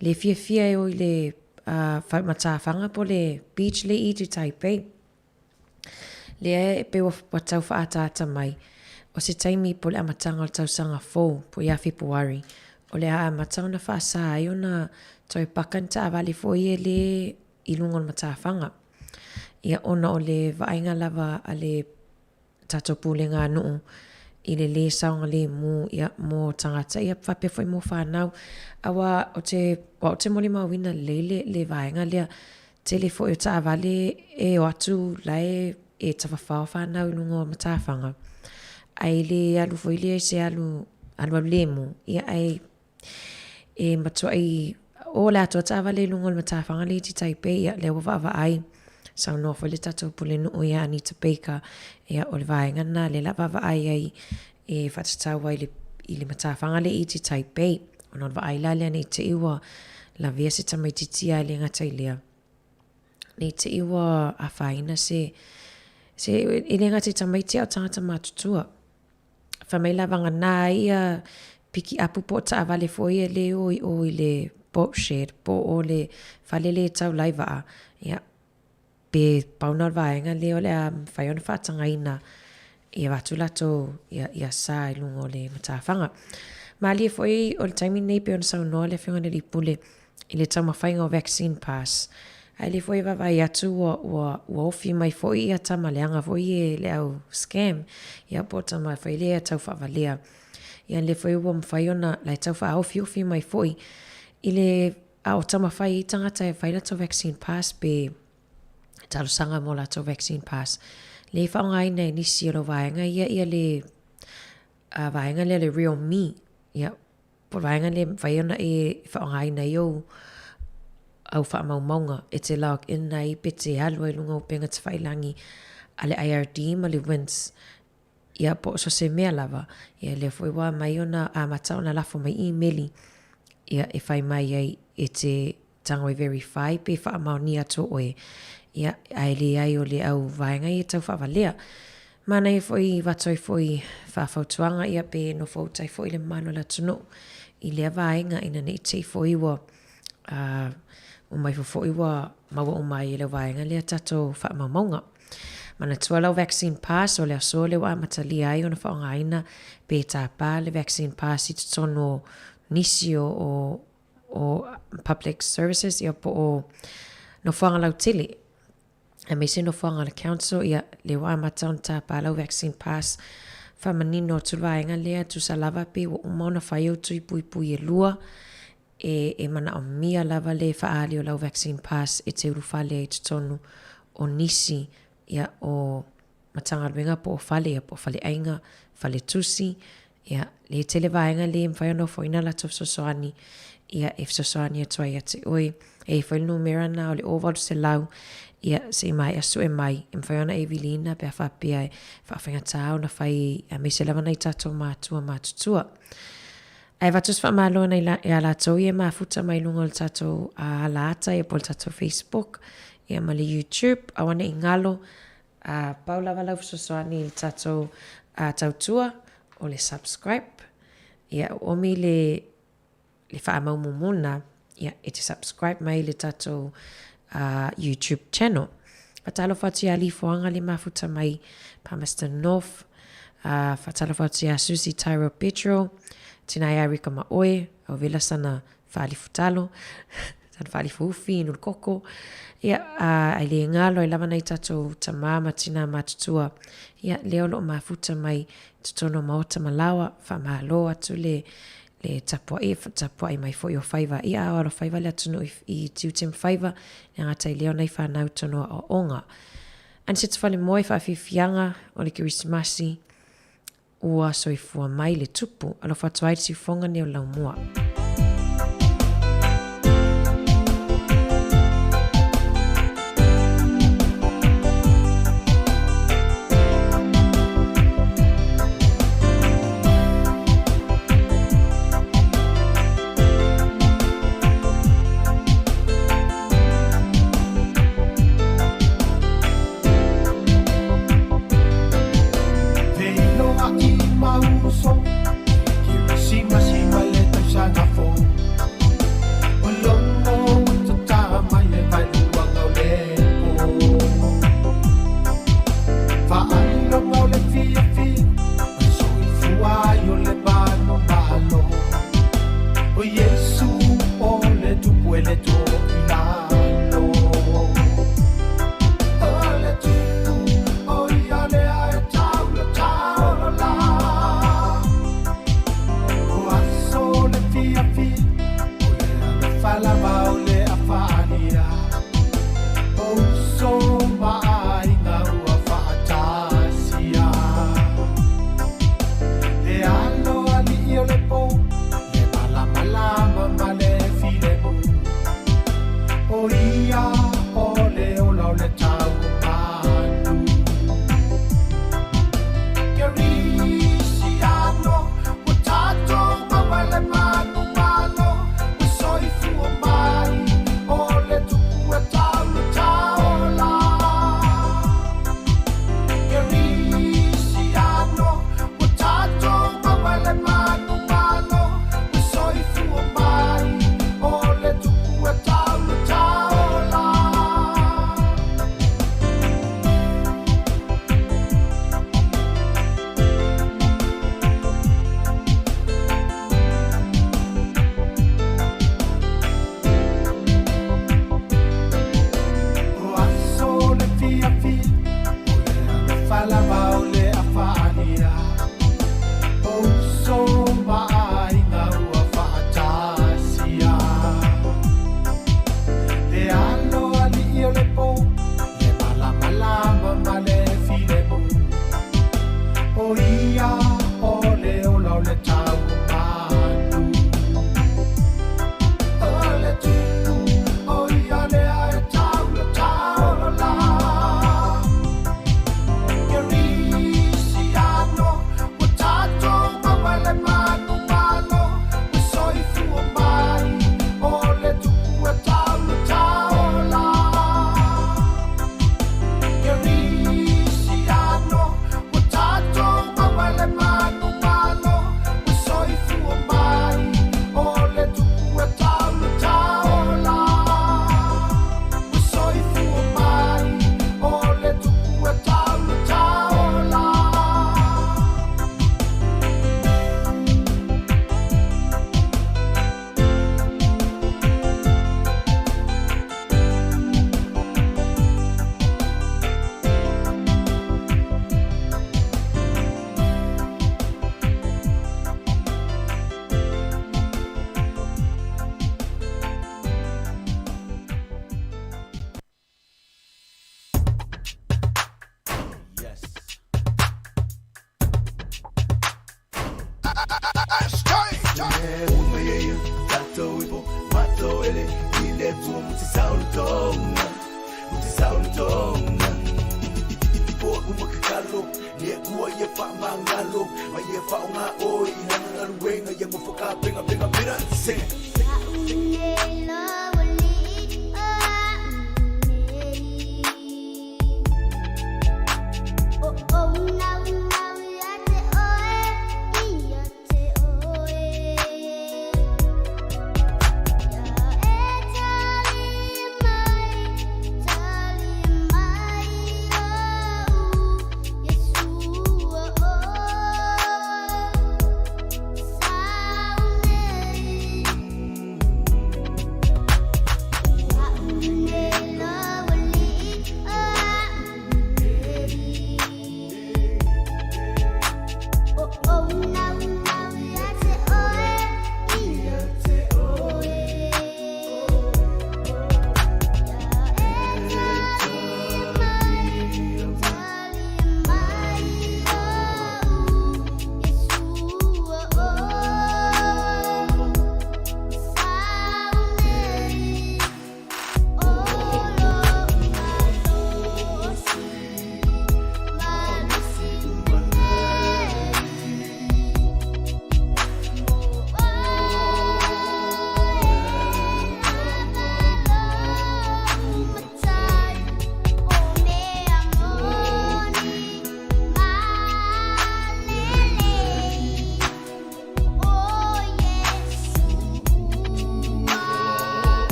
le fia o le matawhanga po le beach le i tu Taipei le pe wa tau fa atata mai o se taimi po le amatanga o tau sanga fo po ia Februari o le amatanga na fa sa ai ona toi pakan ta avali foi le ilungon matawhanga ia ona o le vainga lava a le tato pulenga nuu i le saunga le mu ia mo tangata ia whape foi mo whanau awa o te moli mawina le vaenga lea te le foi o ta avale e o atu lai e tawhawhau whanau i lungo matawhanga ai le alu foi le se alu le mu ia ai e matua i o le atua ta avale lungo matawhanga le ti Taipei ia le wawava ai sau no fo le tatou pule no ia Anita Baker ia o le vaenga na le lava ai ai e fatatau ai i le matawhanga le i te Taipei o non va ai la le nei te iwa la via se tamaititia ai le ngata i lea nei te iwa a whaina se i le ngata i tamaitia o tangata matutua whamai lavanga na ia piki apu po ta avale fo ia le o i le boat shed po o le falele tau laiva ia pe pauna vaenga leo le whaiona whatanga ina ia watu lato ia sa i lungo le matawhanga. Mali e foi o le taimi nei pe ona sau noa le whingana li pule i le tau mawhainga o vaccine pass. Ai le foi wawai atu ua ofi mai foi ia tamaleanga foi e le au scam ia po tama foi lea tau whawalea. Ia le foi ua mwhaiona lai tau wha ofi mai foi i le au tama whai i tangata e whaila tau vaccine pass pe talo sanga mo la to vaccine pass le fa ngai nei ni si lo vaenga ia le vaenga le real me ia por vaenga le vaena e fa ngai nei yo au fa maunga it's a log in nei pete alo e lungo penga tsfailangi ale IRD ma le wins ia po so se me lava ia le foi wa mai ona a mata ona la fo mai emaili ia e fai mai ai e te tango verify pe fa mauni ato oe ia ai o le au vaenga i tau whawalea. Mana i foi watoi foi whawhautuanga ia pe no fautai foi le mano la tunu i lea vaenga ina nei te foi wa o mai foi wa maua o mai i le vaenga lea tato whaamaunga. Mana tua lau vaccine pass o le aso le wa matali ai o na whaongaina pe tā pā le vaccine pass i tono nisi o public services ia po o no whanga lau tele. A me se no whanga le council ia le wa mataon tā pālau vaccine pass whamanino tuluaenga lea tu sa lava pe o umona whai o tui pui e lua e mana o mia lava le whaali o lau vaccine pass e te uru whale e tutonu o nisi ia o matanga ruenga po o whale ia po whale ainga whale tusi ia le tele vaenga le mwhaiono whoina la tof sosoani ia e sosoani atua ia te oi e whainu mera na o le ovaru se lau ia se mai asu e mai e mwhaiona Evelina pe a whapia e whawhinga tāo na whai a me se lawana i tato mātutua. E vatus whamalo na e ala tau i e mafuta mai lungo le tato a alata e pol tato Facebook e ma le YouTube a wane i ngalo a paula walau sosoani le tato a tautua o le subscribe ia omi le whaamau mumuna ia e te subscribe mai le tato YouTube channel. Fatalo fatu ya lifoanga le mafuta mai pa Mr. North. Fatalo fatu ya Susie Tyro Petro. Tina ya Rika Maoe. Au vela sana fali futalo. Sana fali fufi inul koko. Ia aile ngalo ilava na itato tamama tina matutua. Ia leo lo mafuta mai tutono maota malawa. Famalo atu le tapua i mai fo i o whaiva. Ia awa lo whaiva le atunu i tiu tem whaiva. Nga tai leo nei whanau tono o onga. An sit fale moe whaafifianga o le Kirismasi ua soifua mai le tupu alo whatuai si fonga neo lau mua.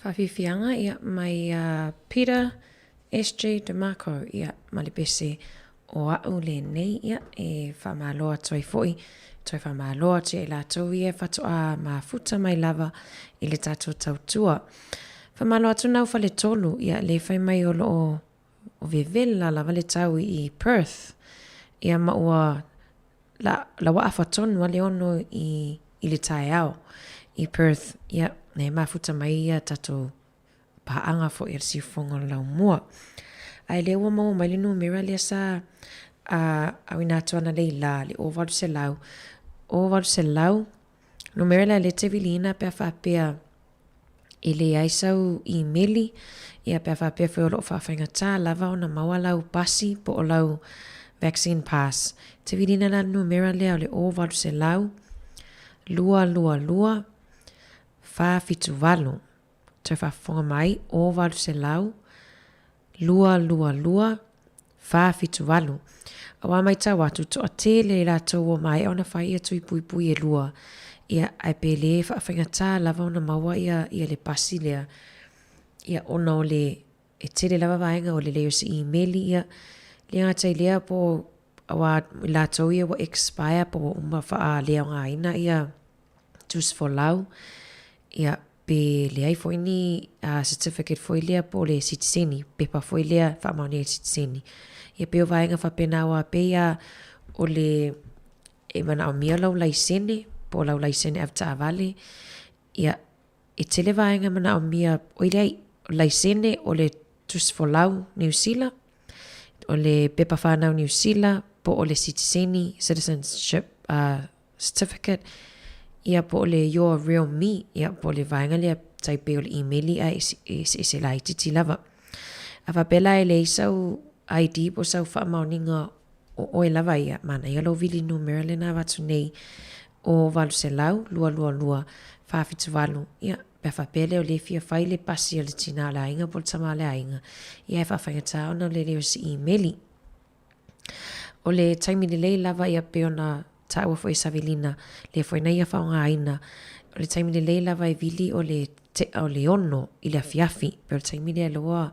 Whawhiwhianga ia mai Peter S.J. DeMarco ia malipese o au le nei ia e whamaloa toi foi. Toi whamaloa te e lātou ia whatoa mafuta mai lava i le tātou tautua. Whamaloa tunau whale tolu ia le whai mai o vevela lava le tau i Perth. Ia maua la wa awhatonu le ono i le tae au i Perth. Ia ne mafuta mai ia tātou paanga fo i si fonga lau mua. Ai le ua mau mai le numera le sa awina tuana le la le ovaru se lau. Ovaru se lau. Numera le te vilina pe whapea i le aisau i meli. Ia pe whapea fo lo whawhainga tā lava o na maua lau pasi po o lau vaccine pass. Te vilina la numera le ovaru se lau. Lua lua lua. Whawhitu walu. Toi whafonga mai, o walu se lau, lua lua lua, whawhitu walu. Awa mai tā watu, to a te le rātou o mai, ona whai ia tui pui pui e lua. Ia ai pe le whawhinga tā lava ona maua ia le pasi lea. Ia ona o le, e te le lava vaenga o le leo si e-maili ia. Lea ngatai lea po awa rātou ia wa expire po uma wha lea ngā ina ia tus for lau. Ia pe le ai foi ni certificate foi lea po le citizeni, pepa foi lea wha mauni e citizeni. Ia pe o vaenga wha pena wa pe ia o le e mana o mia lau laisene, po lau laisene avta avale. Ia e tele vaenga mana o mia o ilei laisene o le tus for lau New Zealand, o le pepa whanau New Zealand, po o le citizeni, citizenship certificate. Ia po le Your Real Me, ia po le vaenga lea taipe o le e-maili a se lai titi lava. A whapela e le isau ID po sau wha mauninga o e lava ia, mana ia lo vili numera le na watu nei o walu se lau, lua lua lua, whawhitu walu. Ia, pe whapele o le fia whai le pasi o le tina la inga po le tama le ainga. Ia e whawhainga tā ona le leo si e-maili. O le taimi le lei lava ia pe ona ta ua foi savelina le foi na ia faunga aina o le taimi le leila vai vili o le ono i le afiafi pe o le taimi le aloa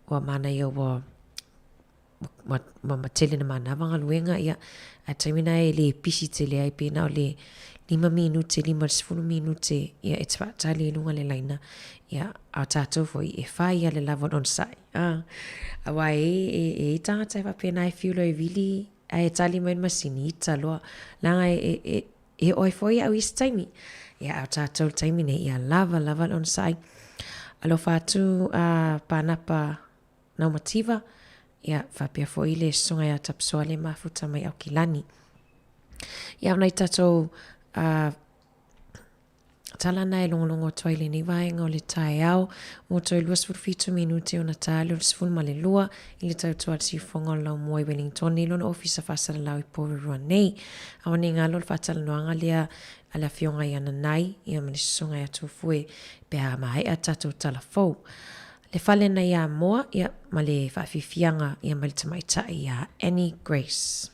ua mana ia ua matele na mana vanga luenga ia a taimi na e le pisi te le ai pena o le 5 minute 10 minute ia e tawatali e lunga le laina ia a tātou foi e whai ia le lavon on sai awa e tangata e wapena e fiulo e vili ai tali mai masini ita loa langa e oi foi au is taimi ia au tātou taimi ne ia lava on sai alo fatu panapa naumativa ia whapea foi le songa ia tapsoa le mafuta mai au kilani ia unai tātou talana e longolongo toi le ni vaenga o le tae au o toi 25 minute o na tale o le sifunu ma le lua i le tautua le sifonga o lau mua i Wellington ni lona ofisa whasara lau i Porurua nei awa ni ngalo le whatala noanga lea a la fionga i ana nai i a manisunga i atu fue pe a mai a tatou talafou le fale na ia moa ia ma le whawhiwhianga ia ma le tamaita ia Annie Grace.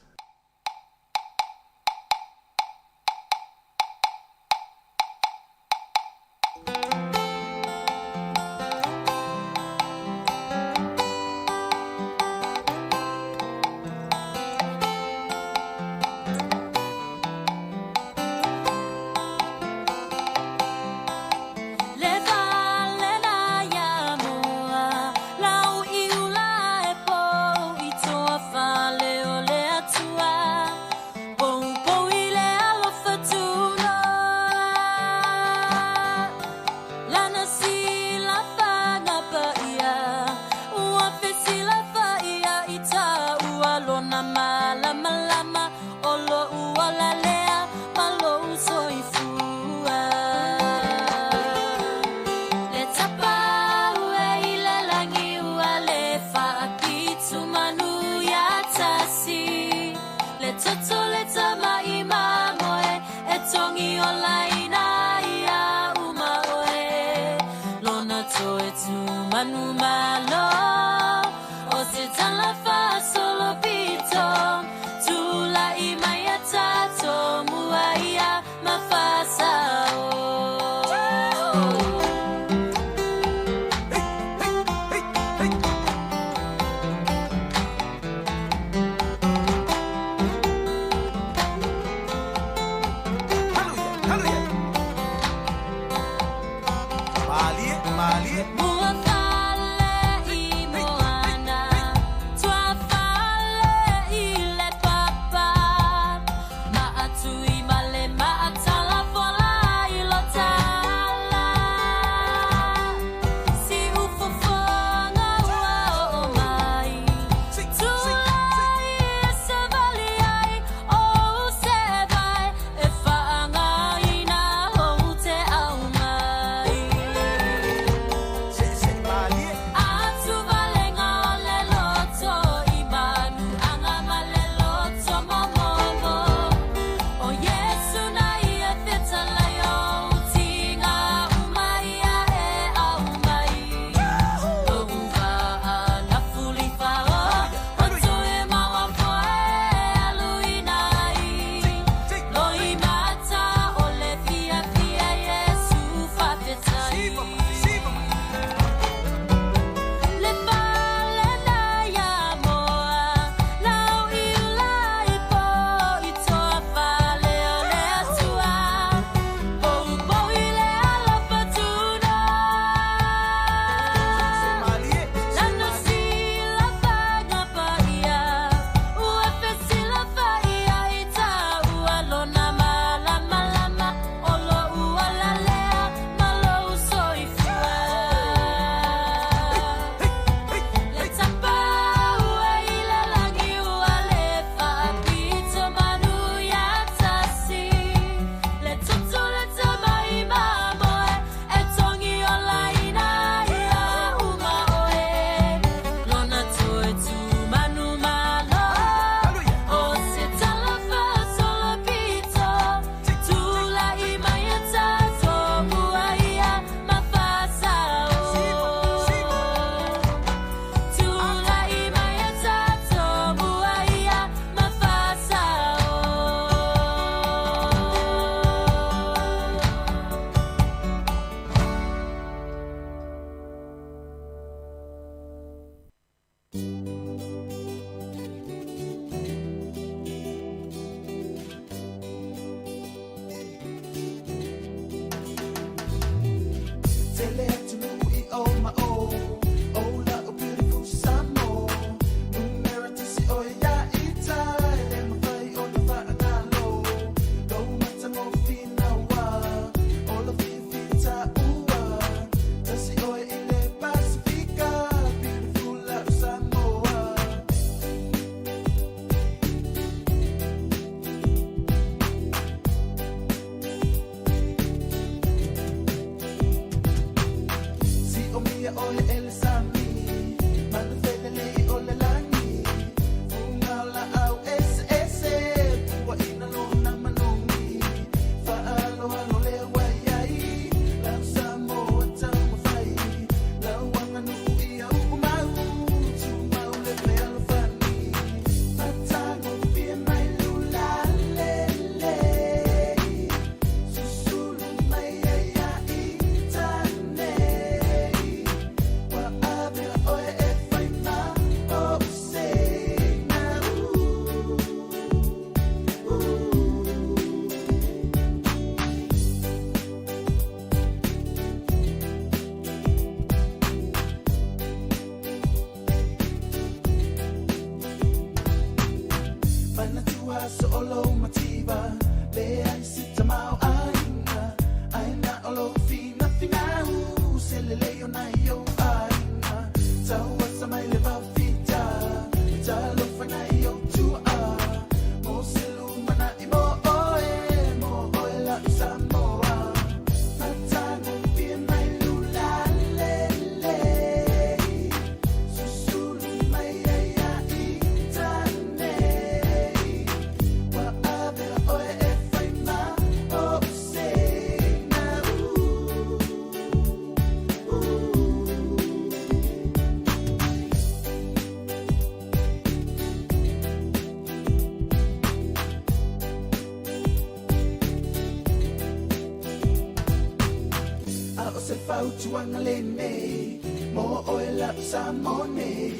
Tuanga lene, mo oela samone,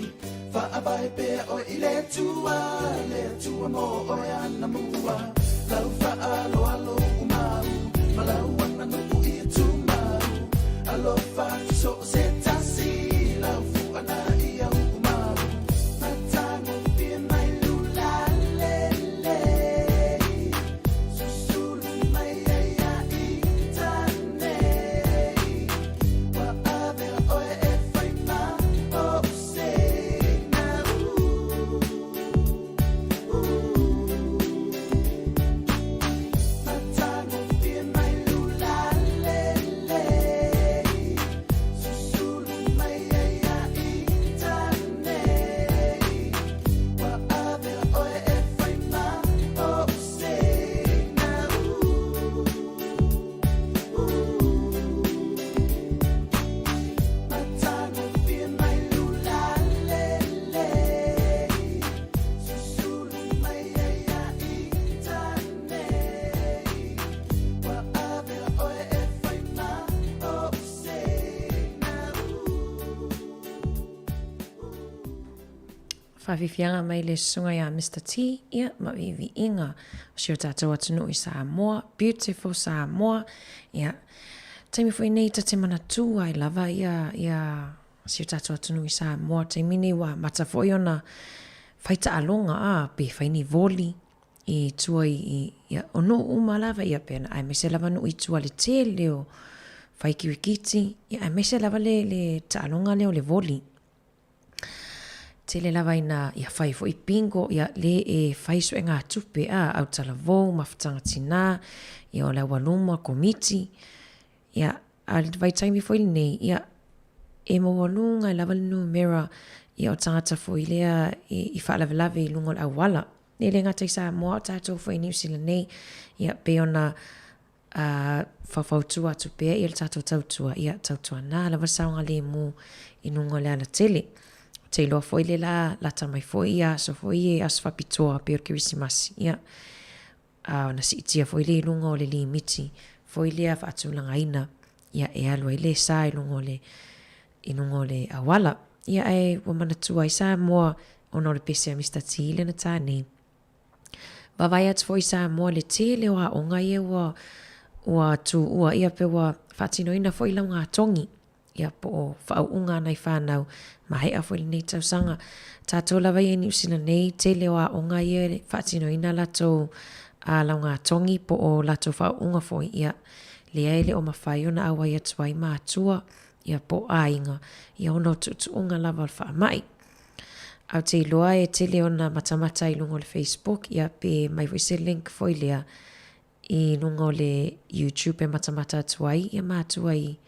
fa abai pe o ile tua mo oya namua, lau fa alo alo umau, malau wana no ui tumau, alo fa so setasi, lau fu ana ia umau, matango pie mai lula lele, susulu mai ia itane. Whawhiwhianga mai le sunga ia Mr. T, ia mawiwi inga. O sio tātou atunu I Samoa, beautiful Samoa, ia. Taimi fwoi nei ta te mana tū ai lava ia sio tātou atunu I Samoa, taimini wa mata fwoi ona whaita alonga pe whaini voli I tua ia ono uma lava ia pena. Ai mese lava no I tua le te leo whaikiwikiti, ia ai mese lava le ta alonga leo le voli. Te le lava ina ia whai fo I pingo ia le whai sue ngā tupe au tala vau, mawhatanga tina, ia o la waluma komiti, ia al vai taimi fo nei, ia mawalunga lava linu mera, ia o tangata fo lea I whaalawelawe I lungo au wala. Ne le ngata I Samoa o tātou fo New Zealand nei, ia pe ona whawhautua tupe, ia le tātou tautua, ia tautua nā, lava saunga le mu I lungo le ala tele. Te loa foi le la tamai foi ia so foi as whapitoa pe o Kirisimasi ia na si itia foi le lunga o le limiti foi le whaatulanga ina ia alua I le sa I lunga o le awala ia wa manatua I Samoa ona o le pese a Mr. T le na tāne wawai atu foi Samoa le te le wa onga ia wa tu ua ia pe wa whaatino ina foi launga tongi ia po o whauunga nei whanau mahe a fwele nei tausanga tātou lawa I New Zealand nei te lewa o ngā ia whaatino ina lato a launga tongi po o lato whauunga fwoi ia Lea ele o mawhai ona awa ia tuai mātua ia po ainga ia ono tuunga lava o wha mai. Au te iloa e tele ona matamata i lungo le Facebook ia pe mai voise link foi lea i lungo le YouTube e matamata tuai ia mātua i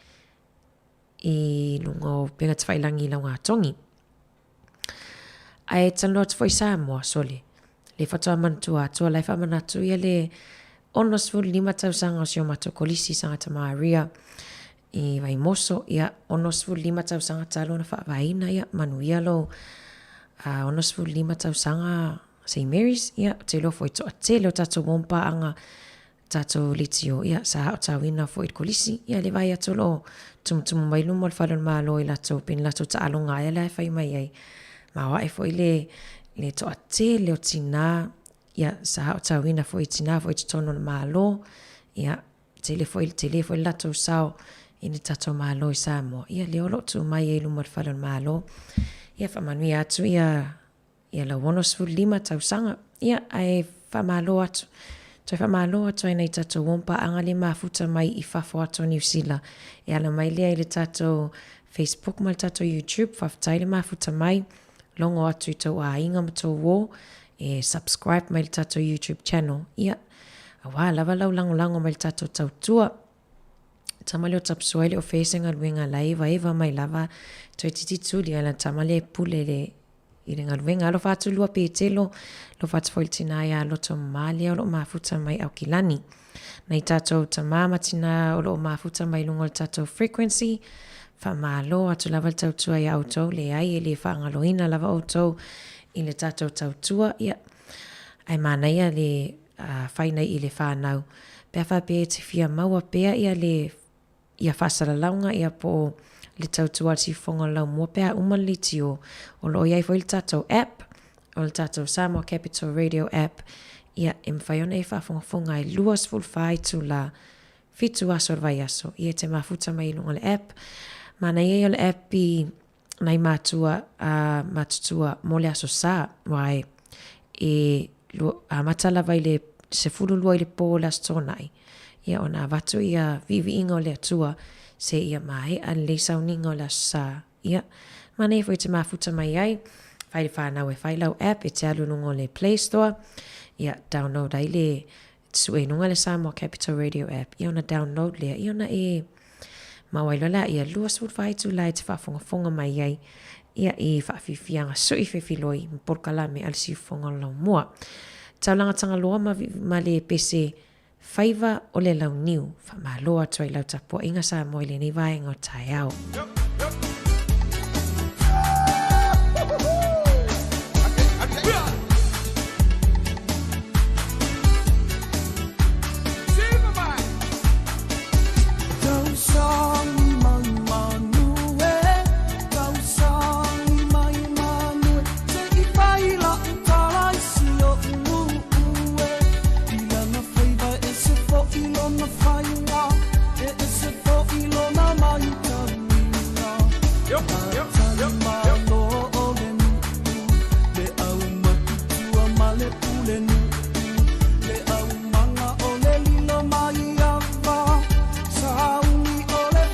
lungo penga te whailangi lau ngā tongi. Ai tano te foi Samoa sole. Le whatoa mantua atua lai whamanatu ia le onos fulu 5 tausanga o sio mato kolisi sanga ta Maria i vai moso ia onos fulu 5 tausanga talo na whaavaina ia manuia lo onos fulu 5 tausanga St. Mary's ia te lo foi toa te leo tato wompa anga tato litio ia sa o tawina foi kolisi ia le vai ato lo tum mai lumo le whalon malo i lato pin lato ta alonga ia lai whai mai ai mawa e foi le toa te leo tina ia sa o tawina foi tina foi tono na malo ia tele foi lato sao ini tato malo i Samoa ia le olo tu mai e lumo le whalon malo ia whamanui atu ia la wonos fu 5 tausanga ia ai whamalo atu toi whamalo atu ai nei tato wompa anga le mafuta mai i whafo atu New Zealand ia la mai lea i le tato Facebook mai tato YouTube whaftai le mafuta mai longo atu i tau a inga mato wo e subscribe mai le tato YouTube channel ia awa lava lau lango mai le tato tautua tamale o tapsuai le o facing aluenga laiva eva mai lava toi tititu li ala tamale pule le i le ngaluenga alo fatu lua petelo lo fatu foiltina ia loto mali o lo mafuta mai au kilani nei tato tamama tina o lo mafuta mai lungo le tato frequency whamalo atu lava le tautua ia auto le ai e le whaangaloina lava auto i le tato tautua ia ai mana ia le whaina i le whanau pea whapea te fia maua pea ia le ia whasara launga ia po le tautua si fonga lau mua pea umalitio o lo iai fo il tato app o le tato Samoa Capital Radio app ia e mwhaiona e whafonga i luas fulfai tu la fitu aso vai aso ia te mafuta mai lunga le app mana ia o le app i nai mātua matutua mo le aso sa wai e matala vai le se fulu lua i le po la stonai ia ona vatu ia vivi ingo le atua se ia mai an le sauningo la sa ia mana e foi te mafuta mai ai fai le whanau e fai lau app e te alu nungo le Play Store ia download ai le sue nunga le Samoa Capital Radio app ia ona download lea ia ona e mawailola ia luas wood fai tu lai te whafonga mai ai ia i whaafifianga sui whiwhiloi mporkala me alisi fonga lau mua taulanga tanga loa ma le pese Faiva o le lau niu, whamaloa toi lau tapua inga sa moi le ni vaenga o tai au. Le au manga o le lilo mai ava, sauni o le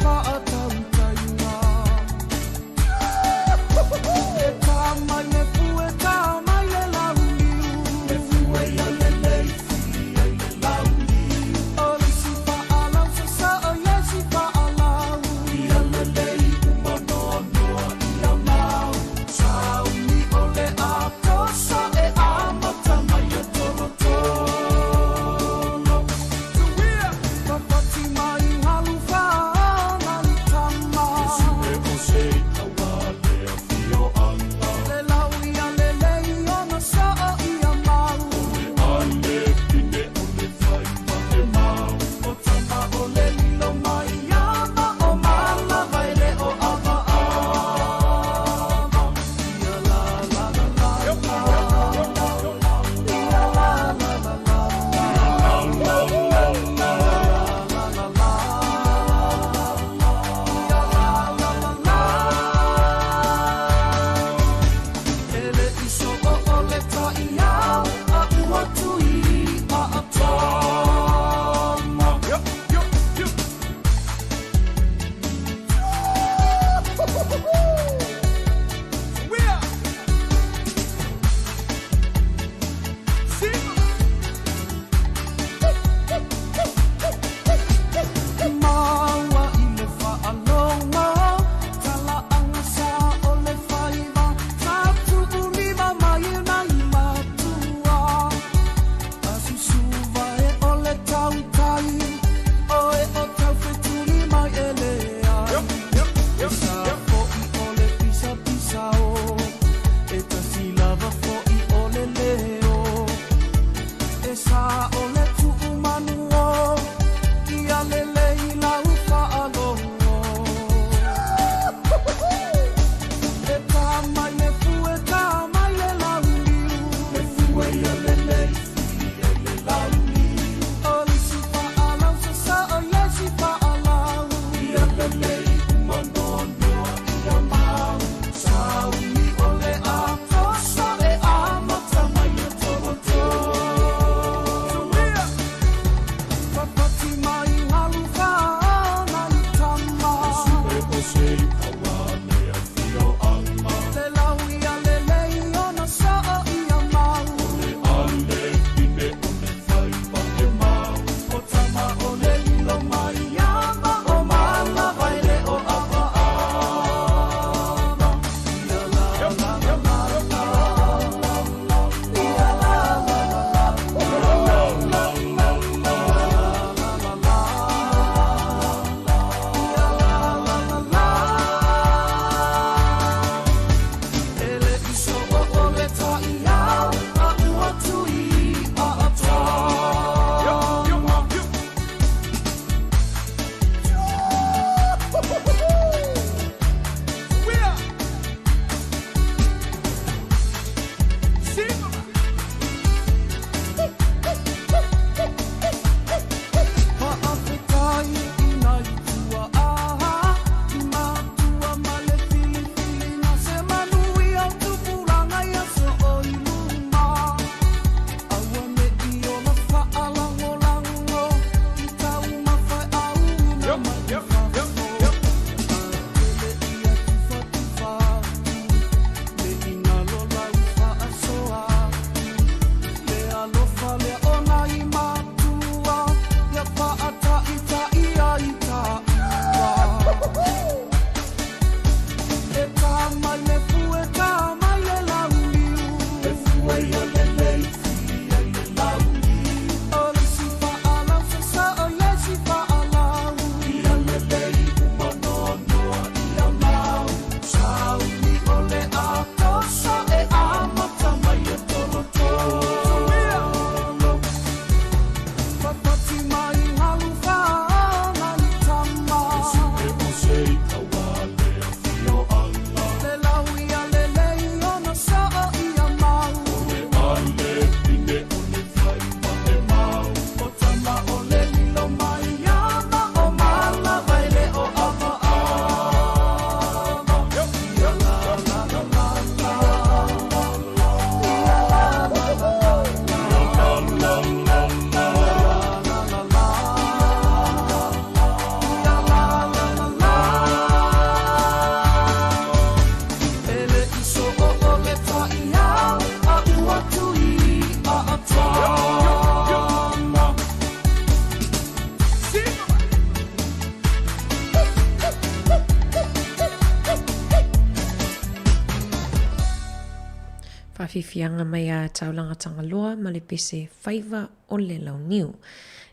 whawhiwhianga mai a taulanga tangaloa ma le pese whaiva o le lau niu.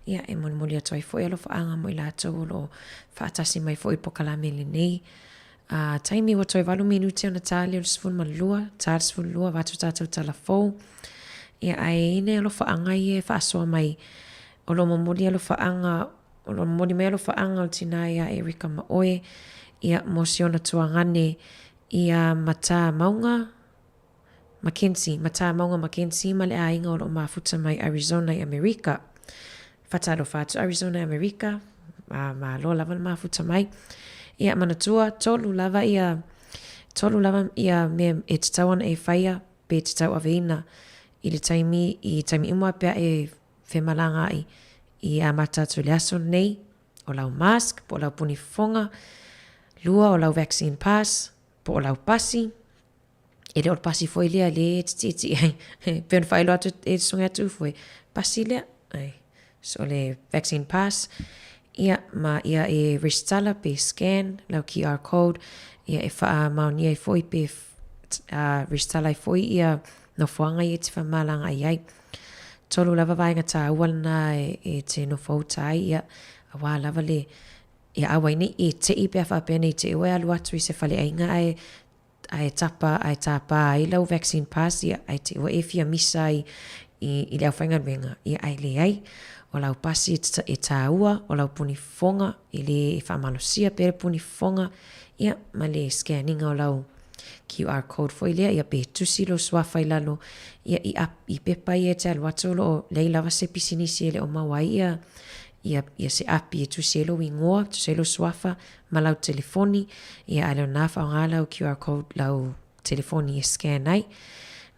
Ia e moni atu ai foi alo whaanga mo i lātou lo whaatasi mai foi pokalame le nei. Taimi wa toi walu minuti o na tāle o le sifun malua, tāle sifun lua watu tātou talafou. Ia ai ine alo whaanga i e whaasoa mai o lo mamoli alo whaanga, o lo mamoli mai alo whaanga o tina ia Erika Maoe. Ia mosiona tuangane ia mata maunga Mackenzie, mata maunga Mackenzie ma le ainga o lo mafuta mai Arizona i Amerika. Fatalo fatu Arizona i Amerika, ma lo lava le mafuta mai. Ia manatua, tolu lava ia me e tatawana e whaia pe tatau aveina i le taimi imua pia e whemalanga i a matatu le aso nei, o lau mask, po lau punifonga, lua o lau vaccine pass, po o lau pasi, e le o pasi foi lea le titi ai, peon whailo atu e sunga atu foi, pasi lea, ai, so le vaccine pass, ia ia e restala pe scan, lau QR code, ia e wha maunia i foi pe restala i foi ia no fuanga i te whamalanga ai. Tolu lava vainga tā ualana e te no fautai ia awa lava le ia awaini e te i pia whapena i te ue alu atu i se whale ainga ai tapa ai lau vaccine pass ia ai te ue e fia misa i le au whainga wenga ia ai le ai o lau pasi e tā ua o lau punifonga i le whamalosia pere punifonga ia ma le scanninga o lau QR code foi lea ia pe tusi lo swafa i lalo ia i pepa ia te alu atu lo lei lava se pisinisi ele o mawai ia se api e tusi elo ingoa tusi elo swafa ma lau telefoni ia alo nafa o ngā lau QR code lau telefoni e scan ai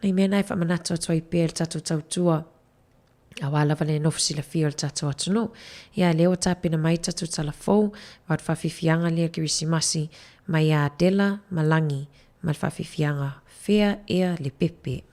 nei mea nai whamanata o toi pe el tatu tautua awa lava le nofisi la fia o tatu atu no ia leo tapina mai tatu talafou wat whawhiwhianga lea kirisimasi mai a Dela Malangi mal whawhiwhianga fea ea le pepe.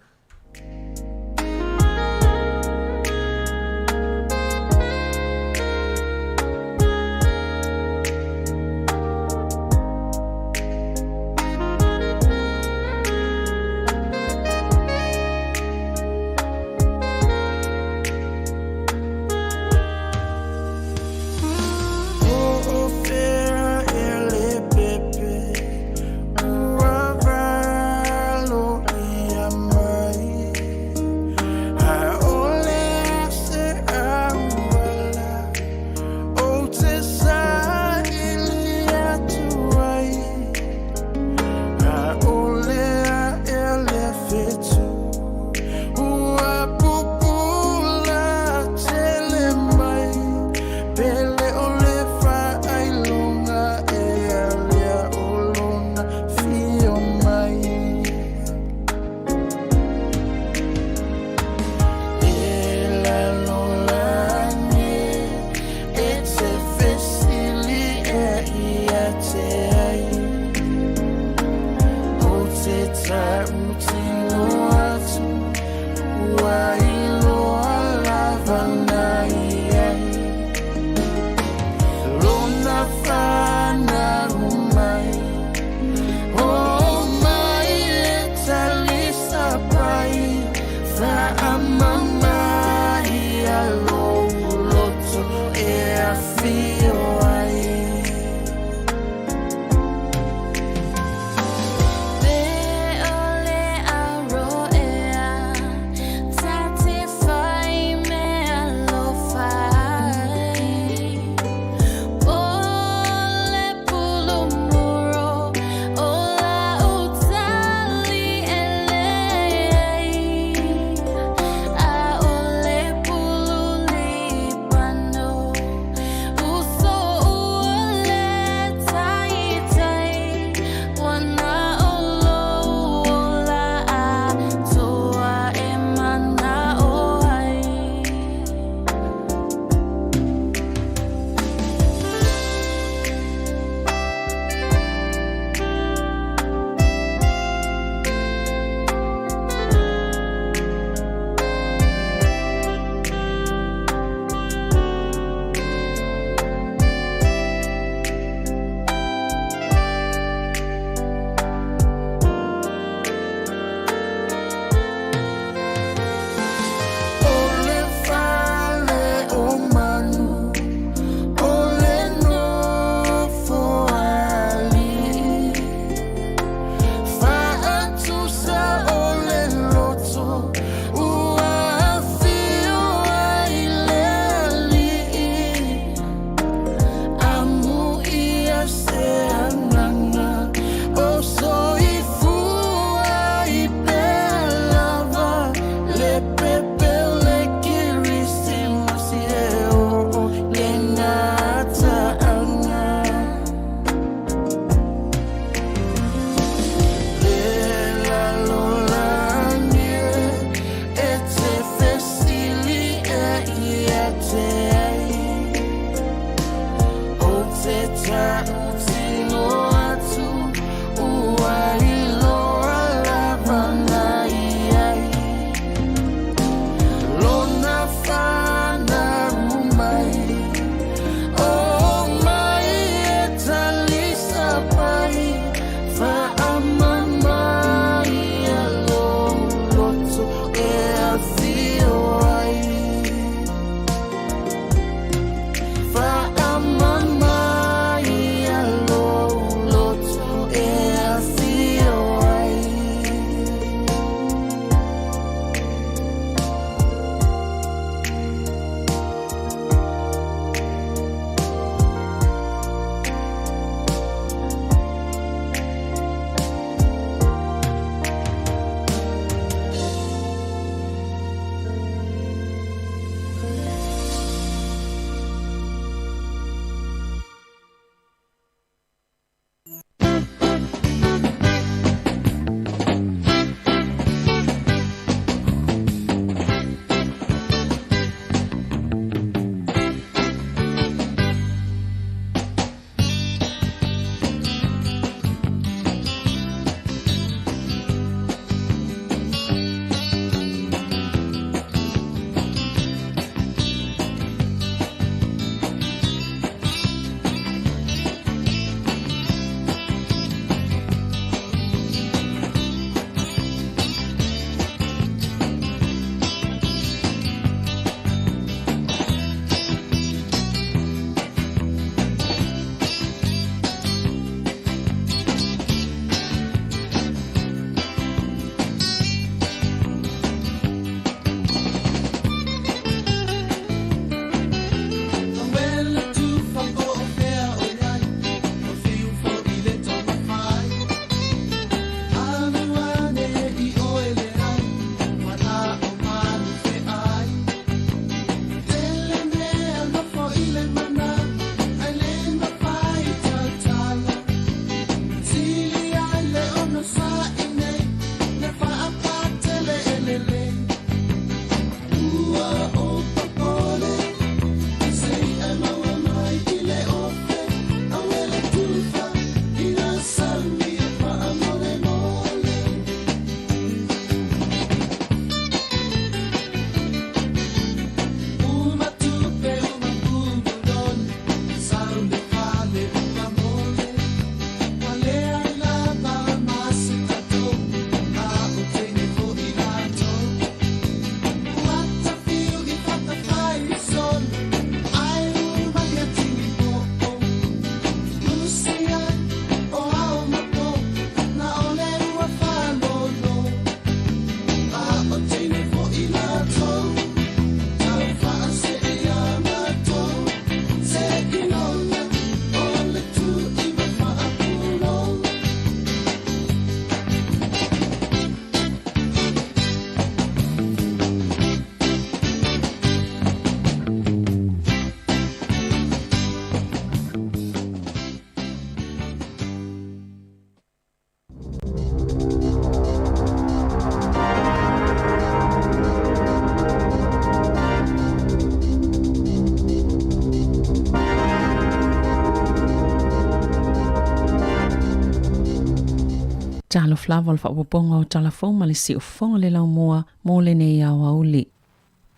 Talo flava fa poponga o telefon ma le si ufonga le lau mua mo le nei au auli.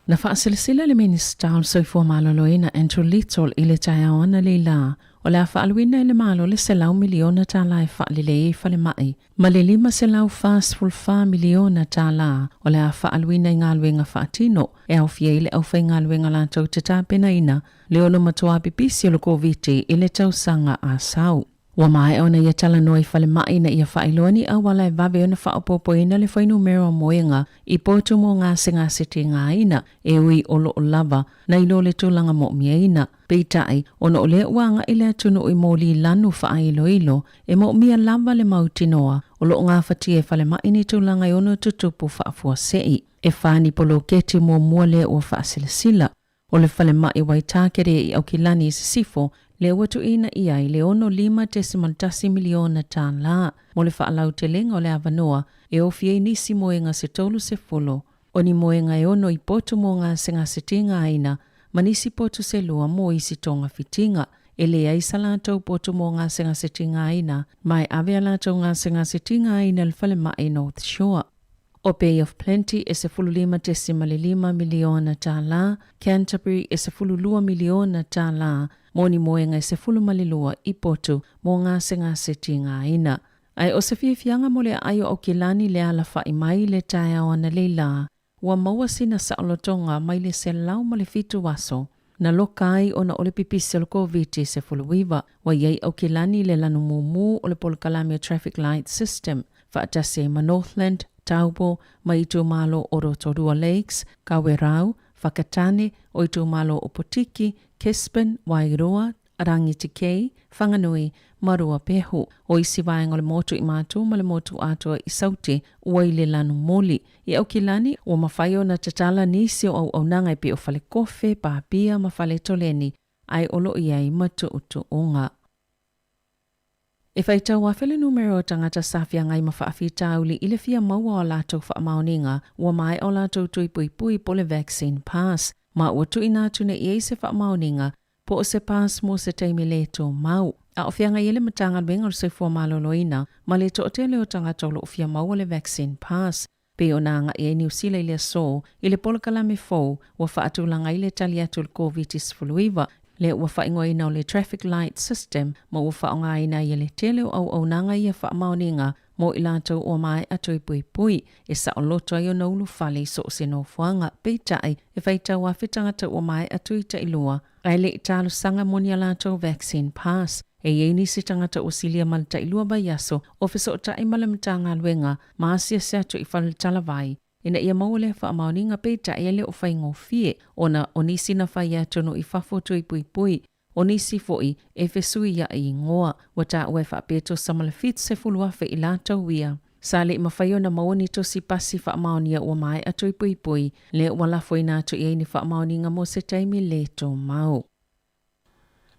Na whaasilesila le minista o soifua maloloina Andrew Little i le tai au ana le la, o le whaaluina i le malo le selau miliona ta la e whaalile e whale mai. Ma le 5 selau fast full 4 miliona ta la, o le whaaluina i ngaluenga whaatino, e au fia i le au whai ngaluenga lantau te tāpena ina, le ono matua pipisi o le COVID i le tausanga a sau. Wa mai ona ia tala noi fale mai na ia whailoni a wala e vawe ona whaapopo ina le whai numero moenga i potu mo ngā senga seti ngā ina e ui olo o lava na ilo le tūlanga mo mia ina. Peitai, ona o le uanga i le atunu i mōli lanu wha ilo e mo mia lava le mautinoa o lo ngā whatie fale mai ni tūlanga i ono tutupu whaafua sei. E whani polo keti mo muale o whaasilasila. O le fale mai wai tākere i au kilani i sifo le watu ina ia i le ono 5.10 miliona tā la. Mo le whaalau te lenga o le avanoa e ofie nisi moenga se tolu se folo. O ni moenga e ono i potu mo ngā senga se tinga aina, ma nisi potu se lua mo isi tonga fitinga. E le aisa lātou potu mo ngā senga se tinga aina, mai ave lātou ngā senga se tinga aina le whale mai North Shore. O Bay of Plenty e se 5.5 miliona tā la, Canterbury e se 2 miliona tā la, moni moenga e se 10 i potu mo ngā senga se tinga ina. Ai o se fiafianga mo le aio o kilani le ala whai mai le tae o ana le la, ua maua sina sa olotonga mai le se lau ma le fitu waso. Na lokai o na ole pipisi o le COVID se fuluiva, wa iei o kilani le lanu mumu o le Polkalame Traffic Light System, whaatase ma Northland, Taupo, ma i tū malo o Rotorua Lakes, Kawerau, Whakatane, o i tū malo o Potiki, Kespen, Wairoa, Rangitikei, Whanganui, Marua Pehu, o i siwaenga le motu i mātu ma le motu atua i sauti ua i le lanu moli. I au kilani, o mawhaio na tatala nisi o au nanga i pe o whale kofe, pāpia ma whale toleni, ai olo i ai matu utu onga. E whaitau a whele numero o tangata sawhia ngai ma whaafita uli i le fia maua o lātou whaamaoninga, ua mai o lātou tui pui po le vaccine pass, ma ua tui nātune i eise whaamaoninga, po o se pass mo se teimi le tō mau. A o fia ngai ele matanga benga o soifua maloloina, ma le to o te leo tangata o lo fia maua le vaccine pass. Pe o nanga i New Zealand le so, i le Polkalame fo, ua whaatulanga i le tali atu le COVID-19, le ua whaingoina o le traffic light system, ma ua whaongaina i le teleo au nanga i a whaamaoninga, mo i lātou o mai atu i pui, e sa o loto ai o naulu whale so se no fuanga, peitai, e whaitau a whitangata o mai atu i tailua, ai le i talo sanga moni a lātou vaccine pass, e ieni se tangata o silia malta i lua baiaso, o fiso o tai malamitanga luenga, maasia se atu i whale talavai, ina ia maule whaamaoninga peita e le o whaingo fie, ona o nisi na whai atono i whafotu i pui, o nisi foi e whesui ia i ngoa, wata ue whaapeto samalafit se fuluafe i lātou ia. Sale ima whaio na maoni to si pasi whaamaonia ua mai atu i pui, le walafo i nātu i eini whaamaoninga mo se taimi le tō mau.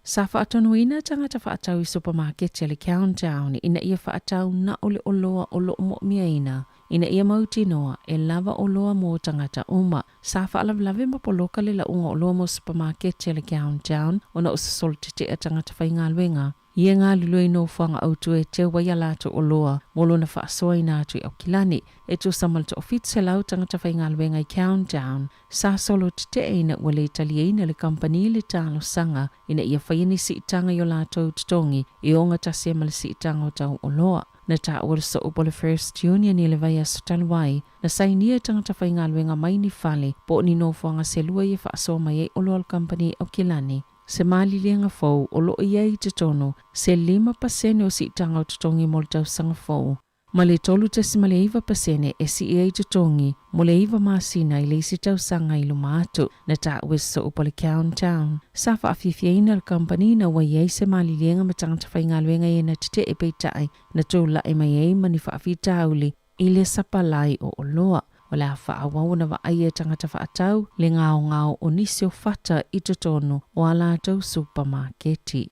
Sa whaatonuina tangata whaatau i supermarket le Countdown, ina ia whaatau na ole oloa o lo mo miaina, ina ia mauti noa e lava o loa mo tangata uma. Sa whaalavlave ma poloka le la unga o loa mo supermarket le Countdown, ona o sa soltite a tangata whainga luenga. Ia ngā lului no whanga autu e te waia lātu o loa, molo na whaasoa i nātu i au kilani, e tu samalta o fitse lau tangata whainga luenga i Countdown. Sa solo te eina ua le italiaina le company le talo sanga, ina ia whaiani si itanga i o lātou tutongi, i onga tase ma le si itanga o tau o loa. Na ta ua sa upo le First Union i le vai aso talwai, na sainia tangata whainga luenga mai ni whale, po ni no whanga se lua i whaasoa mai e o loa le company au kilani. Se mali lianga fau o lo iei te tono, se 5% o si itanga o tutongi mo le tausanga fau. Ma le tolu te si male 1% e si iei te tongi, mo le iwa maasina i le isi tausanga i lo maatu, na ta wesa upo le Countdown. Sa whaafifieina le company na wa iei se mali lianga matangata whainga luenga e na tite e peitai, na tūla e mai ei mani whaafita auli, i le sapalai o loa. O la whaawau na wa aia tangata whaatau, le ngao o nisi o whata i totono o ala tau supermarketi.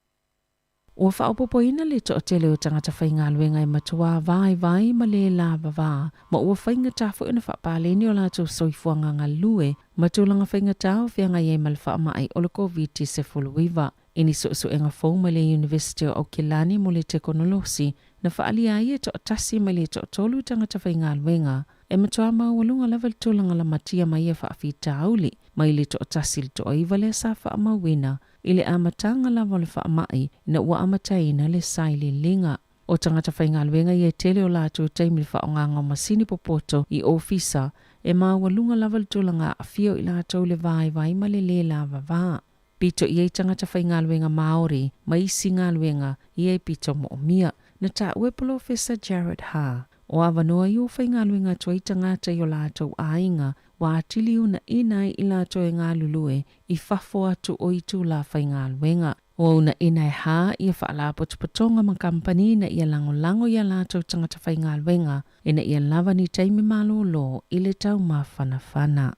O whaopopoina le to o tele o tangata whainga luenga i matua vai ma le lava vā, ma ua whainga tāwhu ina whaapaleni o la tau soifuanga ngā lue, ma tūlanga whainga tāo whianga i e mal whaamai o le COVID se fuluiva. Ini so enga fau ma le University o Kilani mo le teknolosi na whaalia ia to atasi ma le to tolu tangata whainga alwenga e matua mawalunga level tulanga la matia mai e whaafita auli mai le to atasi le to oivale sa whaamawina ile amatanga la wale whaamai na ua amataina le saili linga. O tangata whainga alwenga i e tele o lātou taimi whaonganga masini popoto i ofisa e mawalunga level tulanga a fio i lātou le vai ma le lava vaa. Pito i e tangata whainga alwenga Māori, mai singa alwenga i e pito mo mia, na ta ue Professor Jared Ha. O awanoa i o whainga alwenga tua i tangata i o lātou ainga, wa atili una inai i lātou e ngā lulue i whafo atu o itu la whainga alwenga. O una inai Ha i a whaalapo tupatonga ma kampani na i a lango i a lātou tangata whainga alwenga, e na i a lava ni taimi malo lo i le tau ma whanawhana.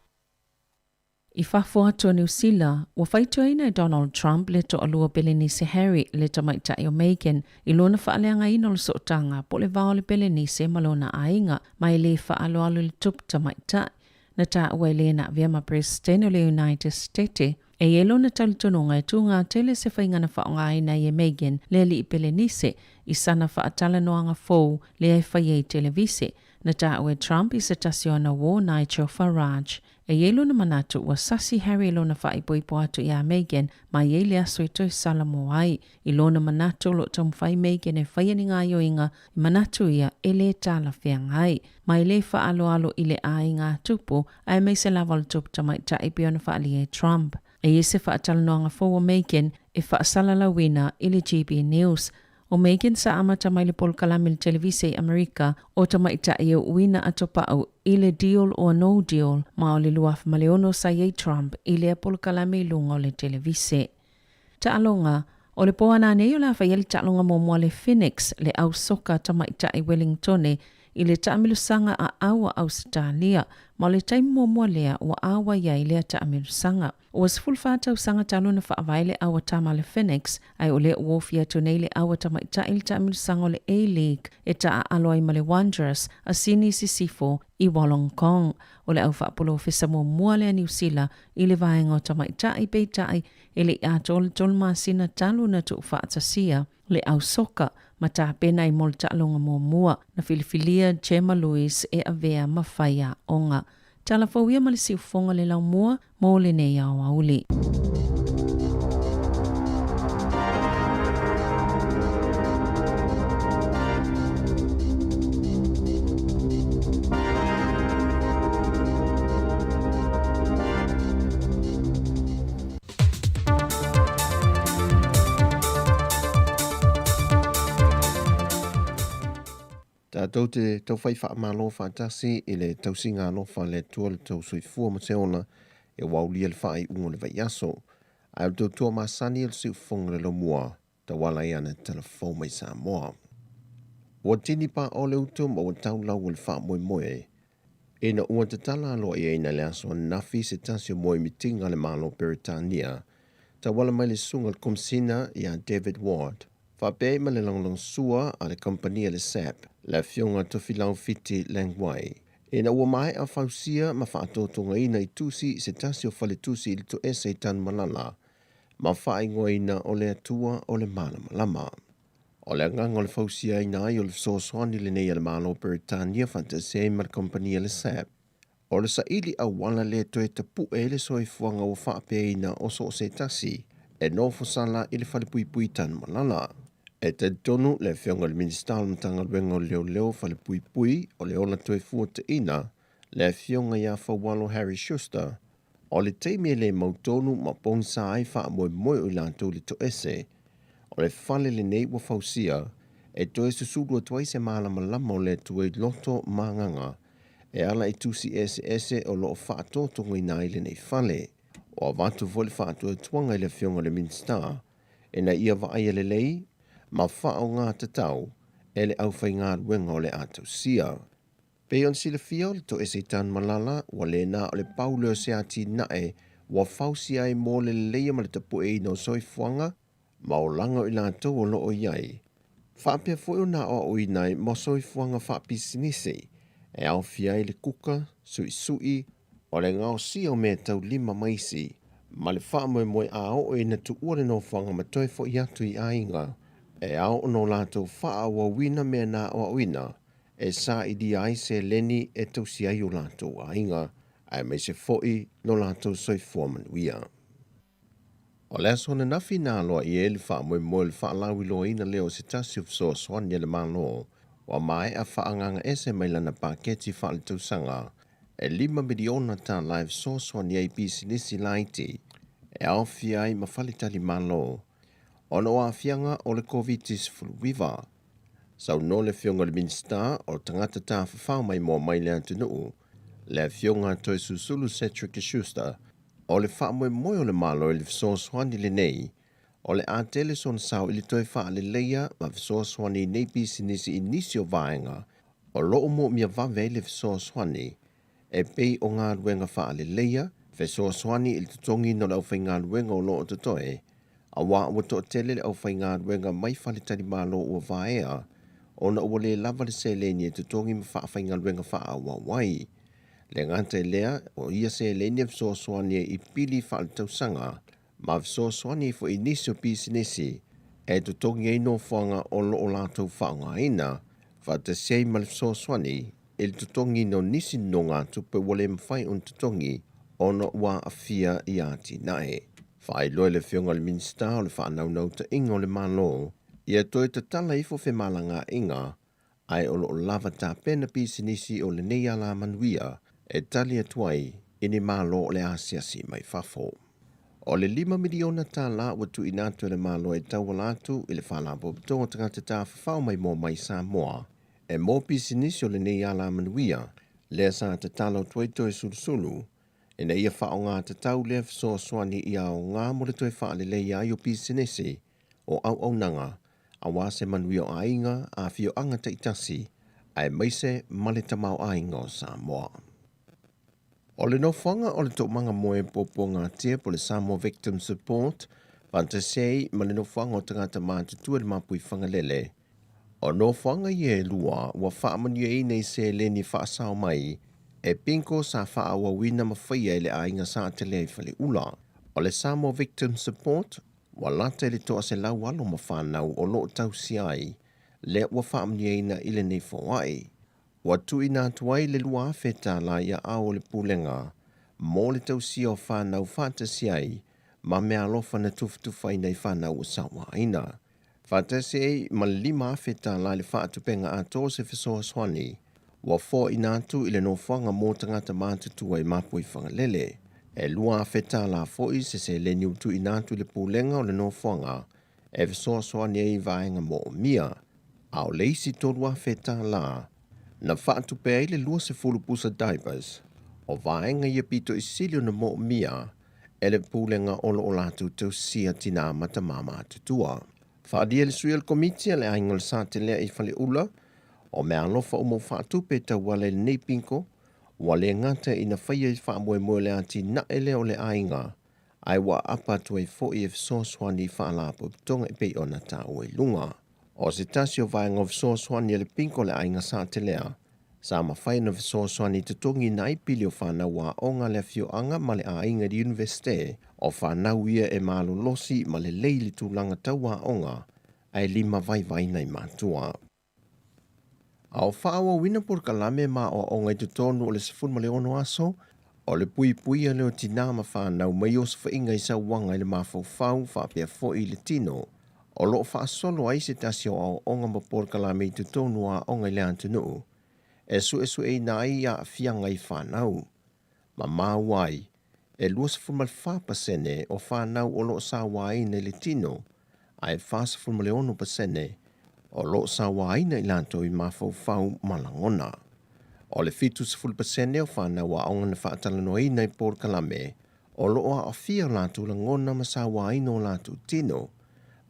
I whafo atu a New Zealand, wa whaituaina Donald Trump le to alua Belenise Harry le tamaitai o Meghan i lona whaaleanga ino le sootanga po le vao le Belenise malona ainga mai le whaaloalo le tup tamaitai na ta ua le na via ma presidente o le United States e yelo na talitononga e tunga tele se whaingana whaonga aina i e Meghan le li i Belenise i sana whaatala noanga fau le ai whaiei televise na ta ua Trump i se tasiona wo Nigel Farage. E yelo na manatu ua sasi Harry lo na whai poipo atu i a Meghan ma yele aso i toi salamo ai. I lo na manatu lo tamu whai Meghan e whaiani ngā yoinga i manatu ia e le tala whiangai. Ma i le wha alo i le a i ngā tupu ai mei se laval tupu tamai ta i pio na wha ali e Trump. E se wha atala noanga fōua Meghan e wha salala wina i le GB News. O Meghan sa amata mai le polkalami le televise i Amerika o tamaita i o wina atopau i le deal o no deal ma o le luaf ma le ono sa iei Trump i le polkalami lunga o le televise. Ta alonga, o le poana nei o la whaieli ta alonga mo mua le Phoenix le au soka tamaita i Wellingtone i le taamilusanga a awa Australia ma le taimi mua lea o awa iai lea taamilusanga. O was full whātau sanga talo na whaavaile awa tama le Phoenix ai o le uofia tu nei le awa tamaita i le taamilusanga o le A-League e ta aloai ma le Wanderers a sini sisifo i Wollongong. O le au whaapolo ofisa mua lea New Zealand i le vaenga o tamaita i peitai e le ato le tolma sina talo na tu whaatasia le au soka ma tā pena i mol ta'alonga mua na filifilia Gemma Lewis e avea mawhaia onga. Tala fawia ma le siufonga le lau mua mo le nei au auli. Tātou te tau whai wha amalo whātasi i le tausinga alofa le tua le tau sui fua ma te ona e waulia le whai ungo le vai aso. Ai o tau tua masani le siu fonga le lo mua ta wala i ana telefon mai sa moa. Ua tini pa o le utum o tau lau le wha moe moe. E na ua te tala alo i eina le aso nafi se tasio moe mitinga le malo Peritania ta wala mai le sunga le kumsina i a David Ward. Whapei ma le longlong sua a le kompania le SAP, le fionga tofilau fiti lengwai. E na ua mai a whausia ma whaatotonga ina i tusi se tasio whale tusi i to ese i tan malala, ma whaingoa ina o le atua o le malama lama. O le ngang o le whausia ina ai o le sosoani le nei le malo Peritania fantasei ma le kompania le SAP. O le saili a wala le toe tapu e le soifuanga o whapea ina o so se tasi, e no fosala i le whale pui pui tan malala. E te tonu le whionga le ministal mtanga luenga o leo whale pui pui o le ona toe fuata ina le whionga ia whawalo Harry Schuster o le teimi le mautonu ma pongsa ai wha moe moe o lantou le to ese o le whale le nei wa whausia e toe susuru atuai se malama lama o le tue loto manganga e ala i tusi ese o loo whaatotonga ina i le nei whale o avatu vole whaatua tuanga i le whionga le ministar e na ia vaai le lei ma whao ngā tatau e le au whai ngā ruenga o le atau sia. Peon sila fia o le to ese tan malala wa le na o le pauleo se ati nae wa whausi ai mō le leia ma le tapu e no soi fuanga ma o langa o lātou o loo iai. Whapea fwoi o nā o inai mo soi fuanga whapi sinise e au fia i le kuka, sui o le ngao si o me tau lima maisi Ma le wha moe ao e na tu ua le no whanga ma toi fo i atu I ainga. E ao no lato wha wa wina me na o wina. E sa I di ai se leni e tau si ai o lato ainga. Ai mai se foi no lato soi fuaman wia. O le aso na nafi na loa I e le wha moe le wha lawi loa ina leo se tasi of so swan ye le malo. Wa mai a wha anganga ese mai lana paketi wha le tausanga. E 5 miliona ta live so swan ye pisi nisi laiti. E au fiai ma whalitali malo. Ono a fianga o le COVID-19 fuluwiva. Sau no le fionga le minsta o tangata ta whawhau mai mua mai le antunuu. Le fionga toi susulu Cedric Schuster. O le wha moe o le malo I le viso swani le nei. O le a tele son sau ili toi wha le leia ma viso swani nei pisi nisi inisi o vaenga. O loo mo mia vave le viso swani. E pei o ngā ruenga wha le leia. Viso swani ili tutongi no lau whai ngā ruenga o loo tutoe. A wā ua to tele le au whai ngā ruenga mai whalitari malo ua vaea. O na ua le lava le se leni e tutongi ma wha whai ngā ruenga wha a wawai. Le ngante lea o ia se leni e viso swani I pili wha tausanga. Ma viso swani fo inisio pisinesi. E tutongi e no whanga o loo lātou wha ngā ina. Wha te sei ma le viso swani. Il tutongi no nisi no ngā tupe wale mwhai on tutongi. Ona ua a fia I ati nae. Whai loe le whionga le minsta o le whanau nau ta inga o le malo. Ia toi te tala ifo whe malanga inga. Ai o lava ta pena pisinisi o le nei ala manuia. E tali atuai ini malo o le asiasi mai fafo. O le 5 miliona ta la watu inatu le malo e tau walatu I le whalapo ptonga tangata ta whawhau mai mo mai Samoa. E mo pisinisi o le nei ala manuia. Lea sa te talo tuai toi sulusulu. E na ia whao ngā te tau lea so swani ia o ngā mole toi wha le lea I o pisinesi o au nanga. A wase manuia o ainga a fio anga te itasi. Ai maise male tamau ainga o Samoa. O le no whanga o le tō manga moe popo ngā tia po le Samoa Victim Support. Panta sei ma le no whanga o tangata mātutua le mapui whangalele. O no whanga I e lua wa whaamanuia I nei se leni whaasao mai. E pinko sa wha awa wina mawhaia I le ainga sa te lei whale ula. O le Samoa Victim Support, wa lata le toa se lau alo ma whanau o loo tau si ai, le wa whaamniaina I le nei whawai. Wa tui nā tuai le lua wheta la ia ao le pulenga, mō le tau si o whanau whata si ai, ma mea alofa na tufutufai nei whanau o sawa aina. Whata si ei ma 5 wheta la le whaatupenga a tō se whesoa swani, wa fo inatu I le no whanga mō tangata mātutua I mapui whangalele. E lua wheta la foi se leni utu inatu le pūlenga o le no whanga, e whesoa swani ei vaenga mo o mia. Ao leisi tōrua wheta la, na whaatupe ei le lua se pusa diapers, o vaenga ia pito I silio na mo o mia, e le pūlenga olo o latu tau sia tina mata mama tutua. Whaadia le sui al komitia le ainga le sa te lea I whale ula, o mea alofa o mo whaatupe tau wale le nei pinko, wale ngata I na whaia I wha moe le ati na ele o le ainga, ai wa apa tuai fo I so swani whaalapo tonga I pei o na tau e lunga. O se tasi o vaenga o so swani le pinko le ainga sa te lea, sa ma whai na so swani te tongi na I pili o whana wa onga le fio anga ma le ainga di universite, o whana uia e malo losi ma le leili tūlanga tau wa onga, ai 5 vai nei mātua. Ao whaawa wina por kalame ma o onga I te tonu o le sifun ma le ono aso, o le pui leo tina ma whanau mai o sa whainga I sa wanga I le mawhau whapea fo I le tino, o loo whaasolo ai se tasi o ao onga ma por kalame I te tonu a onga I le antunu, e su e nai a fianga I whanau. Ma mawai, e lua sifun ma le whapasene o whanau o loo sa wai na le tino, ai whaasifun ma le ono pasene, o loo sa waina I lanto I mawhau malangona. O le fitu 0% o whanau a onga na whaatalanoina I por kalame, o loo a awhia lanto langona ma sa waina o lanto tino,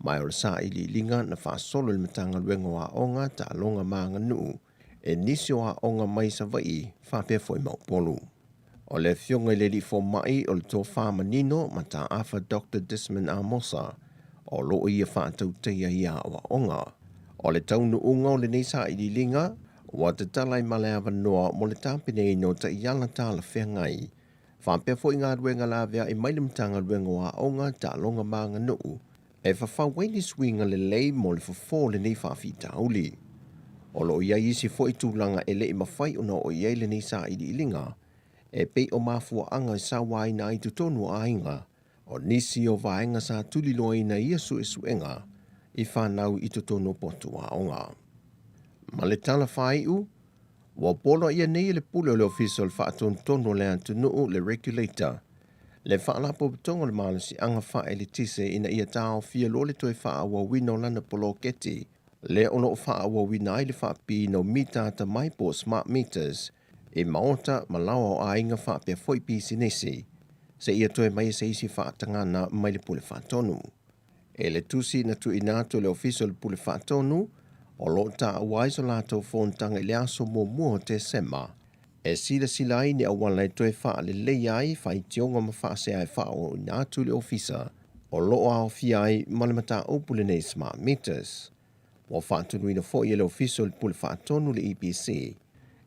mai o le sa ili linga na whaasolo le matanga luengo a onga ta alonga maanga nuu, e nisio a onga mai sa vai whapea foi maupolu. O le fionga I le li fo mai o le tō whamanino ma ta awha Dr. Desmond Amosa, o loo ia whaatau teia ia o onga. O le taunu unga o le neisa I linga, wa te talai male awa noa mo le tāpine I no ta iala tāla whengai. Whampea fo i ngā ruenga la vea i maile mtanga ruenga wa aonga ta longa maanga nuu. E whawhawaini swinga le lei mo le fofo le nei whawhita uli. O lo ia isi fo i tūlanga e le i mawhai una o iei le nei sa i ilinga. E pei o mafua anga i sa wai na i tutonu a inga. O nisi o vaenga sa tuliloa ina ia suenga. I whanau i tutonu potu a onga. Ma le tala whaiu, wa polo ia nei le pule o le official whaatun tono le antunuu le regulator. Le whaalapo betongo le malasi anga whae le tise ina ia tau fia lo le toi whaawa wino lana polo keti. Le ono o whaawa wina ai le whaapi no mita ta mai po smart meters. E maota malawa o ainga whaapea foi pi sinesi. Se ia toi mai se isi whaatangana mai le pule whaatonu. E le tusi na tu inato le official pule whaatonu, o lo ta awaiso lato fontanga i le aso mua te sema. E sila ni awala e toi wha le leiai whai tionga ma wha se ai wha o inatu le ofisa, o lo a ofi ai malamata opule nei smart meters. Wa whaatunu ina fo i le official pule whaatonu le EPC.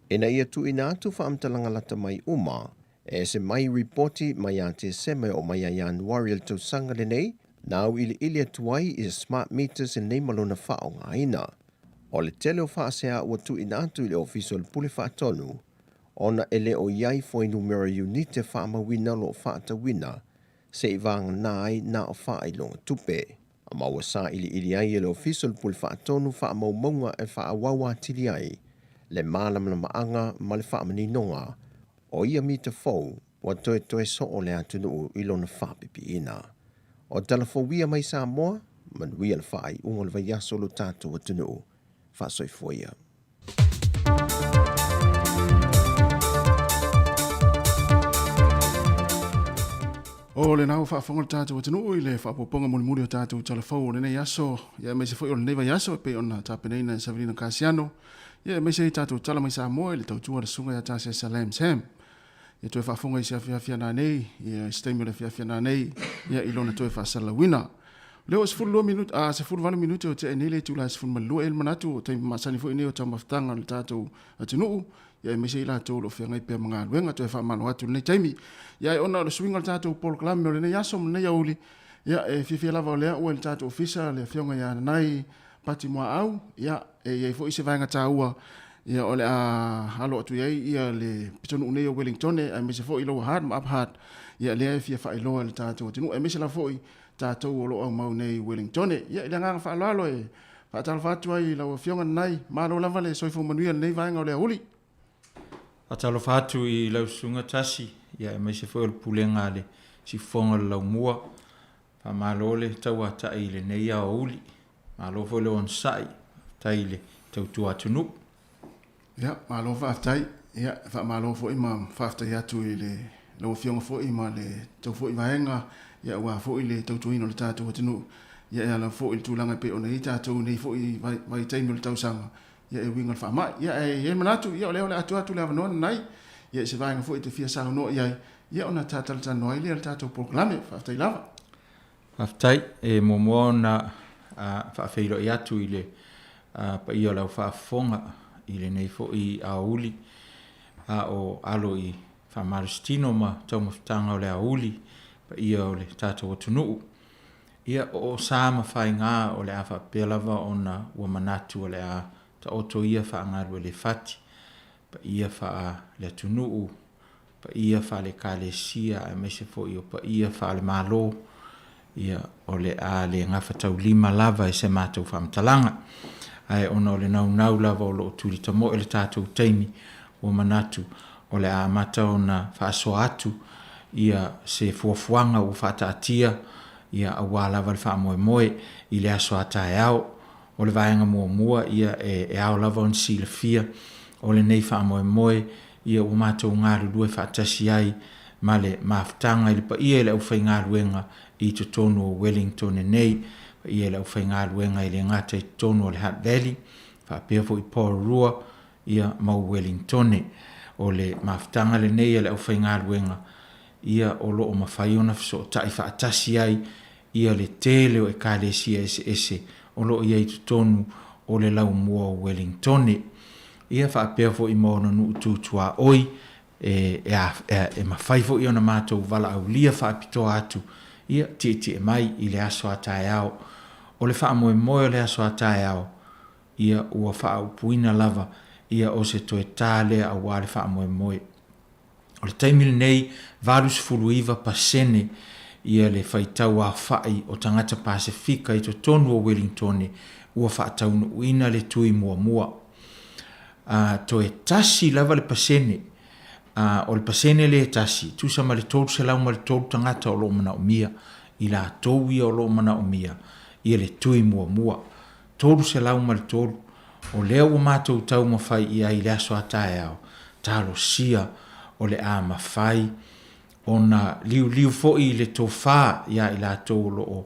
E na ia tu inatu wha amtalanga lata mai uma, e se mai reporti mai a te sema o mai a Januari al tau sanga le nei, nau ili atuai i smart meters e nei malona wha o ngā ina. O le tele o whaasea ua tu inatu i le official pule whaatonu, ona ele o iai foi numero unite whaamawina lo whaatawina, se i vanga nai na o whaai longa tupe. A maua sa ili ai e le official pule whaatonu whaamaumaunga e whaawawa tili ai, le mālamana maanga ma le whaamaninonga, o ia mita fau, wa toe so o le atunu i lona whaapipi ina. O talafowia mai sa moa, manuia le whaai unga le vaiaso lo tātou atunu. Fasoi foia. O le nau whaafonga le tātou atunu i le whaapoponga muli o tātou talafou le nei aso. Ia me se foi o le neiva aso e pe ona tapeneina e Saverina Casiano. Ia me se tātou tala mai sa moa i le tautua le sunga ia tāsia Salem Sam. Ia toe whaafonga i se awhiawhia nā nei, ia stemi le awhiawhia nā nei, ia ilona toe whaasala wina. Leo se fulu minute se fulu vale minute o te nele tu la se fulu malua el manatu o te masani fo ineo tama ftanga le tatou atunu ya me se ila to lo fenga pe manga wenga to fa manu atu le taimi ya ona le swing le tatou Paul Clam le ne yaso ne yauli ya e fifi lava le o le tatou official le fenga ya nai pati mo au ya e fo ise vanga taua ya ole a halo tu ya le pitonu ne Wellington e me se fo ilo hard up hard ya le fi fa ilo le tatou atunu e me se la fo tātou o loa mau nei Wellington. Ia i nganga whaalalo e whaatal whātua i lau whionga nei, mālo lava le soifo manuia nei vaenga o le auli. Whaatalo whātu i lau sunga tasi, ia e mai se whael pulenga le si whonga lau mua, pa mālo le tau a tai le nei a auli, mālo whole on sai, tai le tau tua tunu. Ia, mālo whaatai, ia, mālo fo i ma whaatai atu i le lau whionga fo i ma le tau fo i vaenga, ia ua fo i le tautuino le tātou atinu, ia e ala fo i le tūlanga pe o nei tātou nei fo i vai taimi le tausanga, ia e winga le whaamai, ia e manatu, ia o leo le atu le avanoa nai, ia se vaenga fo i te fia sao noa iai, ia ona tātala tano ai le tātou proklame, whaftai lava. Whaftai, e momoa na whaafeiro i atu i le pa i o lau whaafonga i le nei fo i auli, o alo i whaamaristino ma tau mawhtanga o le auli, pa ia o le tātou atunuu. Ia o sāma whai ngā o le awha pelava o na ua manatu o le a ta oto ia wha angaru le whati. Pa ia wha le atunuu, pa ia wha le kālesia e mese fo i o pa ia wha le mālo. Ia o le a le ngawha tau lima lava e se mātou whamtalanga. Ai ona o le nau lava o lo turi tamo e le tātou teimi o manatu o le a mata o na wha aso atu ia se fuafuanga o whaataatia, ia awa lava le whaamoe i le aso atae au, o le vaenga mua ia e au lava on si le fia, o le nei whaamoe ia o mātou ngāru lue whaatasi ai, ma le maafutanga i le pa ia le au whai ngāruenga i to tonu o Wellington e nei, pa ia le au whai ngāruenga i le ngata i tonu o le Hutt Valley, whaapea fo i Pororua, ia mau Wellington e, o le maafutanga le nei le au whai ngāruenga, ia o loo mawhaiona so tai whaatasi ai ia le tele o e kālesia ese o loo ia i tutonu o le lau mua o Wellington. Ia whaapea fo i maona nuu tūtua oi e mawhai fo i ona mātou wala au lia whaapitoa atu ia tie mai i le aso a tae au. O le wha moe o le aso a tae au ia ua wha upuina lava ia o se toe tāle a wā le wha moe. O le taimile nei valus fuluiva pasene ia le whaitau a whai o tangata Pasifika i to tonu o Wellington ua whaataunu uina le tui mua. Toe tasi lava le pasene, o le pasene le tasi, tusa ma le tolu se lau ma le tolu tangata o lo mana o mia, i la tau ia o lo mana o mia, ia le tui mua. Tolu se lau ma le tolu, o lea ua mātou tau mawhai ia i le aso a tae au, talo sia o le a mawhai, o na liu fo i le tō whā ia i la tau lo o,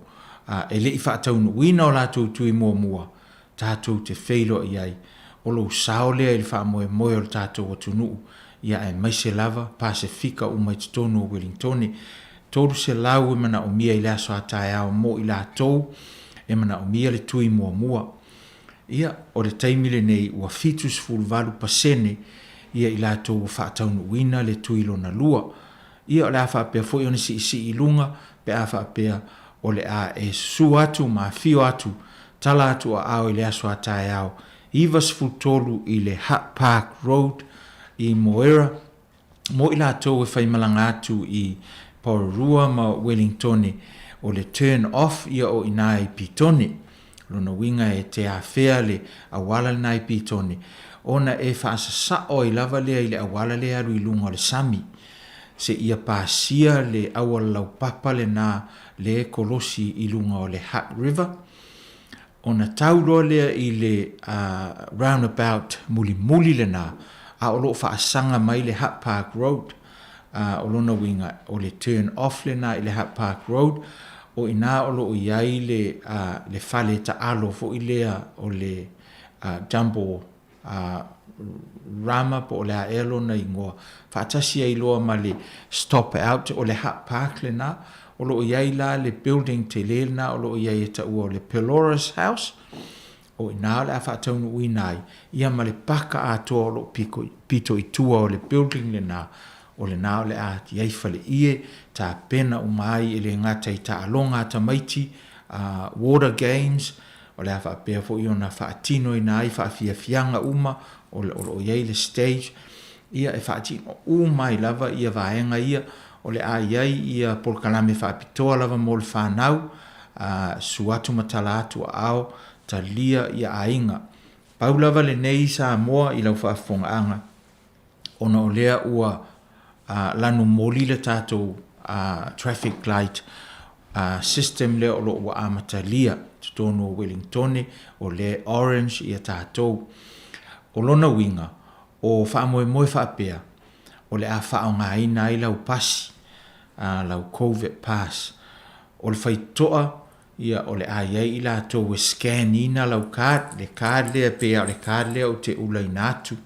e le i whaataunu uina o la tau tui mua, tātou te wheilo i ai, o lo sao lea i le wha moe o le tātou o tunuu, ia e mai se lava, Pasifika o mai tonu o Wellington, tolu se lau e mana o mia i le aso a tae au mo i la tau, e mana o mia le tui mua. Ia, o le taimile nei ua fitus fulvalu pasene, ia i la tau whaataunu uina le tui lo na lua. Ia o le a whaapea fo i ona si i lunga, pe a whaapea o le a e su atu ma fio atu, tala atu a au i le aso a tae au, Ivas Futolu i le Hat Park Road i Moera, mo i la tau e whaimalanga atu i Pororua ma Wellington o le turn off ia o ina i Pitone, lona winga e te awhea le awala na i Pitone, ona e whaasasa o i lava lea i le awala lea aru i lunga o le Sami, se ia pāsia le awala lau papa le na le kolosi i lunga o le Hat River, ona tauroa lea i le roundabout muli le na, a o loo whaasanga mai le Hat Park Road, o lona winga o le turn off le na i le Hat Park Road, o ina o loo iai le whale ta alo fo i lea o le jumbo rama po o le aelo na ingoa. Whaatasia i loa ma le stop out o le Hat Park le na, o loo iai la le building te le na, o loo iai e ta ua o le Pelorus House, o ina o le a whaataunu uinai, ia ma le paka a toa o loo pito i tua o le building le na, o le na o le a iai whale ie, ta pena umai e le ngata i ta alonga ta maiti, water games, o le a whaapea fo i ona whaatino i nai, whaafianga uma, o loo iai le stage, ia e whaatino umai lava ia vaenga ia, o le a iai ia polkalame whaapitoa lava mo le whanau, suatu matala atu a ao, ta lia ia ainga. Pau lava le nei sa moa i lau whaafonga anga, ona o lea ua lanu moli le tātou traffic light system lea o lo ua amata lia, tutono o Wellington, o le orange ia tātou. O lona winga, o whaamoe whaapea, o le a whaonga ina i lau pasi, lau COVID pass, o le whaitoa, ia o le aiai i la tau e scan ina lau card, le card lea pea, le card lea o te ulai natu,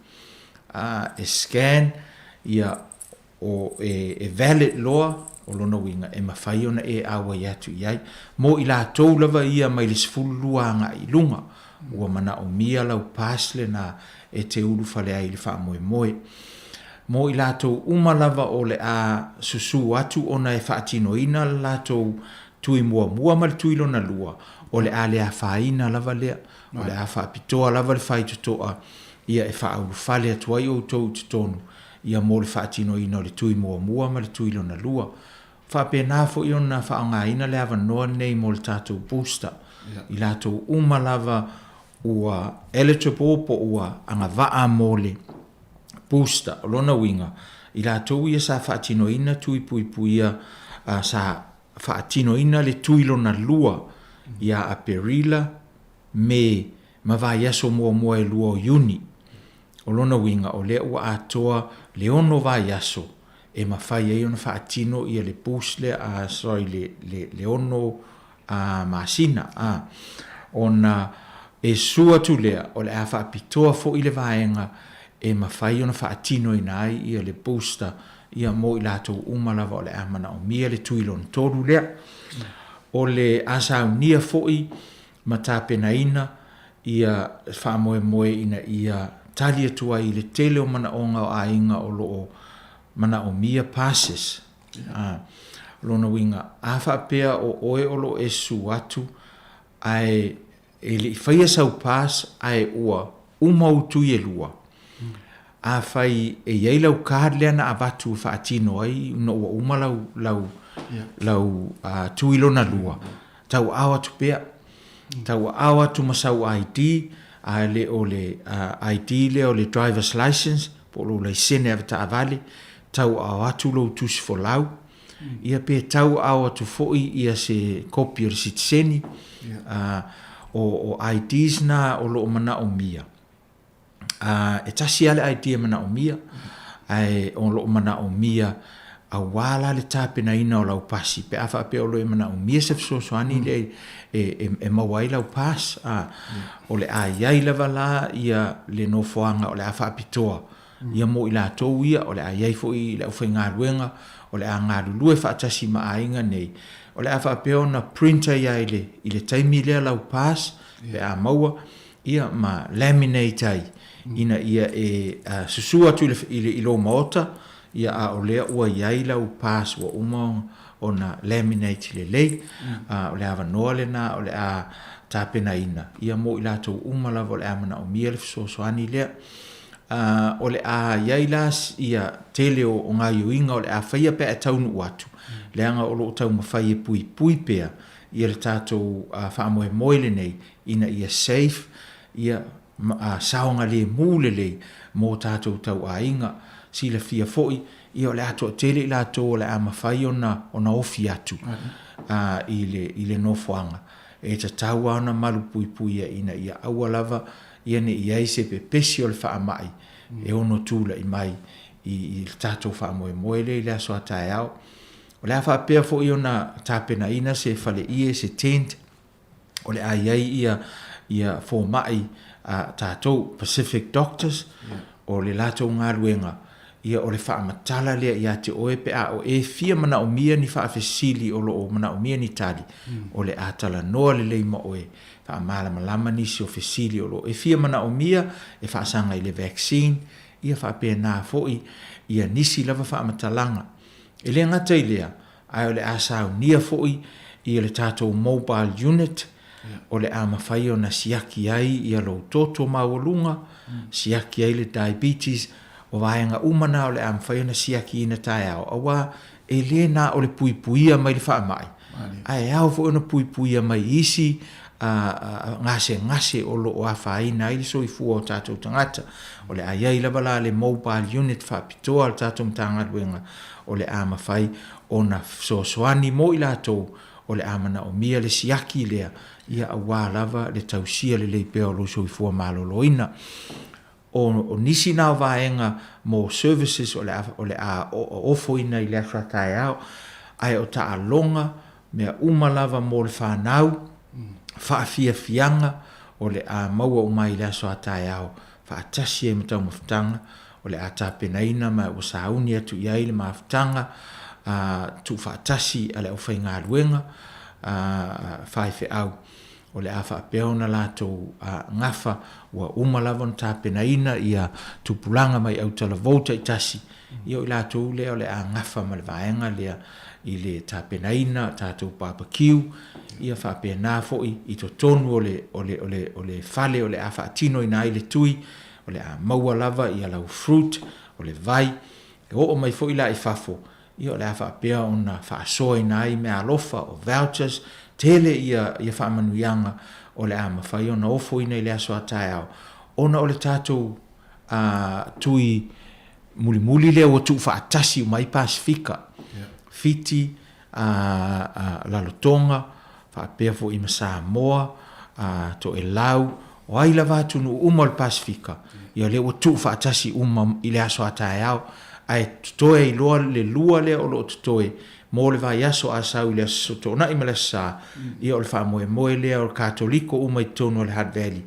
e scan, ia o e valid loa, o lona winga, e mawhai ona e awa iatu iai, mo i la tau lava ia mai le sifulua anga i lunga, ua mana o mia lau pasle na e te ulu fale ai le wha moe. Mo i la tau uma lava o le a susu atu ona e whaatino ina la tau tui mua ma le tui lona lua, o le a le a whaina lava lea, o le a whaapitoa lava le whaitutoa, ia e whaau fale atuai o tau tutonu, ia mo le whaatino ina o le tui mua ma le tui lona lua. Whapena fo i ona whaanga ina le awa noa nei mo le tātou booster, i la tau uma lava ua eligible po ua anga waa mo le booster, o lona winga, i la tau ia sa whaatino ina tui puipuia sa whaatino ina le tui lona lua, ia a perila me mawai aso mua e lua o uni. O lona winga o lea ua atoa le ono vai aso, e mawhai e ona whaatino ia le boost le le ono masina. Ona e sua tu lea, o le a whaapitoa fo i le vaenga, e mawhai ona whaatino ina ai ia le booster, ia mo i latou umalava o le amana o mia le tuilon toru lea. O le asaunia fo'i ma tāpena ina, ia whamoe moe ina ia tali atua i le tele o mana onga o ainga o loo mana o mia passes. Lona winga a whaapea o oe olo e su atu ai e li whaia sau pas ai ua umautu e lua. A whai e iei lau kārdlea na abatu whaatino ai no ua uma lau tuilona lua. Tau awa tu pea. Tau awa tu masau ID a le o le ID le o le driver's license po lo le sene avata avale. Tau awa tu lo tusi fo lau. Ia pe tau awa tu foi ia se kopi o le sitseni. O IDs na o lo mana o mia. E tasi ale idea mana o mia. Ai o lo mana o mia a wala le tapena ina o lau pasi. Pe afa pe o lo mana o mia se fsosoani le e mawai lau pas. O le a iai lava la ia le no foanga o le afa apitoa. Ia mo ila tau ia o le a iai fo i le ufai ngā ruenga o le a ngā lulue fa atasi maainga nei. O le afa peo na printer ia i le taimi lea lau pas pe a maua ia ma laminate ai ina ia susua tu i lo maota ia a o lea ua iai lau pas wa uma o na laminate le lei o le ava noa le na o le a tapena ina ia mo ila tau uma lava o le amana o mia le fisosoani lea o le a iai las ia tele o ngā iuinga o le a whaia pe a taunu watu leanga o lo tau mawhai e pui pea ia le tātou whaamoe moile nei ina ia safe ia saonga le mūle le mō tātou tau a inga si le fia foi ia o le ato tele i lātou o le a mawhai o na ofi atu i le nofoanga e ta tau ana malu pui ina ia aua lava ia ne ia se pe pesi o le whaamai e ono tūla i mai i tātou whaamoe moile i le aso atai au. O le a whaapea fo i ona tāpena ina se whale ie se tent o le a iai ia fo mai tātou Pacific Doctors o le lātou ngā ruenga ia o le whaamatala lea ia te oe pe a o e fia mana o mia ni whaafesili o lo o mana o mia ni tali o le atala noa le leima oe whaamala malama nisi o fesili o lo e fia mana o mia e whaasanga i le vaccine ia whaapea nā foi ia nisi lava whaamatalanga e le ngata i lea ai o le asau nia foi ia le tātou mobile unit o le ama whai o na siaki ai ia lo toto mawalunga siaki ai le diabetes o vaenga umana o le am whai o na siaki ina tai au awa e le na o le puipuia mai le whaamai ai au fo o na puipuia mai isi ngase o lo o a whai na ili so i fua o tātou tangata o le aiai lava le mobile unit whaapitoa o tātou mtanga luenga o le ama whai o na sosoani mo i lātou o le amana o mia le siaki lea ia a wā lava le tausia le leipea o lo so i fua maloloina o nisi nā vaenga mo services o le a ofoina i le afratai au ai o ta alonga mea umalava mo le whanau whaafia fianga o le a maua umai le aso atai au whaatasi e matau mawhtanga o le a tāpenaina mai o sauni atu iai le mawhtanga tu whaatasi a le au whai ngā luenga whaife au o le afa peona lātou ngafa ua umalava na tāpenaina ia tupulanga mai au tala vouta i tasi ia o lātou lea o le a ngafa ma le vaenga lea i le tāpenaina tātou barbecue ia whapea nā foi i to tonu o le fale o le afa atino i nā i le tui o le a maua lava i lau fruit o le vai e o mai foi la i fafo ia o le afa pea ona whaasoa i nā i mea alofa o vouchers tele ia whaamanuianga o le ama whai ona ofo ina i le aso atai au. Ona o le tātou tui muli lea o tu whaatasi o mai Pasifika. Fiti, Lalotonga, whaapea fo i Samoa, to e lau, o ai la vātu no uma le Pasifika. Ia le o tu whaatasi uma i le aso atai au. Ai tutoe i loa le lua lea o lo tutoe mo le vai aso a sau le soto na i malasa ia o le whaamoe lea o le katoliko uma i tonu o le Hutt Valley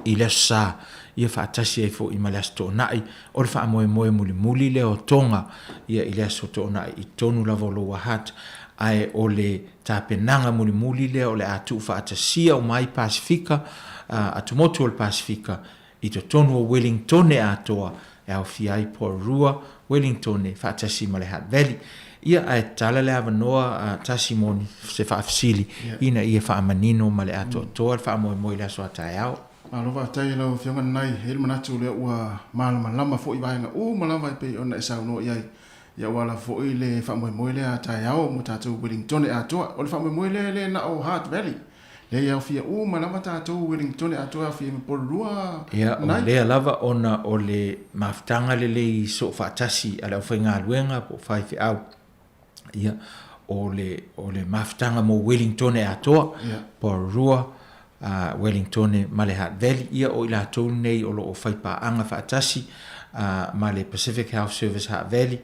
i le sa ia whaatasi e fo i malasa to na i o le whaamoe muli lea o tonga ia i le soto na i tonu lava lo wa Hutt ai o le tapenanga muli lea o le atu whaatasia o mai Pasifika atu motu o le Pasifika i to tonu o Wellington e atoa e au fiai Porua, Wellington e whaatasi ma le Hutt Valley. Ia ai tala le avanoa tasimoni se whaafisili ina ia whaamanino ma le ato toa whaamoe le aso atai au. Malova tai lau whionga nai, hele manatu lea ua malama fo i vahenga malama i pe ona e sauno iai. Ia wala fo i le whaamoe lea atai au mo tātou Wellington e atoa. O le whaamoe le na o Hutt Valley. Le ia fia malama tātou Wellington e atoa fia me Porua. Ia o lea lava ona o le mafutanga le i so whaatasi ala o whainga luenga po whaifi au. Ia o le mafutanga mo Wellington e atoa Porua Wellington ma le Hutt Valley. Ia o ila tau nei o lo o whaipaanga whaatasi ma le Pacific Health Service Hutt Valley.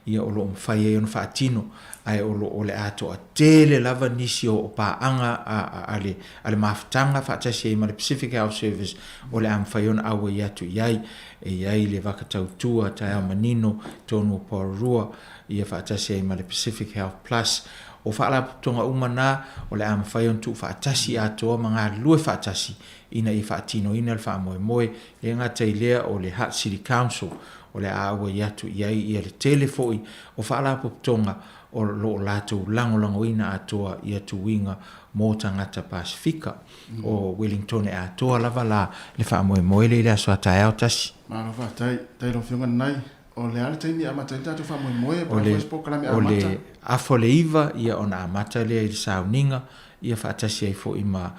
Ia o lo mwhai e on whaatino ai o le atoa tele lava nisi o paanga ale mafutanga whaatasi e ma le Pacific Health Service o le amwhai on awa i atu iai iai le wakatautua tai au manino tonu Porua ia whaatasi e ma le Pacific Health Plus o whaalaputonga umana o le amwhai on tu whaatasi atoa mga lue whaatasi ina i whaatino ina le whaamoe e ngata i lea o le Hutt City Council o le awa i atu iai ia le telefoi o whaalaputonga o lo lato lango ina atoa ia tuinga mo tangata Pasifika o Wellington e atoa lava la le whaamoe le aso atai au tasi. Malova tai lo whionga nai. O le ale taimi amata i tātou whamoe pa Facebook kalame amata. O le afo le iwa ia ona amata lea i le sauninga ia whaatasi ai fo ima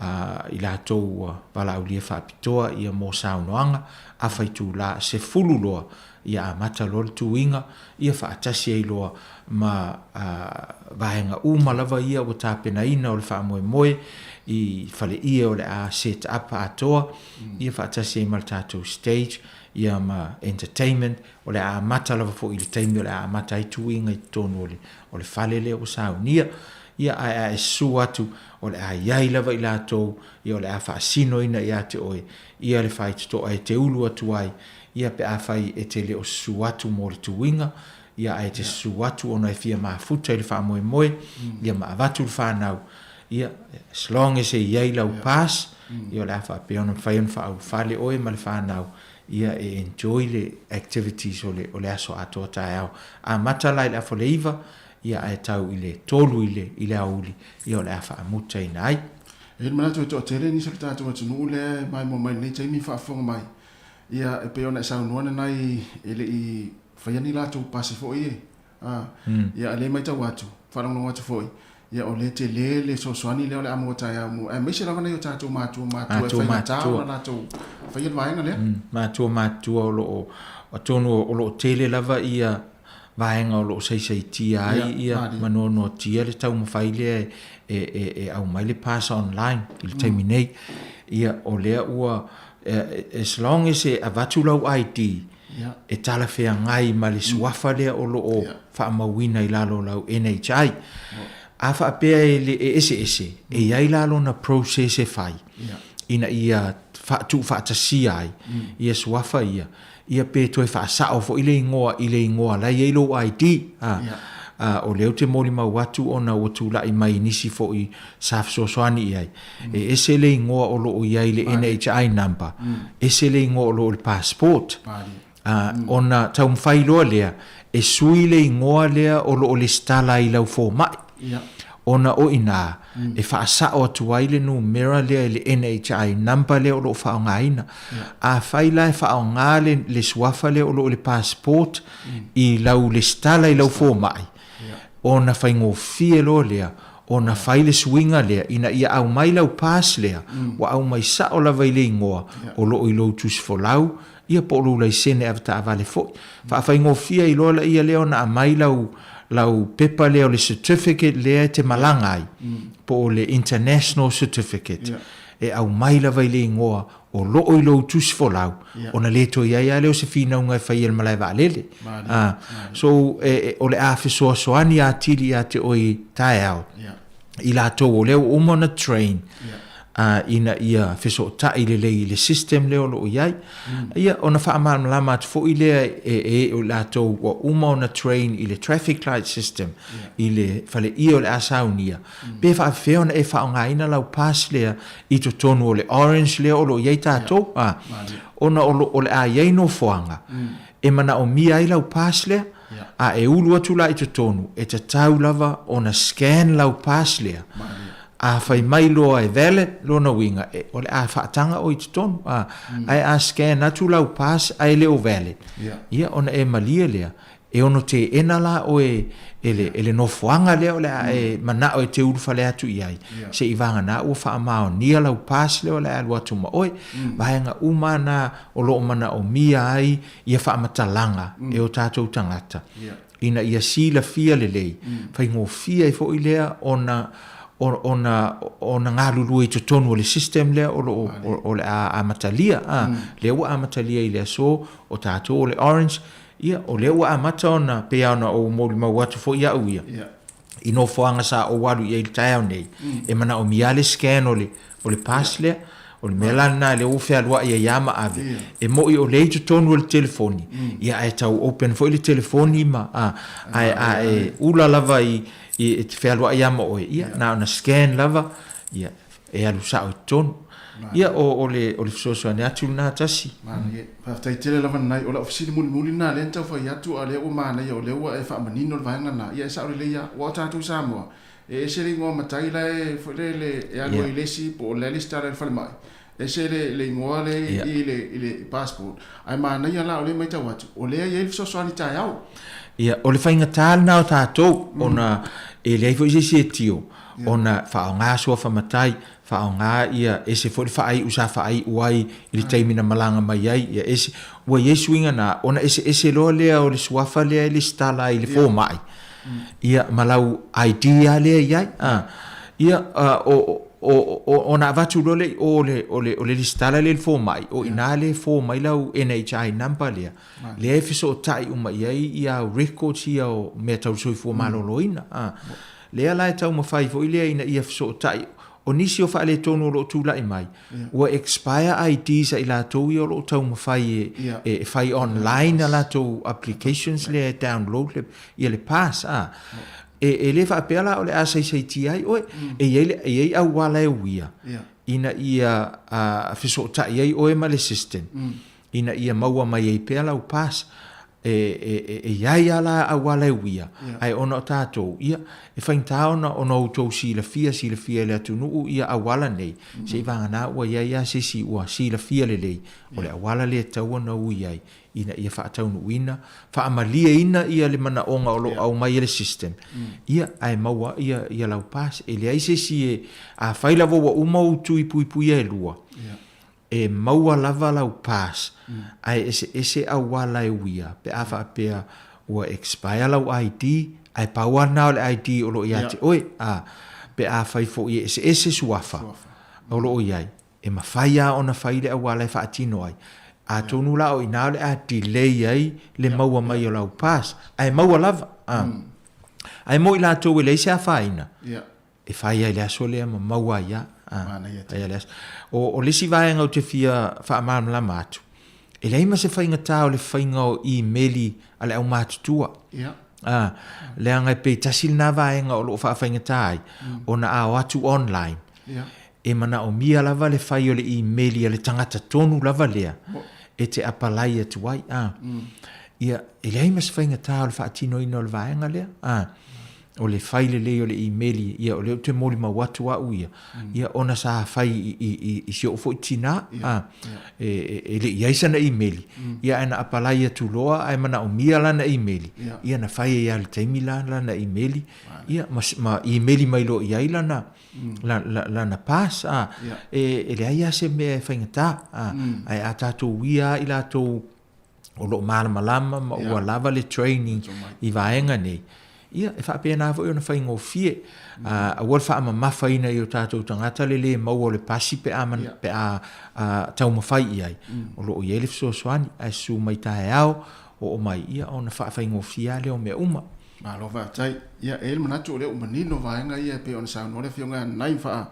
i lātou wala au lia whaapitoa ia mō saunoanga awhaitu la se fulu loa ia amata lo le tuinga ia whaatasi ai loa ma vahenga lava ia o tāpena ina o le whaamoe i whale ia o le a set up atoa ia whaatasi ai ma le tātou stage ia ma entertainment o le a mata lava fo i le taimi o le a mata i tuinga i tonu o le whale lea o saunia ia ai su atu o le a iai lava i lātou ia o le a whaasino ina i ate oe ia le whai tuto ai te ulu atu ai ia pe a whai e te leo su atu mo le tuinga ia ai te su atu ona e fia maafuta i le whaamoe ia ma avatu le whanau ia as long as e iai lau pass ia o le a whaapeona whai on whaau whale oe ma le whanau ia e enjoy le activities o le aso atoa tae au a mata lai le afo le iwa ia e tau i le tolu i le auli ia o le a whaamuta ina ai. E manatu e toa tere nisa le tātou atunu le mai mo mai nei taimi whaafonga mai ia e peona e saunuana nai ele i whaiani lātou pasi fo i ia le mai tau atu wharango atu fo i ia o le te le soani leo le amo tae au mo e meise lava nei o tātou mātua e whainatau na lātou whaian vaenga lea mātua o tonu o lo tele lava ia vaenga o lo sei tia ai ia manono tia le tau mawhai lea e au mai le pasa online i le taimi nei ia o lea ua as long as e avatu lau ID e tala whea ngai ma le suafa lea o lo o whaamawina i lalo lau NHI a whaapea e ese e iai lalo na process e whai ina ia whaatasi ai ia suafa ia pe toi whaasao fo i le ingoa lai eilo ID o leo te moli mau watu ona o tu lai mai nisi fo i saf soani iai e ese le ingoa o lo iai le NHI number ese le ingoa o lo le passport ona tau mwhailoa lea e sui le ingoa lea o lo le stala i lau fo mai ona o ina e whaasao atu ai le numera lea le NHI number lea o lo whaongaina a whaila e whaonga le suafa lea o lo le passport i lau le stala i lau fo mai ona whaingo fie lo lea ona whaile swinga lea ina ia au mai lau pas lea wa au mai sao lava i le ingoa o lo i lo tus fo lau ia po lo lai sene avta avale fo whaingo fie i lola ia lea ona a mai lau pepa lea o le certificate lea te malangai po le international certificate e au mai lava i le ingoa o lo i lo tus fo lau ona le to ia leo se fina unga e whai el malai vaalele so o le a fisoa soani a tili a te oi tae au i la tō o leo umona train ina ia fesootaʻi lelei i le system lea o loo iai ia ona faamamalama atu foʻi lea o latou ua uma ona train i le traffic light system i le faleʻia o le a saunia pe faafefea ona e faaogāina lau pas lea i totonu o le orange lea o loo iai tatou ona o le a iai nofoaga e manaʻomia ai lau pas lea a e ulu atu la i totonu e tatau lava ona scan lau pas lea a fai mai loa e vele lona winga o le a faatanga o i tonu ai a scan atu lau pas ai leo vele ia ona e malia lea e ono te ena la o ele nofoanga lea o le a e mana o e te ulu fale atu iai se i vanga na ua faamao nia lau pas leo le alu atu ma oe vahenga umana o loo mana o mia ai ia faamatalanga e o tātou tangata ina ia sila fia lelei fai ngō fia i fo i lea ona ngā lulu i tonu o le system lea o le a matalia lea ua a matalia i lea so o tātou o le orange ia o lea ua a mata ona pea ona o mōli mau atu fo ia uia i no foanga sa o walu i le tae nei e mana o miale scan o le pass lea o le melana le ufe alua ia yama ave e mo i o le tonu o le telefoni ia e tau open fo i le telefoni ma e ula lava i te whealua ia ma oe ia na ona scan lava ia e alu sa o tonu ia o le fisoasoane atu na tasi tai tele lava nai o la ofisini muli na le tau fai atu a le o mana ia o le ua e whaamanino le vahenga na ia e sa o le ia o tātou Samoa e se ringo matai la e e alu i lesi po le lista le whale mai e se le ingoa le i le passport ai mana ia la o le mai tau atu o le ia i le fisoasoane tai au ia o le whainga tālna o tātou ona e le aifo i se tio ona whaonga sua whamatai whaonga ia e se fori whaai usa whaai uai i le taimina malanga mai ai ia ese ua Yesu inga na ona ese loa lea o le suafa lea i le stala i le fō mai ia malau idea lea iai ia ona avatu lole o le listala le fō mai o ina le fō mai lau NHI number lea lea e fiso o tai uma iai ia records ia o mea tau soi fō maloloina lea lai tau mawhai fo i lea ina ia fiso o tai o nisi o wha le tonu o lo tūla i mai ua expire IDs a i la tau i o lo tau mawhai e whai online a la tau applications lea download le ia le pass e le wha pēla o le a sei ti ai oe e iei au wala e uia ina ia fiso o tai ai oe ma le system ina ia maua mai ei pēla o pass e iai ala a wala e uia ai ona o tātou ia e whainta ona ona o tau sila fia le atu nuu ia a wala nei se i vanga na ua iai a sisi ua sila fia le lei o le a wala le tau ana ui ai ina ia whaatau nuina whaamalia ina ia le mana onga o lo au mai le system ia ai maua ia lau pas e le ai sisi e a whaila wa umau tui pui e lua e maua lava lau pas ai ese au wala e uia pe a whaapea ua expire lau ID ai paua nao le ID o lo iati oe pe a whaifo i ese suafa o lo iai e mawhaia ona whaile au wala e whaatino ai a tonu la o ina le a delay ai le maua mai o lau pas ai maua lava ai mo i la tau e leise a whaina e whaia i le aso lea ma maua ia o lesi vaenga o te fia whaamala matu e leima se whainga tā o le whainga o e-maili a le au mātutua le angai pe tasil na vaenga o lo whainga tā ai o na a watu online e mana o mia lava le whai o le e-maili a le tangata tonu lava lea e te apalai atu ai ia e leima se whainga tā o le whaatino ina o le vaenga lea o le faile le o le emaili ia o le te moli ma watu a uia ia ona sa fai i si o fo tina e le ia isa na emaili ia ana apalai atu loa ai mana o mia la na emaili ia na fai ia le taimi la na emaili ia ma emaili mai lo ia ila na la na pas e le ia se me faingata ai atatu uia ila to o lo malama ma ua lava le training i vaenga nei ia e whaapea nā fo i ona whaingo fie a wal wha ama mawhaina i o tātou tangata le mau le pasi pe a tau mawhai i ai o lo o iele fiso soani ai su mai tae au o mai ia ona whaingo fie leo mea uma ma lo va tai ia el manatu le umanino vaenga ia pe ona sa no le fionga nai fa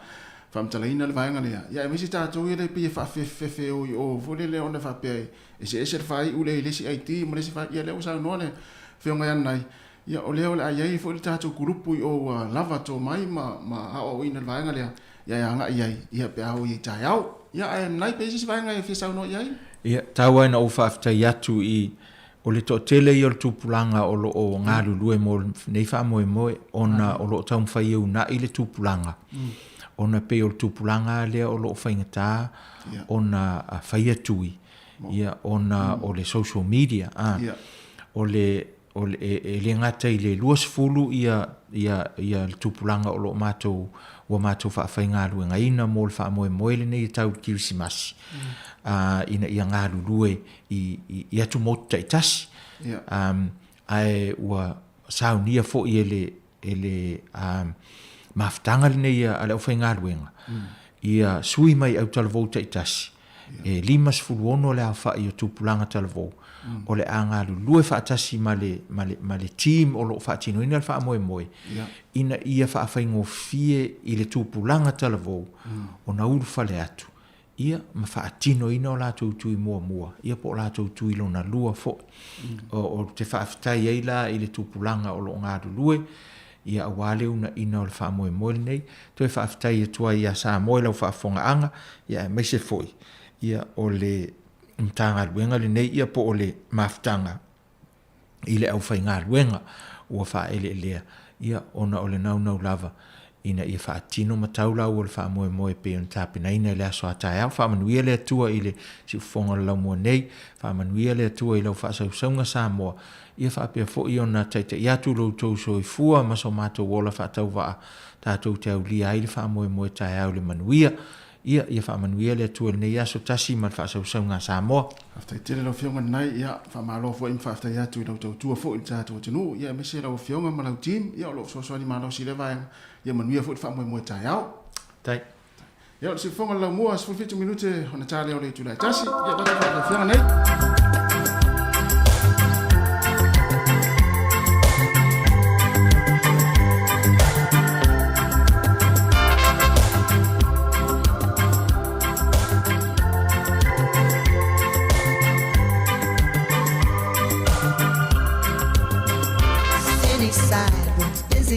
whamtalaina le vaenga lea. Ia e mesi tātou i le pia whawhewhewe o i o fule le ona whapea e se ese whai ule i lesi IT mo lesi whai ia leo sao noa le whionga anai. Ia o leo le aiai fo le tātou kurupu i o lava tō mai ma hao ina le vaenga lea. Ia anga iai ia pe au i tai au. Ia e mnai pe isi vaenga e whia sao noa iai. Ia tau aina o whaafitai atu i o le tō tele i o le tūpulanga o lo o ngā lulue mo nei wha moe ona o lo tau mwhai au na i le tūpulanga. Ona pe o le tūpulanga lea o lo whaingatā ona whai atui. Ia ona o le social media. O le ngata i le luasfulu ia le tūpulanga o lo mātou ua mātou whaafai ngā lue ngaina mo le wha moe le nei tau kirisimasi. Ina ia ngā lulue i atu mota i tasi. Ai ua saunia fo i ele maftanga le nei a le aufai ngā luenga. Ia sui mai au talavou ta i tasi. E limas fuluono le awha i o tūpulanga talavou. O le a ngā lulue whaatasi ma le team o lo whaatino ina le wha moe. Ina ia whaafai ngō fie i le tūpulanga talavou. O na uru whale atu. Ia ma whaatino ina o lātou tui mua. Ia po lātou tui lona lua fo. O te whaafitai eila i le tūpulanga o lo ngā lulue. Ia awale una ina o le wha moe nei. Toi whaafitai atua ia sa moe lau whaafonga anga. Ia mai se foi. Ia o le mtanga luenga le nei. Ia po o le maftanga. I le au whai ngā luenga. Ua wha ele lea. Ia ona o le nau lava. Ina ia whaatino mataula o le wha moe pe on tāpina ina le aso atai au. Wha manuia le atua i le si ufonga lau mua nei. Wha manuia le atua i lau wha sausaunga sa moa. Ia whaapea fo i ona taita i atu lau tau so i fua maso mātou wola whaatau waa tātou te au lia ai le wha moe tai au le manuia. Ia wha manuia le atua le nei aso tasi ma le wha sausaunga sa moa. Aftai tele lau fionga nai ia wha malo fo im whaaftai atu i lau tau tua fo i tātou tenu. Ia mese lau fionga ma lau team. Ia o lau soani ma lau si le vaenga. Ia manuia fo i wha moe tai au. Tai. Ia o si fonga lau mua 15 minute hona tāle o le tulai tasi. Ia wata lau fionga nei.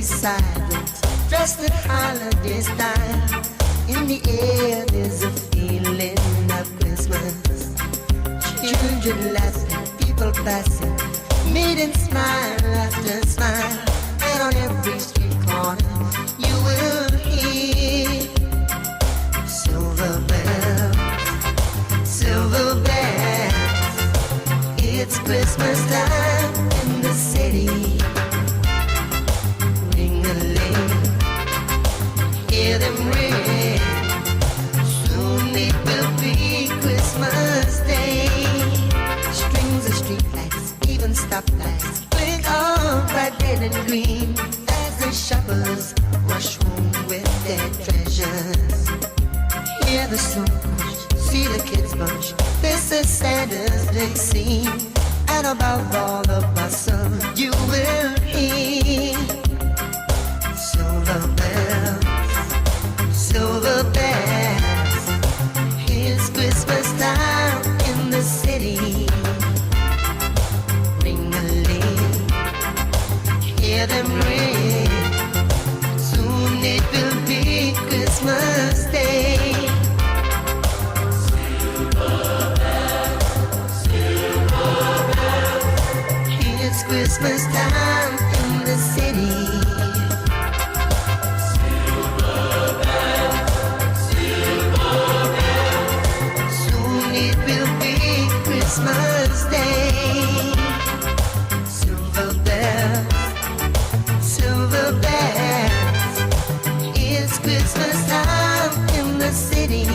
Sidewalks, dressed at holiday style. In the air there's a feeling of Christmas. Children laughing, people passing, maiden smile after smile. And on every street corner you will hear silver bells, silver bells. It's Christmas time in the city. Hear them ring. Soon it will be Christmas Day. Strings of streetlights, even stoplights, blink on bright red and green as the shoppers rush home with their treasures. Hear the song, see the kids bunch. This is Santa's big scene, and above all the bustle, you will hear silver bells. Silver bells, it's Christmas time in the city. Ring-a-ling, hear them ring. Soon it will be Christmas Day. Silver bells, it's Christmas time in the city. Christmas Day. Silver bells, it's Christmas time in the city.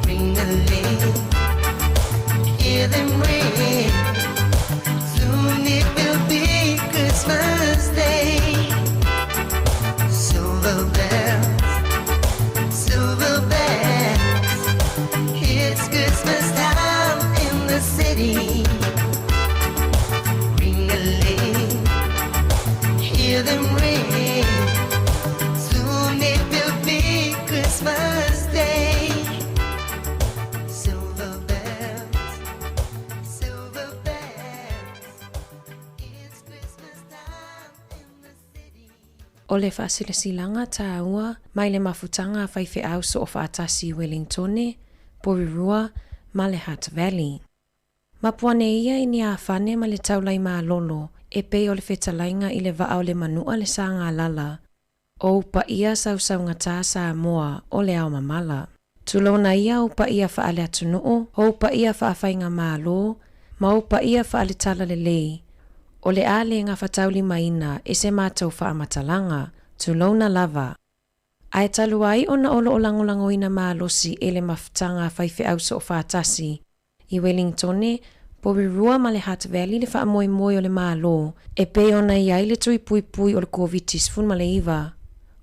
Ring-a-ling, hear them ring. Soon it will be Christmas Day. Silver bells, silver bells. It's Christmas time in the city. Ring-a-ling, hear them ring. Soon it will O le whaasilasilanga tāua, mai le mafutanga whaiwhi au so o whaatasi Wellingtone, Porirua, ma le Hutt Valley. Mapuane ia i ni a whane ma le taulai maa lolo, e pei o le whetalainga i le vaa o le manua le saa ngā lala. O upa ia sau ngata sa moa o le au mamala. Tulona ia upa ia whaale atunuu, o upa ia whaafainga maa lo, ma upa ia whaale tala le lei. O le ale ngā whatauli maina e se mātou whaamatalanga, tulona lava. Ai talu ai o na olo o langolangoina maa losi e le mafutanga whaiwhi au so o whaatasi. I Wellingtone, Porirua ma le Hutt Valley le whaamoe moe o le maa lo, e pe ona iai le tui pui pui o le COVID-19 ma le iwa.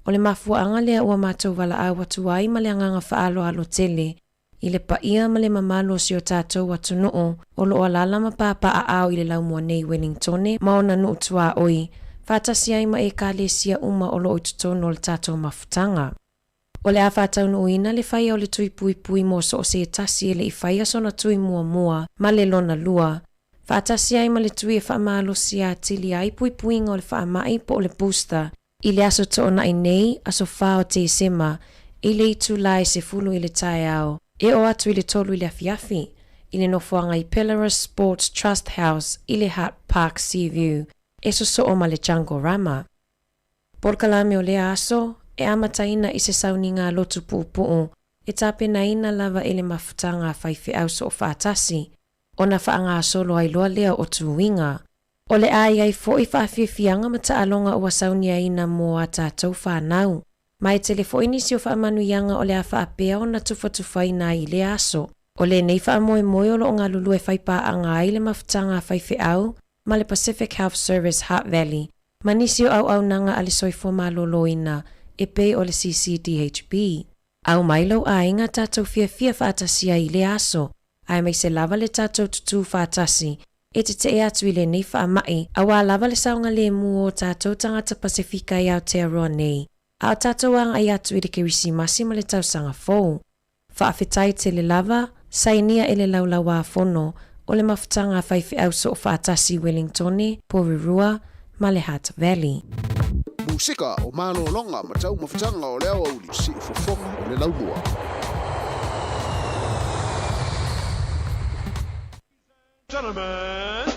O le mafuaanga lea ua mātou wala au atu ai ma le anganga whaalo alo tele, i le paia ma le mamalo si o tātou atu noo, o lo alala ma pāpa a au i le laumua nei Wellingtone, ma ona nuu tua oi, whātasi ai ma e ka le sia uma o lo o tutono o le tātou mafutanga. O le a whātau nuina le whaia o le tui pui pui mo so o se tasi e le i whaia sona tui mua mua, ma le lona lua. Whātasi ai ma le tui e whaamalo si a tili ai pui pui ngā o le whaamai po o le booster, i le aso to ona i nei, aso whao te sema, i le itu lai se fulu i le tae au, e o atu i le tolu i le afiafi, i le nofuanga i Pellerus Sports Trust House i le Hutt Park Seaview, e so o ma le Django Rama. Porkalame o le aso, e amataina i se sauni ngā lotu puupuu, e tāpena ina lava e le mafutanga whaiwhi au so o whaatasi, o na whaanga solo ai loa lea o tuwinga. O le ai ai fo i whawhiwhianga ma ta alonga ua saunia ina mo a tātou whanau. Mai telefo inisi o whaamanuianga o le a whaapea o na tuwhatuwhaina i le aso. O le nei whaamoe moe o lo ngā lulu e whaipa anga ai le mafutanga whaiwhi au, ma le Pacific Health Service Hutt Valley, ma nisi o au nanga ali soifo maloloina, e pe o le CCDHB. Au mailo a inga tātou fia whaatasia i le aso, ai mai se lava le tātou tutu whaatasi, e te atu i le nei whaamai, a wā lava le saunga le mua o tātou tangata Pasifika i Aotearoa nei, a o tātou anga i atu i le kerisi masi ma le tausanga fōu. Whaafetai te le lava, sainia e le laulawa a fono, o le mafutanga whaiwhi au so o whaatasi Wellingtone, Porirua, ma le Hutt Valley. Musika o malo longa ma tau mafutanga o leo au li si ufofonga o le laumua. Gentlemen,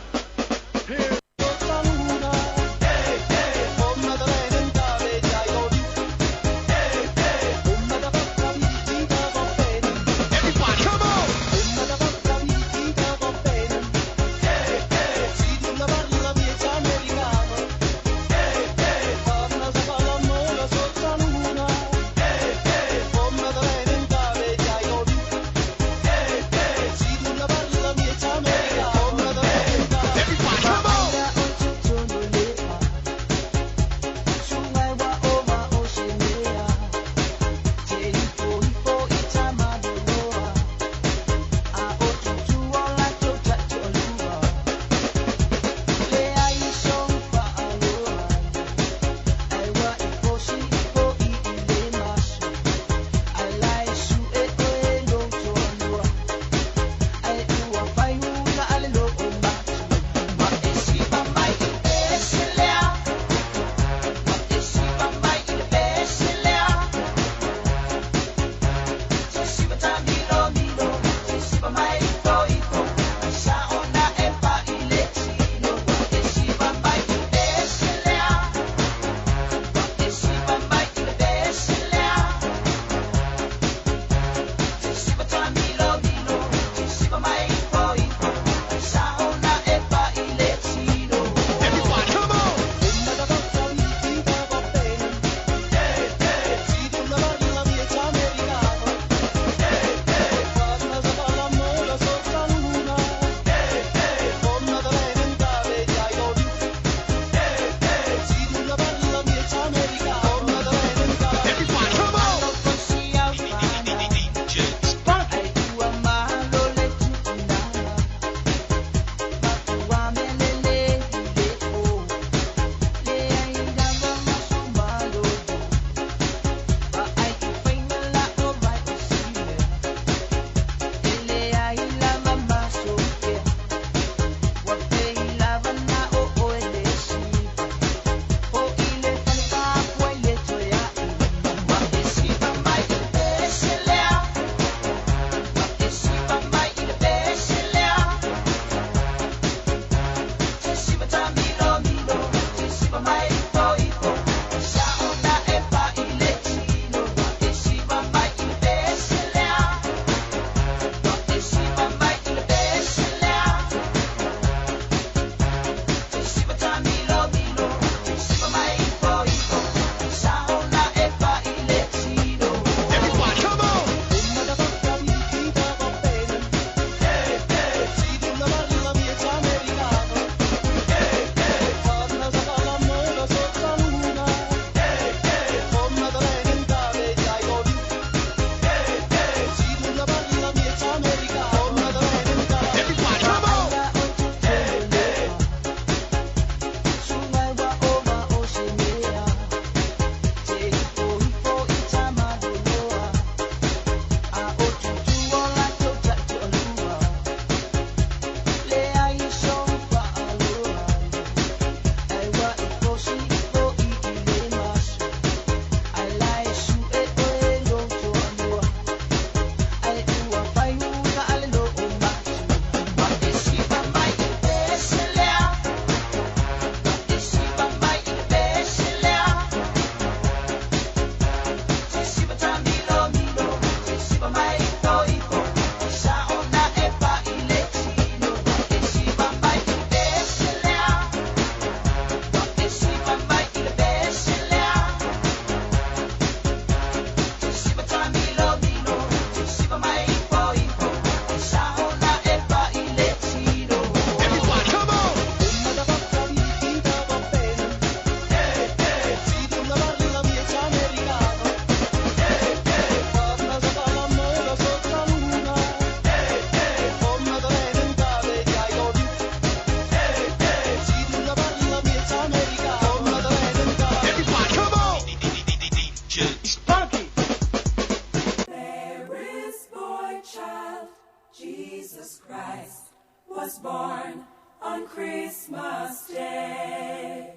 Jesus Christ was born on Christmas Day,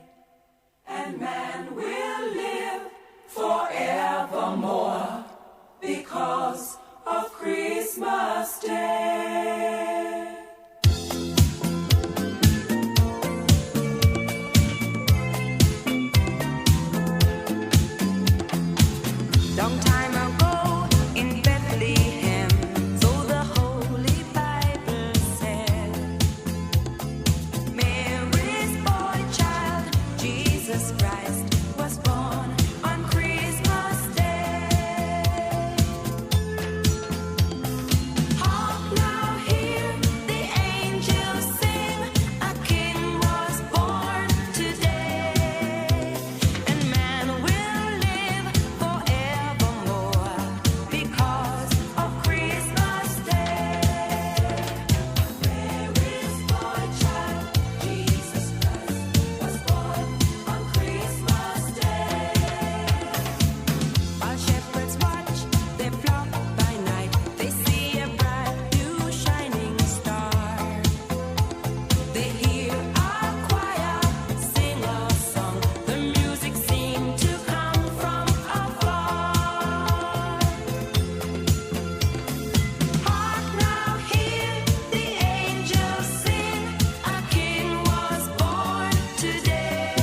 and man will live forevermore because of Christmas Day. Long time ago in Bethlehem, so the Holy Bible said, Mary's boy child, Jesus Christ, was born on Christmas Day. Hark now, hear the angels sing, a king was born today, and man will live forevermore because of Christmas Day. Mary's boy child, Jesus Christ, was born on Christmas Day. While shepherds watch their flock by night, they see a bright new shining star. They hear a choir sing a song. The music seemed to come from afar. Hark now, hear the angels sing, a king was born today,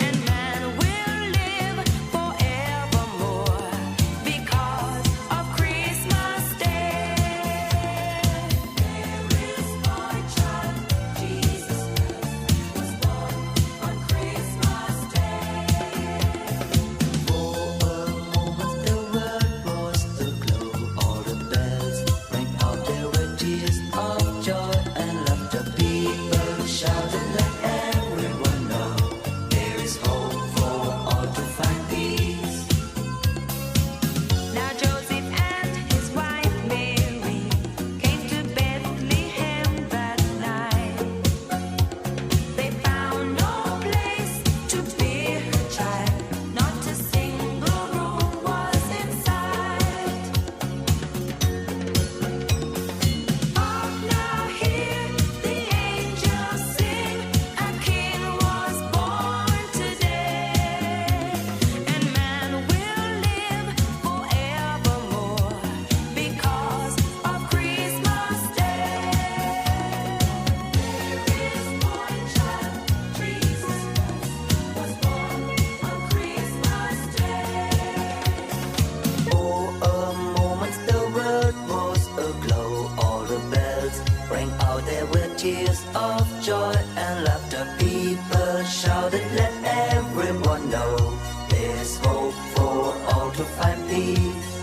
and man will live forevermore because of Christmas Day. Mary's boy child, Jesus Christ, was born on Christmas Day. For a moment the world was aglow, all the bells rang out, there were tears of joy and laughter. People shouted, let everyone know there is hope for all to find peace. Now Joseph and his wife Mary came to Bethlehem that night. They found no place to bear her child, not a single room was in sight. Hark now, hear the angels sing, a king was born today, and man will live forevermore because of Christmas Day. Mary's boy child, Jesus Christ, was born on Christmas Day. For a moment the world was aglow, all the bells rang out, there were tears of joy and laughter. People shouted, let everyone know there's hope for all to find peace.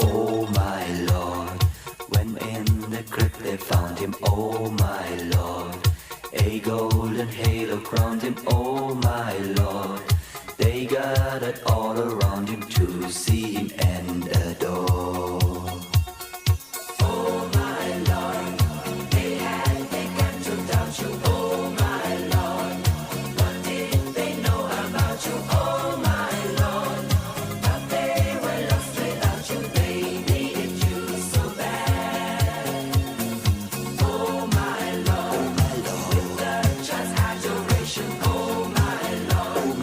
Oh my Lord, when in the crypt they found him, oh my Lord, a golden halo crowned him, oh my Lord. They gathered all around him to see him and adore. Oh my Lord, they had begun to doubt you. Oh my Lord, what did they know about you? Oh my Lord, but they were lost without you. They needed you so bad. Oh my Lord, with the church's adoration. Oh my Lord,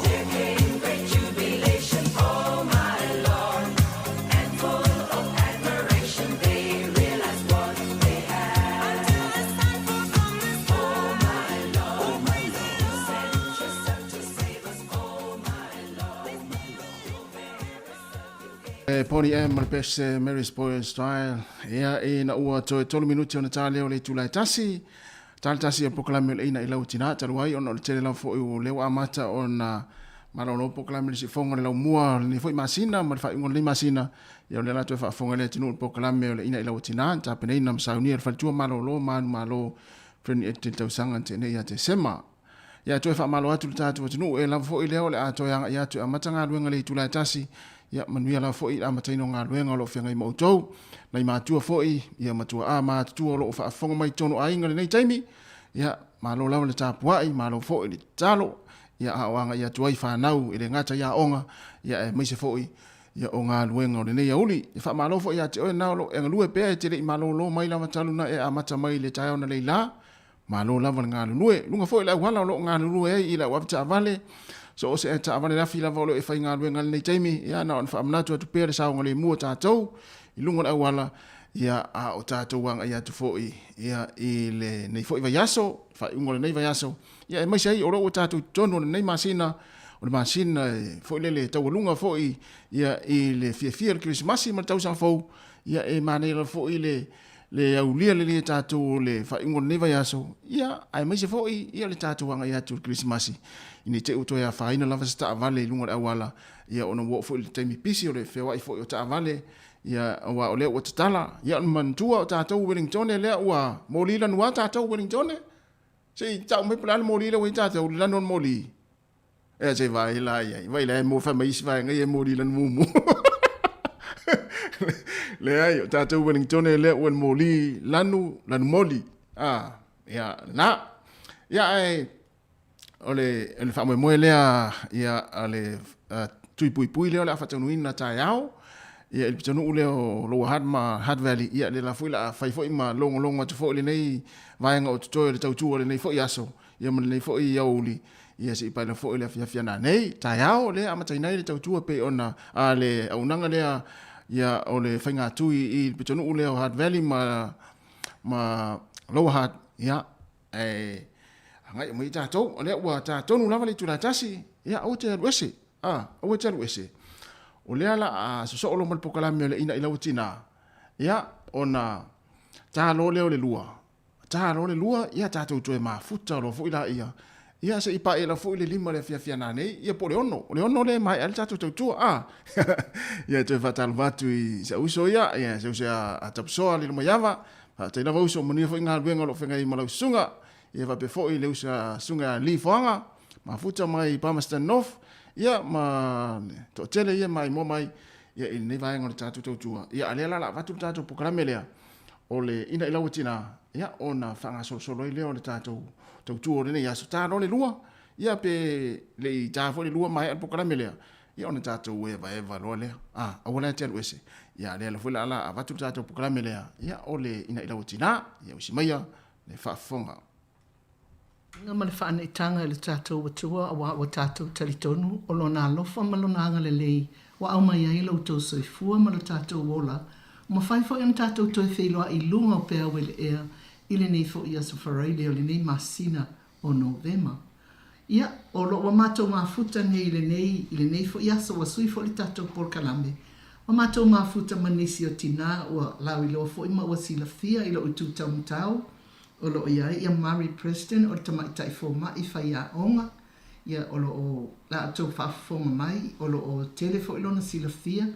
there came great jubilation. Oh my Lord, and full of admiration, they realized what they had. Until the sign for promise. Oh my Lord, you sent yourself to save us. Oh my Lord, Pony M ma le pese Mary's Boy Style ia e na ua toe 3 minuti ona tale o le tulai tasi o pokalame le ina i lau tina taluai ona o le tele lau fo o le wa mata ona malolo pokalame le si fonga le lau mua ni foi masina ma le fa le masina ia o le la toe fa fonga le tinu pokalame o le ina i lau tina ta pene na msauni le faltua malolo malo freni e te tausanga te nei ia te sema ia toe fa malo atu le tatu tinu e lau fo i leo le ato ia ia tu amatanga luenga le tulai tasi ia manuia la foi a mataino ngā luenga lo whianga i mautou, nei mātua foi, ia matua a mātua lo fa fonga mai tono ainga le nei taimi, ia malo lau le tāpuai, malo foi le talo, ia a wanga ia tuai whanau, i le ngata ia onga, ia e maise foi, ia o ngā luenga o le nei auli. E wha malo fo ia te oe nao lo e ngalue pēa e te rei malo lo mai lava taluna e a mata mai le tae ona lei la. Malo lava ngā lulue. Lunga fo i lau wala lo ngā lulue e i lau wapita avale. So o se e ta avale rafi lava lo e whai ngā luenga le nei taimi. Ia na on wha amnatu atu pēa le saonga le mua tātou. I lunga lau wala ia a o tātou wanga ia tu fo i. Ia i le nei fo i vai aso. Whai ungo le nei vai aso. Ia e mai sei o o tātou tono le nei masina. O le masina fo i le tau lunga fo i. Ia i le fia le Christmasi ma tau sang fo. Ia e manera fo i le aulia le tātou le whaingo nei vai aso. Ia, ai mai se fōi, ia le tātou wanga ia tu Christmasi. Ini te uto ia whaina lava sa taa vale lunga le awala. Ia ona wo fōi le taimi pisi o le whewai fōi o taa vale. Ia o lea ua tatala. Ia on mantua o tātou Wellington lea ua mōli lanu a tātou Wellington. Se tau me plana mōli la wei tātou lanu on mōli. Ea se vai la ia. Vai la e mō wha maisi vai ngai e mōli lanu mumu. Le ai o tātou Wellington le uen moli lanu moli ia na ia ai ole fa mo lea ia ale tui pui le fa tonu ina taiao ia el pitonu le o lo hat valley ia le la fuila fai foi ma longo tu foi le nei vai nga o to le tau le nei foi aso ia mo nei foi ia uli ia se pa le foi le fia na nei taiao le ama tai nei le tau pe ona ale au nanga le ia o le whainga tui i pitonu ule o Hutt Valley ma Lower Hutt, ia, ngai mo i tātou, o lea ua tātou nu lava le tula tasi, ia, o te aluese, o te aluese. O lea la a soso olo mal pokalami o le ina ilau tina, ia, ona tālo leo le lua. Tālo le lua, ia tātou tue ma futa o lo fuila ia. Ia se ipa e la fo le lima le fia na nei ia po le ono le mai al tatu tu ia te fatal vatu i se uso ia se uso a tapsoa le mo yava te lava uso mo ni fo nga luenga lo fenga i malau sunga ia va pe fo i le usa sunga li foanga ma futa mai Palmerston North ia ma to tele ia mai mo mai ia i nei vai ngol tatu tu ia ale la vatu tatu programelea o le ina ila utina ia ona fanga solo i le o le tatu tu ne ya sta no le lua ia pe le ta fo le lua mai al pokala melea ia ona tatu we va lo le a wala te wese ia le fo la va tu tatu pokala melea ia ole ina ila utina ia usi mai le fa fonga nga ma le fa ne tanga le tatu watua wa tatu talitonu o lo na lo fa malona nga le wa au mai ai lo to so fu ma le tatu wola mo fai fo en tatu to fe lo i lunga pe o le air ile nei fo ia so farai o le nei masina o Novema. Ia, o lo wa mato ngā futa nei ile nei fo ia so wa sui fo li tato por kalambe. Wa mato ngā futa manisi o tina o lau ilo fo ima wa sila fia ilo utu tau mtau o lo ia Murray Preston o tamai tai fo mai fai a onga. Ia o lo o la ato fa fo mai o lo o telefo ilo na sila fia.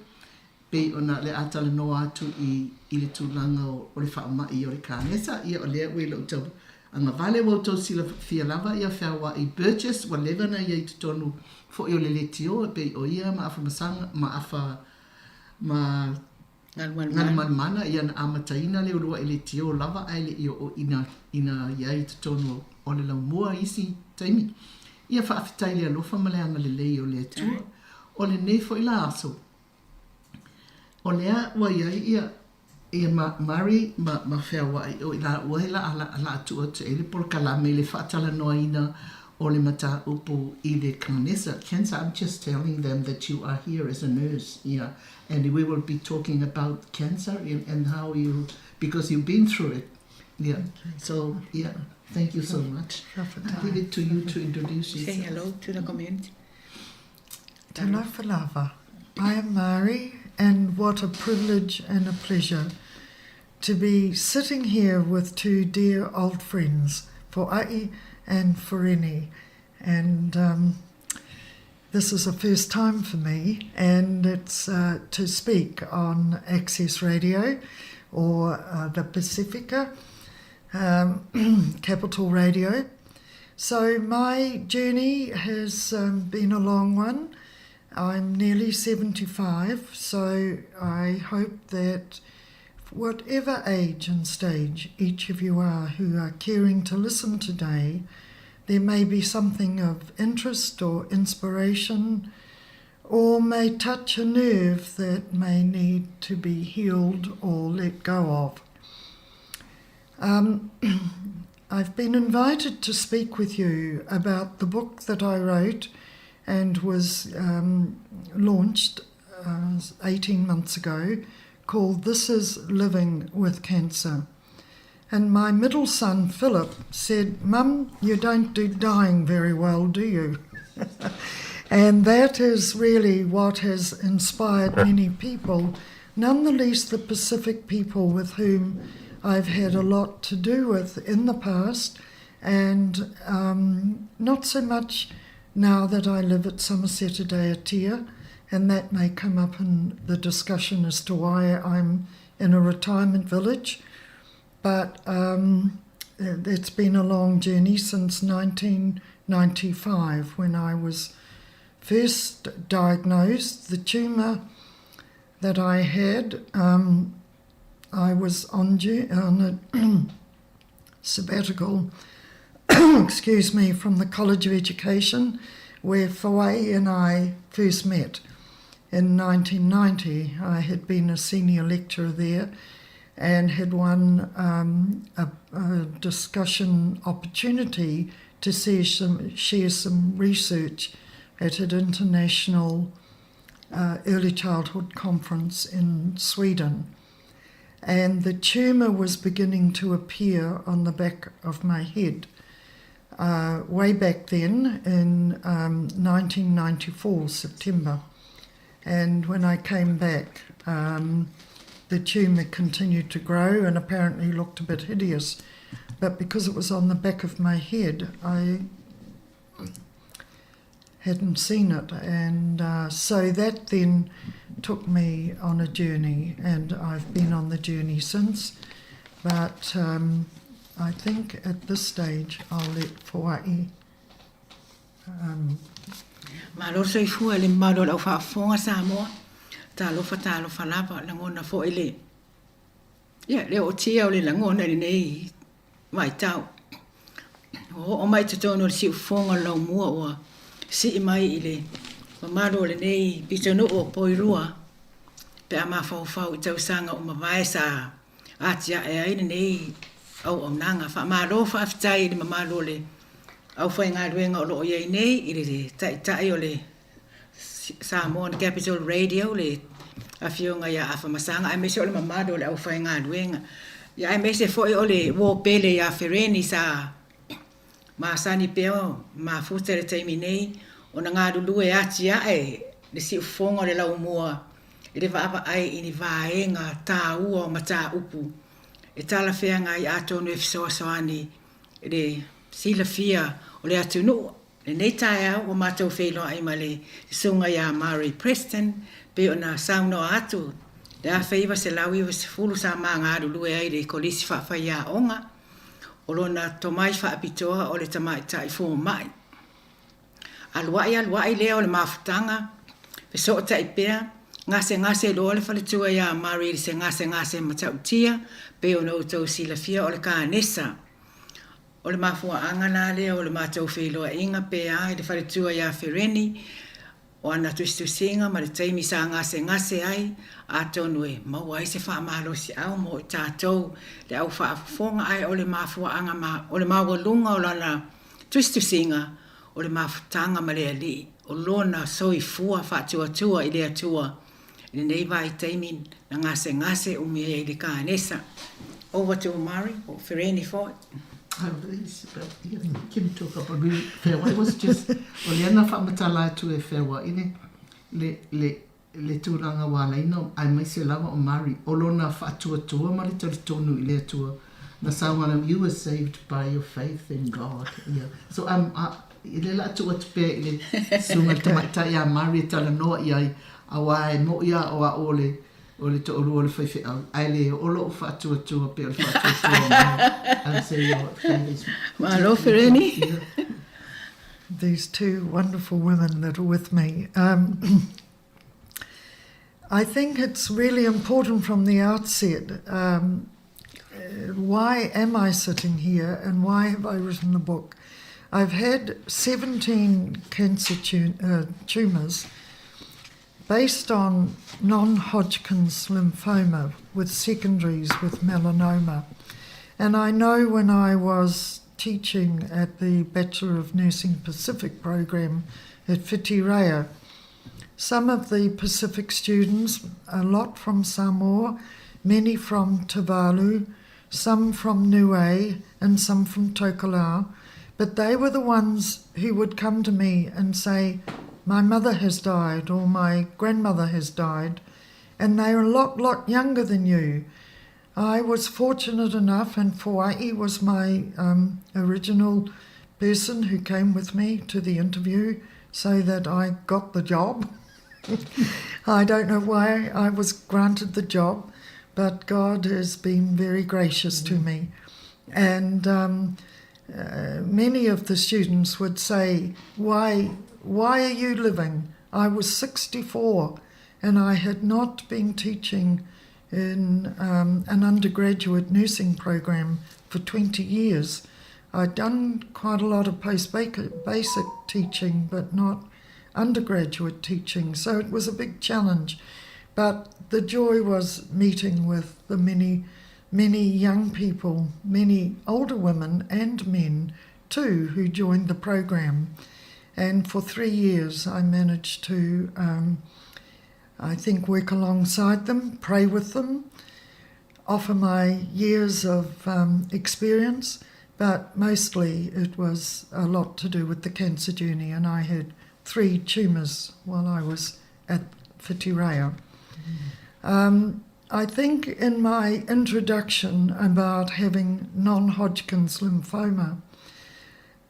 Pe ona le atala no atu i le tūlanga o le whaamai o le kānesa, ia o lea ue lau tau. Anga vale wau tau sila fia lava ia whiawa i Burgess, wa levana ia i tutonu fo i o le letio, pe o ia ma afa masanga, ma afa ngalmalmana, ia na amataina le urua i letio lava aile i o ina ia i tutonu o le lau mua isi taimi. Ia whaafitai le alofa maleanga le lei o le atua, o le nefo i la aso. O lea wa ia Murray ma whea wai o ila uahela ala atua te ele por kalame le whaatala noaina o le mata upo i le kanesa. Kenza, I'm just telling them that you are here as a nurse, yeah, and we will be talking about cancer and how you, because you've been through it, yeah. So, yeah, thank you so much. I leave it to you to introduce yourself. Say hello to the community. Tēnā whalawa. I am Mari, and what a privilege and a pleasure to be sitting here with two dear old friends, Fo'ai and Foreni. And this is a first time for me, and it's to speak on Access Radio or the Pacifica, Capital Radio. So my journey has been a long one. I'm nearly 75, so I hope that whatever age and stage each of you are who are caring to listen today, there may be something of interest or inspiration or may touch a nerve that may need to be healed or let go of. I've been invited to speak with you about the book that I wrote and was launched 18 months ago, called This Is Living with Cancer. And my middle son, Philip, said, "Mum, you don't do dying very well, do you?" And that is really what has inspired many people, none the least the Pacific people with whom I've had a lot to do with in the past, and not so much now that I live at Somerset Aotea, and that may come up in the discussion as to why I'm in a retirement village. But it's been a long journey since 1995 when I was first diagnosed. The tumour that I had, I was on a sabbatical, excuse me, from the College of Education, where Fawai and I first met in 1990. I had been a senior lecturer there and had won a discussion opportunity to share some research at an international early childhood conference in Sweden. And the tumour was beginning to appear on the back of my head. Way back then in 1994, September. And when I came back, the tumour continued to grow and apparently looked a bit hideous. But because it was on the back of my head, I hadn't seen it. And so that then took me on a journey, and I've been on the journey since. But I think at this stage I'll let Fawai. Malo sei fu ele malo la fa fonga Samoa. Ta lo fa lava la ngona fo ele. Ya le o tia o le la ngona ni nei mai tau. O mai te tono si fonga la mua o si mai ile. Malo le nei bitano o poirua. Pe ama fa i tau sanga o mavai sa atia e ai nei au nanga fa malo fa aftai le malo le. Au fai ngā ruenga o loo iei nei, i le tai o le Samoan Capital Radio, le awhionga ia awhamasanga, ai mese o le mamado le au fai ngā ruenga. Ia ai mese foi o le wōpele ia whereni sa maasani peo, ma futa le taimi nei, o na ngā dulu e ati ai, le si ufonga le lau mua, i le vaapa ai ini vaenga tā ua o mata upu. E tala whenga i atonu e fisoa soani, le sila fia o le atunu le nei tae au o mātou wheilo ai ma le sunga ia Mari Preston pe o na sauno atu le a wheiva se lau iwa se fulu sa maa ngāru lue ai le kolisi whawhai a onga o lona tomai whaapitoa o le tamai tai fō mai aluai lea o le mawhutanga pe so o tai pea ngase lo le whaletua ia Mari se ngase matau tia pe o na utou sila fia o le kānesa o le mafua angana le o le mātou wheloa inga pe ai le wharetua ia whereni o ana tuistusinga ma le taimi sa ngase ai a tonu e mau ai se whaamalo si au mo i tātou le au whaafonga ai o le mafua anga ma o le mawalunga o lana tuistusinga o le mafutanga ma le ali o lona soifua whaatuatua i le atua i le nei vai taimi na ngase umia i le kānesa. Over to Mari o whereni for it. Kim took up a real fair. It was just Oliana Famatala to a fair one. Le turanga wala ino ai mai se lava o Mari olona fatua tua mari tonu ile tua na sawana you were saved by your faith in God. Yeah. So ile la tua te pe ile sunga tamata ya Mari tala no ia awai mo ia o ole ole to ole fe ai le olo fatua tua pe fatua tua and say your faith. Malo Fereni. These two wonderful women that are with me. I think it's really important from the outset. Why am I sitting here and why have I written the book? I've had 17 cancer tumours based on non-Hodgkin's lymphoma with secondaries with melanoma. And I know when I was teaching at the Bachelor of Nursing Pacific program at Whitireia, some of the Pacific students, a lot from Samoa, many from Tuvalu, some from Niue, and some from Tokelau, but they were the ones who would come to me and say, my mother has died or my grandmother has died, and they are a lot younger than you. I was fortunate enough, and Fawai was my original person who came with me to the interview so that I got the job. I don't know why I was granted the job, but God has been very gracious to me. And many of the students would say, why are you living? I was 64 and I had not been teaching in an undergraduate nursing program for 20 years. I'd done quite a lot of post-basic teaching, but not undergraduate teaching, so it was a big challenge. But the joy was meeting with the many young people, many older women and men too, who joined the program. And for 3 years I managed to, I think, work alongside them, pray with them, offer my years of experience, but mostly it was a lot to do with the cancer journey, and I had 3 tumours while I was at Whitireia. I think in my introduction about having non-Hodgkin's lymphoma,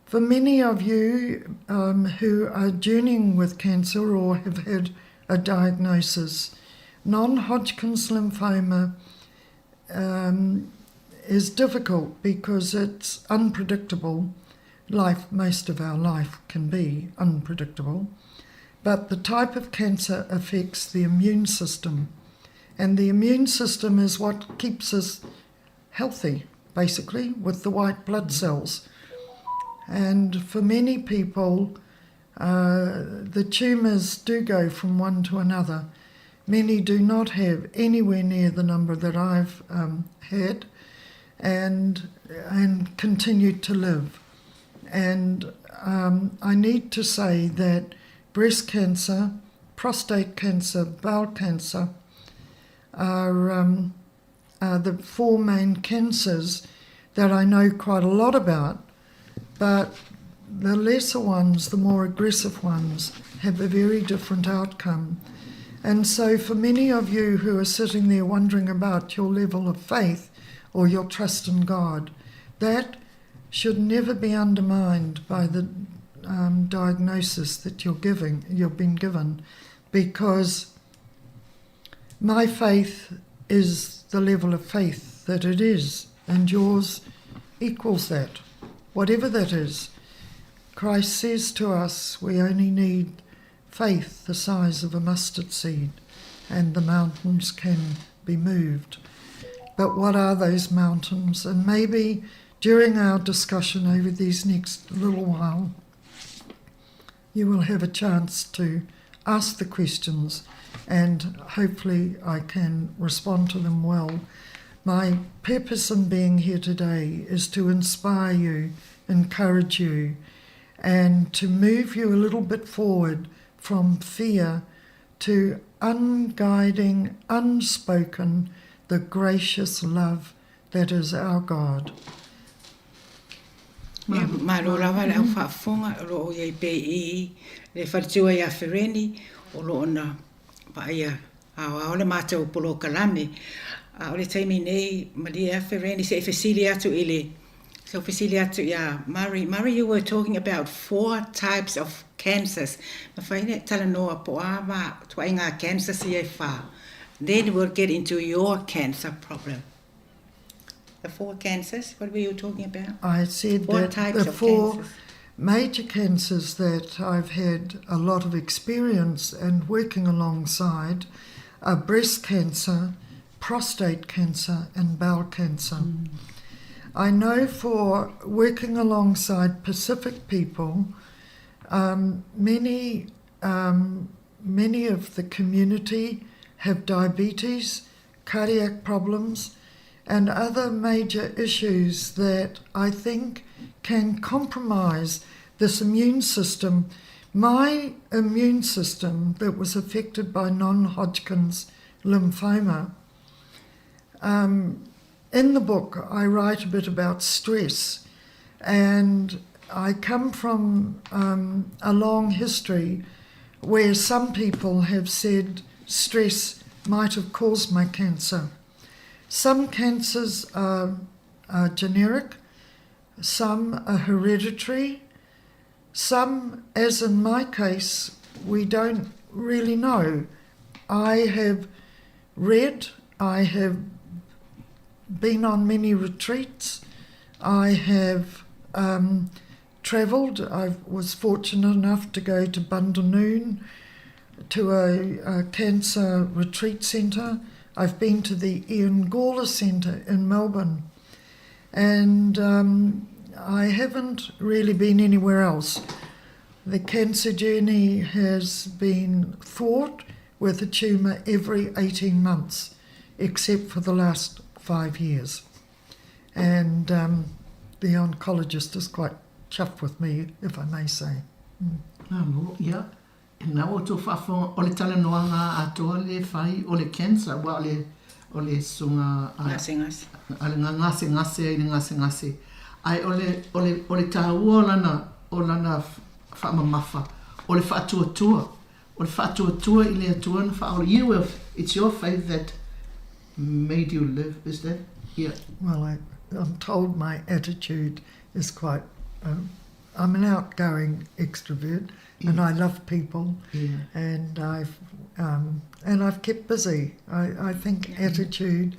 for many of you who are journeying with cancer or have had a diagnosis, non-Hodgkin's lymphoma is difficult because it's unpredictable. Most of our life can be unpredictable, but the type of cancer affects the immune system, and the immune system is what keeps us healthy, basically, with the white blood cells. And for many people, the tumours do go from one to another. Many do not have anywhere near the number that I've had, and continue to live. And I need to say that breast cancer, prostate cancer, bowel cancer are the 4 main cancers that I know quite a lot about, but the lesser ones, the more aggressive ones, have a very different outcome. And so for many of you who are sitting there wondering about your level of faith or your trust in God, that should never be undermined by the diagnosis that you've been given, because my faith is the level of faith that it is, and yours equals that, whatever that is. Christ says to us we only need faith the size of a mustard seed, and the mountains can be moved. But what are those mountains? And maybe during our discussion over these next little while, you will have a chance to ask the questions, and hopefully I can respond to them well. My purpose in being here today is to inspire you, encourage you, and to move you a little bit forward from fear to unguiding, unspoken, the gracious love that is our God. Ma lo lava le au whaafonga lo o iei PE le wharitua ia whireni o lo ona paia a ole mātou polo kalame a ole taimi nei malia whireni se whesili atu ile so whesili atu ia Mari, you were talking about 4 types of cancers. Ma whaine tala noa po awa tua inga cancer si e wha. Then we'll get into your cancer problem. The 4 cancers, what were you talking about? I said What that types the of 4 cancers? major cancers that I've had a lot of experience and working alongside are breast cancer, prostate cancer, and bowel cancer. I know for working alongside Pacific people, many many of the community have diabetes, cardiac problems, and other major issues that I think can compromise this immune system. My immune system that was affected by non-Hodgkin's lymphoma. In the book, I write a bit about stress, and I come from a long history where some people have said stress might have caused my cancer. Some cancers are generic, some are hereditary, some, as in my case, we don't really know. I have read, I have been on many retreats, I have travelled. I was fortunate enough to go to Bundanoon, to a cancer retreat centre. I've been to the Ian Gawler Centre in Melbourne, and I haven't really been anywhere else. The cancer journey has been thought with a tumour every 18 months, except for the last 5 years. And the oncologist is quite chuffed with me, if I may say. Ia, nā o tō whawhonga, o le tala noanga atoa le whai o le cancer, wa o le sunga... Ngase. Ale ngase, ai le ngase. Ai o le tāua o lana whamamafa, o le whātuatua. O le whātuatua I le atua na whaore. It's your faith that made you live, is that? Yeah. Well, I'm told my attitude is quite... I'm an outgoing extrovert, and I love people, and I've kept busy. I think attitude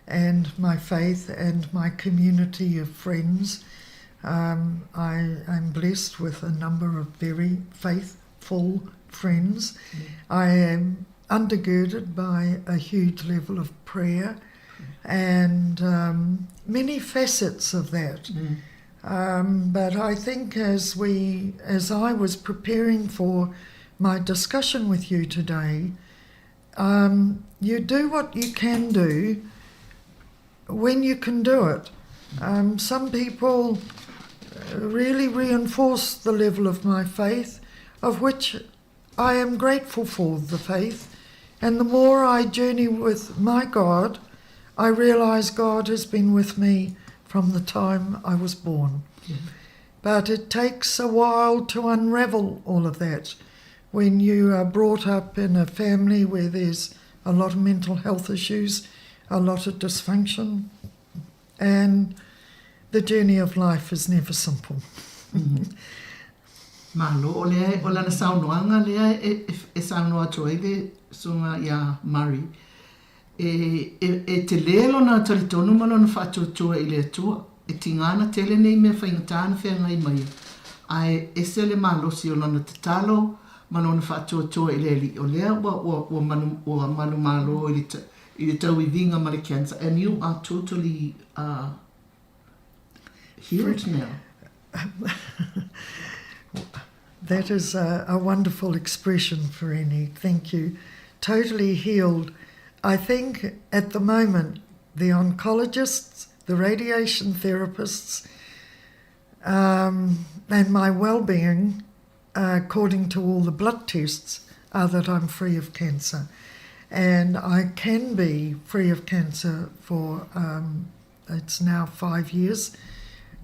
and my faith and my community of friends. I'm blessed with a number of very faithful friends. I am undergirded by a huge level of prayer and many facets of that. But I think as I was preparing for my discussion with you today, you do what you can do when you can do it. Some people really reinforce the level of my faith, of which I am grateful for the faith. And the more I journey with my God, I realise God has been with me from the time I was born. But it takes a while to unravel all of that. When you are brought up in a family where there's a lot of mental health issues, a lot of dysfunction, and the journey of life is never simple. Malo, o lana saunoanga lea e saunoa toege sunga ia Mari. E te lelo na talitonu malo na whātuatua I le atua. E tingana tele nei mea whaingatana whengai mai. Ai ese le malosi o lana te talo, malo na whātuatua I le li o lea wa manu malo I le tau I vinga ma le cancer. And you are totally healed now. That is a wonderful expression, Ferini. Thank you. Totally healed. I think at the moment, the oncologists, the radiation therapists, and my well-being, according to all the blood tests, are that I'm free of cancer. And I can be free of cancer for, it's now 5 years,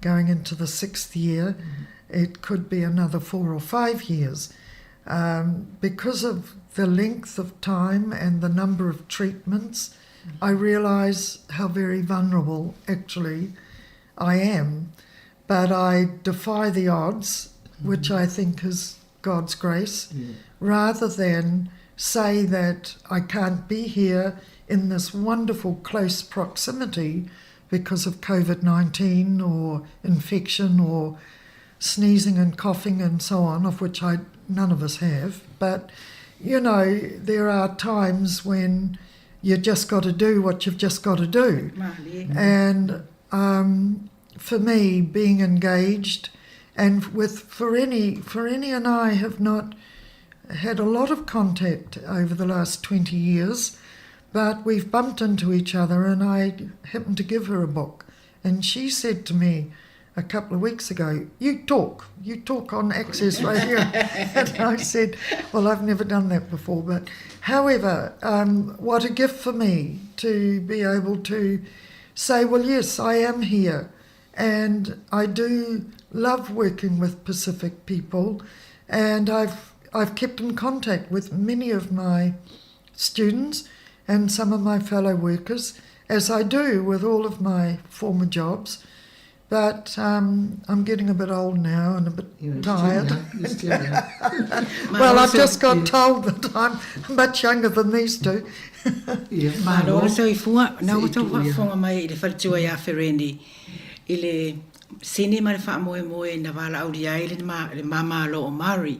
going into the 6th year. It could be another 4 or 5 years. Because of the length of time and the number of treatments, I realise how very vulnerable actually I am. But I defy the odds, which I think is God's grace, rather than say that I can't be here in this wonderful close proximity because of COVID-19 or infection or sneezing and coughing and so on, of which none of us have. But, you know, there are times when you just got to do what you've just got to do. And for me, being engaged, and with Ferini and I have not had a lot of contact over the last 20 years, but we've bumped into each other, and I happened to give her a book. And she said to me a couple of weeks ago, you talk on Access Radio. And I said, well, I've never done that before. But however, what a gift for me to be able to say, well, yes, I am here. And I do love working with Pacific people. And I've kept in contact with many of my students and some of my fellow workers, as I do with all of my former jobs. But I'm getting a bit old now and a bit tired. Well, I've just got told that I'm much younger than these two. Ma loro so I fua, na o tau whafonga mai I le whalitua ia whereni. I le sini ma le wha moe na wala auri ai le mama lo o Mari.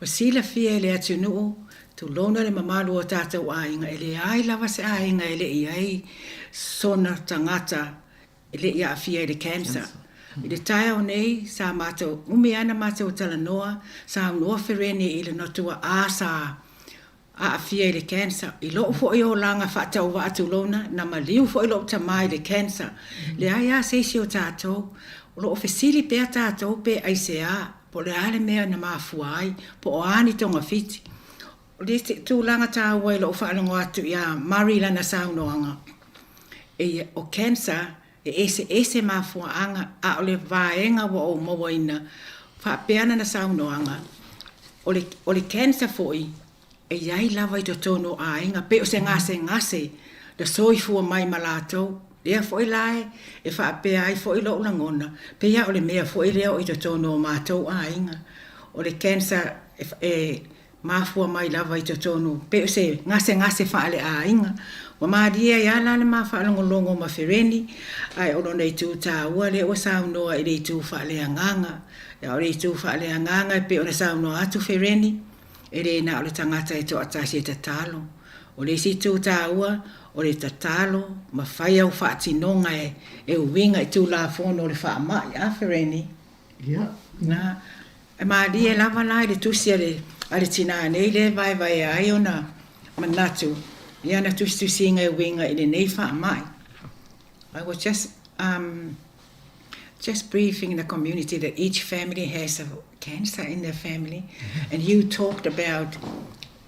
O sila fia le atu nuu, tu lona le mamalu o tātou ainga, ele ai lava se ainga ele I ai sona tangata, ele ia afia I le cancer. I le tae o nei, sa mātou, umeana mātou tala noa, sa unua whereni I le notua asa a afia I le cancer. I loo fo I o langa whaatau wa atu lona, na maliu fo I loo tamai le cancer. Le ai a seisi o tātou, o loo fesili pēr tātou pē aise a, po le ale mea na mafua ai, po o ani tonga fiti. O le tu langa tā wai loo whaalongo atu ia Mari lana saunoanga. E o cancer, e ese mafua anga, a o le vaenga wa o mawaina, whaapeana na saunoanga. O le cancer foi, e iai lava I to tono a inga, pe o se ngase, da soifua mai malatou, lea foi lae, e whaapea ai foi lo langona, pe ia o le mea foi leo I to tono mātou a inga. O le cancer, e mafua mai lava I to tono, pe o se ngase whaale a inga, wa maadia ia lale ma whaalongolongo ma whereni, ai o lona I tu tā ua le o saunoa I le tu whaale anganga, ia o le tu whaale anganga, pe o na saunoa atu whereni, e re na o le tangata E to atasi E tatalo. O le si tu tā ua, o le tatalo, ma whai au whaatinonga e uwinga I tu la fono o le whaamai a whereni. Yeah. Na, e maadia e lava lai le tusi ale tina nei le vai ai o na manatu. Ia na tusi inga e winga I le nei whaamai. I was just briefing the community that each family has a cancer in their family, and you talked about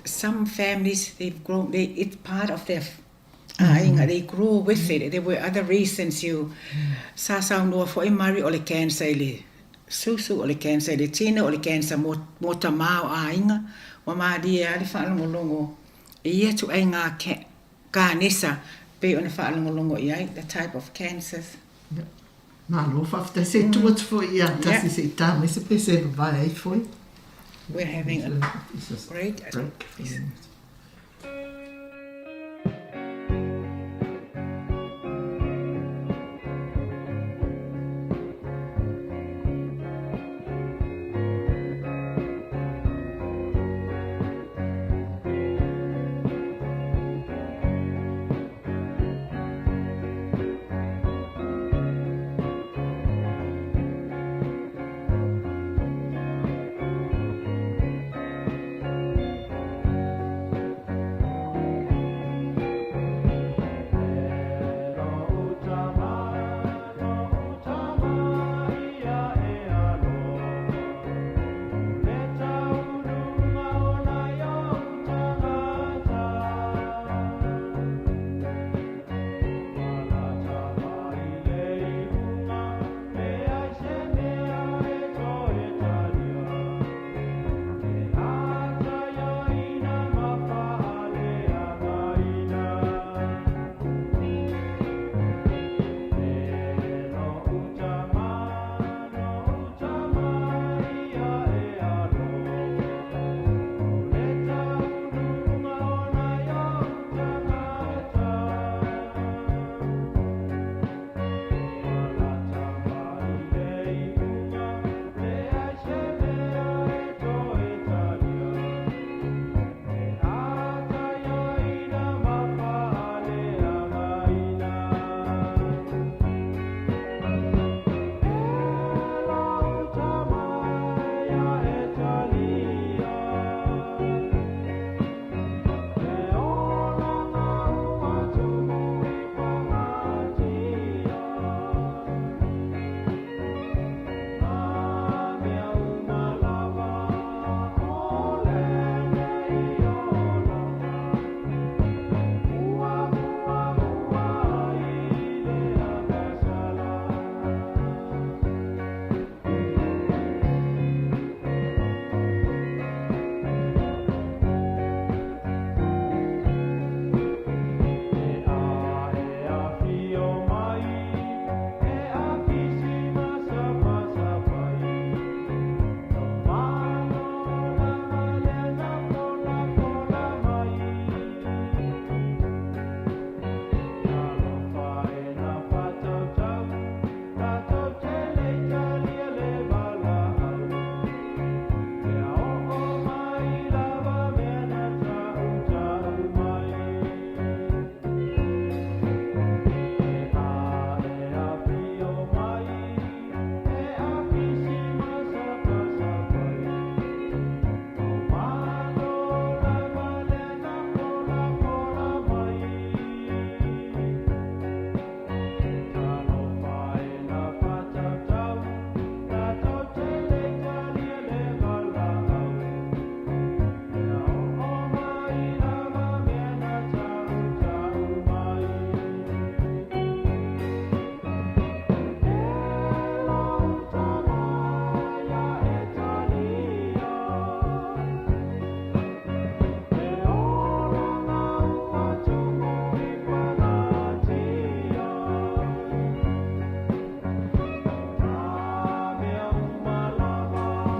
some families they've grown. It's part of their they grew with it. There were other reasons you sa no for Mari o le cancer le susu o le cancer le tina o le cancer mo tamao ainga wa madi ali fa longo ia tu ainga ka nisa pe ona fa longo ia the type of cancers. Ma lo fafta se tu wat for ia tasi se ta me se pese vai foi. We're having a great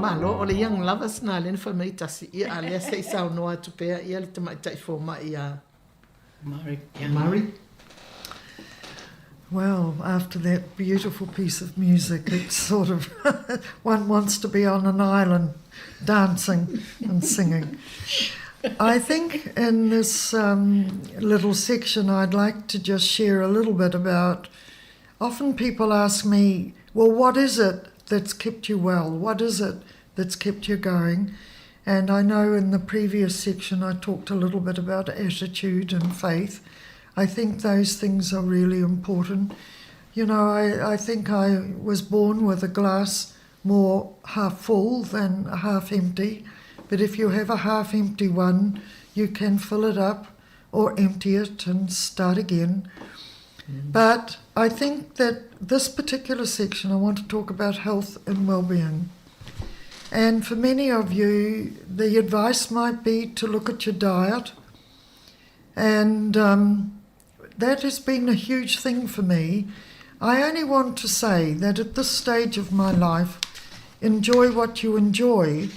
malo o le young lovers na le fa mai tasi ia a le sei sau noa tu pe ia le tamai tai fo mai ia Mari. Well, after that beautiful piece of music, it's sort of one wants to be on an island dancing and singing. I think in this little section I'd like to just share a little bit about, often people ask me, well, what is it that's kept you well? What is it that's kept you going? And I know in the previous section I talked a little bit about attitude and faith. I think those things are really important. You know, I think I was born with a glass more half full than half empty. But if you have a half empty one, you can fill it up or empty it and start again. But I think that this particular section, I want to talk about health and well-being. And for many of you, the advice might be to look at your diet. And that has been a huge thing for me. I only want to say that at this stage of my life, enjoy what you enjoy.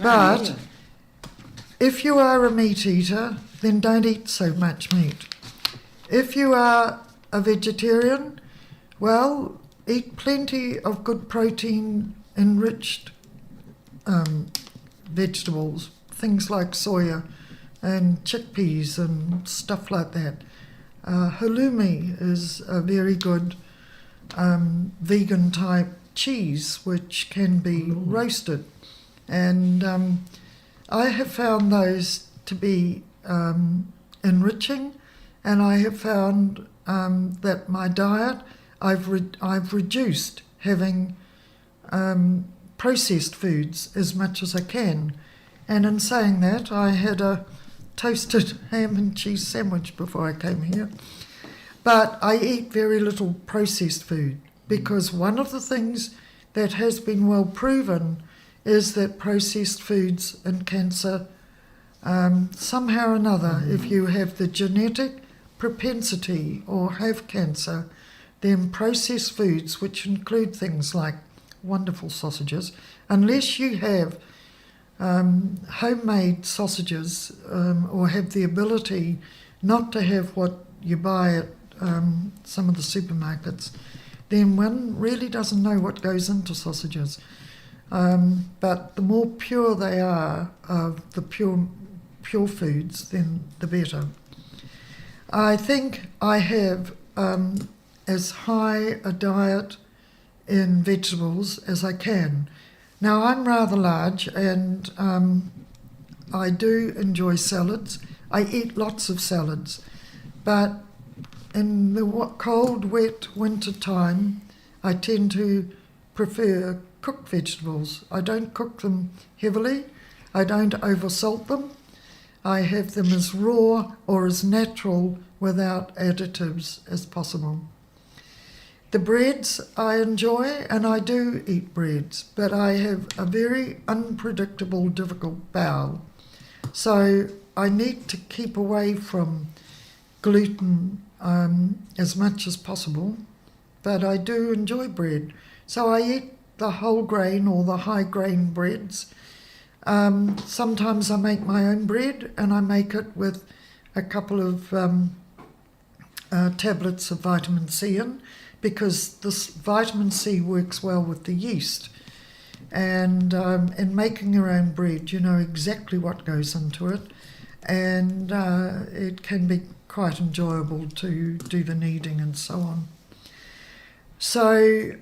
But if you are a meat eater, then don't eat so much meat. If you are a vegetarian, well, eat plenty of good protein-enriched vegetables, things like soya and chickpeas and stuff like that. Halloumi is a very good vegan-type cheese which can be roasted. And I have found those to be enriching, and I have found that my diet, I've reduced having processed foods as much as I can. And in saying that, I had a toasted ham and cheese sandwich before I came here. But I eat very little processed food, because one of the things that has been well proven is that processed foods and cancer, somehow or another, if you have the genetic propensity or have cancer, then processed foods, which include things like wonderful sausages, unless you have homemade sausages or have the ability not to have what you buy at some of the supermarkets, then one really doesn't know what goes into sausages. But the more pure they are of the pure foods, then the better. I think I have as high a diet in vegetables as I can. Now, I'm rather large, and I do enjoy salads. I eat lots of salads, but in the cold, wet winter time, I tend to prefer cooked vegetables. I don't cook them heavily. I don't oversalt them. I have them as raw or as natural without additives as possible. The breads I enjoy, and I do eat breads, but I have a very unpredictable, difficult bowel. So I need to keep away from gluten as much as possible, but I do enjoy bread. So I eat the whole grain or the high grain breads. Sometimes I make my own bread, and I make it with a couple of tablets of vitamin C in, because this vitamin C works well with the yeast. And in making your own bread, you know exactly what goes into it, and it can be quite enjoyable to do the kneading and so on. So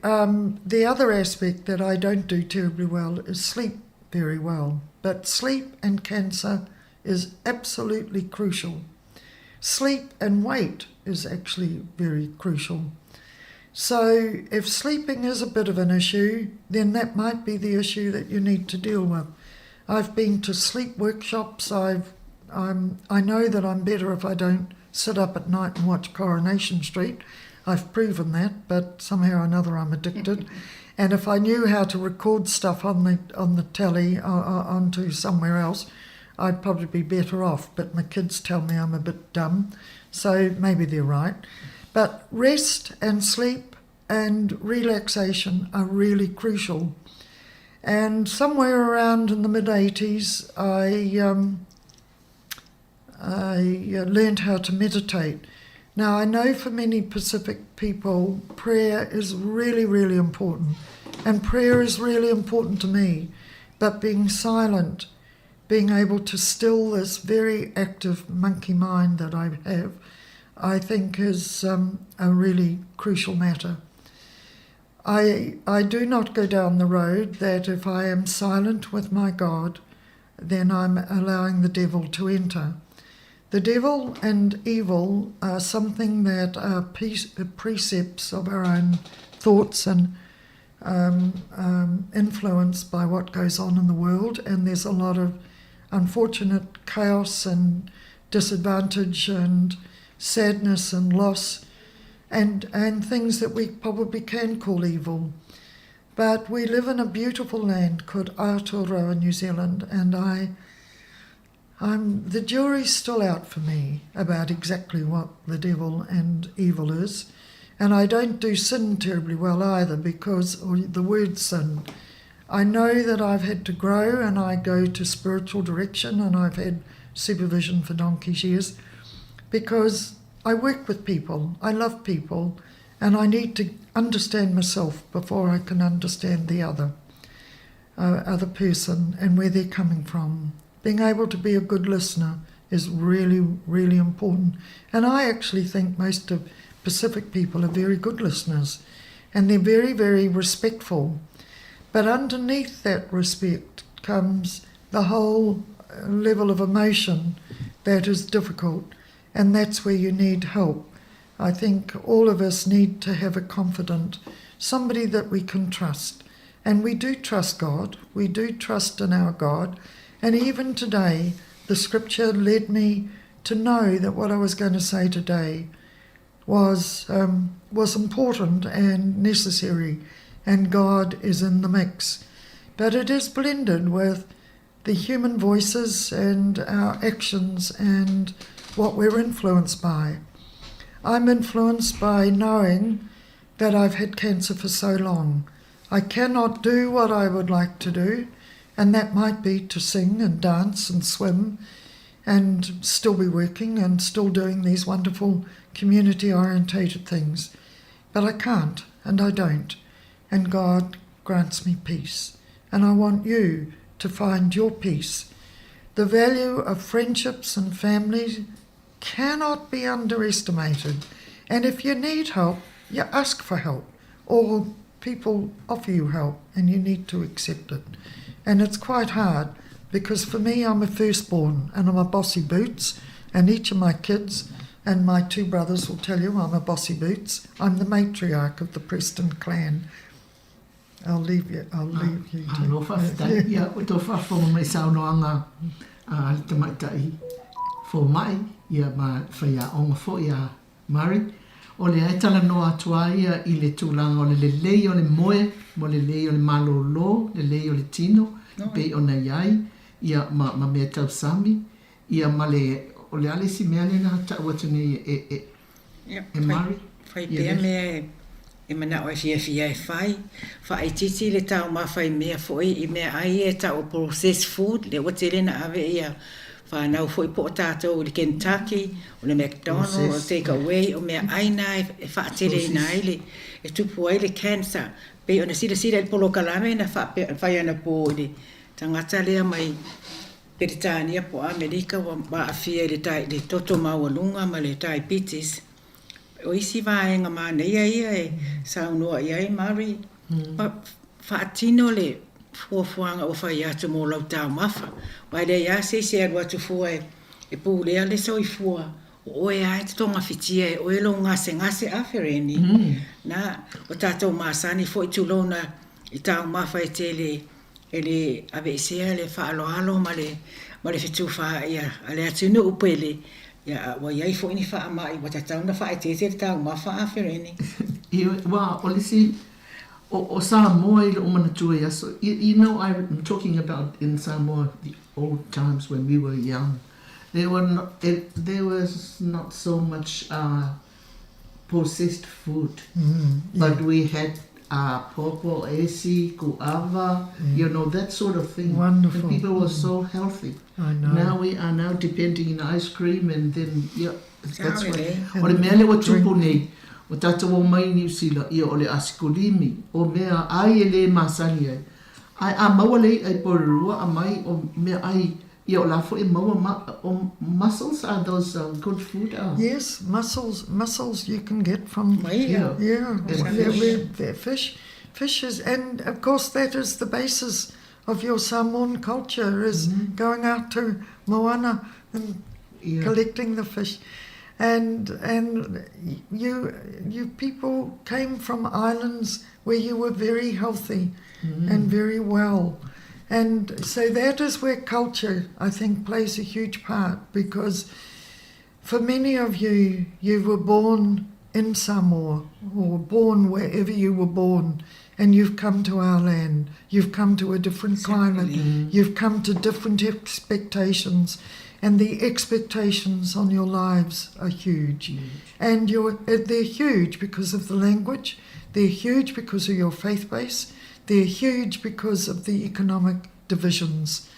the other aspect that I don't do terribly well is sleep very well. But sleep and cancer is absolutely crucial. Sleep and weight is actually very crucial. So if sleeping is a bit of an issue, then that might be the issue that you need to deal with. I've been to sleep workshops. I know that I'm better if I don't sit up at night and watch Coronation Street. I've proven that, but somehow or another I'm addicted. And if I knew how to record stuff on the telly onto somewhere else, I'd probably be better off. But my kids tell me I'm a bit dumb, so maybe they're right. But rest and sleep and relaxation are really crucial. And somewhere around in the mid-80s, I learned how to meditate. Now, I know for many Pacific people, prayer is really, really important. And prayer is really important to me. But being silent, being able to still this very active monkey mind that I have, I think is a really crucial matter. I do not go down the road that if I am silent with my God, then I'm allowing the devil to enter. The devil and evil are something that are precepts of our own thoughts and influenced by what goes on in the world, and there's a lot of unfortunate chaos and disadvantage and sadness and loss and things that we probably can call evil. But we live in a beautiful land called Aotearoa, New Zealand, and the jury's still out for me about exactly what the devil and evil is. And I don't do sin terribly well either, because the word sin, I know that I've had to grow, and I go to spiritual direction, and I've had supervision for donkey's years, because I work with people, I love people, and I need to understand myself before I can understand the other person and where they're coming from. Being able to be a good listener is really, really important. And I actually think most of Pacific people are very good listeners, and they're very, very respectful. But underneath that respect comes the whole level of emotion that is difficult, and that's where you need help. I think all of us need to have a confidant, somebody that we can trust. And we do trust God, we do trust in our God, and even today the scripture led me to know that what I was going to say today was important and necessary, and God is in the mix. But it is blended with the human voices and our actions and what we're influenced by. I'm influenced by knowing that I've had cancer for so long. I cannot do what I would like to do, and that might be to sing and dance and swim and still be working and still doing these wonderful community-orientated things. But I can't, and I don't. And God grants me peace. And I want you to find your peace. The value of friendships and families cannot be underestimated. And if you need help, you ask for help, or people offer you help, and you need to accept it. And it's quite hard, because for me, I'm a firstborn, and I'm a bossy boots, and each of my kids and my two brothers will tell you I'm a bossy boots. I'm the matriarch of the Preston clan. I'll leave you. Alofa fitai, ia, o tō whawhonga mai saunoanga te maitai fō mai, ia ma whaia onga fō ia Mari. O le aitala noa atua ia I le tūlanga o le lei o le moe, mo le lei o le malolo, le lei o le tino, pe o na iai, ia ma mea tau sami, ia ma le, o le ale si mea le na ta watane e Mari. Fai pia mea e mana o fia e fai titi le tau ma fai mea foi I mea ai e tau processed food, le watele na ave ia whanau foi po tātou o le Kentucky, o le McDonald's, o take away, o mea aina e whaatele ina ele, e tupu ai le cancer, pe o na sida il polo kalame na whai ana po le tangata lea mai Peritania po Amerika wa ba afia le toto maualunga ma le diabetes. O isi vaenga mana ia e saunua ia Mari, whaatino le fuafuanga o whai atu mō lau tau mafa. Wai le ia se aru atu fua e pūlea le sau I fua. O e ai te tonga whitia e o e lo ngase awhereni. Na o tātou māsani fo I tūlona I tau mafa e te le ave isea le whaaloalo ma le whitu wha ia a le atunu upele. Ia wa iai fo ini wha amai wa tatau na wha e te tau mafa awhereni. Ia wa o lisi o Samoa I le o manatua ia so you know I'm talking about in Samoa the old times when we were young. There was not so much processed food, but we had Popo, Esi, Kuava, you know, that sort of thing. Wonderful. And people were so healthy. I know. Now we are now depending on ice cream and then, yeah, that's Sorry, what. O le mea lewa tupu nei, o tata o mai New Zealand, ia o le asikolimi, o mea ai e le masani ai. Ai a maua lei ai porurua, a mai o mea ai, ia o lafo e maua o mussels are those good food. Yes, mussels you can get from Yeah. Fish. Fishes, and of course that is the basis of your Samoan culture, is going out to Moana and collecting the fish. And you people came from islands where you were very healthy and very well. And so that is where culture, I think, plays a huge part, because for many of you, you were born in Samoa or born wherever you were born, and you've come to our land. You've come to a different climate. You've come to different expectations, and the expectations on your lives are huge. And they're huge because of the language. They're huge because of your faith base. They're huge because of the economic divisions.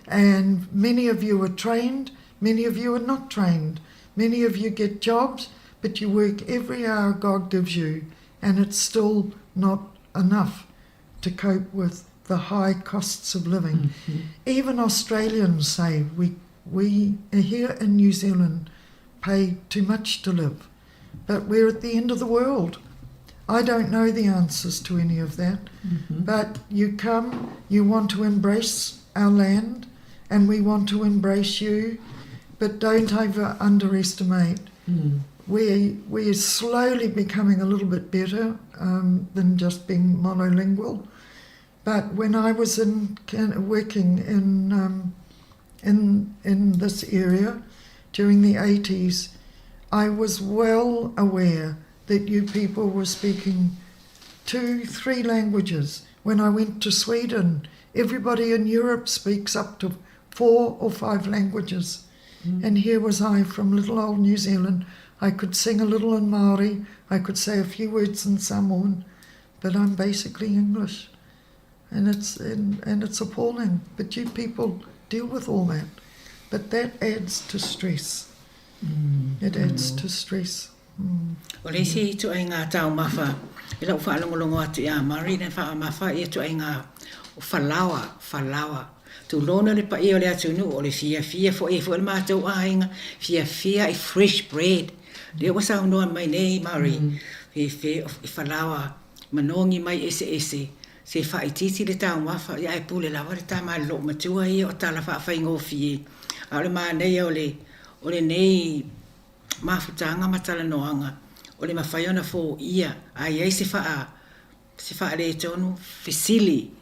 And many of you are trained, many of you are not trained. Many of you get jobs, but you work every hour God gives you, and it's still not enough to cope with the high costs of living. Even Australians say we here in New Zealand pay too much to live, but we're at the end of the world. I don't know the answers to any of that, but you come, you want to embrace our land, and we want to embrace you, but don't underestimate. We're slowly becoming a little bit better than just being monolingual. But when I was working in this area during the 80s, I was well aware that you people were speaking 2-3 languages. When I went to Sweden, everybody in Europe speaks up to 4 or 5 languages. And here was I from little old New Zealand. I could sing a little in Māori, I could say a few words in Samoan, but I'm basically English. And it's appalling. But you people deal with all that. But that adds to stress. It adds to stress. O le si tu ai ngā tau mawha, i lau whaalongolongo atu i a Māori, na wha mawha i tu ai ngā whalawa. Tu lona le pa i o le atu nu, o le fia fo e fo le mātou ainga, fia i fresh bread. Le o sa unoa mai nei Māori, i whalawa, manongi mai ese, se wha i titi le tau mawha, i ai pule lawa le tā mai lo matua i o tala wha whaingo fie. A le mā nei o le nei mafutanga matala noanga o le mawhaiona fo ia ai ai se wha le tonu fesili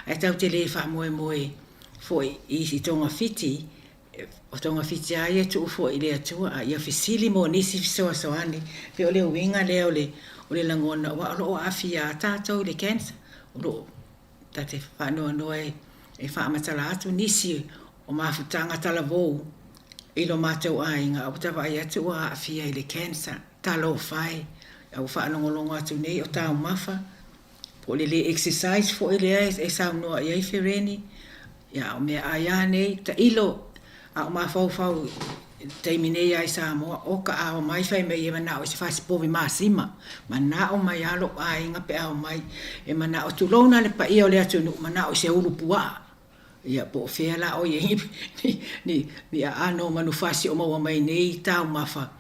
ai tau te le wha moe fo i si tonga fiti o tonga fiti ai tu fo i le atua a ia fesili mo nisi soani pe o le winga le o le langona wa lo afia tātou le cancer o lo tate wha noa e wha matala atu nisi o mafutanga tala vou ilo mātou ainga, o tawa ai atu a awhia i le cancer, tā lo whai, au whaanongolongo atu nei o tāu mawha, po le exercise fo i le e sau noa i ai whireni, ia o mea aia nei, ta ilo, a o mawhau teimi nei ai Samoa, o ka ao mai whai mei e mana o se whasi povi māsima, mana o mai alo ainga pe ao mai, e mana o tulona le pa ia o le atu nu, mana o se ulu pua, ia po fela o ye ni ano manufasi o maua mai nei tau mafa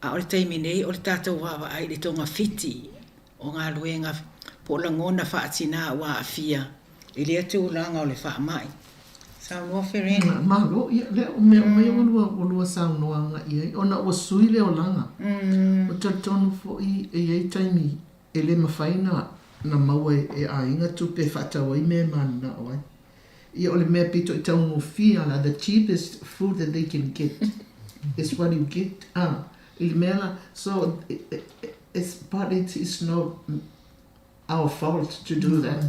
a o le taimi nei o le tātou wawa ai le tonga fiti o ngā luenga po langona whaatina wa afia i le atu langa o le wha mai sau noa whereni malo le o mea o lua sau noa nga i o na o sui le o langa o tatonu fo i ei taimi e le mawhaina na maua e a inga tupe whatau i me mana o ai I ole mea pito I tau mo fia la, the cheapest food that they can get is what you get. Il mea so it's not our fault to do that.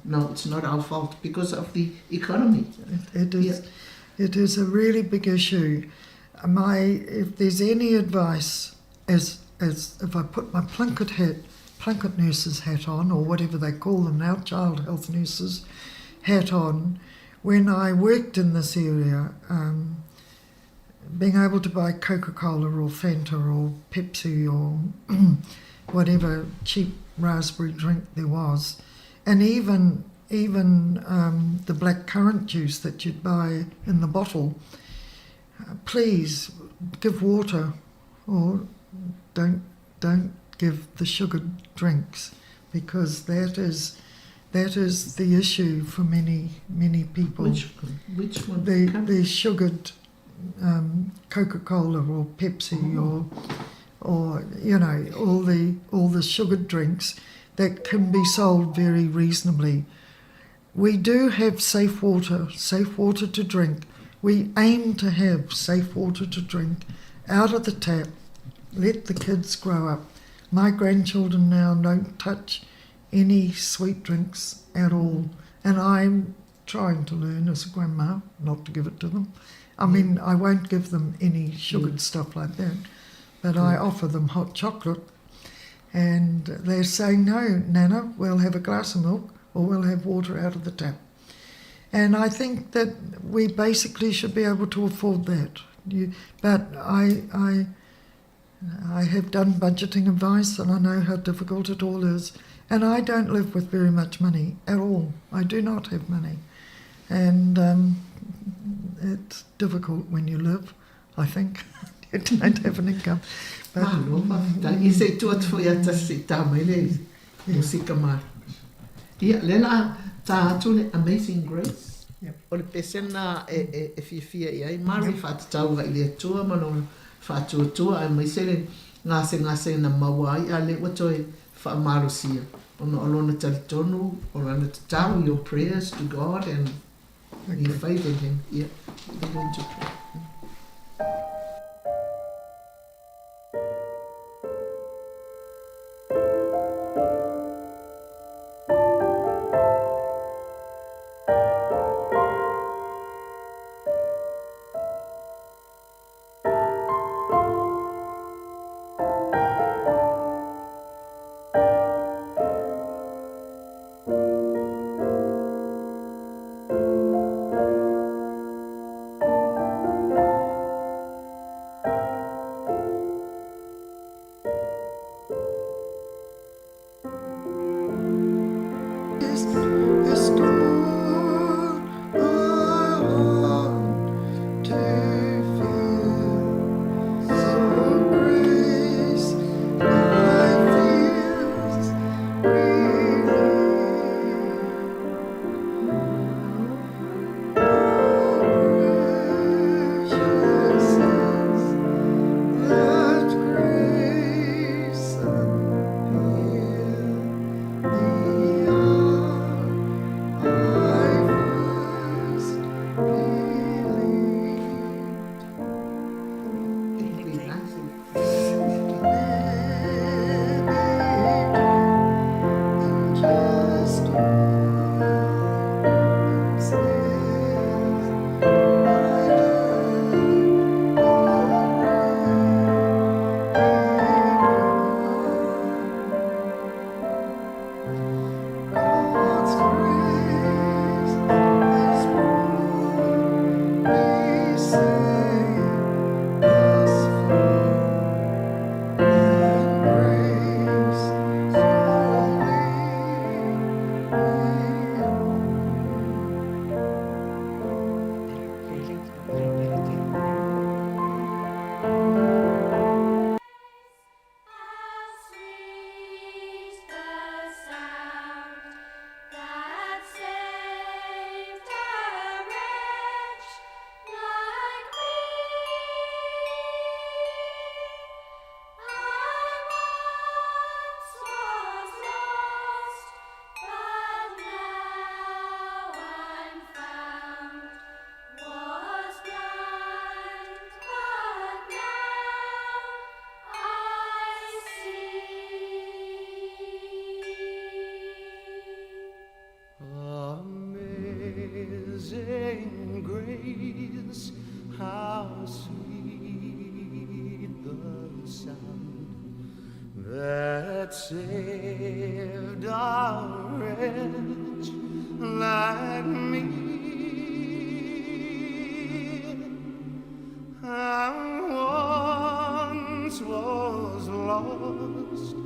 No, it's not our fault because of the economy. It is a really big issue. If there's any advice, as if I put my Plunkett plunket nurse's hat on, or whatever they call them now, child health nurses hat on, when I worked in this area, being able to buy Coca-Cola or Fanta or Pepsi or whatever cheap raspberry drink there was, and even the black currant juice that you'd buy in the bottle, please give water, or don't give the sugared drinks, because that is the issue for many people. Which one? The sugared Coca-Cola or Pepsi or you know, all the sugared drinks that can be sold very reasonably. We do have safe water to drink. We aim to have safe water to drink out of the tap. Let the kids grow up. My grandchildren now don't touch any sweet drinks at all, and I'm trying to learn as a grandma not to give it to them. I mean, I won't give them any sugared stuff like that, but I offer them hot chocolate, and they're saying, no, Nana, we'll have a glass of milk or we'll have water out of the tap. And I think that we basically should be able to afford that. But I have done budgeting advice, and I know how difficult it all is. And I don't live with very much money at all. I do not have money. And it's difficult when you live, I think. You don't have an income. But, I se tuat foi ata se tamele musika ma. Ia lena ta tune Amazing Grace. O le pesena e fia ia mari fat tau i le tua mano fat tua ai mai sele ngase na mawai ale watoi fa marusia. Ono alona talitonu or ana tau your prayers to God and your faith in him. Yeah. We're going to pray. saved a wretch like me. I once was lost,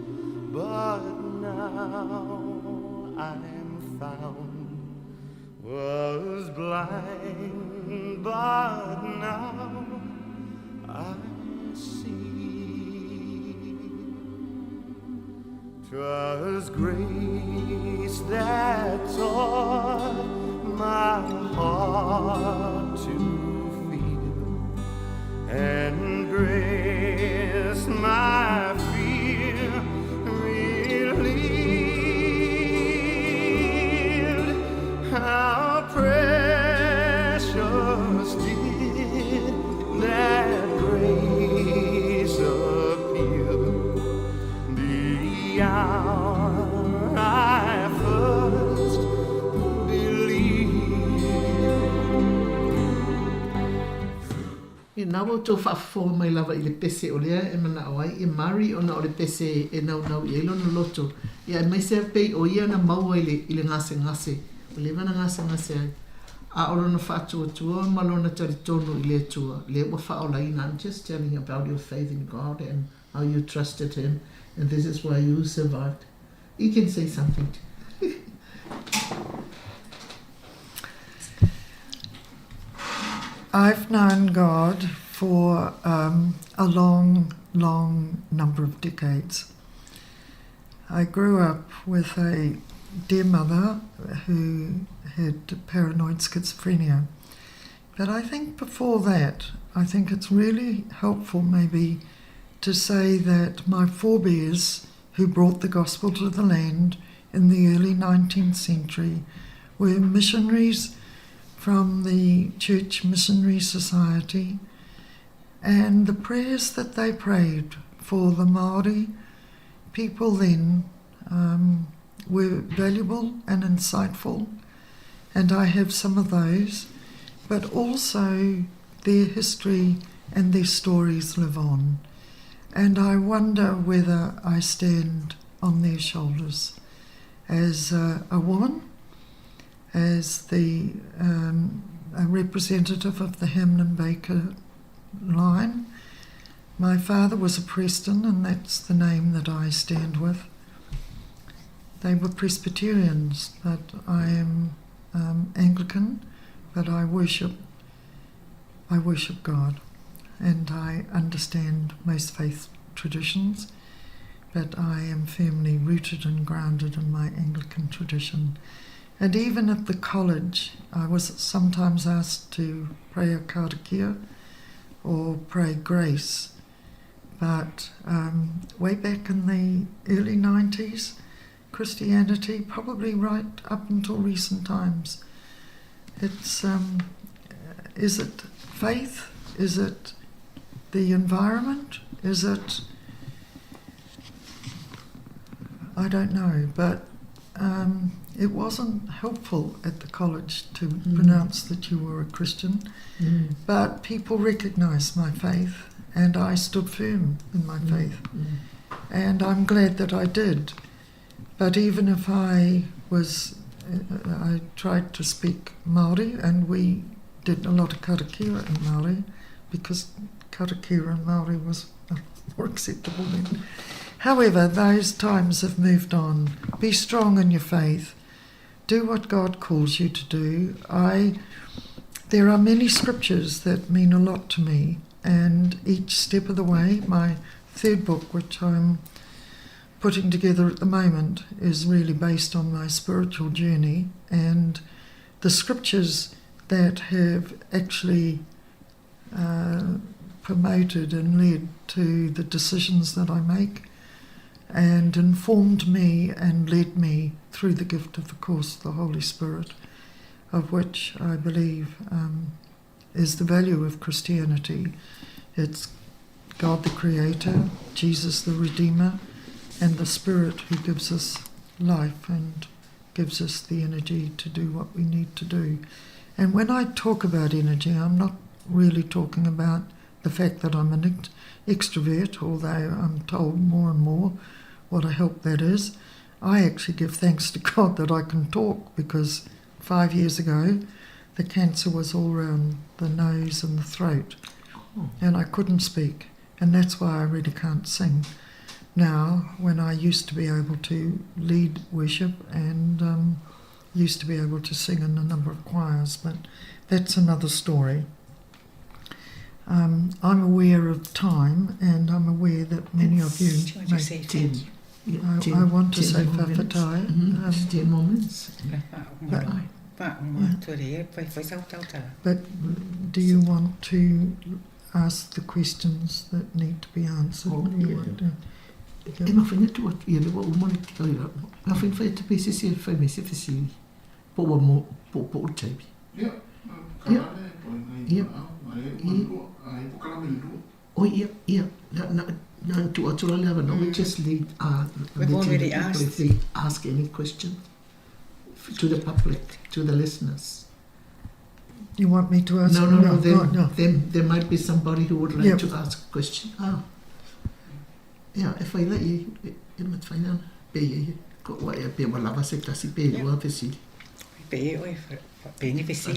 but now I'm found. Was blind, but now I see. 'Twas grace that taught my heart to feel, and grace my fear relieved. How precious did that grace appear the hour I first I nā wau tō whaafo mai lava I le pese o lea e mana o ai, e mari ona o le pese e nau I eilo na loto. Ia e mai sea pei o ia na maua I le ngase ngase. O le mana ngase ngase ai. A olo na whaatua tua, malona tari tono I le tua. Le wa whaolaina, I'm just telling about your faith in God and how you trusted Him. And this is why you survived. You can say something. I've known God for a long, long number of decades. I grew up with a dear mother who had paranoid schizophrenia. But I think before that, I think it's really helpful maybe to say that my forebears who brought the gospel to the land in the early 19th century were missionaries from the Church Missionary Society, and the prayers that they prayed for the Māori people then were valuable and insightful, and I have some of those, but also their history and their stories live on. And I wonder whether I stand on their shoulders as a woman, as a representative of the Hamlin Baker line. My father was a Preston, and that's the name that I stand with. They were Presbyterians, but I am Anglican, but I worship God, and I understand most faith traditions, but I am firmly rooted and grounded in my Anglican tradition. And even at the college, I was sometimes asked to pray a karakia or pray grace. But way back in the early 90s, Christianity, probably right up until recent times, it's is it faith? Is it the environment? Is it... I don't know, but it wasn't helpful at the college to pronounce that you were a Christian, but people recognised my faith, and I stood firm in my faith. And I'm glad that I did. But even if I tried to speak Māori, and we did a lot of karakia in Māori, because karakia in Māori was more acceptable then. However, those times have moved on. Be strong in your faith. Do what God calls you to do. There are many scriptures that mean a lot to me, and each step of the way, my third book, which I'm putting together at the moment, is really based on my spiritual journey, and the scriptures that have actually promoted and led to the decisions that I make, and informed me and led me through the gift of the course of the Holy Spirit, of which I believe is the value of Christianity. It's God the Creator, Jesus the Redeemer, and the Spirit who gives us life and gives us the energy to do what we need to do. And when I talk about energy, I'm not really talking about the fact that I'm an extrovert, although I'm told more and more what a help that is. I actually give thanks to God that I can talk, because 5 years ago the cancer was all around the nose and the throat, and I couldn't speak, and that's why I really can't sing now, when I used to be able to lead worship and used to be able to sing in a number of choirs, but that's another story. I'm aware of time, and I'm aware that many of you may... 10. I want to say whawhatai. 10 moments. But do you want to ask the questions that need to be answered? E ma whaine tu atu ia lewa umone ki kau ira. Nga whaine whai te pese si e whai me se whesiri. Po wa mo, po o teipi. Ia. Oh, yeah. No, to Aturale have no, we just lead. We've already asked. If they ask any question to the public, to the listeners. You want me to ask? No. Then there might be somebody who would like to ask a question. Yeah, if I let you, it might find out. Be what a be what lava sector, be what vessel. Be ni vessel.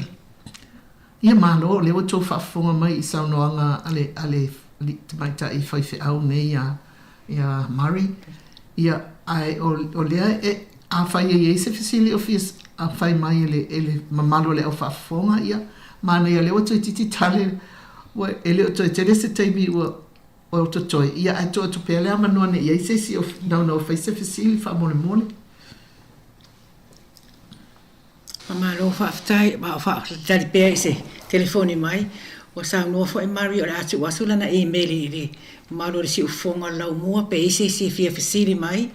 Ia malo le o tō whaafonga mai I saunoanga ale te mai ta I whai au nei ia Murray. Ia ai o lea a whai e se whisili office a whai mai ele mamalo le o whaafonga ia. Mana ia le o tō titi tale wa ele o tō tere se teimi o tō toi. Ia ai tō pēle a manua ne ia se si o nau whai se whisili wha mole. Mama lo whaafitai, whaafitai pēr I se telefoni mai, o sa noa fo e mari o le atu wasula na e-maili le malo le si ufonga lau mua pe ise si fia fisiri mai.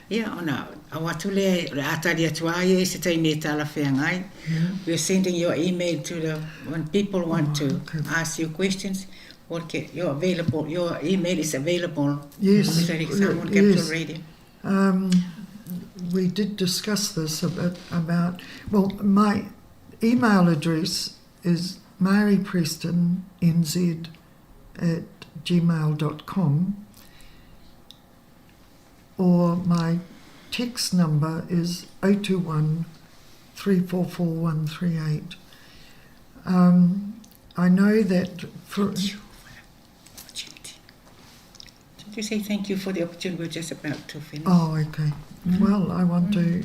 Ia, ona, awatu le atari atuai se taimi e tala whea ngai. We're sending your email to when people want to ask you questions, you're available, your email is available. Yes. On Capital Radio. We did discuss this a bit about, well, my email address is marypreston@gmail.com, or my text number is 021 344 138. I know that for... Did you say thank you for the opportunity? We're just about to finish. Oh, okay. Well, I want to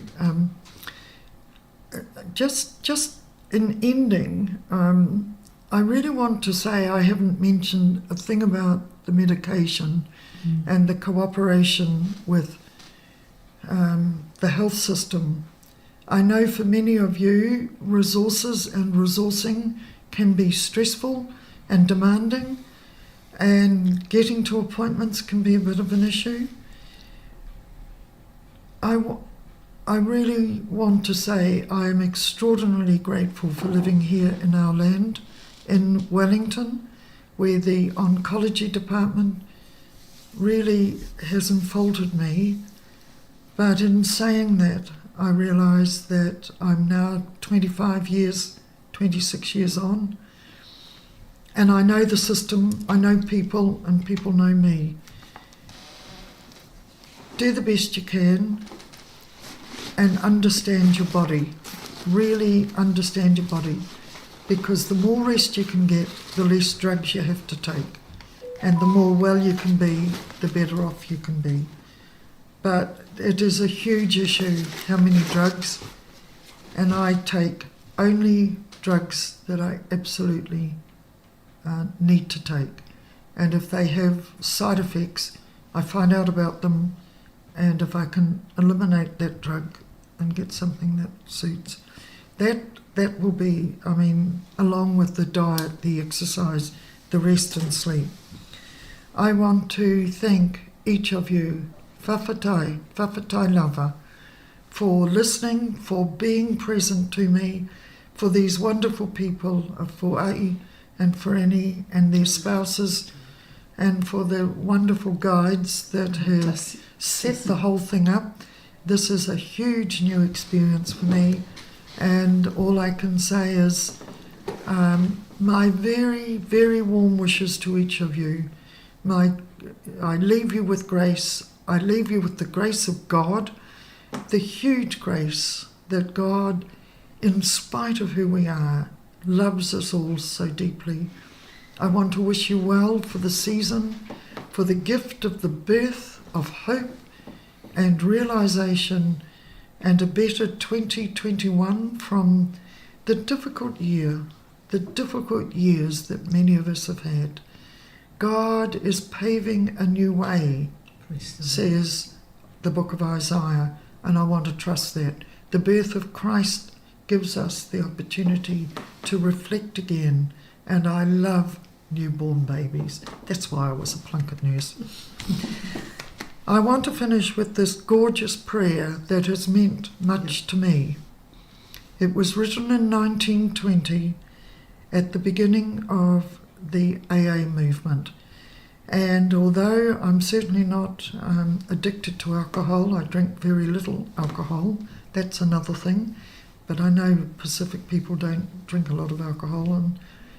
just in ending. I really want to say I haven't mentioned a thing about the medication and the cooperation with the health system. I know for many of you, resources and resourcing can be stressful and demanding, and getting to appointments can be a bit of an issue. I really want to say I am extraordinarily grateful for living here in our land, in Wellington, where the oncology department really has enfolded me. But in saying that, I realise that I'm now 26 years on, and I know the system, I know people, and people know me. Do the best you can and understand your body. Really understand your body, because the more rest you can get, the less drugs you have to take, and the more well you can be, the better off you can be. But it is a huge issue how many drugs, and I take only drugs that I absolutely need to take, and if they have side effects, I find out about them, and if I can eliminate that drug and get something that suits, that will be, I mean, along with the diet, the exercise, the rest and sleep. I want to thank each of you, whawhatai lava, for listening, for being present to me, for these wonderful people of Fuai and Fereni and their spouses, and for the wonderful guides that have set the whole thing up. This is a huge new experience for me, and all I can say is my very, very warm wishes to each of you. I leave you with grace. I leave you with the grace of God, the huge grace that God, in spite of who we are, loves us all so deeply. I want to wish you well for the season, for the gift of the birth of hope and realization, and a better 2021 from the difficult years that many of us have had. God is paving a new way, says the book of Isaiah, and I want to trust that. The birth of Christ gives us the opportunity to reflect again, and I love newborn babies. That's why I was a Plunkett nurse. I want to finish with this gorgeous prayer that has meant much to me. It was written in 1920 at the beginning of the AA movement. And although I'm certainly not addicted to alcohol, I drink very little alcohol. That's another thing. But I know Pacific people don't drink a lot of alcohol, and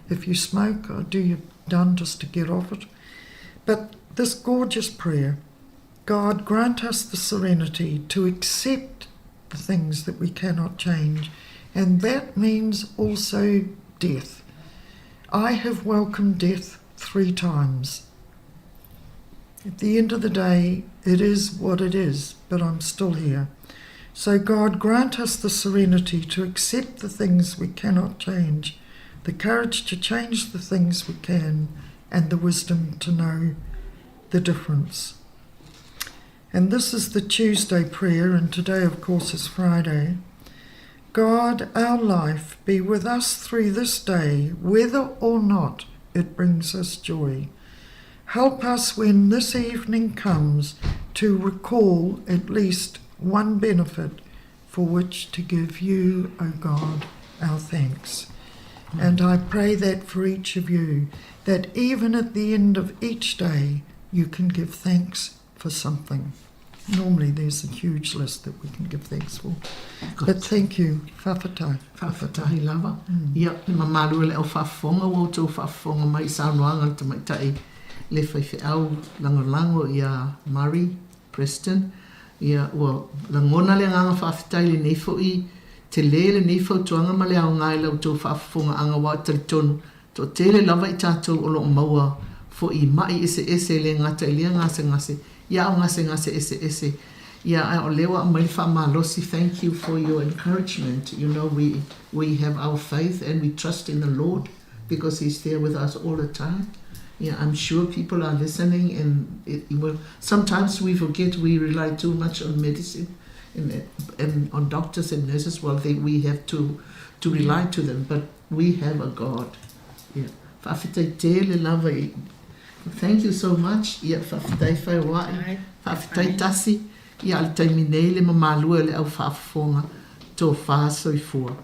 if you smoke, do your done just to get off it. But this gorgeous prayer, God grant us the serenity to accept the things that we cannot change, and that means also death. I have welcomed death 3 times. At the end of the day, it is what it is, but I'm still here. So God grant us the serenity to accept the things we cannot change, the courage to change the things we can, and the wisdom to know the difference. And this is the Tuesday prayer, and today, of course, is Friday. God, our life, be with us through this day, whether or not it brings us joy. Help us when this evening comes to recall at least one benefit for which to give you, O God, our thanks. And I pray that for each of you, that even at the end of each day, you can give thanks for something. Normally there's a huge list that we can give thanks for. But thank you. Whawhatai. Whawhatai lava. Ia, le mamalu le au whafonga o tau whafonga mai saunoanga te maitai le whaiwhi au langolango ia Murray, Preston. Ia ua langona le nganga whawhatai le neifo I te le neifo tuanga ma le au ngai lau tau whafonga anga wa talitonu. To tele lava I tātou o lo maua fo I mai ese le ngata I lea ngase. Ia o ngase ese. Ia o lewa mai whamalosi. Thank you for your encouragement. You know, we have our faith and we trust in the Lord because He's there with us all the time. Yeah, I'm sure people are listening, and sometimes we forget we rely too much on medicine and on doctors and nurses. Well, we have to rely to them, but we have a God. Yeah. Thank you so much. Ia whawhitai whaiwai, whawhitai tasi, ia al taimine le mamalua le au whaafonga tō whāsoifua.